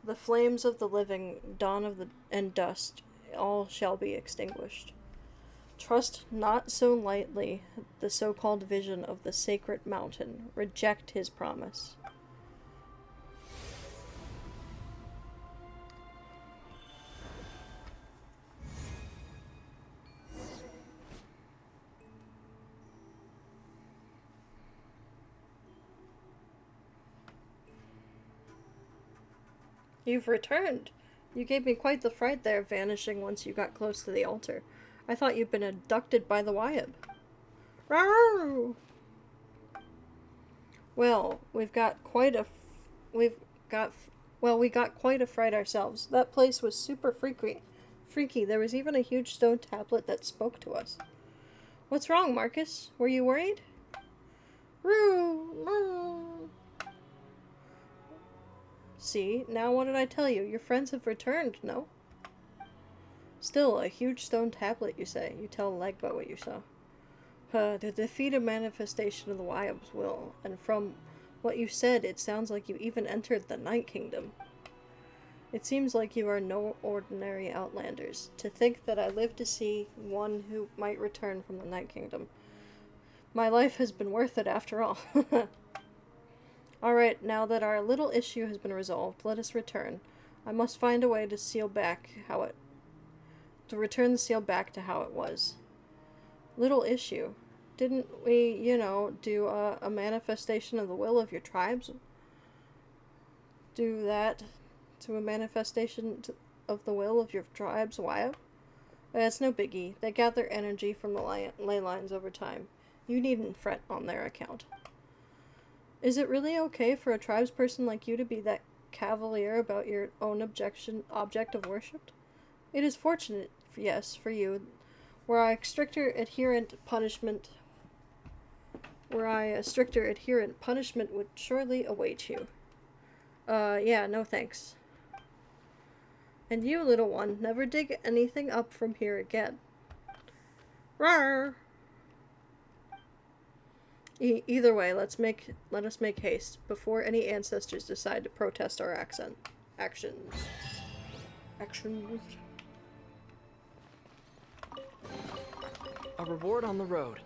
the flames of the living, and dust, all shall be extinguished. Trust not so lightly the so-called vision of the sacred mountain. Reject his promise. You've returned. You gave me quite the fright there, vanishing once you got close to the altar. I thought you'd been abducted by the Wyab. Rawr! Well, we got quite a fright ourselves. That place was super freaky. There was even a huge stone tablet that spoke to us. What's wrong, Marcus? Were you worried? Roo! See, now what did I tell you? Your friends have returned, no? Still, a huge stone tablet, you say. You tell Legba what you saw. To defeat a manifestation of the Wyab's will, and from what you said, it sounds like you even entered the Night Kingdom. It seems like you are no ordinary outlanders. To think that I live to see one who might return from the Night Kingdom. My life has been worth it after all. Alright, now that our little issue has been resolved, let us return. I must find a way to return the seal back to how it was. Little issue. Didn't we, do a manifestation of the will of your tribes? Do that to a manifestation of the will of your tribes, Wyab? It's no biggie. They gather energy from the ley lines over time. You needn't fret on their account. Is it really okay for a tribesperson like you to be that cavalier about your own object of worship? It is fortunate, yes, for you, were I a stricter adherent, punishment would surely await you. Yeah, no thanks. And you, little one, never dig anything up from here again. Rawr! Either way, let us make haste before any ancestors decide to protest our actions. A reward on the road.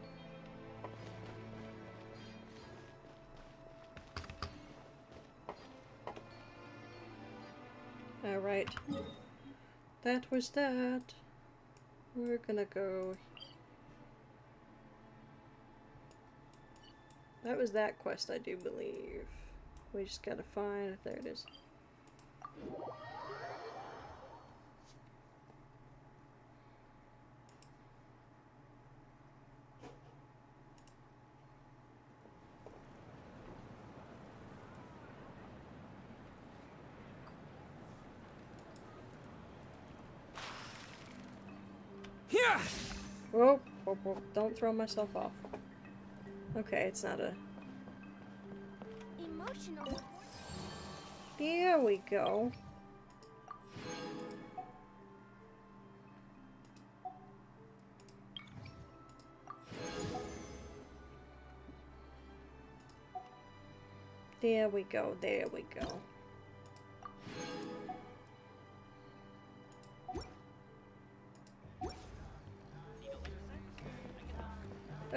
Alright. That was that. We're gonna go... That was that quest, I do believe. We just gotta find... There it is. Yeah. Whoa, whoa, whoa, don't throw myself off. Okay, it's not a... Emotional. There we go. There we go, there we go.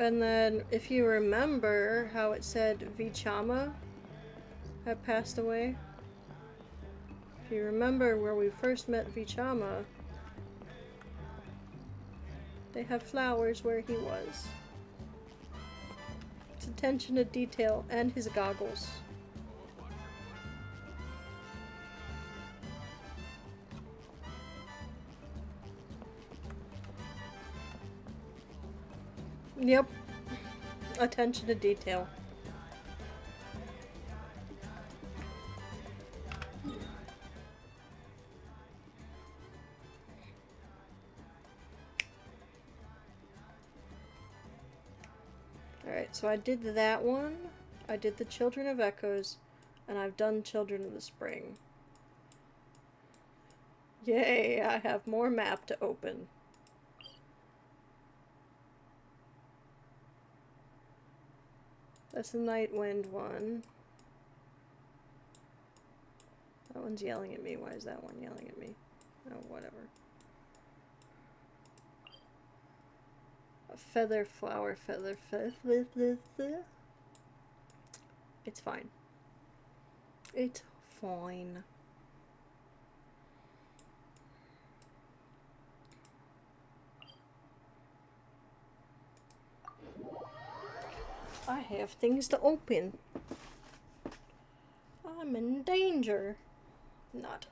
And then, if you remember how it said Vichama had passed away, if you remember where we first met Vichama, they have flowers where he was. It's attention to detail and his goggles. Yep. Attention to detail. Alright, so I did that one. I did the Children of Echoes, and I've done Children of the Spring. Yay, I have more map to open. That's the Night Wind one. That one's yelling at me. Why is that one yelling at me? Oh, whatever. A feather flower, feather. It's fine. It's fine. I have things to open. I'm in danger. Not.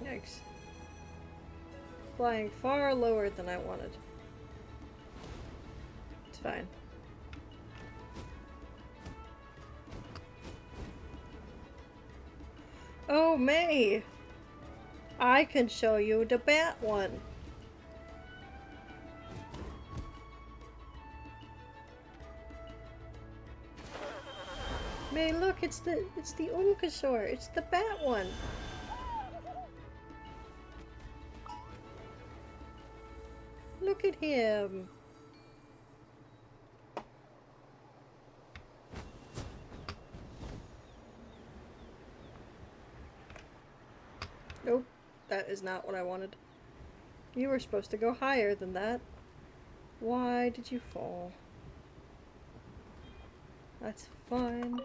Yikes. Flying far lower than I wanted. It's fine. Oh, May! I can show you the bat one. May, look, it's the Unkasor. It's the bat one. Look at him. Nope, that is not what I wanted. You were supposed to go higher than that. Why did you fall? That's fine.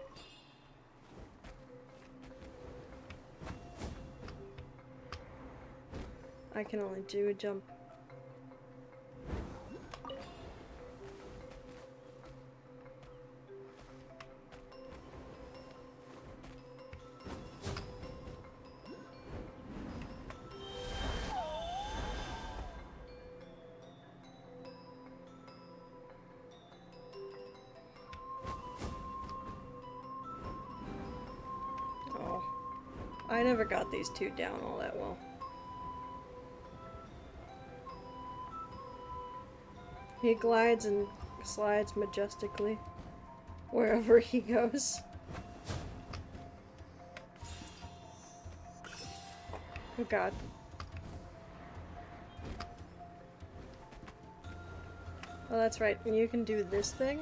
I can only do a jump. I never got these two down all that well. He glides and slides majestically wherever he goes. Oh god. Oh, that's right. When you can do this thing.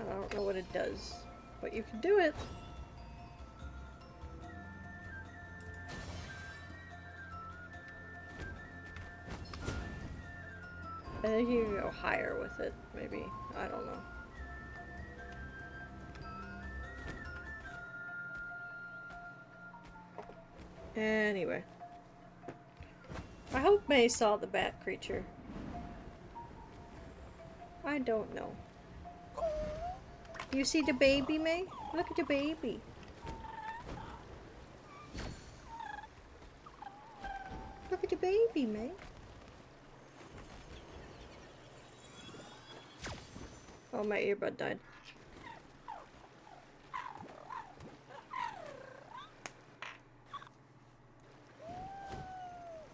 I don't know what it does, but you can do it. I think you can go higher with it, maybe. I don't know. Anyway. I hope May saw the bat creature. I don't know. You see the baby, May? Look at the baby. Look at the baby, May. Oh, my earbud died.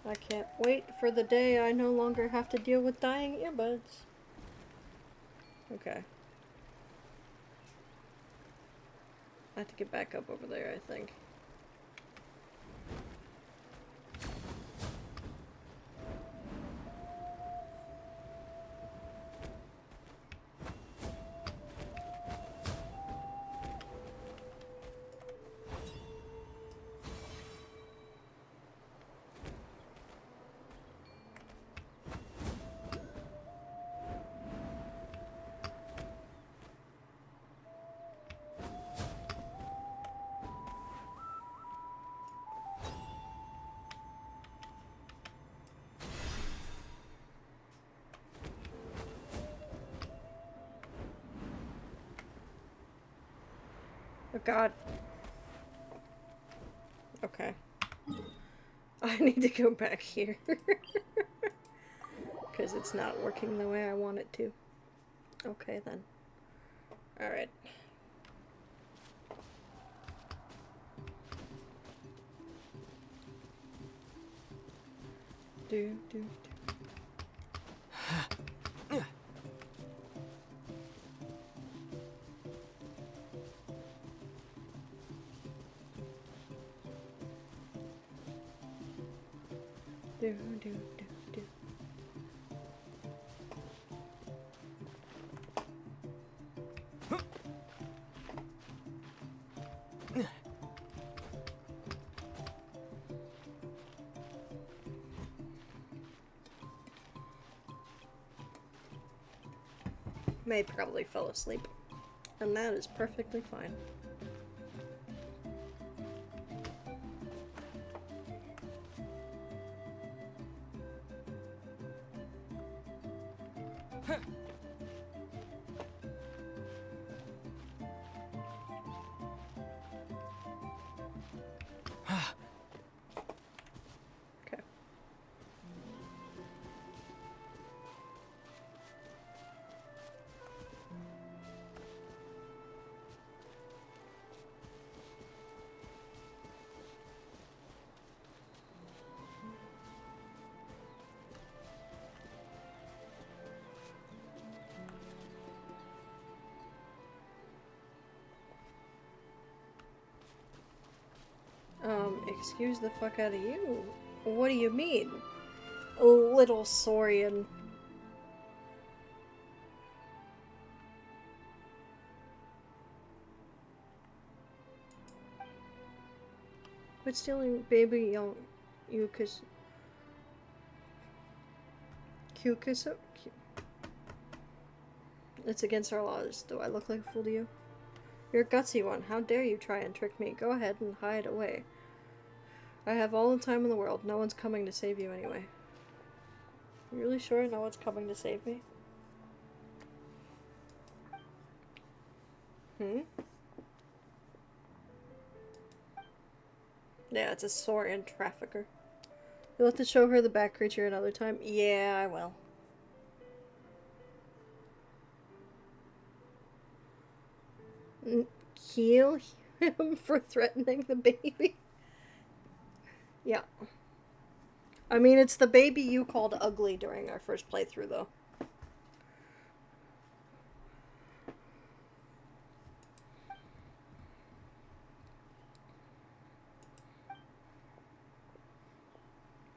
I can't wait for the day I no longer have to deal with dying earbuds. Okay. I have to get back up over there, I think. Oh god. Okay. I need to go back here. Because it's not working the way I want it to. Okay then. Alright. Do. May probably fell asleep, and that is perfectly fine. Okay. Excuse the fuck out of you. What do you mean? Little Saurian. Quit stealing baby Yukas. Kyukuso? It's against our laws. Do I look like a fool to you? You're a gutsy one. How dare you try and trick me? Go ahead and hide away. I have all the time in the world. No one's coming to save you anyway. You really sure no one's coming to save me? Yeah, it's a Saurian trafficker. You'll have to show her the bat creature another time? Yeah, I will. Kill him for threatening the baby? Yeah. I mean, it's the baby you called ugly during our first playthrough, though.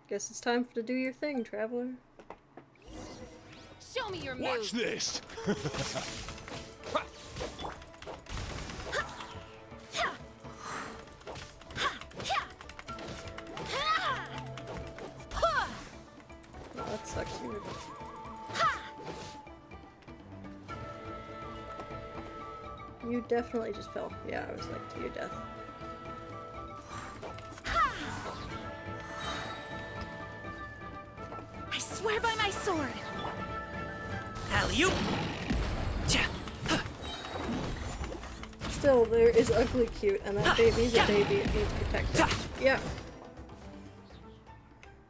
Guess it's time to do your thing, traveler. Show me your moves. Watch this! Oh, that sucks. You definitely just fell. Yeah, I was like to your death. I swear by my sword. Alley-oop! Still, there is ugly cute, and that baby's a baby. It needs protecting. Yeah.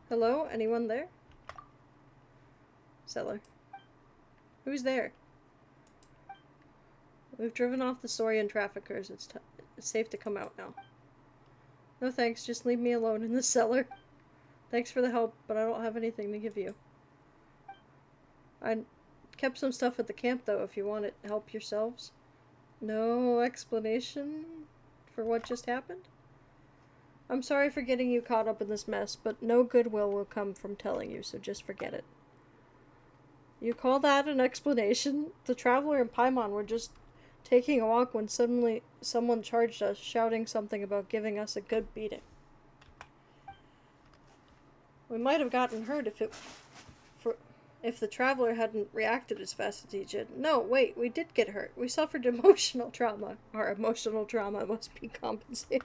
Hello? Anyone there? Cellar. Who's there? We've driven off the Saurian traffickers. It's safe to come out now. No thanks, just leave me alone in the cellar. Thanks for the help, but I don't have anything to give you. I kept some stuff at the camp, though, if you want it. Help yourselves. No explanation for what just happened? I'm sorry for getting you caught up in this mess, but no goodwill will come from telling you, so just forget it. You call that an explanation? The Traveler and Paimon were just taking a walk when suddenly someone charged us, shouting something about giving us a good beating. We might have gotten hurt if the Traveler hadn't reacted as fast as he did. No, wait, we did get hurt. We suffered emotional trauma. Our emotional trauma must be compensated.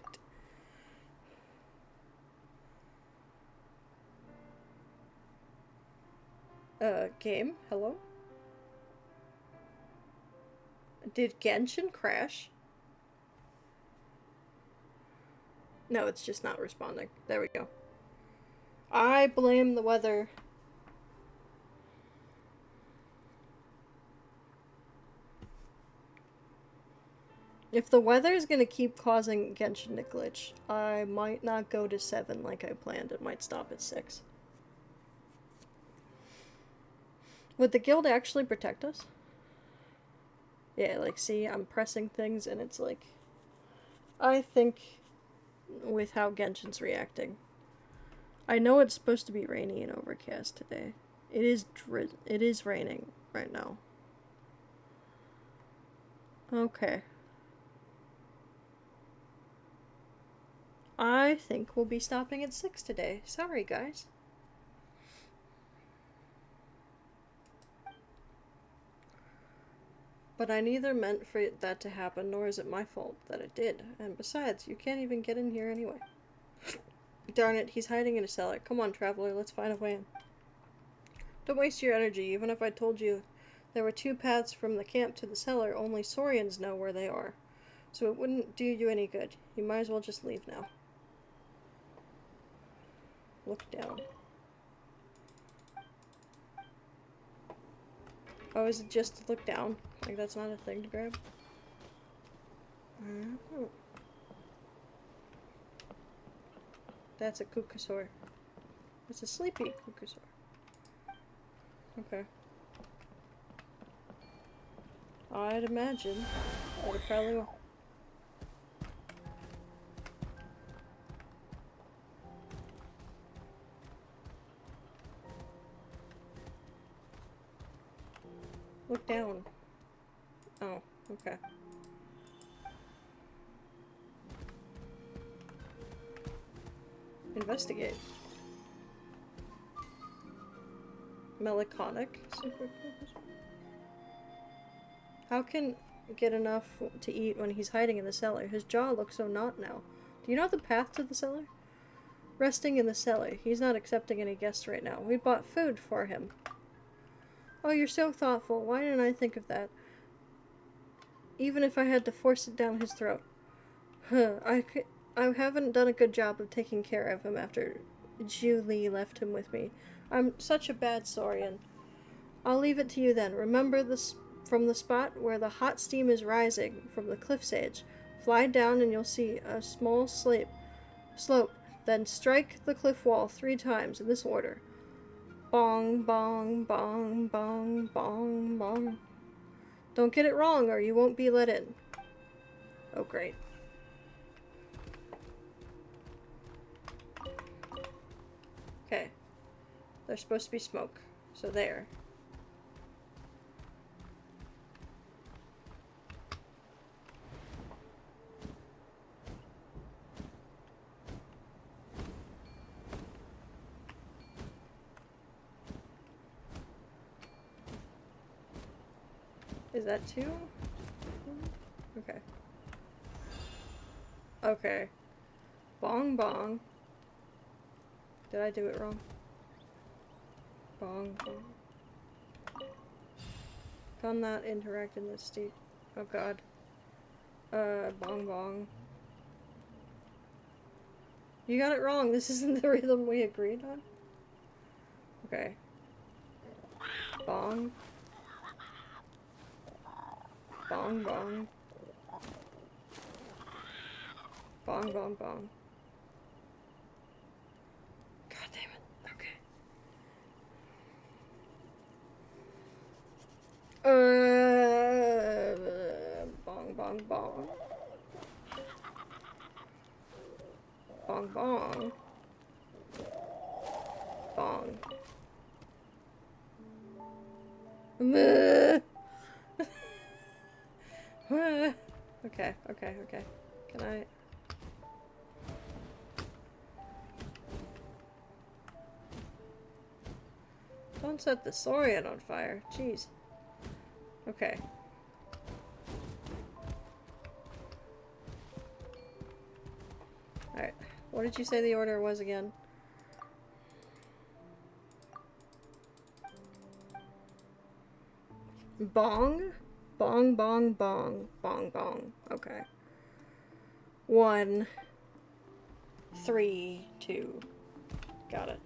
Game? Hello? Did Genshin crash? No, it's just not responding. There we go. I blame the weather. If the weather is gonna keep causing Genshin to glitch, I might not go to 7 like I planned. It might stop at 6. Would the guild actually protect us? Yeah, like, see, I'm pressing things and it's like... I think with how Genshin's reacting. I know it's supposed to be rainy and overcast today. It is raining right now. Okay. I think we'll be stopping at 6 today. Sorry, guys. But I neither meant for that to happen, nor is it my fault that it did. And besides, you can't even get in here anyway. Darn it, he's hiding in a cellar. Come on, Traveler, let's find a way in. Don't waste your energy. Even if I told you there were 2 paths from the camp to the cellar, only Saurians know where they are. So it wouldn't do you any good. You might as well just leave now. Look down. Oh, is it just to look down? Like, that's not a thing to grab? That's a Kukasaur. It's a sleepy Kukasaur. Okay. I'd imagine that it probably will. Look down. Oh, okay. Investigate. Melancholic. How can get enough to eat when he's hiding in the cellar? His jaw looks so knot now. Do you know the path to the cellar? Resting in the cellar. He's not accepting any guests right now. We bought food for him. Oh, you're so thoughtful. Why didn't I think of that? Even if I had to force it down his throat. I haven't done a good job of taking care of him after Julie left him with me. I'm such a bad Saurian. I'll leave it to you then. Remember this from the spot where the hot steam is rising from the cliff's edge. Fly down and you'll see a small slope. Then strike the cliff wall 3 times in this order. Bong, bong, bong, bong, bong, bong. Don't get it wrong or you won't be let in. Oh, great. Okay. There's supposed to be smoke. So there. Is that 2? Okay. Okay. Bong bong. Did I do it wrong? Bong bong. Found that interact in the state. Oh god. Bong bong. You got it wrong. This isn't the rhythm we agreed on. Okay. Bong. Bong bong. Bong bong bong. God damn it. Okay. Bong bong bong. Bong bong. Bong. Okay, okay, okay. Can I... Don't set the Saurian on fire. Jeez. Okay. Alright. What did you say the order was again? Bong? Bong, bong, bong. Bong, bong. Okay. 1, 3, 2. Got it.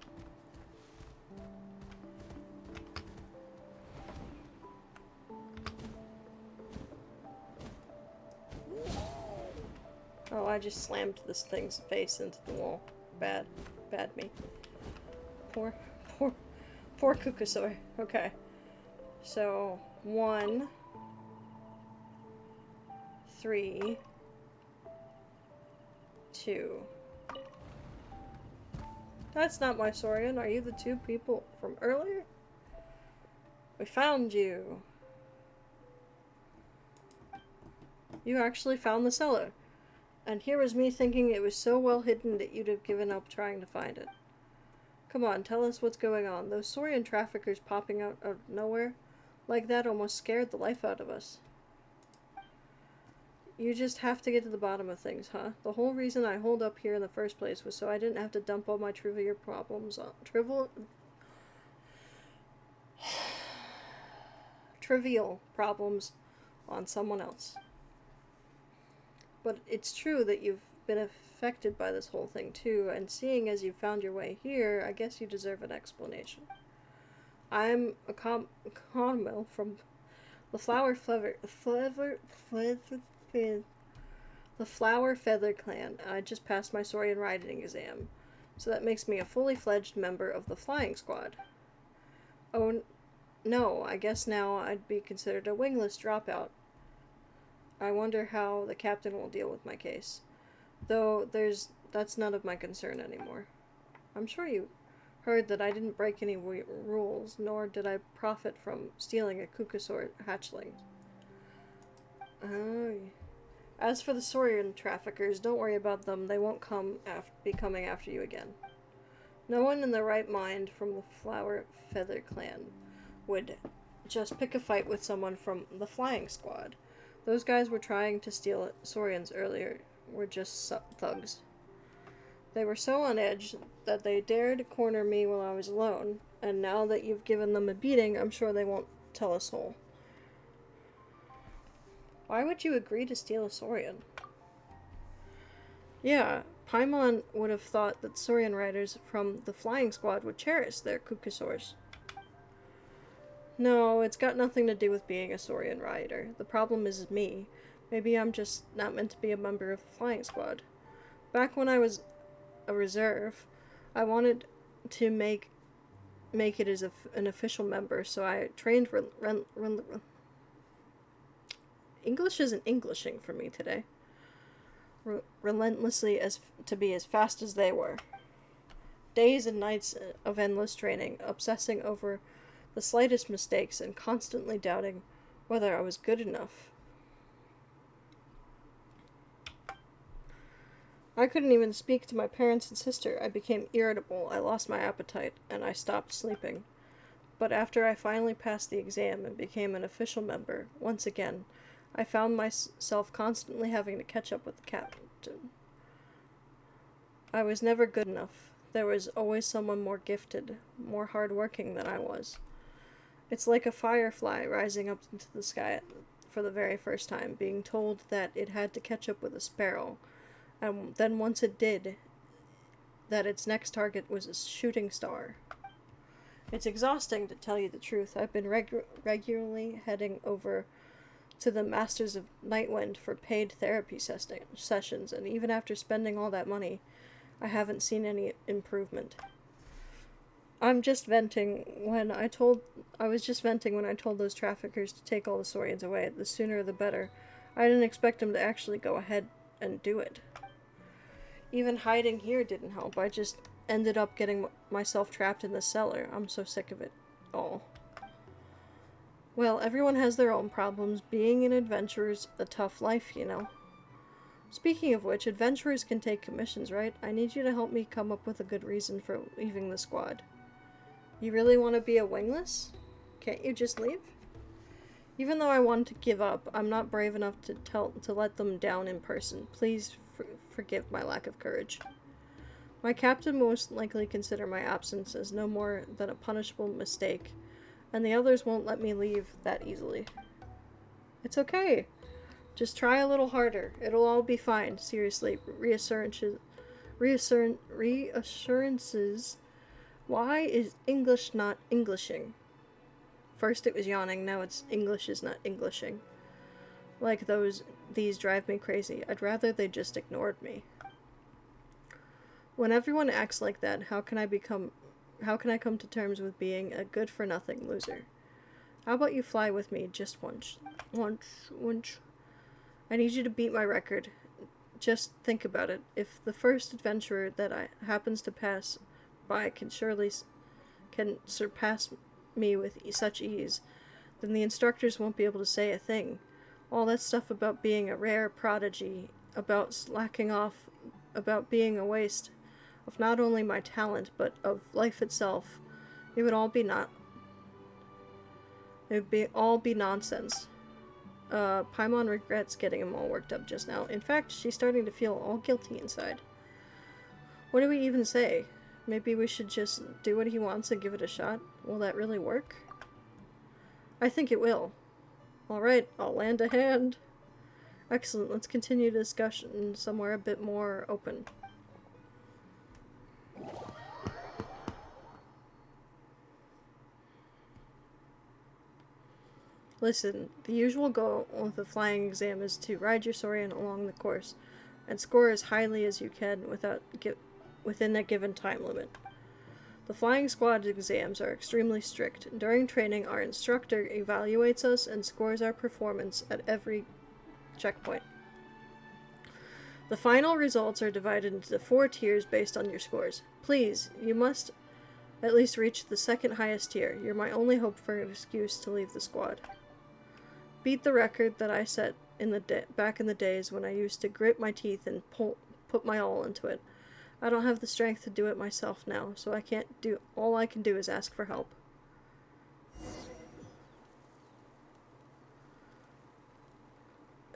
Oh, I just slammed this thing's face into the wall. Bad. Bad me. Poor Kukusaur. Okay. So, 1, 3, 2. That's not my Saurian. Are you the two people from earlier? We found you. You actually found the cellar. And here was me thinking it was so well hidden that you'd have given up trying to find it. Come on, tell us what's going on. Those Saurian traffickers popping out of nowhere like that almost scared the life out of us. You just have to get to the bottom of things, huh? The whole reason I holed up here in the first place was so I didn't have to dump all my trivial problems on trivial problems on someone else. But it's true that you've been affected by this whole thing too, and seeing as you found your way here, I guess you deserve an explanation. I'm a Carmel from the Flower Feather Clan. I just passed my Saurian riding exam, so that makes me a fully fledged member of the flying squad. Oh, no, I guess now I'd be considered a wingless dropout. I wonder how the captain will deal with my case. Though that's none of my concern anymore. I'm sure you heard that I didn't break any rules, nor did I profit from stealing a Kukusaur hatchling. As for the Saurian traffickers, don't worry about them. They won't be coming after you again. No one in their right mind from the Flower Feather Clan would just pick a fight with someone from the Flying Squad. Those guys were trying to steal Saurians earlier were just thugs. They were so on edge that they dared corner me while I was alone, and now that you've given them a beating, I'm sure they won't tell a soul. Why would you agree to steal a Saurian? Yeah, Paimon would have thought that Saurian riders from the Flying Squad would cherish their Kukusaurs. No, it's got nothing to do with being a Saurian rider. The problem is me. Maybe I'm just not meant to be a member of the Flying Squad. Back when I was a reserve, I wanted to make it as an official member, so I trained English isn't Englishing for me today. Relentlessly to be as fast as they were. Days and nights of endless training, obsessing over the slightest mistakes and constantly doubting whether I was good enough. I couldn't even speak to my parents and sister. I became irritable, I lost my appetite, and I stopped sleeping. But after I finally passed the exam and became an official member, once again, I found myself constantly having to catch up with the captain. I was never good enough. There was always someone more gifted, more hardworking than I was. It's like a firefly rising up into the sky for the very first time, being told that it had to catch up with a sparrow, and then once it did, that its next target was a shooting star. It's exhausting, to tell you the truth. I've been regularly heading over to the Masters of Nightwind for paid therapy sessions, and even after spending all that money, I haven't seen any improvement. I'm just venting when I was just venting when I told those traffickers to take all the Saurians away. The sooner the better. I didn't expect them to actually go ahead and do it. Even hiding here didn't help. I just ended up getting myself trapped in the cellar. I'm so sick of it all. Well, everyone has their own problems. Being an adventurer's a tough life, you know. Speaking of which, adventurers can take commissions, right? I need you to help me come up with a good reason for leaving the squad. You really want to be a wingless? Can't you just leave? Even though I wanted to give up, I'm not brave enough to let them down in person. Please forgive my lack of courage. My captain will most likely consider my absence as no more than a punishable mistake, and the others won't let me leave that easily. It's okay. Just try a little harder. It'll all be fine. Seriously, reassurances. Why is English not Englishing? First it was yawning, now it's English is not Englishing. Like these drive me crazy. I'd rather they just ignored me. When everyone acts like that, how can I come to terms with being a good-for-nothing loser? How about you fly with me just once? I need you to beat my record. Just think about it. If the first adventurer that happens to pass by can surpass me with such ease, then the instructors won't be able to say a thing. All that stuff about being a rare prodigy, about slacking off, about being a waste of not only my talent, but of life itself, it would all be nonsense. Paimon regrets getting him all worked up just now. In fact, she's starting to feel all guilty inside. What do we even say? Maybe we should just do what he wants and give it a shot? Will that really work? I think it will. Alright, I'll land a hand. Excellent, let's continue the discussion somewhere a bit more open. Listen, the usual goal with the flying exam is to ride your Saurian along the course and score as highly as you can within a given time limit. The flying squad exams are extremely strict. During training, our instructor evaluates us and scores our performance at every checkpoint. The final results are divided into 4 tiers based on your scores. Please, you must at least reach the second highest tier. You're my only hope for an excuse to leave the squad. Beat the record that I set back in the days when I used to grit my teeth and put my all into it. I don't have the strength to do it myself now, so all I can do is ask for help.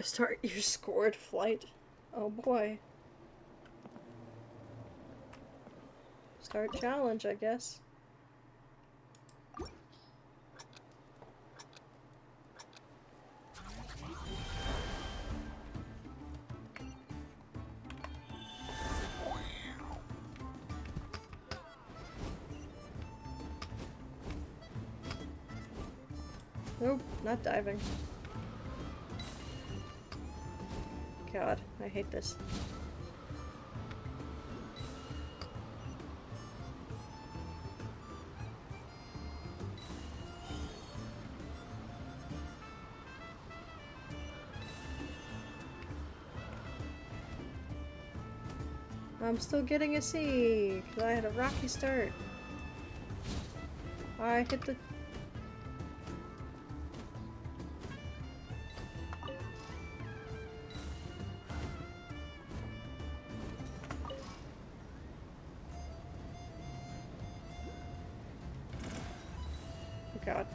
Start your scored flight. Oh boy. Start challenge, I guess. Nope, not diving. God, I hate this. I'm still getting a C, because I had a rocky start. I hit the... God.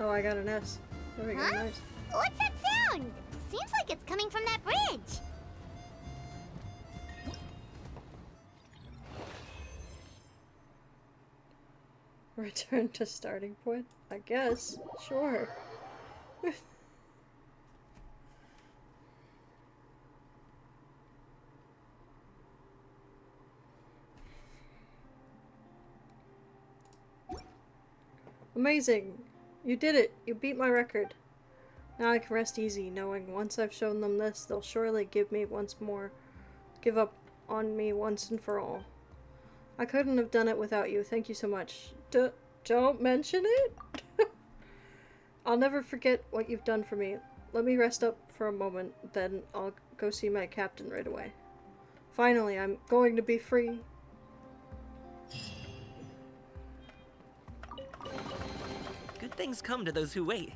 Oh, I got an S. There we go, Huh? nice. What's that sound? Seems like it's coming from that bridge. Return to starting point? I guess. Sure. Amazing! You did it! You beat my record. Now I can rest easy, knowing once I've shown them this, they'll surely give up on me once and for all. I couldn't have done it without you. Thank you so much. Don't mention it? I'll never forget what you've done for me. Let me rest up for a moment, then I'll go see my captain right away. Finally, I'm going to be free. Good things come to those who wait.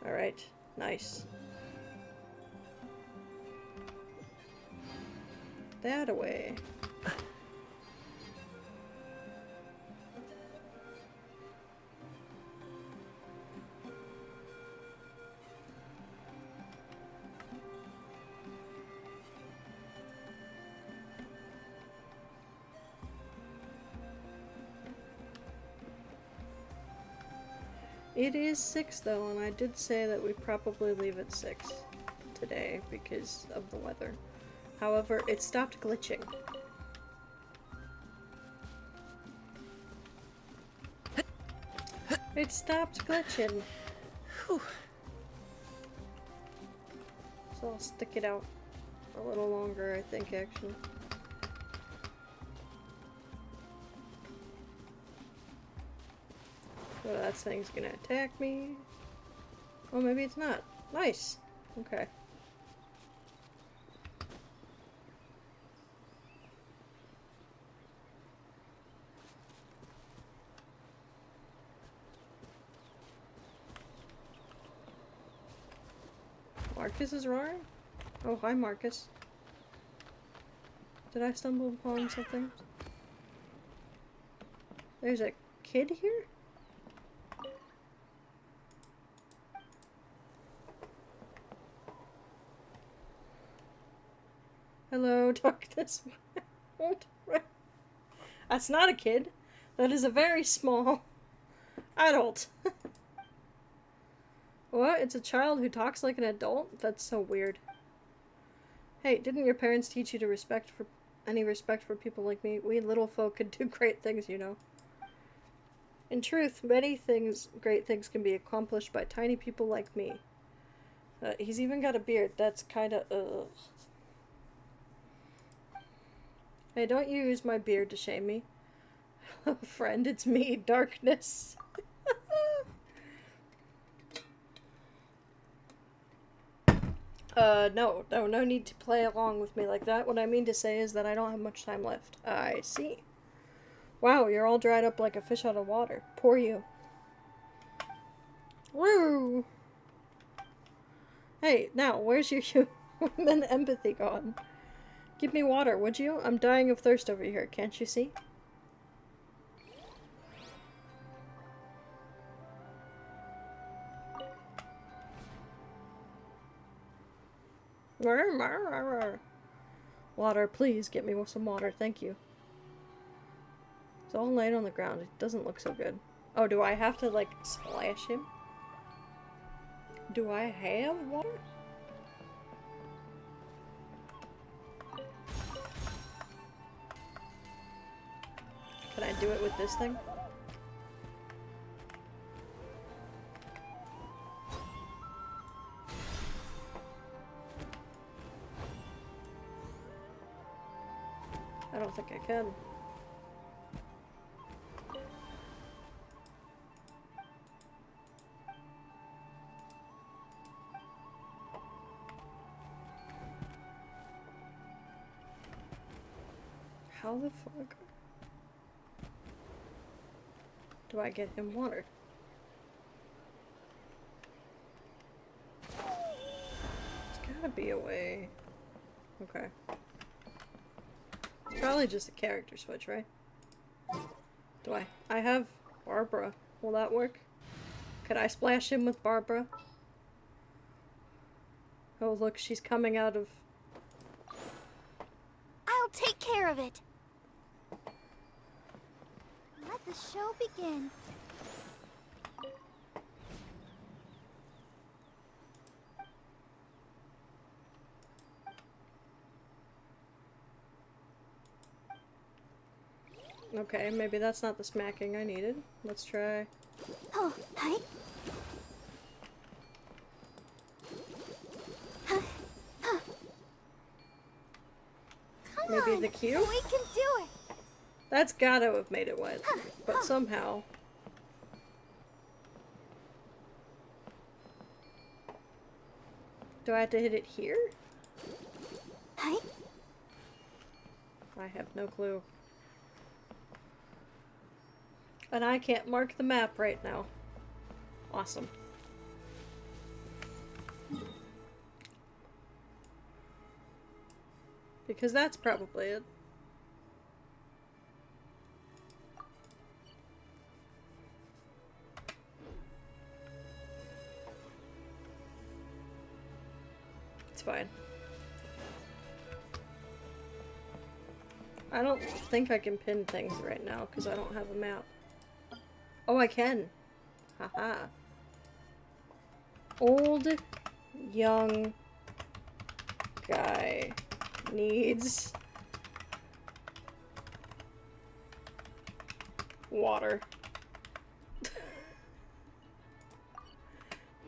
Alright, nice. That away. It is 6 though, and I did say that we'd probably leave at 6 today because of the weather. However, it stopped glitching. It stopped glitching. Whew. So I'll stick it out a little longer, I think, actually. Oh, that thing's gonna attack me. Oh, maybe it's not. Nice. Okay. Marcus is roaring? Oh, hi, Marcus. Did I stumble upon something? There's a kid here? Hello, darkness. That's not a kid. That is a very small adult. What? It's a child who talks like an adult? That's so weird. Hey, didn't your parents teach you to any respect for people like me? We little folk can do great things, you know. In truth, great things can be accomplished by tiny people like me. He's even got a beard. That's kinda, ugh. Hey, don't you use my beard to shame me. Hello, friend, it's me, Darkness. No need to play along with me like that. What I mean to say is that I don't have much time left. I see. Wow, you're all dried up like a fish out of water. Poor you. Woo! Hey, now, where's your human empathy gone? Give me water, would you? I'm dying of thirst over here, can't you see? Water, please, get me some water, thank you. It's all laid on the ground, it doesn't look so good. Oh, do I have to, like, splash him? Do I have water? Can I do it with this thing? I don't think I can. How the fuck do I get him water? There's gotta be a way. Okay. It's probably just a character switch, right? I have Barbara. Will that work? Could I splash him with Barbara? Oh, look, she's coming out of... I'll take care of it. Let the show begin. Okay, maybe that's not the smacking I needed. Let's try... Oh, hi. Maybe the cue? We can do it. That's gotta have made it wet. But somehow... Do I have to hit it here? Hi. I have no clue. And I can't mark the map right now. Awesome. Because that's probably it. It's fine. I don't think I can pin things right now because I don't have a map. Oh, I can. Haha. Old, young guy needs water.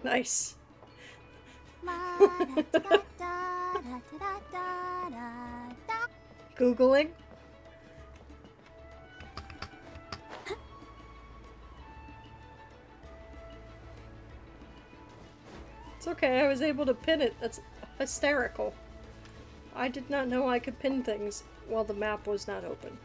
Nice. Googling? It's okay, I was able to pin it. That's hysterical. I did not know I could pin things while the map was not open.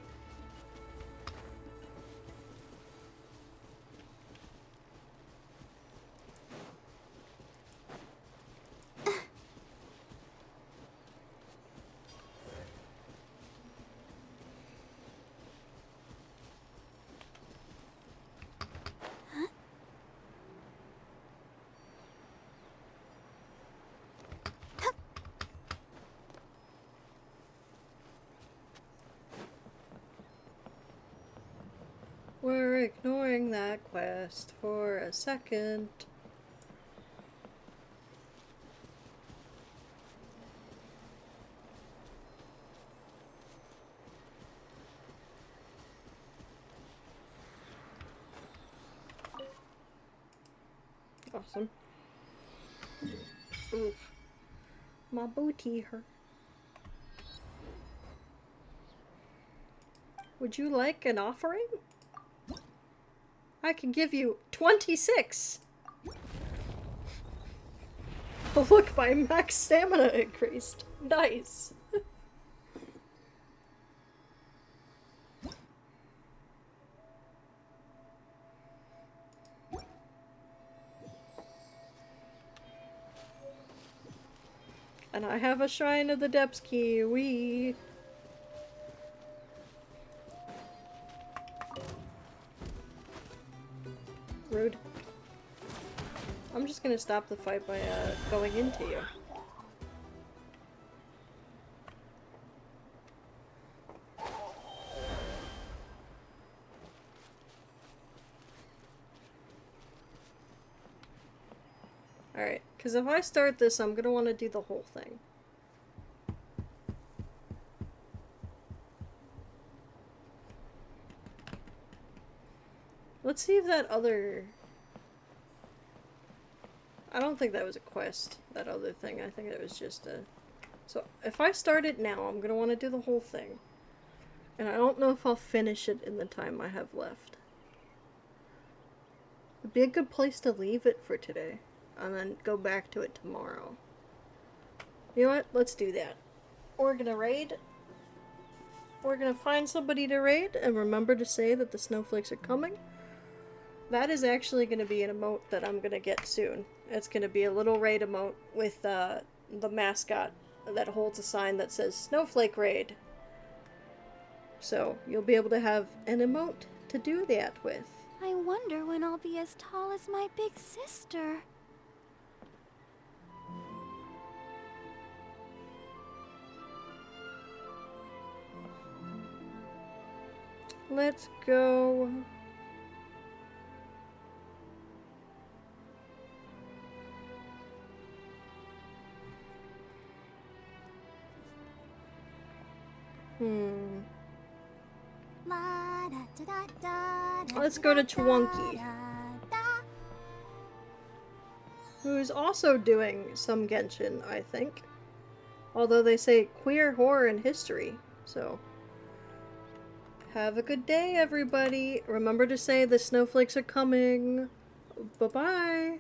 We're ignoring that quest for a second. Awesome. Oof. My booty hurt. Would you like an offering? I can give you 26! Oh look, my max stamina increased. Nice! And I have a Shrine of the Depths key, wee! Rude. I'm just gonna stop the fight by going into you. Alright, because if I start this, I'm gonna want to do the whole thing. Let's see if that other... I don't think that was a quest, that other thing. I think it was just a... So, if I start it now, I'm gonna want to do the whole thing. And I don't know if I'll finish it in the time I have left. It'd be a good place to leave it for today. And then go back to it tomorrow. You know what? Let's do that. We're gonna raid. We're gonna find somebody to raid, and remember to say that the snowflakes are coming. That is actually going to be an emote that I'm going to get soon. It's going to be a little raid emote with the mascot that holds a sign that says Snowflake Raid. So, you'll be able to have an emote to do that with. I wonder when I'll be as tall as my big sister. Let's go. Let's go to Chwunky, who's also doing some Genshin, I think. Although they say queer horror and history, so. Have a good day, everybody. Remember to say the snowflakes are coming. Bye-bye.